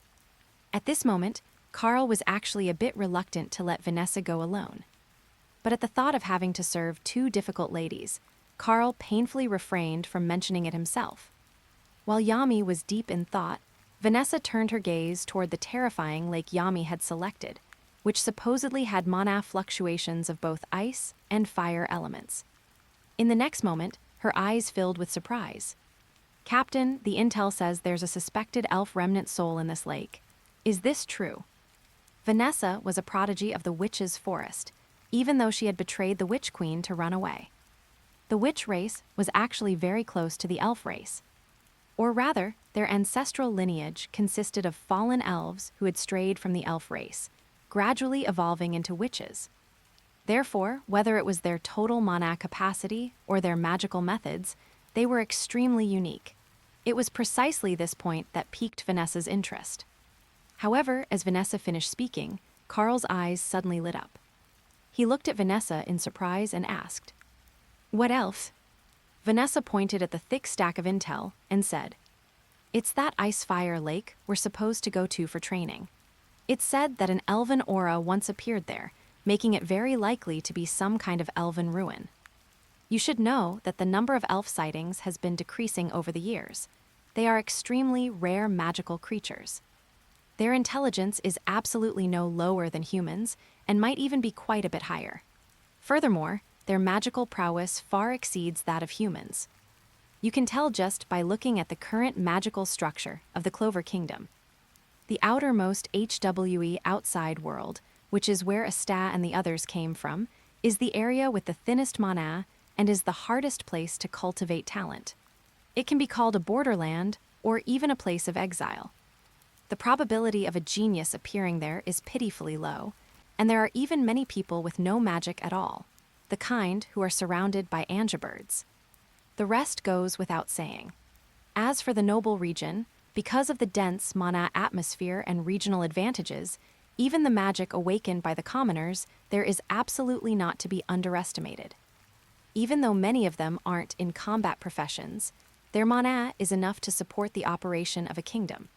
At this moment, Karl was actually a bit reluctant to let Vanessa go alone. But at the thought of having to serve 2 difficult ladies, Karl painfully refrained from mentioning it himself. While Yami was deep in thought, Vanessa turned her gaze toward the terrifying lake Yami had selected, which supposedly had mana fluctuations of both ice and fire elements. In the next moment, her eyes filled with surprise. "Captain, the intel says there's a suspected elf remnant soul in this lake. Is this true?" Vanessa was a prodigy of the witch's forest, even though she had betrayed the witch queen to run away. The witch race was actually very close to the elf race. Or rather, their ancestral lineage consisted of fallen elves who had strayed from the elf race, gradually evolving into witches. Therefore, whether it was their total mana capacity or their magical methods, they were extremely unique. It was precisely this point that piqued Vanessa's interest. However, as Vanessa finished speaking, Karl's eyes suddenly lit up. He looked at Vanessa in surprise and asked, "What else?" Vanessa pointed at the thick stack of intel and said, "It's that ice-fire lake we're supposed to go to for training. It's said that an elven aura once appeared there, making it very likely to be some kind of elven ruin. You should know that the number of elf sightings has been decreasing over the years. They are extremely rare magical creatures. Their intelligence is absolutely no lower than humans and might even be quite a bit higher. Furthermore, their magical prowess far exceeds that of humans. You can tell just by looking at the current magical structure of the Clover Kingdom. The outermost HWE outside world, which is where Asta and the others came from, is the area with the thinnest mana and is the hardest place to cultivate talent. It can be called a borderland or even a place of exile. The probability of a genius appearing there is pitifully low, and there are even many people with no magic at all, the kind who are surrounded by angibirds. The rest goes without saying. As for the noble region, because of the dense mana atmosphere and regional advantages, even the magic awakened by the commoners, there is absolutely not to be underestimated. Even though many of them aren't in combat professions, their mana is enough to support the operation of a kingdom.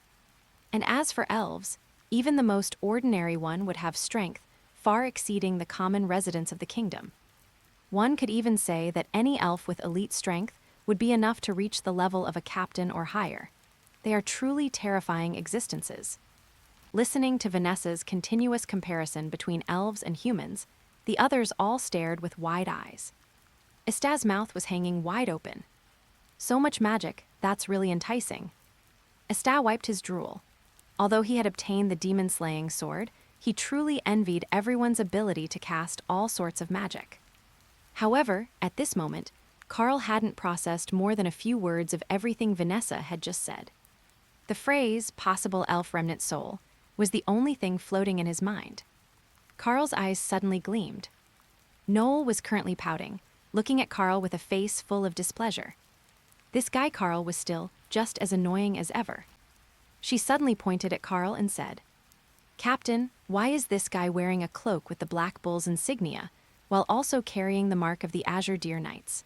And as for elves, even the most ordinary one would have strength far exceeding the common residents of the kingdom. One could even say that any elf with elite strength would be enough to reach the level of a captain or higher. They are truly terrifying existences. Listening to Vanessa's continuous comparison between elves and humans, the others all stared with wide eyes. Asta's mouth was hanging wide open. So much magic, that's really enticing. Asta wiped his drool. Although he had obtained the demon-slaying sword, he truly envied everyone's ability to cast all sorts of magic. However, at this moment, Karl hadn't processed more than a few words of everything Vanessa had just said. The phrase, possible elf remnant soul, was the only thing floating in his mind. Karl's eyes suddenly gleamed. Noelle was currently pouting, looking at Karl with a face full of displeasure. This guy Karl was still just as annoying as ever. She suddenly pointed at Karl and said, "Captain, why is this guy wearing a cloak with the Black Bull's insignia, while also carrying the mark of the Azure Deer Knights?"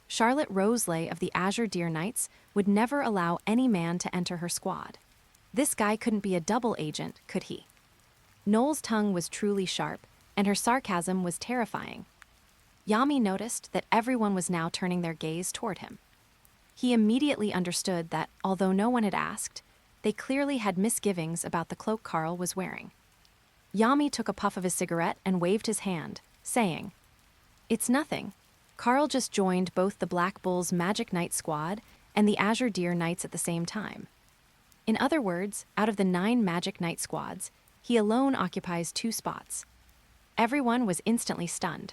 Charlotte Roselay of the Azure Deer Knights would never allow any man to enter her squad. This guy couldn't be a double agent, could he? Noelle's tongue was truly sharp, and her sarcasm was terrifying. Yami noticed that everyone was now turning their gaze toward him. He immediately understood that, although no one had asked, they clearly had misgivings about the cloak Karl was wearing. Yami took a puff of his cigarette and waved his hand, saying, "It's nothing. Karl just joined both the Black Bull's Magic Knight squad and the Azure Deer Knights at the same time. In other words, out of the 9 Magic Knight squads, he alone occupies 2 spots." Everyone was instantly stunned.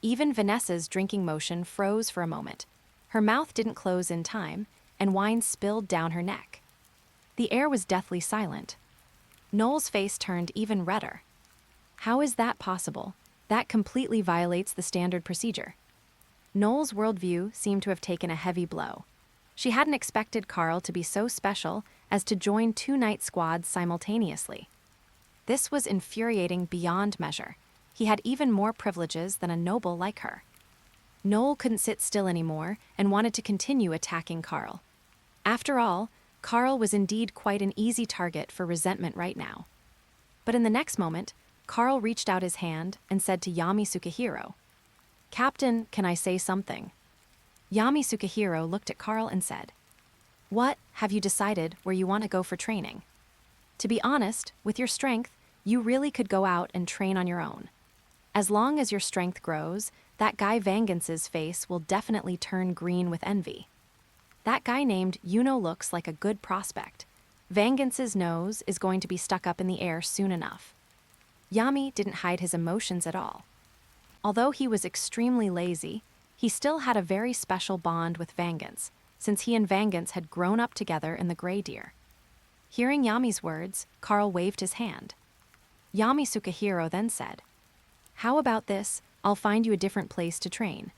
Even Vanessa's drinking motion froze for a moment. Her mouth didn't close in time, and wine spilled down her neck. The air was deathly silent. Noelle's face turned even redder. How is that possible? That completely violates the standard procedure. Noelle's worldview seemed to have taken a heavy blow. She hadn't expected Karl to be so special as to join 2 knight squads simultaneously. This was infuriating beyond measure. He had even more privileges than a noble like her. Noelle couldn't sit still anymore and wanted to continue attacking Karl. After all, Karl was indeed quite an easy target for resentment right now. But in the next moment, Karl reached out his hand and said to Yami Sukahiro, "Captain, can I say something?" Yami Sukahiro looked at Karl and said, "What, have you decided where you want to go for training? To be honest, with your strength, you really could go out and train on your own. As long as your strength grows, that guy Vankins's face will definitely turn green with envy. That guy named Yuno looks like a good prospect. Vankins's nose is going to be stuck up in the air soon enough." Yami didn't hide his emotions at all. Although he was extremely lazy, he still had a very special bond with Vankins, since he and Vankins had grown up together in the Grey Deer. Hearing Yami's words, Karl waved his hand. Yami Sukahiro then said, "How about this? I'll find you a different place to train."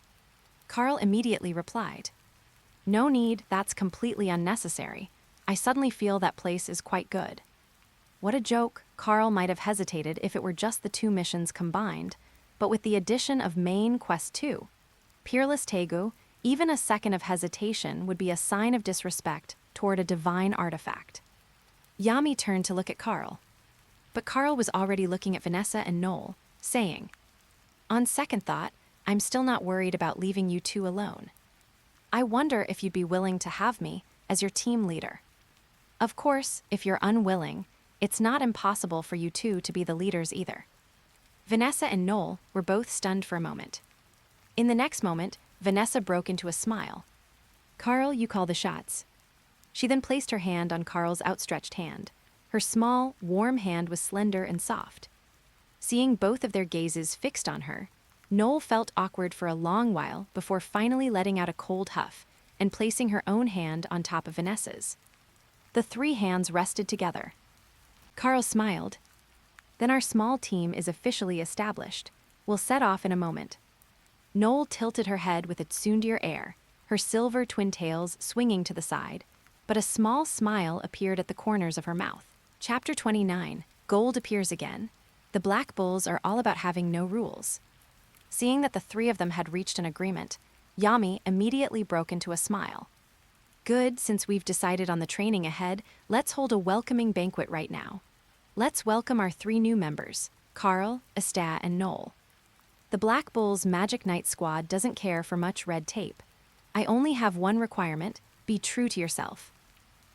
Karl immediately replied, "No need, that's completely unnecessary. I suddenly feel that place is quite good." What a joke. Karl might have hesitated if it were just the 2 missions combined, but with the addition of main quest 2, Peerless Tegu, even a second of hesitation would be a sign of disrespect toward a divine artifact. Yami turned to look at Karl. But Karl was already looking at Vanessa and Noelle, saying, "On second thought, I'm still not worried about leaving you 2 alone. I wonder if you'd be willing to have me as your team leader. Of course, if you're unwilling, it's not impossible for you 2 to be the leaders either." Vanessa and Noelle were both stunned for a moment. In the next moment, Vanessa broke into a smile. "Karl, you call the shots." She then placed her hand on Karl's outstretched hand. Her small, warm hand was slender and soft. Seeing both of their gazes fixed on her, Noelle felt awkward for a long while before finally letting out a cold huff and placing her own hand on top of Vanessa's. The 3 hands rested together. Karl smiled. "Then our small team is officially established. We'll set off in a moment." Noelle tilted her head with a tsundere air, her silver twin tails swinging to the side, but a small smile appeared at the corners of her mouth. Chapter 29, Gold appears again. The Black Bulls are all about having no rules. Seeing that the 3 of them had reached an agreement, Yami immediately broke into a smile. "Good, since we've decided on the training ahead, let's hold a welcoming banquet right now. Let's welcome our 3 new members, Karl, Asta, and Noelle. The Black Bull's Magic Knight squad doesn't care for much red tape. I only have one requirement: be true to yourself.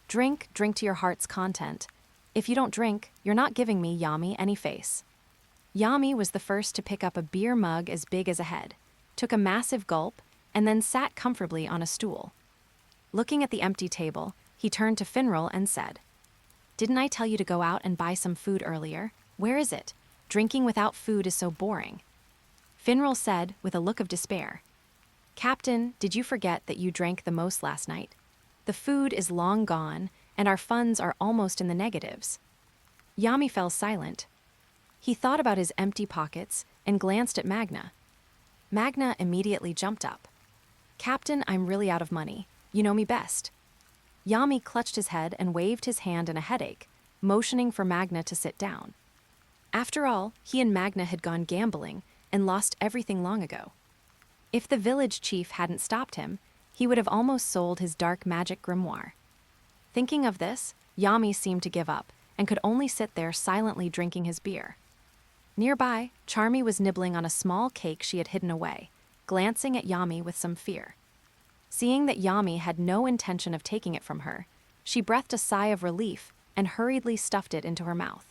Drink to your heart's content. If you don't drink, you're not giving me, Yami, any face." Yami was the first to pick up a beer mug as big as a head, took a massive gulp, and then sat comfortably on a stool. Looking at the empty table, he turned to Finral and said, "Didn't I tell you to go out and buy some food earlier? Where is it? Drinking without food is so boring." Finral said with a look of despair, "Captain, did you forget that you drank the most last night? The food is long gone, and our funds are almost in the negatives." Yami fell silent. He thought about his empty pockets and glanced at Magna. Magna immediately jumped up. "Captain, I'm really out of money. You know me best." Yami clutched his head and waved his hand in a headache, motioning for Magna to sit down. After all, he and Magna had gone gambling and lost everything long ago. If the village chief hadn't stopped him, he would have almost sold his dark magic grimoire. Thinking of this, Yami seemed to give up and could only sit there silently drinking his beer. Nearby, Charmy was nibbling on a small cake she had hidden away, glancing at Yami with some fear. Seeing that Yami had no intention of taking it from her, she breathed a sigh of relief and hurriedly stuffed it into her mouth.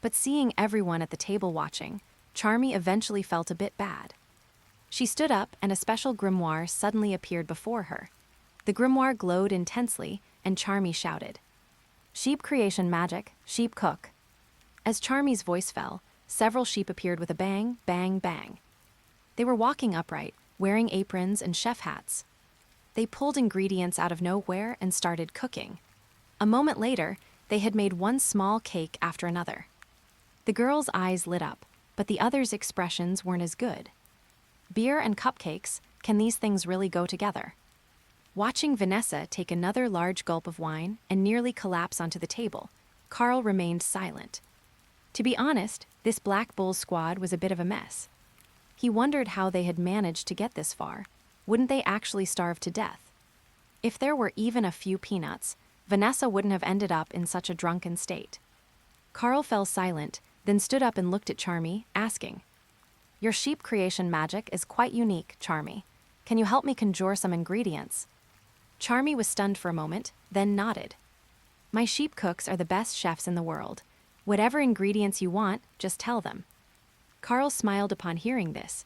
But seeing everyone at the table watching, Charmy eventually felt a bit bad. She stood up and a special grimoire suddenly appeared before her. The grimoire glowed intensely and Charmy shouted, "Sheep creation magic, sheep cook." As Charmy's voice fell, several sheep appeared with a bang, bang, bang. They were walking upright, wearing aprons and chef hats. They pulled ingredients out of nowhere and started cooking. A moment later, they had made one small cake after another. The girls' eyes lit up, but the others' expressions weren't as good. Beer and cupcakes, can these things really go together? Watching Vanessa take another large gulp of wine and nearly collapse onto the table, Karl remained silent. To be honest, this Black Bull squad was a bit of a mess. He wondered how they had managed to get this far. Wouldn't they actually starve to death? If there were even a few peanuts, Vanessa wouldn't have ended up in such a drunken state. Karl fell silent, then stood up and looked at Charmy, asking, "Your sheep creation magic is quite unique, Charmy. Can you help me conjure some ingredients?" Charmy was stunned for a moment, then nodded. "My sheep cooks are the best chefs in the world. Whatever ingredients you want, just tell them." Karl smiled upon hearing this.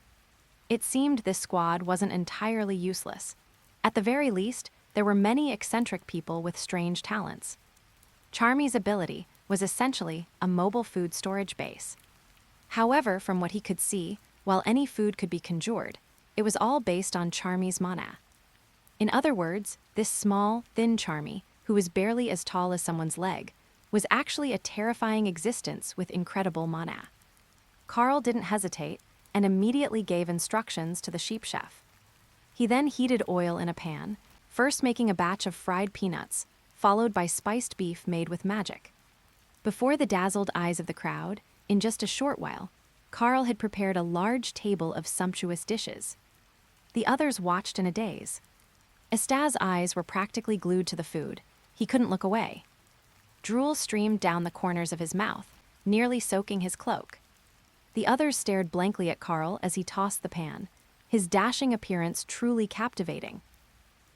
It seemed this squad wasn't entirely useless. At the very least, there were many eccentric people with strange talents. Charmy's ability was essentially a mobile food storage base. However, from what he could see, while any food could be conjured, it was all based on Charmy's mana. In other words, this small, thin Charmy, who was barely as tall as someone's leg, was actually a terrifying existence with incredible mana. Karl didn't hesitate and immediately gave instructions to the sheep chef. He then heated oil in a pan, first making a batch of fried peanuts, followed by spiced beef made with magic. Before the dazzled eyes of the crowd, in just a short while, Karl had prepared a large table of sumptuous dishes. The others watched in a daze. Asta's eyes were practically glued to the food. He couldn't look away. Drool streamed down the corners of his mouth, nearly soaking his cloak. The others stared blankly at Karl as he tossed the pan, his dashing appearance truly captivating.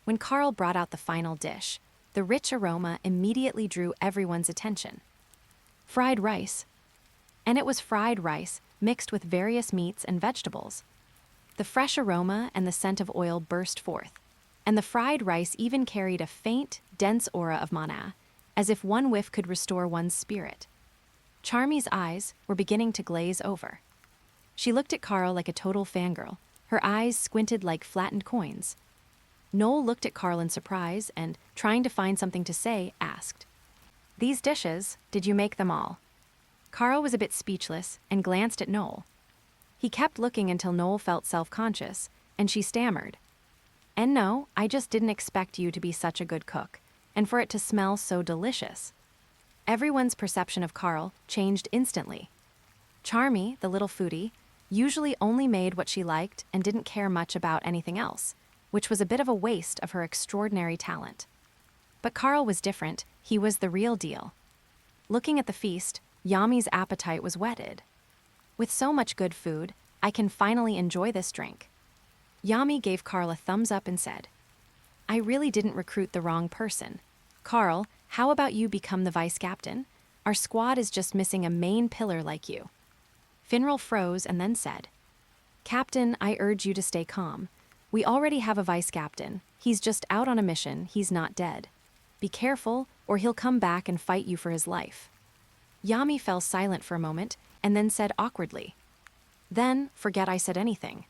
When Karl brought out the final dish, the rich aroma immediately drew everyone's attention. Fried rice. And it was fried rice mixed with various meats and vegetables. The fresh aroma and the scent of oil burst forth, and the fried rice even carried a faint, dense aura of mana, as if one whiff could restore one's spirit. Charmy's eyes were beginning to glaze over. She looked at Karl like a total fangirl, her eyes squinted like flattened coins. Noelle looked at Karl in surprise and, trying to find something to say, asked, "These dishes, did you make them all?" Karl was a bit speechless and glanced at Noelle. He kept looking until Noelle felt self-conscious, and she stammered, "And no, I just didn't expect you to be such a good cook, and for it to smell so delicious." Everyone's perception of Karl changed instantly. Charmy, the little foodie, usually only made what she liked and didn't care much about anything else, which was a bit of a waste of her extraordinary talent. But Karl was different. He was the real deal. Looking at the feast, Yami's appetite was whetted. "With so much good food, I can finally enjoy this drink." Yami gave Karl a thumbs up and said, "I really didn't recruit the wrong person. Karl, how about you become the vice captain? Our squad is just missing a main pillar like you." Finral froze and then said, "Captain, I urge you to stay calm. We already have a vice captain. He's just out on a mission. He's not dead. Be careful, or he'll come back and fight you for his life." Yami fell silent for a moment and then said awkwardly, "Then, forget I said anything.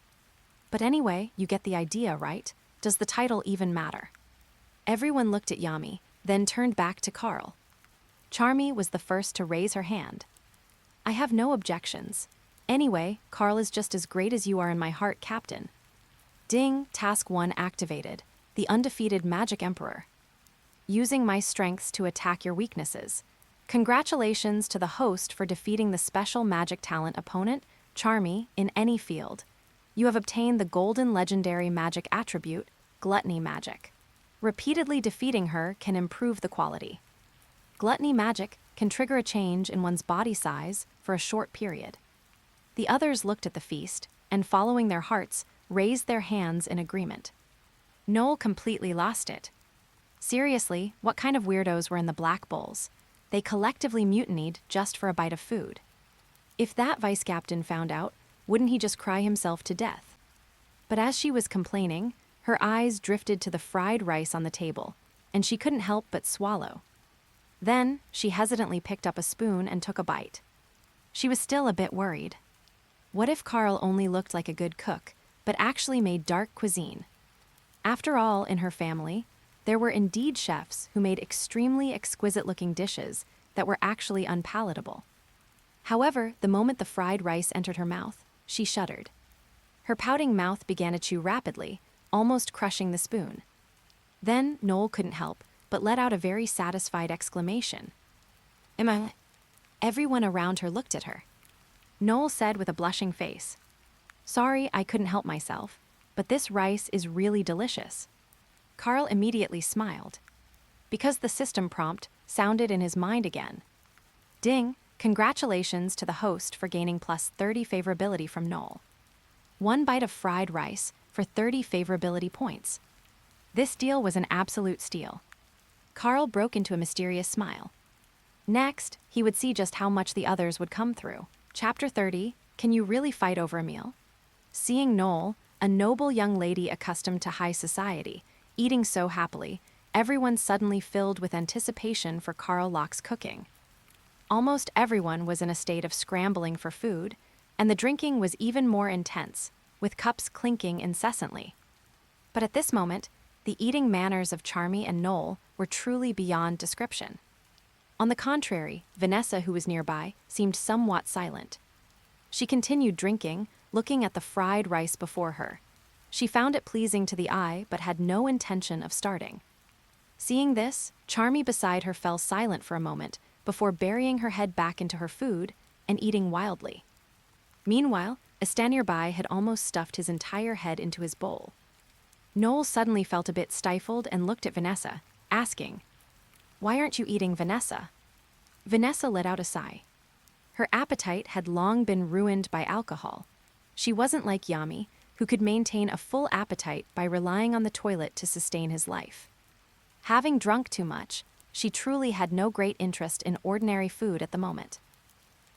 But anyway, you get the idea, right? Does the title even matter?" Everyone looked at Yami, then turned back to Karl. Charmy was the first to raise her hand. "I have no objections. Anyway, Karl is just as great as you are in my heart, Captain." Ding, Task 1 activated, the undefeated Magic Emperor. Using my strengths to attack your weaknesses. Congratulations to the host for defeating the special magic talent opponent, Charmy, in any field. You have obtained the golden legendary magic attribute, Gluttony Magic. Repeatedly defeating her can improve the quality. Gluttony Magic can trigger a change in one's body size for a short period. The others looked at the feast, and following their hearts, raised their hands in agreement. Noelle completely lost it. Seriously, what kind of weirdos were in the Black Bowls? They collectively mutinied just for a bite of food. If that vice captain found out, wouldn't he just cry himself to death? But as she was complaining, her eyes drifted to the fried rice on the table, and she couldn't help but swallow. Then, she hesitantly picked up a spoon and took a bite. She was still a bit worried. What if Karl only looked like a good cook, but actually made dark cuisine? After all, in her family, there were indeed chefs who made extremely exquisite-looking dishes that were actually unpalatable. However, the moment the fried rice entered her mouth, she shuddered. Her pouting mouth began to chew rapidly, almost crushing the spoon. Then Noelle couldn't help but let out a very satisfied exclamation. Everyone around her looked at her. Noelle said with a blushing face, "Sorry, I couldn't help myself, but this rice is really delicious." Karl immediately smiled, because the system prompt sounded in his mind again. Ding, congratulations to the host for gaining plus 30 favorability from Noelle. One bite of fried rice for 30 favorability points. This deal was an absolute steal. Karl broke into a mysterious smile. Next, he would see just how much the others would come through. Chapter 30, Can You Really Fight Over a Meal? Seeing Noelle, a noble young lady accustomed to high society, eating so happily, everyone suddenly filled with anticipation for Karl Lock's cooking. Almost everyone was in a state of scrambling for food, and the drinking was even more intense, with cups clinking incessantly. But at this moment, the eating manners of Charmy and Noelle were truly beyond description. On the contrary, Vanessa, who was nearby, seemed somewhat silent. She continued drinking, looking at the fried rice before her. She found it pleasing to the eye, but had no intention of starting. Seeing this, Charmy beside her fell silent for a moment before burying her head back into her food and eating wildly. Meanwhile, Asta nearby had almost stuffed his entire head into his bowl. Noelle suddenly felt a bit stifled and looked at Vanessa, asking, "Why aren't you eating, Vanessa?" Vanessa let out a sigh. Her appetite had long been ruined by alcohol. She wasn't like Yami, who could maintain a full appetite by relying on the toilet to sustain his life. Having drunk too much, she truly had no great interest in ordinary food at the moment.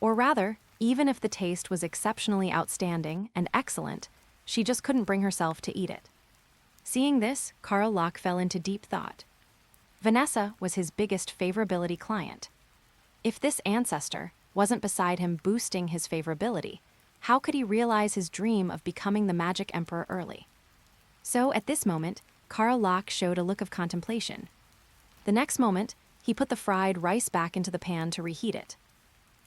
Or rather, even if the taste was exceptionally outstanding and excellent, she just couldn't bring herself to eat it. Seeing this, Karl Lock fell into deep thought. Vanessa was his biggest favorability client. If this ancestor wasn't beside him boosting his favorability, how could he realize his dream of becoming the Magic Emperor early? So at this moment, Karl Lock showed a look of contemplation. The next moment, he put the fried rice back into the pan to reheat it.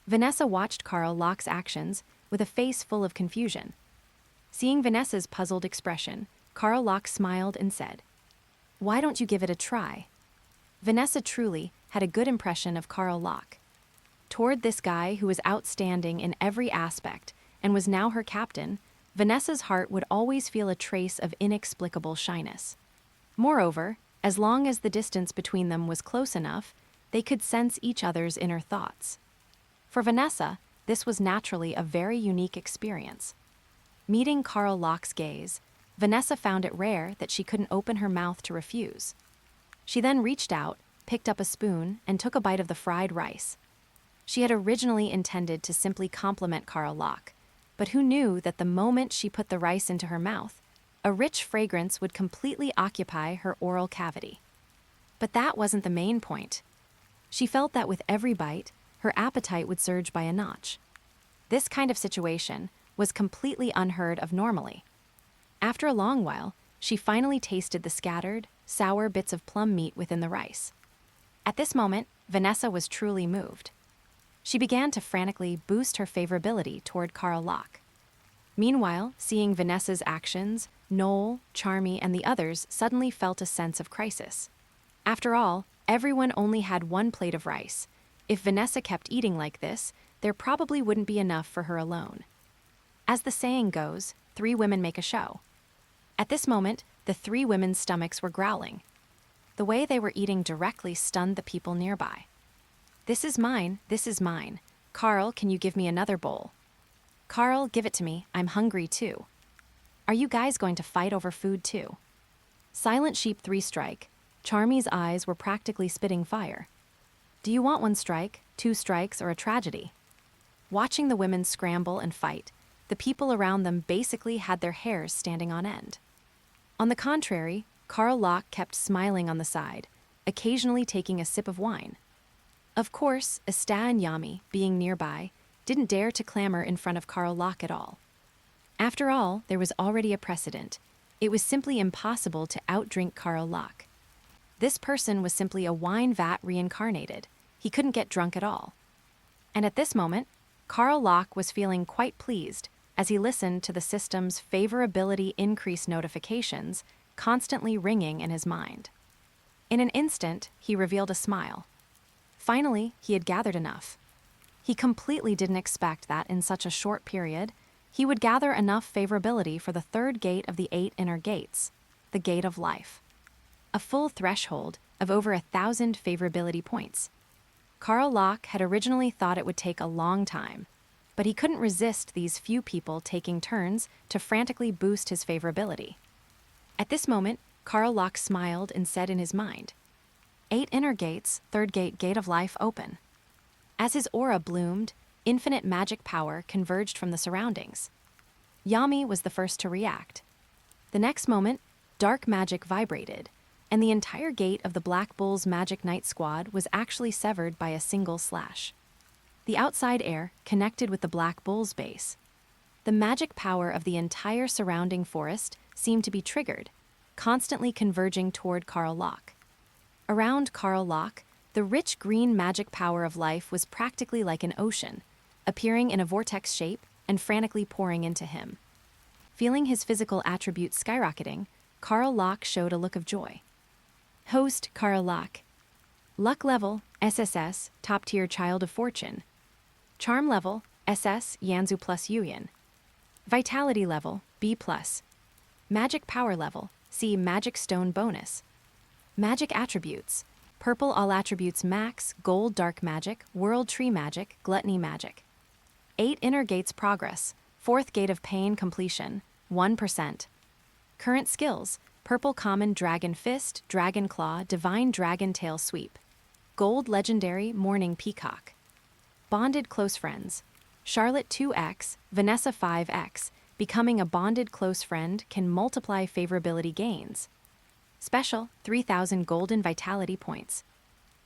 Vanessa watched Karl Lock's actions with a face full of confusion. Seeing Vanessa's puzzled expression, Karl Lock smiled and said, "Why don't you give it a try?" Vanessa truly had a good impression of Karl Lock. Toward this guy who was outstanding in every aspect and was now her captain, Vanessa's heart would always feel a trace of inexplicable shyness. Moreover, as long as the distance between them was close enough, they could sense each other's inner thoughts. For Vanessa, this was naturally a very unique experience. Meeting Karl Lock's gaze, Vanessa found it rare that she couldn't open her mouth to refuse. She then reached out, picked up a spoon, and took a bite of the fried rice. She had originally intended to simply compliment Karl Lock, but who knew that the moment she put the rice into her mouth, a rich fragrance would completely occupy her oral cavity. But that wasn't the main point. She felt that with every bite, her appetite would surge by a notch. This kind of situation was completely unheard of normally. After a long while, she finally tasted the scattered, sour bits of plum meat within the rice. At this moment, Vanessa was truly moved. She began to frantically boost her favorability toward Karl Lock. Meanwhile, seeing Vanessa's actions, Noelle, Charmy, and the others suddenly felt a sense of crisis. After all, everyone only had one plate of rice, If Vanessa kept eating like this, there probably wouldn't be enough for her alone. As the saying goes, 3 women make a show. At this moment, the 3 women's stomachs were growling. The way they were eating directly stunned the people nearby. "This is mine, this is mine. Karl, can you give me another bowl?" "Karl, give it to me, I'm hungry too." "Are you guys going to fight over food too?" Silent Sheep 3 strike. Charmy's eyes were practically spitting fire. "Do you want 1 strike, 2 strikes, or a tragedy?" Watching the women scramble and fight, the people around them basically had their hairs standing on end. On the contrary, Karl Locke kept smiling on the side, occasionally taking a sip of wine. Of course, Asta and Yami, being nearby, didn't dare to clamor in front of Karl Locke at all. After all, there was already a precedent. It was simply impossible to outdrink Karl Locke. This person was simply a wine vat reincarnated. He couldn't get drunk at all. And at this moment, Karl Locke was feeling quite pleased as he listened to the system's favorability increase notifications constantly ringing in his mind. In an instant, he revealed a smile. Finally, he had gathered enough. He completely didn't expect that in such a short period, he would gather enough favorability for the 3rd gate of the 8 inner gates, the Gate of Life. A full threshold of over 1,000 favorability points. Karl Locke had originally thought it would take a long time, but he couldn't resist these few people taking turns to frantically boost his favorability. At this moment, Karl Locke smiled and said in his mind, 8 inner gates, 3rd gate, Gate of Life open. As his aura bloomed, infinite magic power converged from the surroundings. Yami was the first to react. The next moment, dark magic vibrated, and the entire gate of the Black Bull's Magic Knight squad was actually severed by a single slash. The outside air connected with the Black Bull's base. The magic power of the entire surrounding forest seemed to be triggered, constantly converging toward Karl Locke. Around Karl Locke, the rich green magic power of life was practically like an ocean, appearing in a vortex shape and frantically pouring into him. Feeling his physical attributes skyrocketing, Karl Locke showed a look of joy. Host Karl Locke. Luck level, SSS, top-tier Child of Fortune. Charm level, SS, Yanzu plus Yuyan. Vitality level, B+. Magic power level, C Magic Stone bonus. Magic attributes, purple all attributes max, gold dark magic, world tree magic, gluttony magic. 8 inner gates progress, 4th gate of pain completion, 1%. Current skills, purple common dragon fist, dragon claw, divine dragon tail sweep. Gold legendary morning peacock. Bonded close friends, Charlotte 2x, Vanessa 5x, becoming a bonded close friend can multiply favorability gains. Special, 3,000 golden vitality points.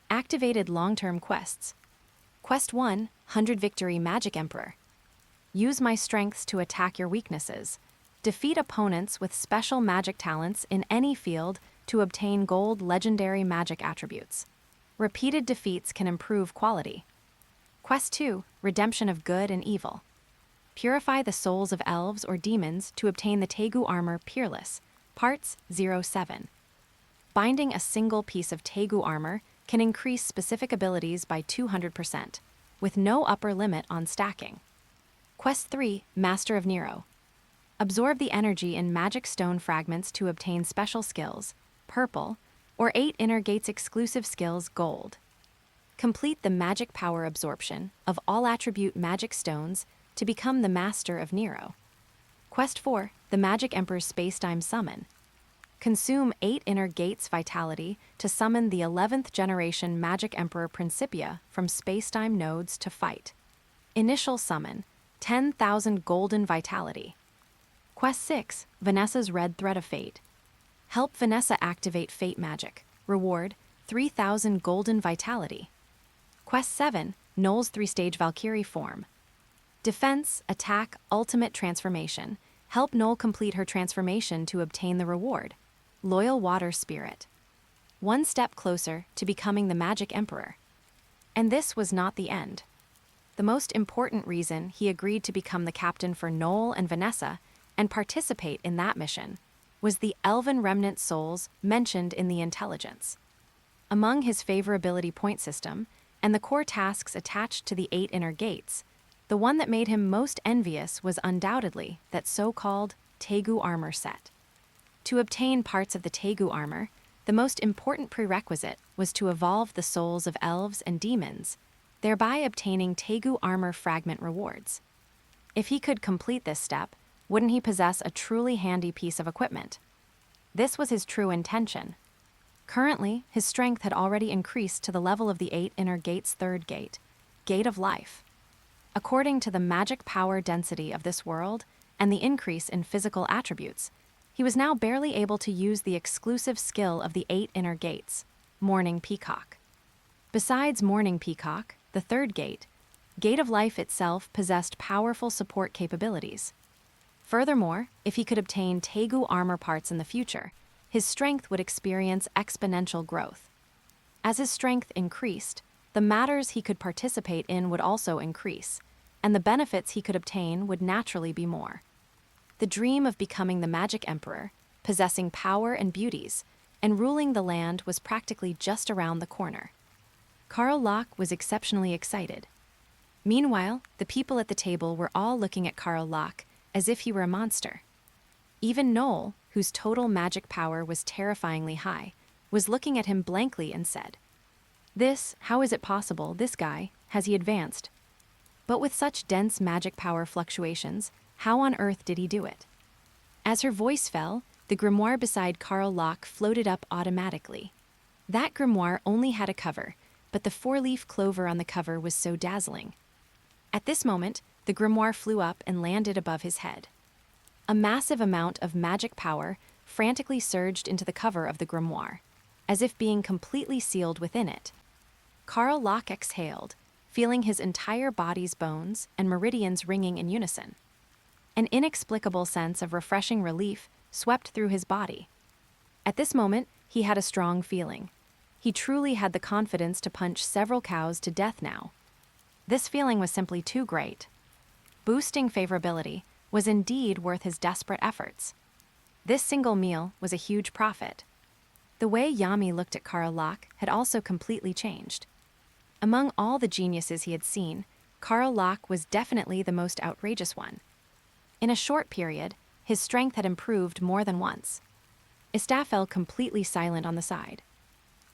Activated long-term quests. Quest 1, 100 Victory Magic Emperor. Use my strengths to attack your weaknesses. Defeat opponents with special magic talents in any field to obtain gold legendary magic attributes. Repeated defeats can improve quality. Quest 2, Redemption of Good and Evil. Purify the souls of elves or demons to obtain the Tegu armor Careless, parts 07. Binding a single piece of Tegu armor can increase specific abilities by 200%, with no upper limit on stacking. Quest 3, Master of Nero. Absorb the energy in magic stone fragments to obtain special skills, purple, or 8 inner gates exclusive skills, gold. Complete the magic power absorption of all attribute magic stones to become the Master of Nero. Quest 4, the Magic Emperor's Spacetime Summon. Consume 8 inner gates vitality to summon the 11th generation Magic Emperor Principia from Spacetime nodes to fight. Initial summon, 10,000 golden vitality. Quest 6, Vanessa's Red Thread of Fate. Help Vanessa activate fate magic. Reward, 3,000 golden vitality. Quest 7, Noelle's 3-stage Valkyrie form. Defense, attack, ultimate transformation. Help Noelle complete her transformation to obtain the reward. Loyal Water Spirit. One step closer to becoming the Magic Emperor. And this was not the end. The most important reason he agreed to become the captain for Noelle and Vanessa and participate in that mission was the Elven Remnant souls mentioned in the intelligence. Among his favorability point system, and the core tasks attached to the 8 inner gates, the one that made him most envious was undoubtedly that so-called Tegu armor set. To obtain parts of the Tegu armor, the most important prerequisite was to evolve the souls of elves and demons, thereby obtaining Tegu armor fragment rewards. If he could complete this step, wouldn't he possess a truly handy piece of equipment? This was his true intention. Currently, his strength had already increased to the level of the 8 inner gate's 3rd gate, Gate of Life. According to the magic power density of this world and the increase in physical attributes, he was now barely able to use the exclusive skill of the 8 inner gates, Morning Peacock. Besides Morning Peacock, the 3rd gate, Gate of Life itself possessed powerful support capabilities. Furthermore, if he could obtain Tegu armor parts in the future, his strength would experience exponential growth. As his strength increased, the matters he could participate in would also increase, and the benefits he could obtain would naturally be more. The dream of becoming the Magic Emperor, possessing power and beauties, and ruling the land was practically just around the corner. Karl was exceptionally excited. Meanwhile, the people at the table were all looking at Karl as if he were a monster. Even Noelle, whose total magic power was terrifyingly high, was looking at him blankly and said, "How is it possible, this guy, has he advanced? But with such dense magic power fluctuations, how on earth did he do it?" As her voice fell, the grimoire beside Karl floated up automatically. That grimoire only had a cover, but the 4-leaf clover on the cover was so dazzling. At this moment, the grimoire flew up and landed above his head. A massive amount of magic power frantically surged into the cover of the grimoire, as if being completely sealed within it. Karl exhaled, feeling his entire body's bones and meridians ringing in unison. An inexplicable sense of refreshing relief swept through his body. At this moment, he had a strong feeling. He truly had the confidence to punch several cows to death now. This feeling was simply too great. Boosting favorability was indeed worth his desperate efforts. This single meal was a huge profit. The way Yami looked at Karl had also completely changed. Among all the geniuses he had seen, Karl was definitely the most outrageous one. In a short period, his strength had improved more than once. Asta fell completely silent on the side.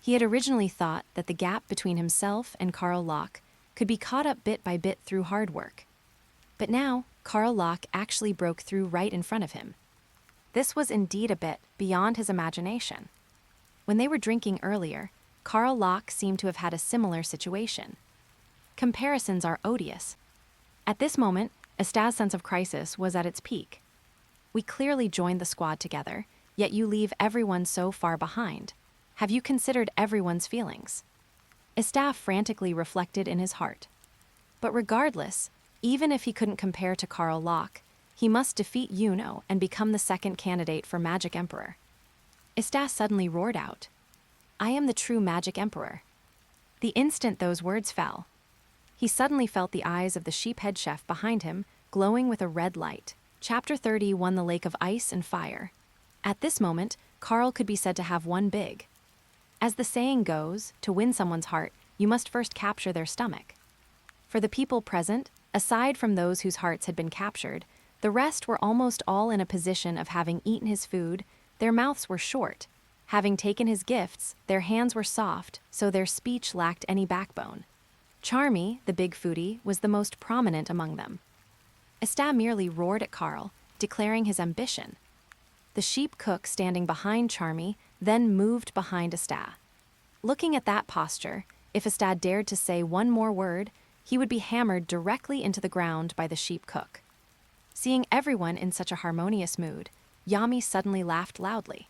He had originally thought that the gap between himself and Karl could be caught up bit by bit through hard work. But now, Karl actually broke through right in front of him. This was indeed a bit beyond his imagination. When they were drinking earlier, Karl seemed to have had a similar situation. Comparisons are odious. At this moment, Asta's sense of crisis was at its peak. We clearly joined the squad together, yet you leave everyone so far behind. Have you considered everyone's feelings? Asta frantically reflected in his heart. But regardless, even if he couldn't compare to Karl he must defeat Yuno and become the 2nd candidate for Magic Emperor. Asta suddenly roared out, "I am the true Magic Emperor." The instant those words fell, he suddenly felt the eyes of the sheephead chef behind him glowing with a red light. Chapter 30 won the Lake of Ice and Fire. At this moment, Karl could be said to have won big. As the saying goes, to win someone's heart, you must first capture their stomach. For the people present, aside from those whose hearts had been captured, the rest were almost all in a position of having eaten his food, their mouths were short. Having taken his gifts, their hands were soft, so their speech lacked any backbone. Charmy, the big foodie, was the most prominent among them. Asta merely roared at Karl, declaring his ambition. The sheep cook standing behind Charmy then moved behind Asta. Looking at that posture, if Asta dared to say one more word, he would be hammered directly into the ground by the sheep cook. Seeing everyone in such a harmonious mood, Yami suddenly laughed loudly.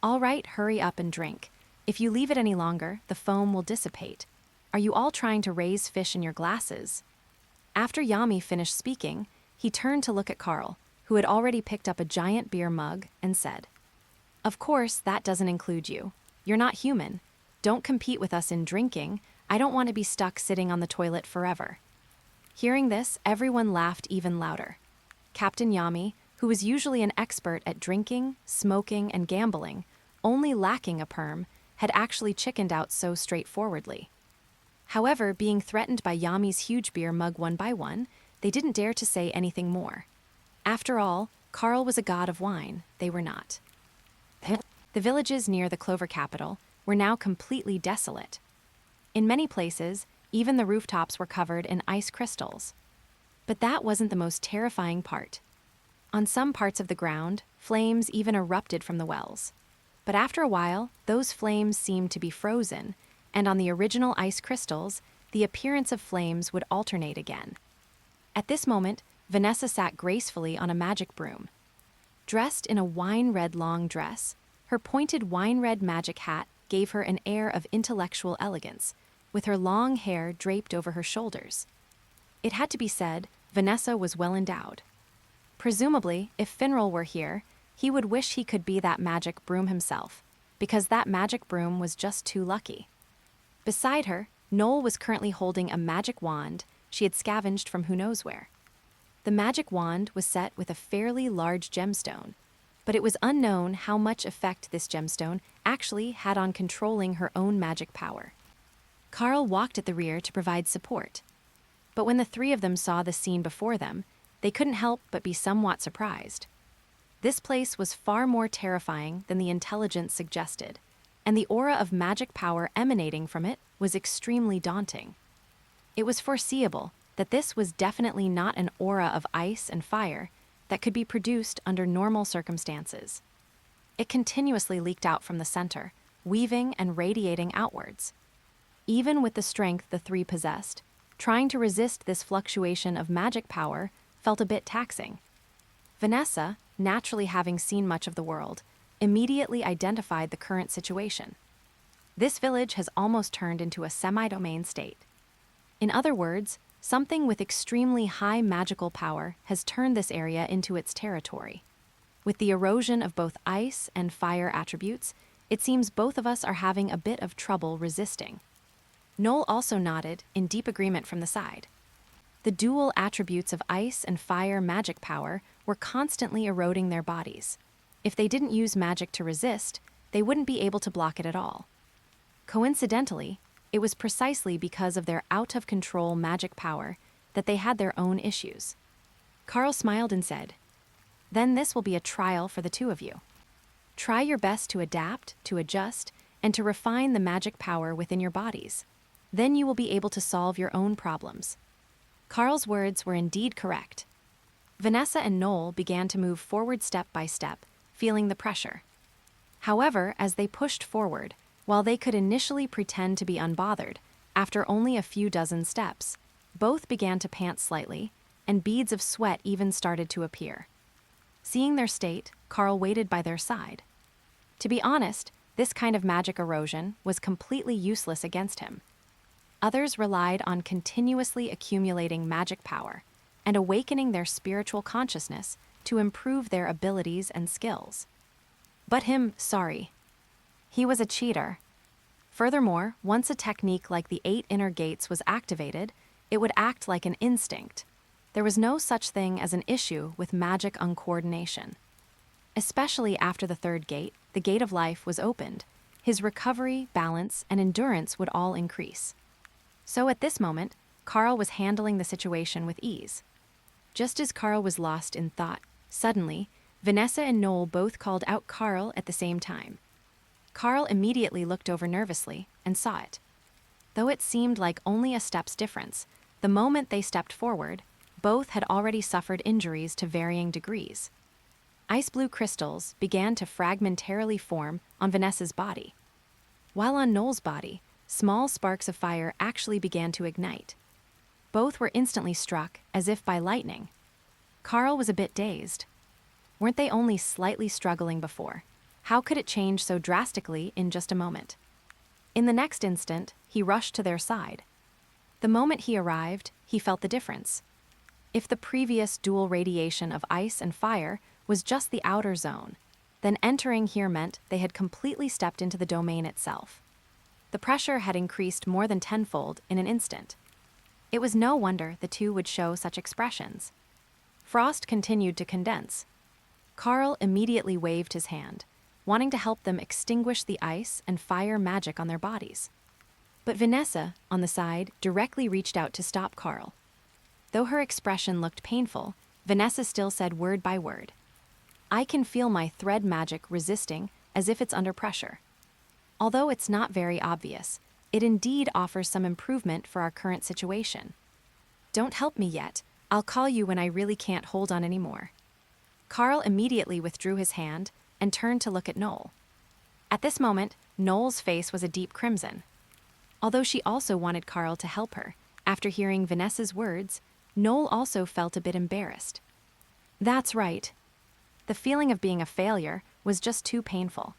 "All right, hurry up and drink. If you leave it any longer, the foam will dissipate. Are you all trying to raise fish in your glasses?" After Yami finished speaking, he turned to look at Karl, who had already picked up a giant beer mug, and said, "Of course, that doesn't include you. You're not human. Don't compete with us in drinking. I don't want to be stuck sitting on the toilet forever." Hearing this, everyone laughed even louder. Captain Yami, who was usually an expert at drinking, smoking, and gambling, only lacking a perm, had actually chickened out so straightforwardly. However, being threatened by Yami's huge beer mug one by one, they didn't dare to say anything more. After all, Karl was a god of wine, they were not. The villages near the Clover capital were now completely desolate. In many places, even the rooftops were covered in ice crystals. But that wasn't the most terrifying part. On some parts of the ground, flames even erupted from the wells. But after a while, those flames seemed to be frozen, and on the original ice crystals, the appearance of flames would alternate again. At this moment, Vanessa sat gracefully on a magic broom. Dressed in a wine-red long dress, her pointed wine-red magic hat gave her an air of intellectual elegance, with her long hair draped over her shoulders. It had to be said, Vanessa was well endowed. Presumably, if Finral were here, he would wish he could be that magic broom himself, because that magic broom was just too lucky. Beside her, Noelle was currently holding a magic wand she had scavenged from who knows where. The magic wand was set with a fairly large gemstone, but it was unknown how much effect this gemstone actually had on controlling her own magic power. Karl walked at the rear to provide support. But when the three of them saw the scene before them, they couldn't help but be somewhat surprised. This place was far more terrifying than the intelligence suggested, and the aura of magic power emanating from it was extremely daunting. It was foreseeable that this was definitely not an aura of ice and fire that could be produced under normal circumstances. It continuously leaked out from the center, weaving and radiating outwards. Even with the strength the three possessed, trying to resist this fluctuation of magic power felt a bit taxing. Vanessa, naturally having seen much of the world, immediately identified the current situation. This village has almost turned into a semi-domain state. In other words, something with extremely high magical power has turned this area into its territory. With the erosion of both ice and fire attributes, it seems both of us are having a bit of trouble resisting. Noelle also nodded, in deep agreement from the side. The dual attributes of ice and fire magic power were constantly eroding their bodies. If they didn't use magic to resist, they wouldn't be able to block it at all. Coincidentally, it was precisely because of their out-of-control magic power that they had their own issues. Karl smiled and said, "Then this will be a trial for the two of you. Try your best to adapt, to adjust, and to refine the magic power within your bodies. Then you will be able to solve your own problems." Karl's words were indeed correct. Vanessa and Noelle began to move forward step by step, feeling the pressure. However, as they pushed forward, while they could initially pretend to be unbothered, after only a few dozen steps, both began to pant slightly, and beads of sweat even started to appear. Seeing their state, Karl waited by their side. To be honest, this kind of magic erosion was completely useless against him. Others relied on continuously accumulating magic power and awakening their spiritual consciousness to improve their abilities and skills. But he was a cheater. Furthermore, once a technique like the 8 inner gates was activated, it would act like an instinct. There was no such thing as an issue with magic uncoordination. Especially after the 3rd gate, the gate of life, was opened, his recovery, balance, and endurance would all increase. So at this moment, Karl was handling the situation with ease. Just as Karl was lost in thought, suddenly, Vanessa and Noelle both called out Karl at the same time. Karl immediately looked over nervously and saw it. Though it seemed like only a step's difference, the moment they stepped forward, both had already suffered injuries to varying degrees. Ice blue crystals began to fragmentarily form on Vanessa's body, while on Noelle's body, small sparks of fire actually began to ignite. Both were instantly struck, as if by lightning. Karl was a bit dazed. Weren't they only slightly struggling before? How could it change so drastically in just a moment? In the next instant, he rushed to their side. The moment he arrived, he felt the difference. If the previous dual radiation of ice and fire was just the outer zone, then entering here meant they had completely stepped into the domain itself. The pressure had increased more than tenfold in an instant. It was no wonder the two would show such expressions. Frost continued to condense. Karl immediately waved his hand, wanting to help them extinguish the ice and fire magic on their bodies. But Vanessa, on the side, directly reached out to stop Karl. Though her expression looked painful, Vanessa still said word by word, "I can feel my thread magic resisting as if it's under pressure. Although it's not very obvious, it indeed offers some improvement for our current situation. Don't help me yet. I'll call you when I really can't hold on anymore." Karl immediately withdrew his hand and turned to look at Noelle. At this moment, Noelle's face was a deep crimson. Although she also wanted Karl to help her, after hearing Vanessa's words, Noelle also felt a bit embarrassed. That's right. The feeling of being a failure was just too painful.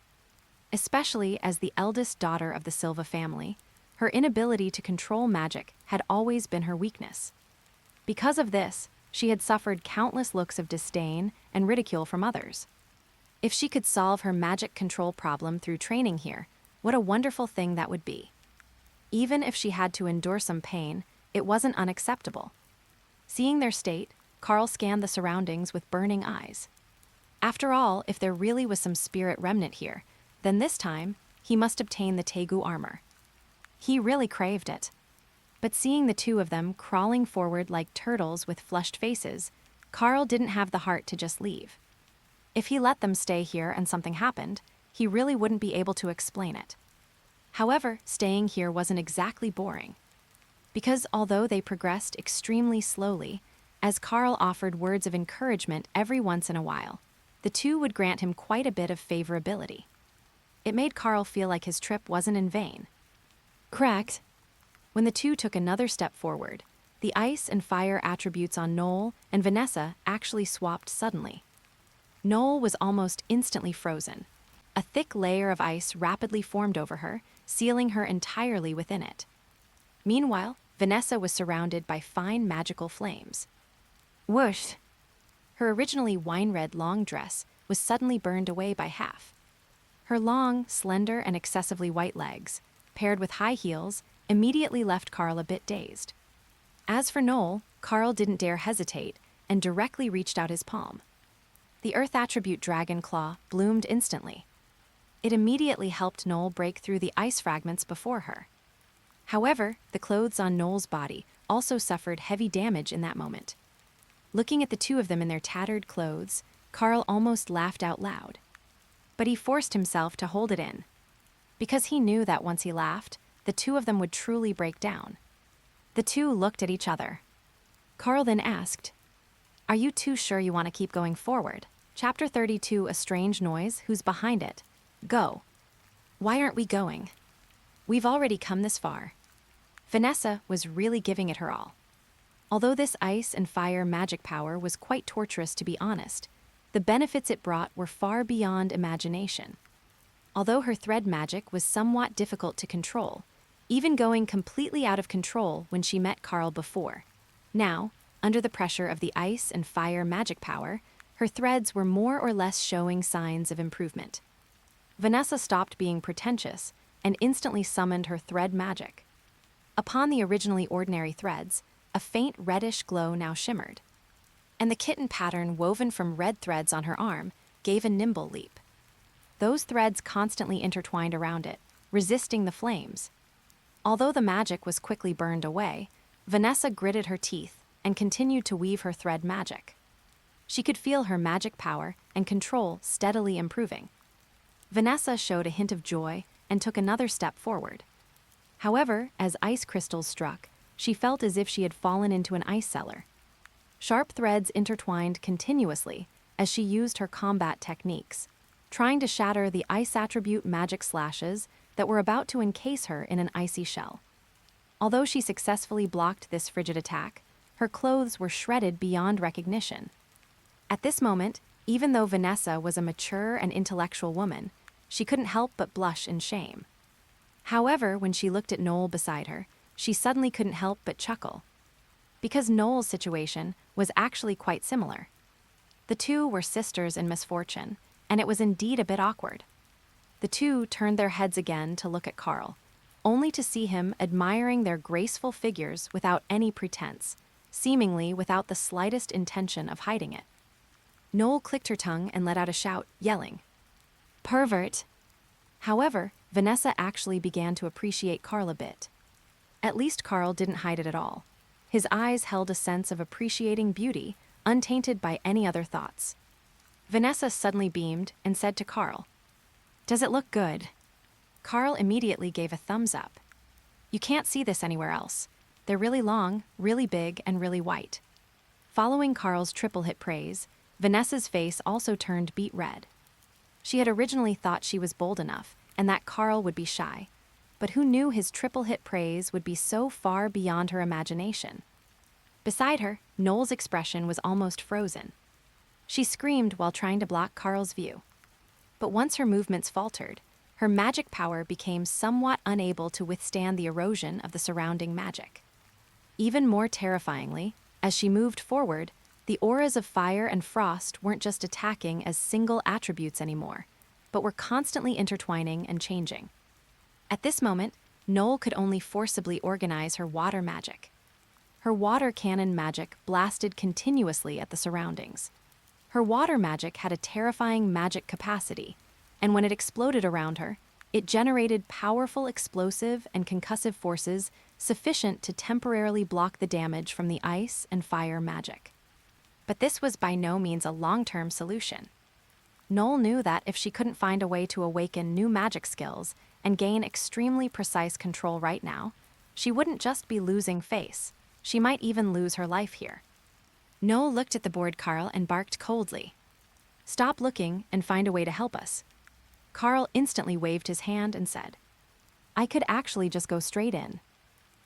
Especially as the eldest daughter of the Silva family, her inability to control magic had always been her weakness. Because of this, she had suffered countless looks of disdain and ridicule from others. If she could solve her magic control problem through training here, what a wonderful thing that would be. Even if she had to endure some pain, it wasn't unacceptable. Seeing their state, Karl scanned the surroundings with burning eyes. After all, if there really was some spirit remnant here, then this time, he must obtain the Tegu armor. He really craved it. But seeing the two of them crawling forward like turtles with flushed faces, Karl didn't have the heart to just leave. If he let them stay here and something happened, he really wouldn't be able to explain it. However, staying here wasn't exactly boring. Because although they progressed extremely slowly, as Karl offered words of encouragement every once in a while, the two would grant him quite a bit of favorability. It made Karl feel like his trip wasn't in vain. Correct. When the two took another step forward, the ice and fire attributes on Noelle and Vanessa actually swapped suddenly. Noelle was almost instantly frozen. A thick layer of ice rapidly formed over her, sealing her entirely within it. Meanwhile, Vanessa was surrounded by fine magical flames. Whoosh! Her originally wine-red long dress was suddenly burned away by half. Her long, slender, and excessively white legs, paired with high heels, immediately left Karl a bit dazed. As for Noelle, Karl didn't dare hesitate and directly reached out his palm. The earth attribute Dragon Claw bloomed instantly. It immediately helped Noelle break through the ice fragments before her. However, the clothes on Noelle's body also suffered heavy damage in that moment. Looking at the two of them in their tattered clothes, Karl almost laughed out loud. But he forced himself to hold it in, because he knew that once he laughed, the two of them would truly break down. The two looked at each other. Karl then asked, "Are you too sure you want to keep going forward?" Chapter 32, A Strange Noise, Who's Behind It? Go. Why aren't we going? We've already come this far. Vanessa was really giving it her all. Although this ice and fire magic power was quite torturous, to be honest, the benefits it brought were far beyond imagination. Although her thread magic was somewhat difficult to control, even going completely out of control when she met Karl before. Now, under the pressure of the ice and fire magic power, her threads were more or less showing signs of improvement. Vanessa stopped being pretentious and instantly summoned her thread magic. Upon the originally ordinary threads, a faint reddish glow now shimmered. And the kitten pattern woven from red threads on her arm gave a nimble leap. Those threads constantly intertwined around it, resisting the flames. Although the magic was quickly burned away, Vanessa gritted her teeth and continued to weave her thread magic. She could feel her magic power and control steadily improving. Vanessa showed a hint of joy and took another step forward. However, as ice crystals struck, she felt as if she had fallen into an ice cellar. Sharp threads intertwined continuously as she used her combat techniques, trying to shatter the ice attribute magic slashes that were about to encase her in an icy shell. Although she successfully blocked this frigid attack, her clothes were shredded beyond recognition. At this moment, even though Vanessa was a mature and intellectual woman, she couldn't help but blush in shame. However, when she looked at Noelle beside her, she suddenly couldn't help but chuckle. Because Noelle's situation was actually quite similar. The two were sisters in misfortune, and it was indeed a bit awkward. The two turned their heads again to look at Karl, only to see him admiring their graceful figures without any pretense, seemingly without the slightest intention of hiding it. Noelle clicked her tongue and let out a shout, yelling, "Pervert!" However, Vanessa actually began to appreciate Karl a bit. At least Karl didn't hide it at all. His eyes held a sense of appreciating beauty, untainted by any other thoughts. Vanessa suddenly beamed and said to Karl, "Does it look good?" Karl immediately gave a thumbs up. "You can't see this anywhere else. They're really long, really big, and really white." Following Karl's triple hit praise, Vanessa's face also turned beet red. She had originally thought she was bold enough, and that Karl would be shy. But who knew his triple hit praise would be so far beyond her imagination? Beside her, Noelle's expression was almost frozen. She screamed while trying to block Karl's view. But once her movements faltered, her magic power became somewhat unable to withstand the erosion of the surrounding magic. Even more terrifyingly, as she moved forward, the auras of fire and frost weren't just attacking as single attributes anymore, but were constantly intertwining and changing. At this moment, Noelle could only forcibly organize her water magic. Her water cannon magic blasted continuously at the surroundings. Her water magic had a terrifying magic capacity, and when it exploded around her, it generated powerful explosive and concussive forces sufficient to temporarily block the damage from the ice and fire magic. But this was by no means a long-term solution. Noelle knew that if she couldn't find a way to awaken new magic skills and gain extremely precise control right now, she wouldn't just be losing face, she might even lose her life here. Noelle looked at the bored Karl and barked coldly. "Stop looking and find a way to help us." Karl instantly waved his hand and said, "I could actually just go straight in.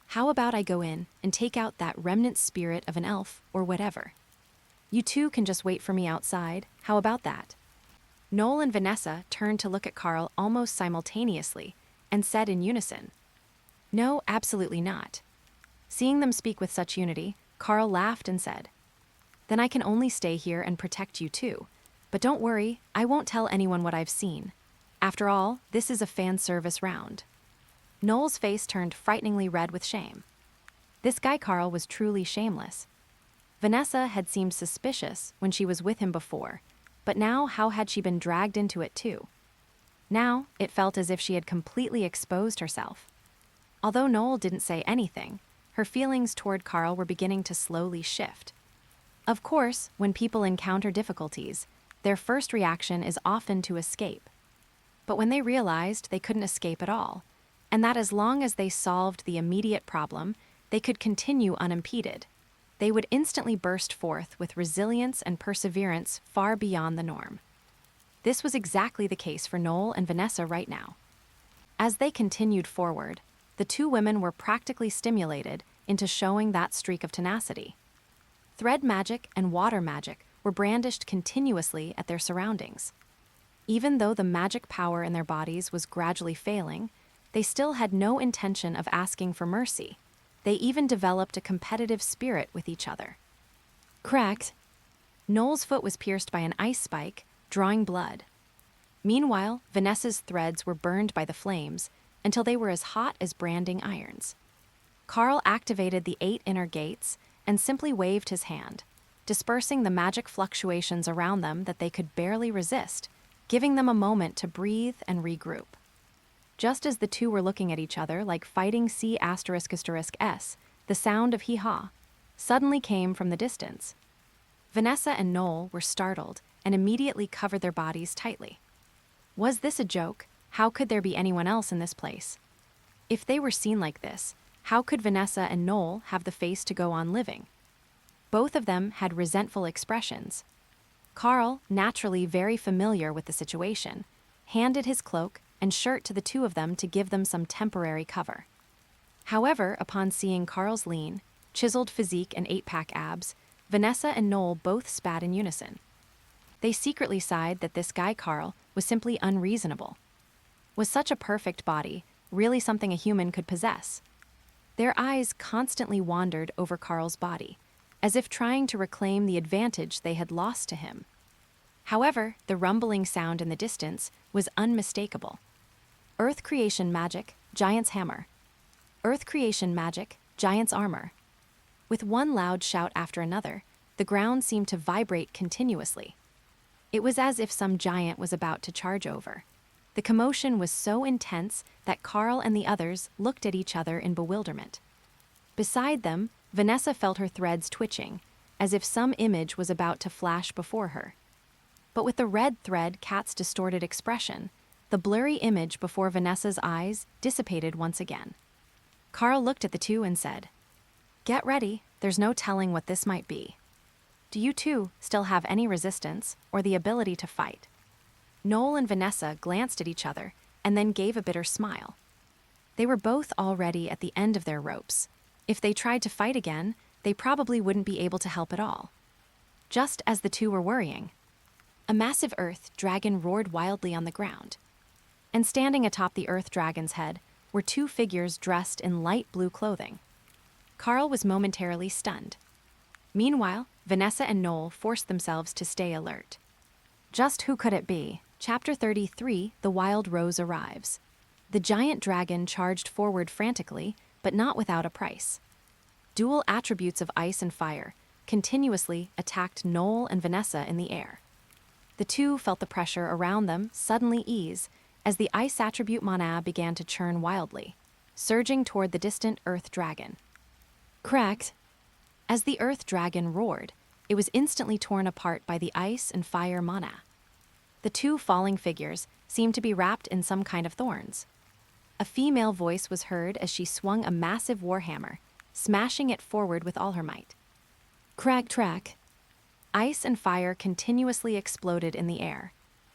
How about I go in and take out that remnant spirit of an elf or whatever? You two can just wait for me outside. How about that?" Noelle and Vanessa turned to look at Karl almost simultaneously and said in unison, "No, absolutely not." Seeing them speak with such unity, Karl laughed and said, "Then I can only stay here and protect you too. But don't worry, I won't tell anyone what I've seen. After all, this is a fan service round." Noelle's face turned frighteningly red with shame. This guy Karl was truly shameless. Vanessa had seemed suspicious when she was with him before, but now how had she been dragged into it too? Now it felt as if she had completely exposed herself. Although Noelle didn't say anything, her feelings toward Karl were beginning to slowly shift. Of course, when people encounter difficulties, their first reaction is often to escape. But when they realized they couldn't escape at all, and that as long as they solved the immediate problem, they could continue unimpeded, they would instantly burst forth with resilience and perseverance far beyond the norm. This was exactly the case for Noelle and Vanessa right now. As they continued forward, the two women were practically stimulated into showing that streak of tenacity. Thread magic and water magic were brandished continuously at their surroundings. Even though the magic power in their bodies was gradually failing, they still had no intention of asking for mercy. They even developed a competitive spirit with each other. Cracked. Noelle's foot was pierced by an ice spike, drawing blood. Meanwhile, Vanessa's threads were burned by the flames until they were as hot as branding irons. Karl activated the 8 inner gates and simply waved his hand, dispersing the magic fluctuations around them that they could barely resist, giving them a moment to breathe and regroup. Just as the two were looking at each other like fighting C***S, the sound of hee-haw suddenly came from the distance. Vanessa and Noelle were startled and immediately covered their bodies tightly. Was this a joke? How could there be anyone else in this place? If they were seen like this, how could Vanessa and Noelle have the face to go on living? Both of them had resentful expressions. Karl, naturally very familiar with the situation, handed his cloak and shirt to the two of them to give them some temporary cover. However, upon seeing Karl's lean, chiseled physique and 8-pack abs, Vanessa and Noelle both spat in unison. They secretly sighed that this guy Karl was simply unreasonable. Was such a perfect body really something a human could possess? Their eyes constantly wandered over Karl's body, as if trying to reclaim the advantage they had lost to him. However, the rumbling sound in the distance was unmistakable. Earth creation magic, giant's hammer. Earth creation magic, giant's armor. With one loud shout after another, the ground seemed to vibrate continuously. It was as if some giant was about to charge over. The commotion was so intense that Karl and the others looked at each other in bewilderment. Beside them, Vanessa felt her threads twitching, as if some image was about to flash before her. But with the red thread cat's distorted expression, the blurry image before Vanessa's eyes dissipated once again. Karl looked at the two and said, "Get ready, there's no telling what this might be. Do you two still have any resistance or the ability to fight?" Noelle and Vanessa glanced at each other and then gave a bitter smile. They were both already at the end of their ropes. If they tried to fight again, they probably wouldn't be able to help at all. Just as the two were worrying, a massive earth dragon roared wildly on the ground. And standing atop the earth dragon's head were two figures dressed in light blue clothing. Karl was momentarily stunned. Meanwhile, Vanessa and Noelle forced themselves to stay alert. Just who could it be? Chapter 33, The Wild Rose Arrives. The giant dragon charged forward frantically, but not without a price. Dual attributes of ice and fire continuously attacked Noelle and Vanessa in the air. The two felt the pressure around them suddenly ease as the ice attribute mana began to churn wildly, surging toward the distant earth dragon. Cracked. As the earth dragon roared, it was instantly torn apart by the ice and fire mana. The two falling figures seemed to be wrapped in some kind of thorns. A female voice was heard as she swung a massive warhammer, smashing it forward with all her might. Crack track. Ice and fire continuously exploded in the air.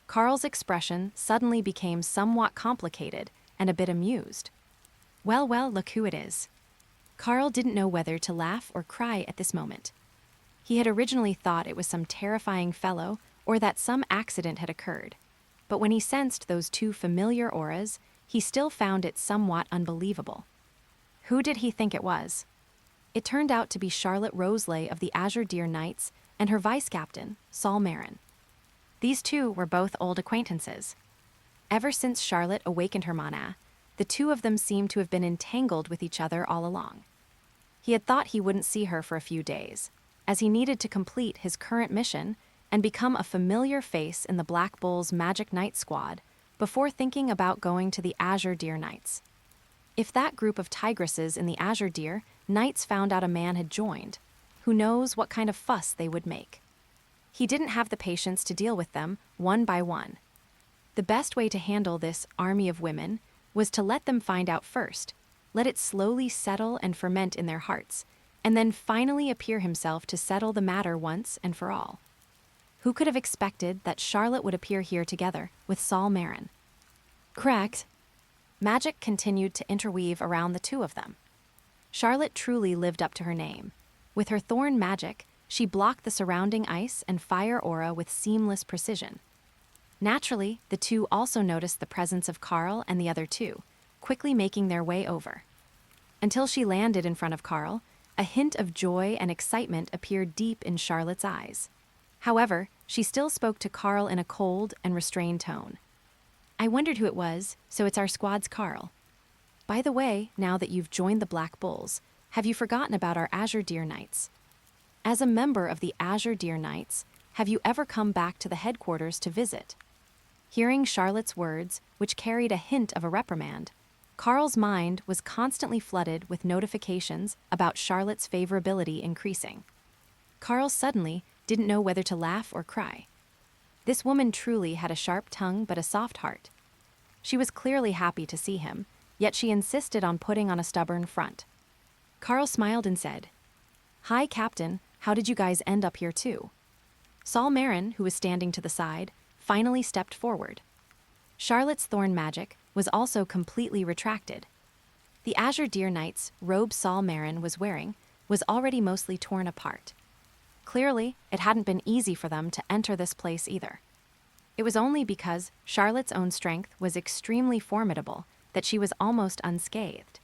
Karl's expression suddenly became somewhat complicated and a bit amused. Well, look who it is. Karl didn't know whether to laugh or cry at this moment. He had originally thought it was some terrifying fellow or that some accident had occurred. But when he sensed those two familiar auras, he still found it somewhat unbelievable. Who did he think it was? It turned out to be Charlotte Roselay of the Azure Deer Knights and her vice-captain, Solmaron. These two were both old acquaintances. Ever since Charlotte awakened her mana, the two of them seemed to have been entangled with each other all along. He had thought he wouldn't see her for a few days, as he needed to complete his current mission and become a familiar face in the Black Bull's Magic Knight squad before thinking about going to the Azure Deer Knights. If that group of tigresses in the Azure Deer Knights found out a man had joined, who knows what kind of fuss they would make. He didn't have the patience to deal with them one by one. The best way to handle this army of women was to let them find out first, let it slowly settle and ferment in their hearts, and then finally appear himself to settle the matter once and for all. Who could have expected that Charlotte would appear here together with Solmaron? Cracked. Magic continued to interweave around the two of them. Charlotte truly lived up to her name. With her thorn magic, she blocked the surrounding ice and fire aura with seamless precision. Naturally, the two also noticed the presence of Karl and the other two, quickly making their way over. Until she landed in front of Karl, a hint of joy and excitement appeared deep in Charlotte's eyes. However, she still spoke to Karl in a cold and restrained tone. "I wondered who it was, so it's our squad's Karl. By the way, now that you've joined the Black Bulls, have you forgotten about our Azure Deer Knights? As a member of the Azure Deer Knights, have you ever come back to the headquarters to visit?" Hearing Charlotte's words, which carried a hint of a reprimand, Karl's mind was constantly flooded with notifications about Charlotte's favorability increasing. Karl suddenly didn't know whether to laugh or cry. This woman truly had a sharp tongue but a soft heart. She was clearly happy to see him, yet she insisted on putting on a stubborn front. Karl smiled and said, "Hi, Captain, how did you guys end up here too?" Solmaron, who was standing to the side, finally stepped forward. Charlotte's thorn magic was also completely retracted. The Azure Deer Knight's robe Solmaron was wearing was already mostly torn apart. Clearly, it hadn't been easy for them to enter this place either. It was only because Charlotte's own strength was extremely formidable that she was almost unscathed.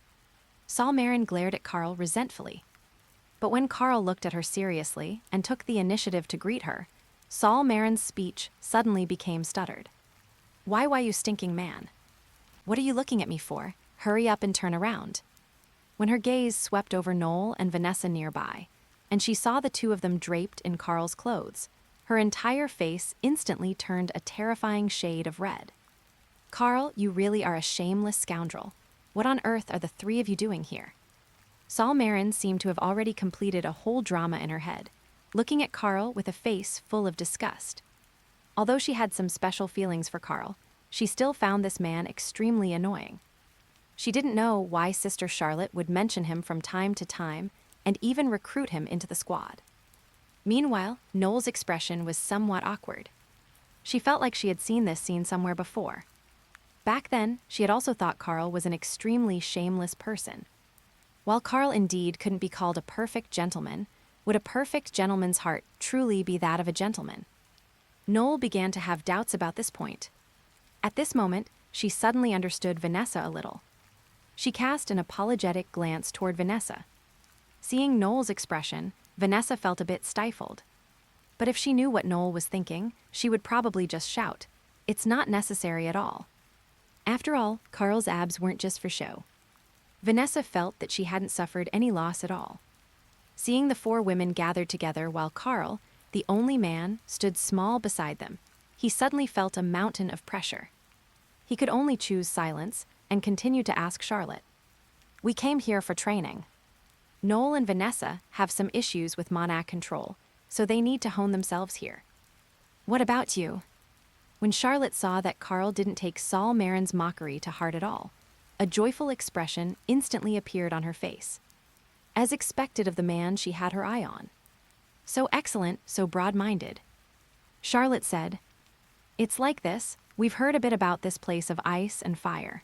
Solmaron glared at Karl resentfully. But when Karl looked at her seriously and took the initiative to greet her, Solmaron's speech suddenly became stuttered. Why, you stinking man? What are you looking at me for? Hurry up and turn around." When her gaze swept over Noelle and Vanessa nearby, and she saw the two of them draped in Karl's clothes, her entire face instantly turned a terrifying shade of red. "Karl, you really are a shameless scoundrel. What on earth are the three of you doing here?" Solmaron seemed to have already completed a whole drama in her head, looking at Karl with a face full of disgust. Although she had some special feelings for Karl, she still found this man extremely annoying. She didn't know why Sister Charlotte would mention him from time to time and even recruit him into the squad. Meanwhile, Noelle's expression was somewhat awkward. She felt like she had seen this scene somewhere before. Back then, she had also thought Karl was an extremely shameless person. While Karl indeed couldn't be called a perfect gentleman, would a perfect gentleman's heart truly be that of a gentleman? Noelle began to have doubts about this point. At this moment, she suddenly understood Vanessa a little. She cast an apologetic glance toward Vanessa. Seeing Noelle's expression, Vanessa felt a bit stifled. But if she knew what Noelle was thinking, she would probably just shout, "It's not necessary at all." After all, Karl's abs weren't just for show. Vanessa felt that she hadn't suffered any loss at all. Seeing the four women gathered together while Karl, the only man, stood small beside them, he suddenly felt a mountain of pressure. He could only choose silence and continued to ask Charlotte. "We came here for training. Noelle and Vanessa have some issues with monarch control, so they need to hone themselves here. What about you?" When Charlotte saw that Karl didn't take Solmaron's mockery to heart at all, a joyful expression instantly appeared on her face. As expected of the man she had her eye on. So excellent, so broad-minded. Charlotte said, "It's like this. We've heard a bit about this place of ice and fire.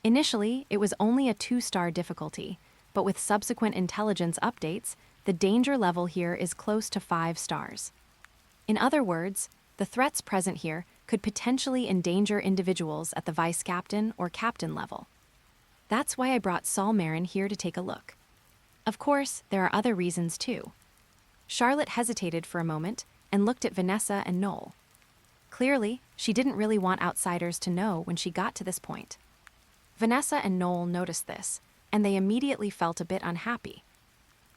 Initially, it was only a 2-star difficulty, but with subsequent intelligence updates, the danger level here is close to 5 stars. In other words, the threats present here could potentially endanger individuals at the vice captain or captain level. That's why I brought Solmaron here to take a look. Of course, there are other reasons too." Charlotte hesitated for a moment and looked at Vanessa and Noelle. Clearly, she didn't really want outsiders to know when she got to this point. Vanessa and Noelle noticed this, and they immediately felt a bit unhappy.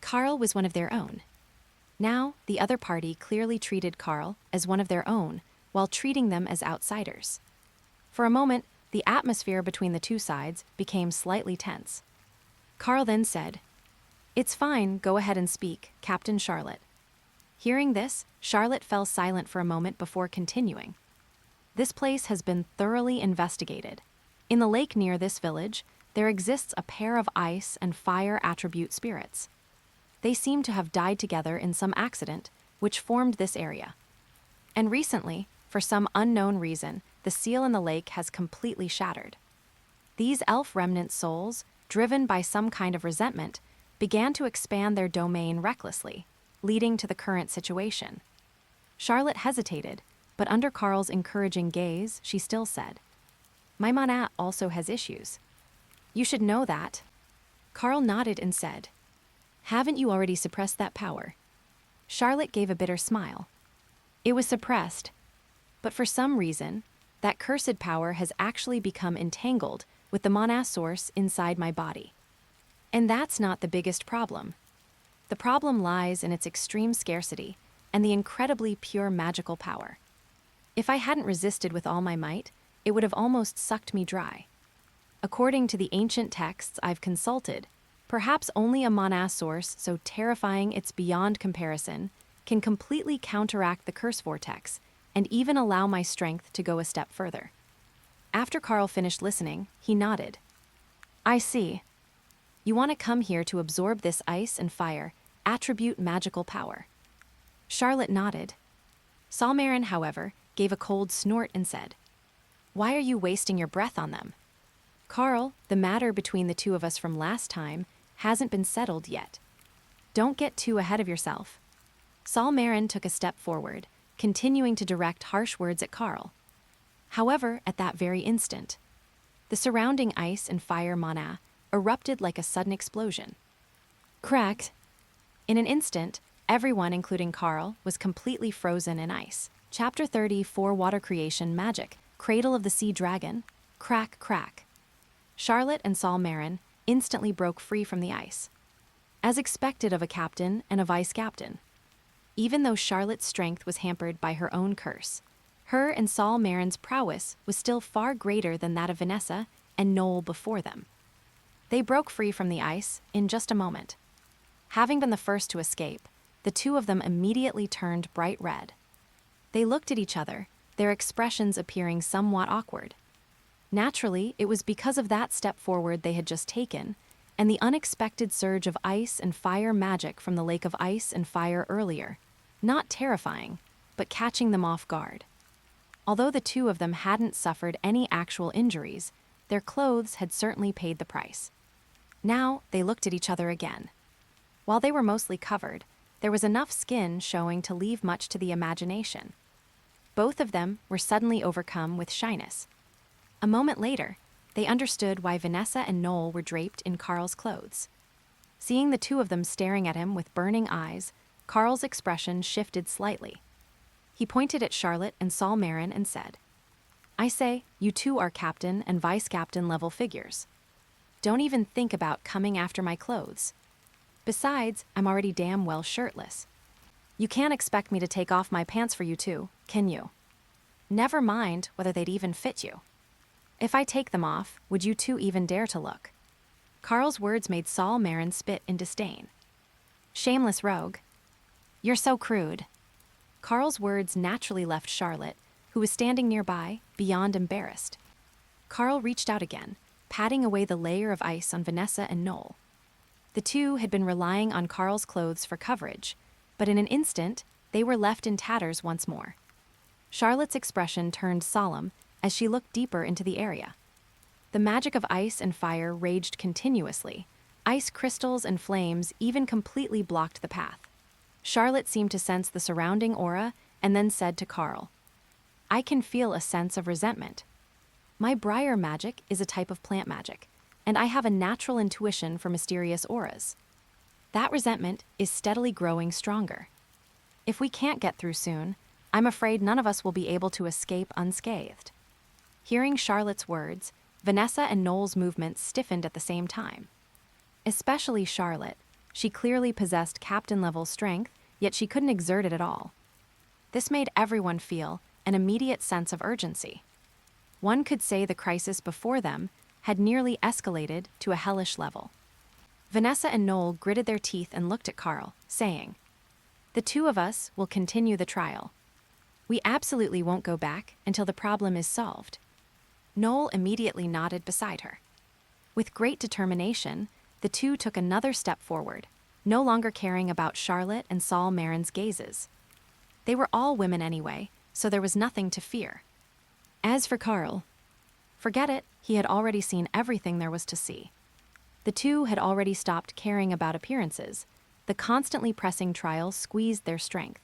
Karl was one of their own. Now, the other party clearly treated Karl as one of their own, while treating them as outsiders. For a moment, the atmosphere between the two sides became slightly tense. Karl then said, "It's fine, go ahead and speak, Captain Charlotte." Hearing this, Charlotte fell silent for a moment before continuing. "This place has been thoroughly investigated. In the lake near this village, there exists a pair of ice and fire attribute spirits. They seem to have died together in some accident, which formed this area. And recently, for some unknown reason, the seal in the lake has completely shattered. These elf remnant souls, driven by some kind of resentment, began to expand their domain recklessly, leading to the current situation." Charlotte hesitated, but under Karl's encouraging gaze, she still said, "My mana also has issues. You should know that." Karl nodded and said, "Haven't you already suppressed that power?" Charlotte gave a bitter smile. "It was suppressed, but for some reason, that cursed power has actually become entangled with the mana source inside my body. And that's not the biggest problem. The problem lies in its extreme scarcity and the incredibly pure magical power. If I hadn't resisted with all my might, it would have almost sucked me dry. According to the ancient texts I've consulted, perhaps only a mana source so terrifying it's beyond comparison can completely counteract the curse vortex and even allow my strength to go a step further." After Karl finished listening, he nodded. "I see. You want to come here to absorb this ice and fire, attribute magical power." Charlotte nodded. Solmaron, however, gave a cold snort and said, "Why are you wasting your breath on them? Karl, the matter between the two of us from last time hasn't been settled yet. Don't get too ahead of yourself." Solmaron took a step forward, continuing to direct harsh words at Karl. However, at that very instant, the surrounding ice and fire mana erupted like a sudden explosion. Cracked. In an instant, everyone, including Karl, was completely frozen in ice. Chapter 34, Water Creation Magic, Cradle of the Sea Dragon. Crack, crack. Charlotte and Solmaron instantly broke free from the ice, as expected of a captain and a vice captain. Even though Charlotte's strength was hampered by her own curse, her and Solmaron's prowess was still far greater than that of Vanessa and Noelle before them. They broke free from the ice in just a moment. Having been the first to escape, the two of them immediately turned bright red. They looked at each other, their expressions appearing somewhat awkward. Naturally, it was because of that step forward they had just taken, and the unexpected surge of ice and fire magic from the lake of ice and fire earlier, not terrifying, but catching them off guard. Although the two of them hadn't suffered any actual injuries, their clothes had certainly paid the price. Now they looked at each other again. While they were mostly covered, there was enough skin showing to leave much to the imagination. Both of them were suddenly overcome with shyness. A moment later, they understood why Vanessa and Noelle were draped in Karl's clothes. Seeing the two of them staring at him with burning eyes, Karl's expression shifted slightly. He pointed at Charlotte and Solmaron and said, "I say, you two are captain and vice-captain level figures. Don't even think about coming after my clothes. Besides, I'm already damn well shirtless. You can't expect me to take off my pants for you two, can you? Never mind whether they'd even fit you. If I take them off, would you two even dare to look?" Karl's words made Solmaron spit in disdain. "Shameless rogue. You're so crude." Karl's words naturally left Charlotte, who was standing nearby, beyond embarrassed. Karl reached out again, patting away the layer of ice on Vanessa and Noelle. The two had been relying on Karl's clothes for coverage, but in an instant, they were left in tatters once more. Charlotte's expression turned solemn as she looked deeper into the area. The magic of ice and fire raged continuously. Ice crystals and flames even completely blocked the path. Charlotte seemed to sense the surrounding aura and then said to Karl, "I can feel a sense of resentment. My briar magic is a type of plant magic, and I have a natural intuition for mysterious auras. That resentment is steadily growing stronger. If we can't get through soon, I'm afraid none of us will be able to escape unscathed." Hearing Charlotte's words, Vanessa and Noelle's movements stiffened at the same time. Especially Charlotte. She clearly possessed captain-level strength, yet she couldn't exert it at all. This made everyone feel an immediate sense of urgency. One could say the crisis before them had nearly escalated to a hellish level. Vanessa and Noelle gritted their teeth and looked at Karl, saying, "The two of us will continue the trial. We absolutely won't go back until the problem is solved." Noelle immediately nodded beside her. With great determination, the two took another step forward, no longer caring about Charlotte and Solmaron's gazes. They were all women anyway, so there was nothing to fear. As for Karl, forget it, he had already seen everything there was to see. The two had already stopped caring about appearances. The constantly pressing trial squeezed their strength.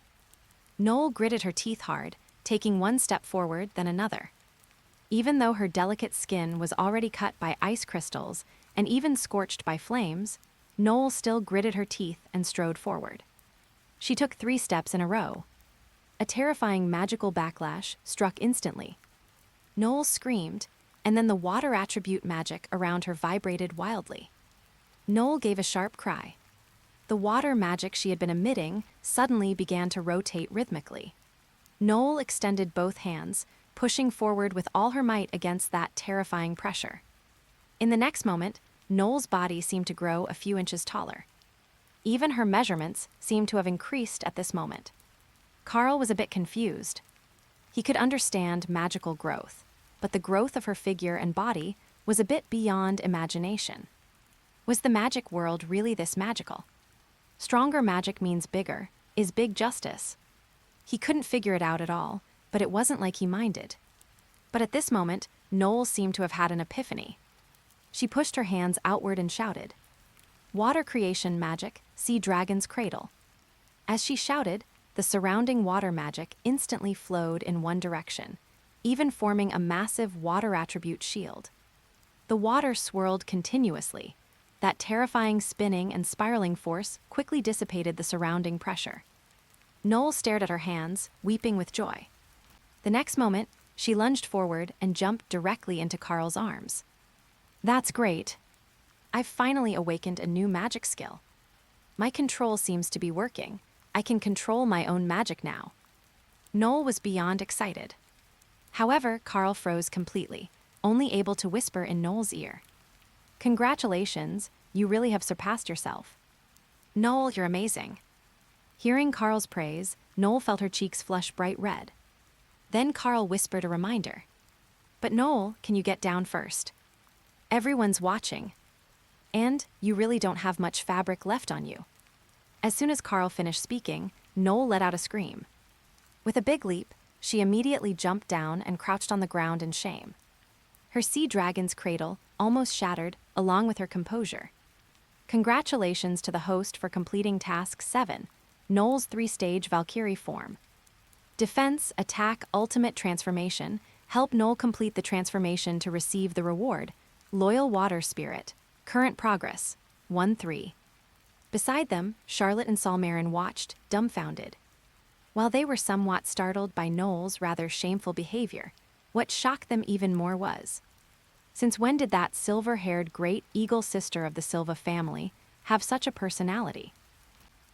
Noelle gritted her teeth hard, taking one step forward, then another. Even though her delicate skin was already cut by ice crystals and even scorched by flames, Noelle still gritted her teeth and strode forward. She took 3 steps in a row. A terrifying magical backlash struck instantly. Noelle screamed, and then the water attribute magic around her vibrated wildly. Noelle gave a sharp cry. The water magic she had been emitting suddenly began to rotate rhythmically. Noelle extended both hands, pushing forward with all her might against that terrifying pressure. In the next moment, Noelle's body seemed to grow a few inches taller. Even her measurements seemed to have increased at this moment. Karl was a bit confused. He could understand magical growth, but the growth of her figure and body was a bit beyond imagination. Was the magic world really this magical? Stronger magic means bigger, is big justice. He couldn't figure it out at all, but it wasn't like he minded. But at this moment, Noelle seemed to have had an epiphany. She pushed her hands outward and shouted, "Water creation magic, see dragon's cradle." As she shouted, the surrounding water magic instantly flowed in one direction, even forming a massive water attribute shield. The water swirled continuously. That terrifying spinning and spiraling force quickly dissipated the surrounding pressure. Noelle stared at her hands, weeping with joy. The next moment, she lunged forward and jumped directly into Karl's arms. "That's great. I've finally awakened a new magic skill. My control seems to be working. I can control my own magic now." Noelle was beyond excited. However, Karl froze completely, only able to whisper in Noelle's ear, Congratulations, you really have surpassed yourself. Noelle, you're amazing. Hearing Karl's praise, Noelle felt her cheeks flush bright red. Then Karl whispered a reminder. But Noelle, can you get down first? Everyone's watching. And you really don't have much fabric left on you. As soon as Karl finished speaking, Noelle let out a scream. With a big leap, she immediately jumped down and crouched on the ground in shame. Her sea dragon's cradle almost shattered, along with her composure. Congratulations to the host for completing Task 7, Noelle's 3-stage Valkyrie form. Defense, Attack, Ultimate Transformation. Help Noelle complete the transformation to receive the reward, Loyal Water Spirit. Current progress, 1-3. Beside them, Charlotte and Solmaron watched, dumbfounded. While they were somewhat startled by Noelle's rather shameful behavior, what shocked them even more was, since when did that silver-haired great eagle sister of the Silva family have such a personality?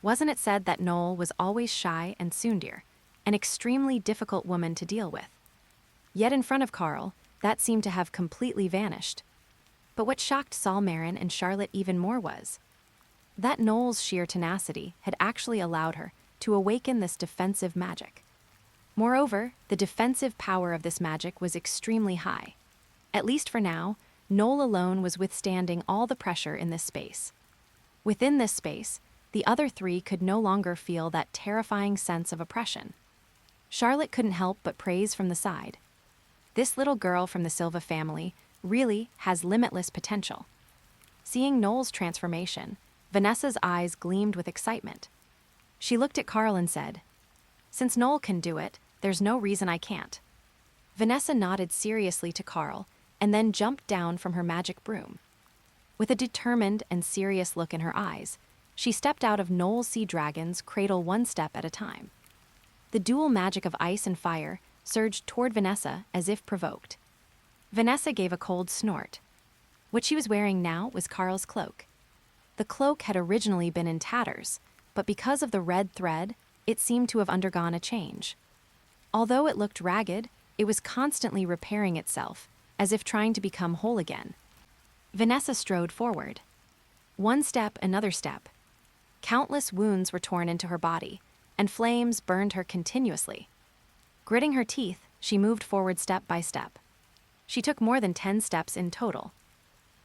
Wasn't it said that Noelle was always shy and tsundere, an extremely difficult woman to deal with? Yet in front of Karl, that seemed to have completely vanished. But what shocked Solmaron and Charlotte even more was that Noelle's sheer tenacity had actually allowed her to awaken this defensive magic. Moreover, the defensive power of this magic was extremely high. At least for now, Noelle alone was withstanding all the pressure in this space. Within this space, the other three could no longer feel that terrifying sense of oppression. Charlotte couldn't help but praise from the side. This little girl from the Silva family really has limitless potential. Seeing Noelle's transformation, Vanessa's eyes gleamed with excitement. She looked at Karl and said, "Since Noelle can do it, there's no reason I can't." Vanessa nodded seriously to Karl and then jumped down from her magic broom. With a determined and serious look in her eyes, she stepped out of Noelle's sea dragon's cradle one step at a time. The dual magic of ice and fire surged toward Vanessa as if provoked. Vanessa gave a cold snort. What she was wearing now was Karl's cloak. The cloak had originally been in tatters, but because of the red thread, it seemed to have undergone a change. Although it looked ragged, it was constantly repairing itself, as if trying to become whole again. Vanessa strode forward. One step, another step. Countless wounds were torn into her body, and flames burned her continuously. Gritting her teeth, she moved forward step by step. She took more than 10 steps in total.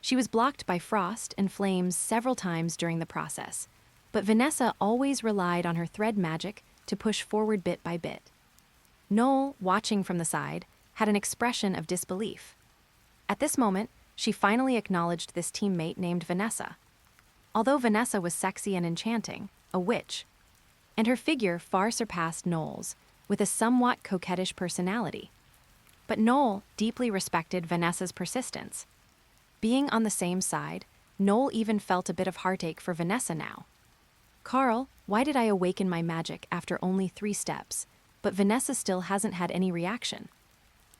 She was blocked by frost and flames several times during the process, but Vanessa always relied on her thread magic to push forward bit by bit. Noelle, watching from the side, had an expression of disbelief. At this moment, she finally acknowledged this teammate named Vanessa. Although Vanessa was sexy and enchanting, a witch, and her figure far surpassed Noelle's, with a somewhat coquettish personality. But Noelle deeply respected Vanessa's persistence. Being on the same side, Noelle even felt a bit of heartache for Vanessa now. "Karl, why did I awaken my magic after only 3 steps, but Vanessa still hasn't had any reaction?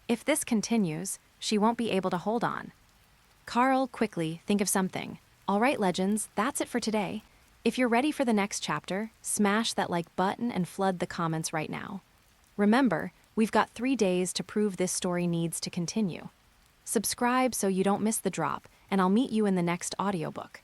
If this continues, she won't be able to hold on." Karl, quickly, think of something. All right, legends, that's it for today. If you're ready for the next chapter, smash that like button and flood the comments right now. Remember, we've got 3 days to prove this story needs to continue. Subscribe so you don't miss the drop, and I'll meet you in the next audiobook.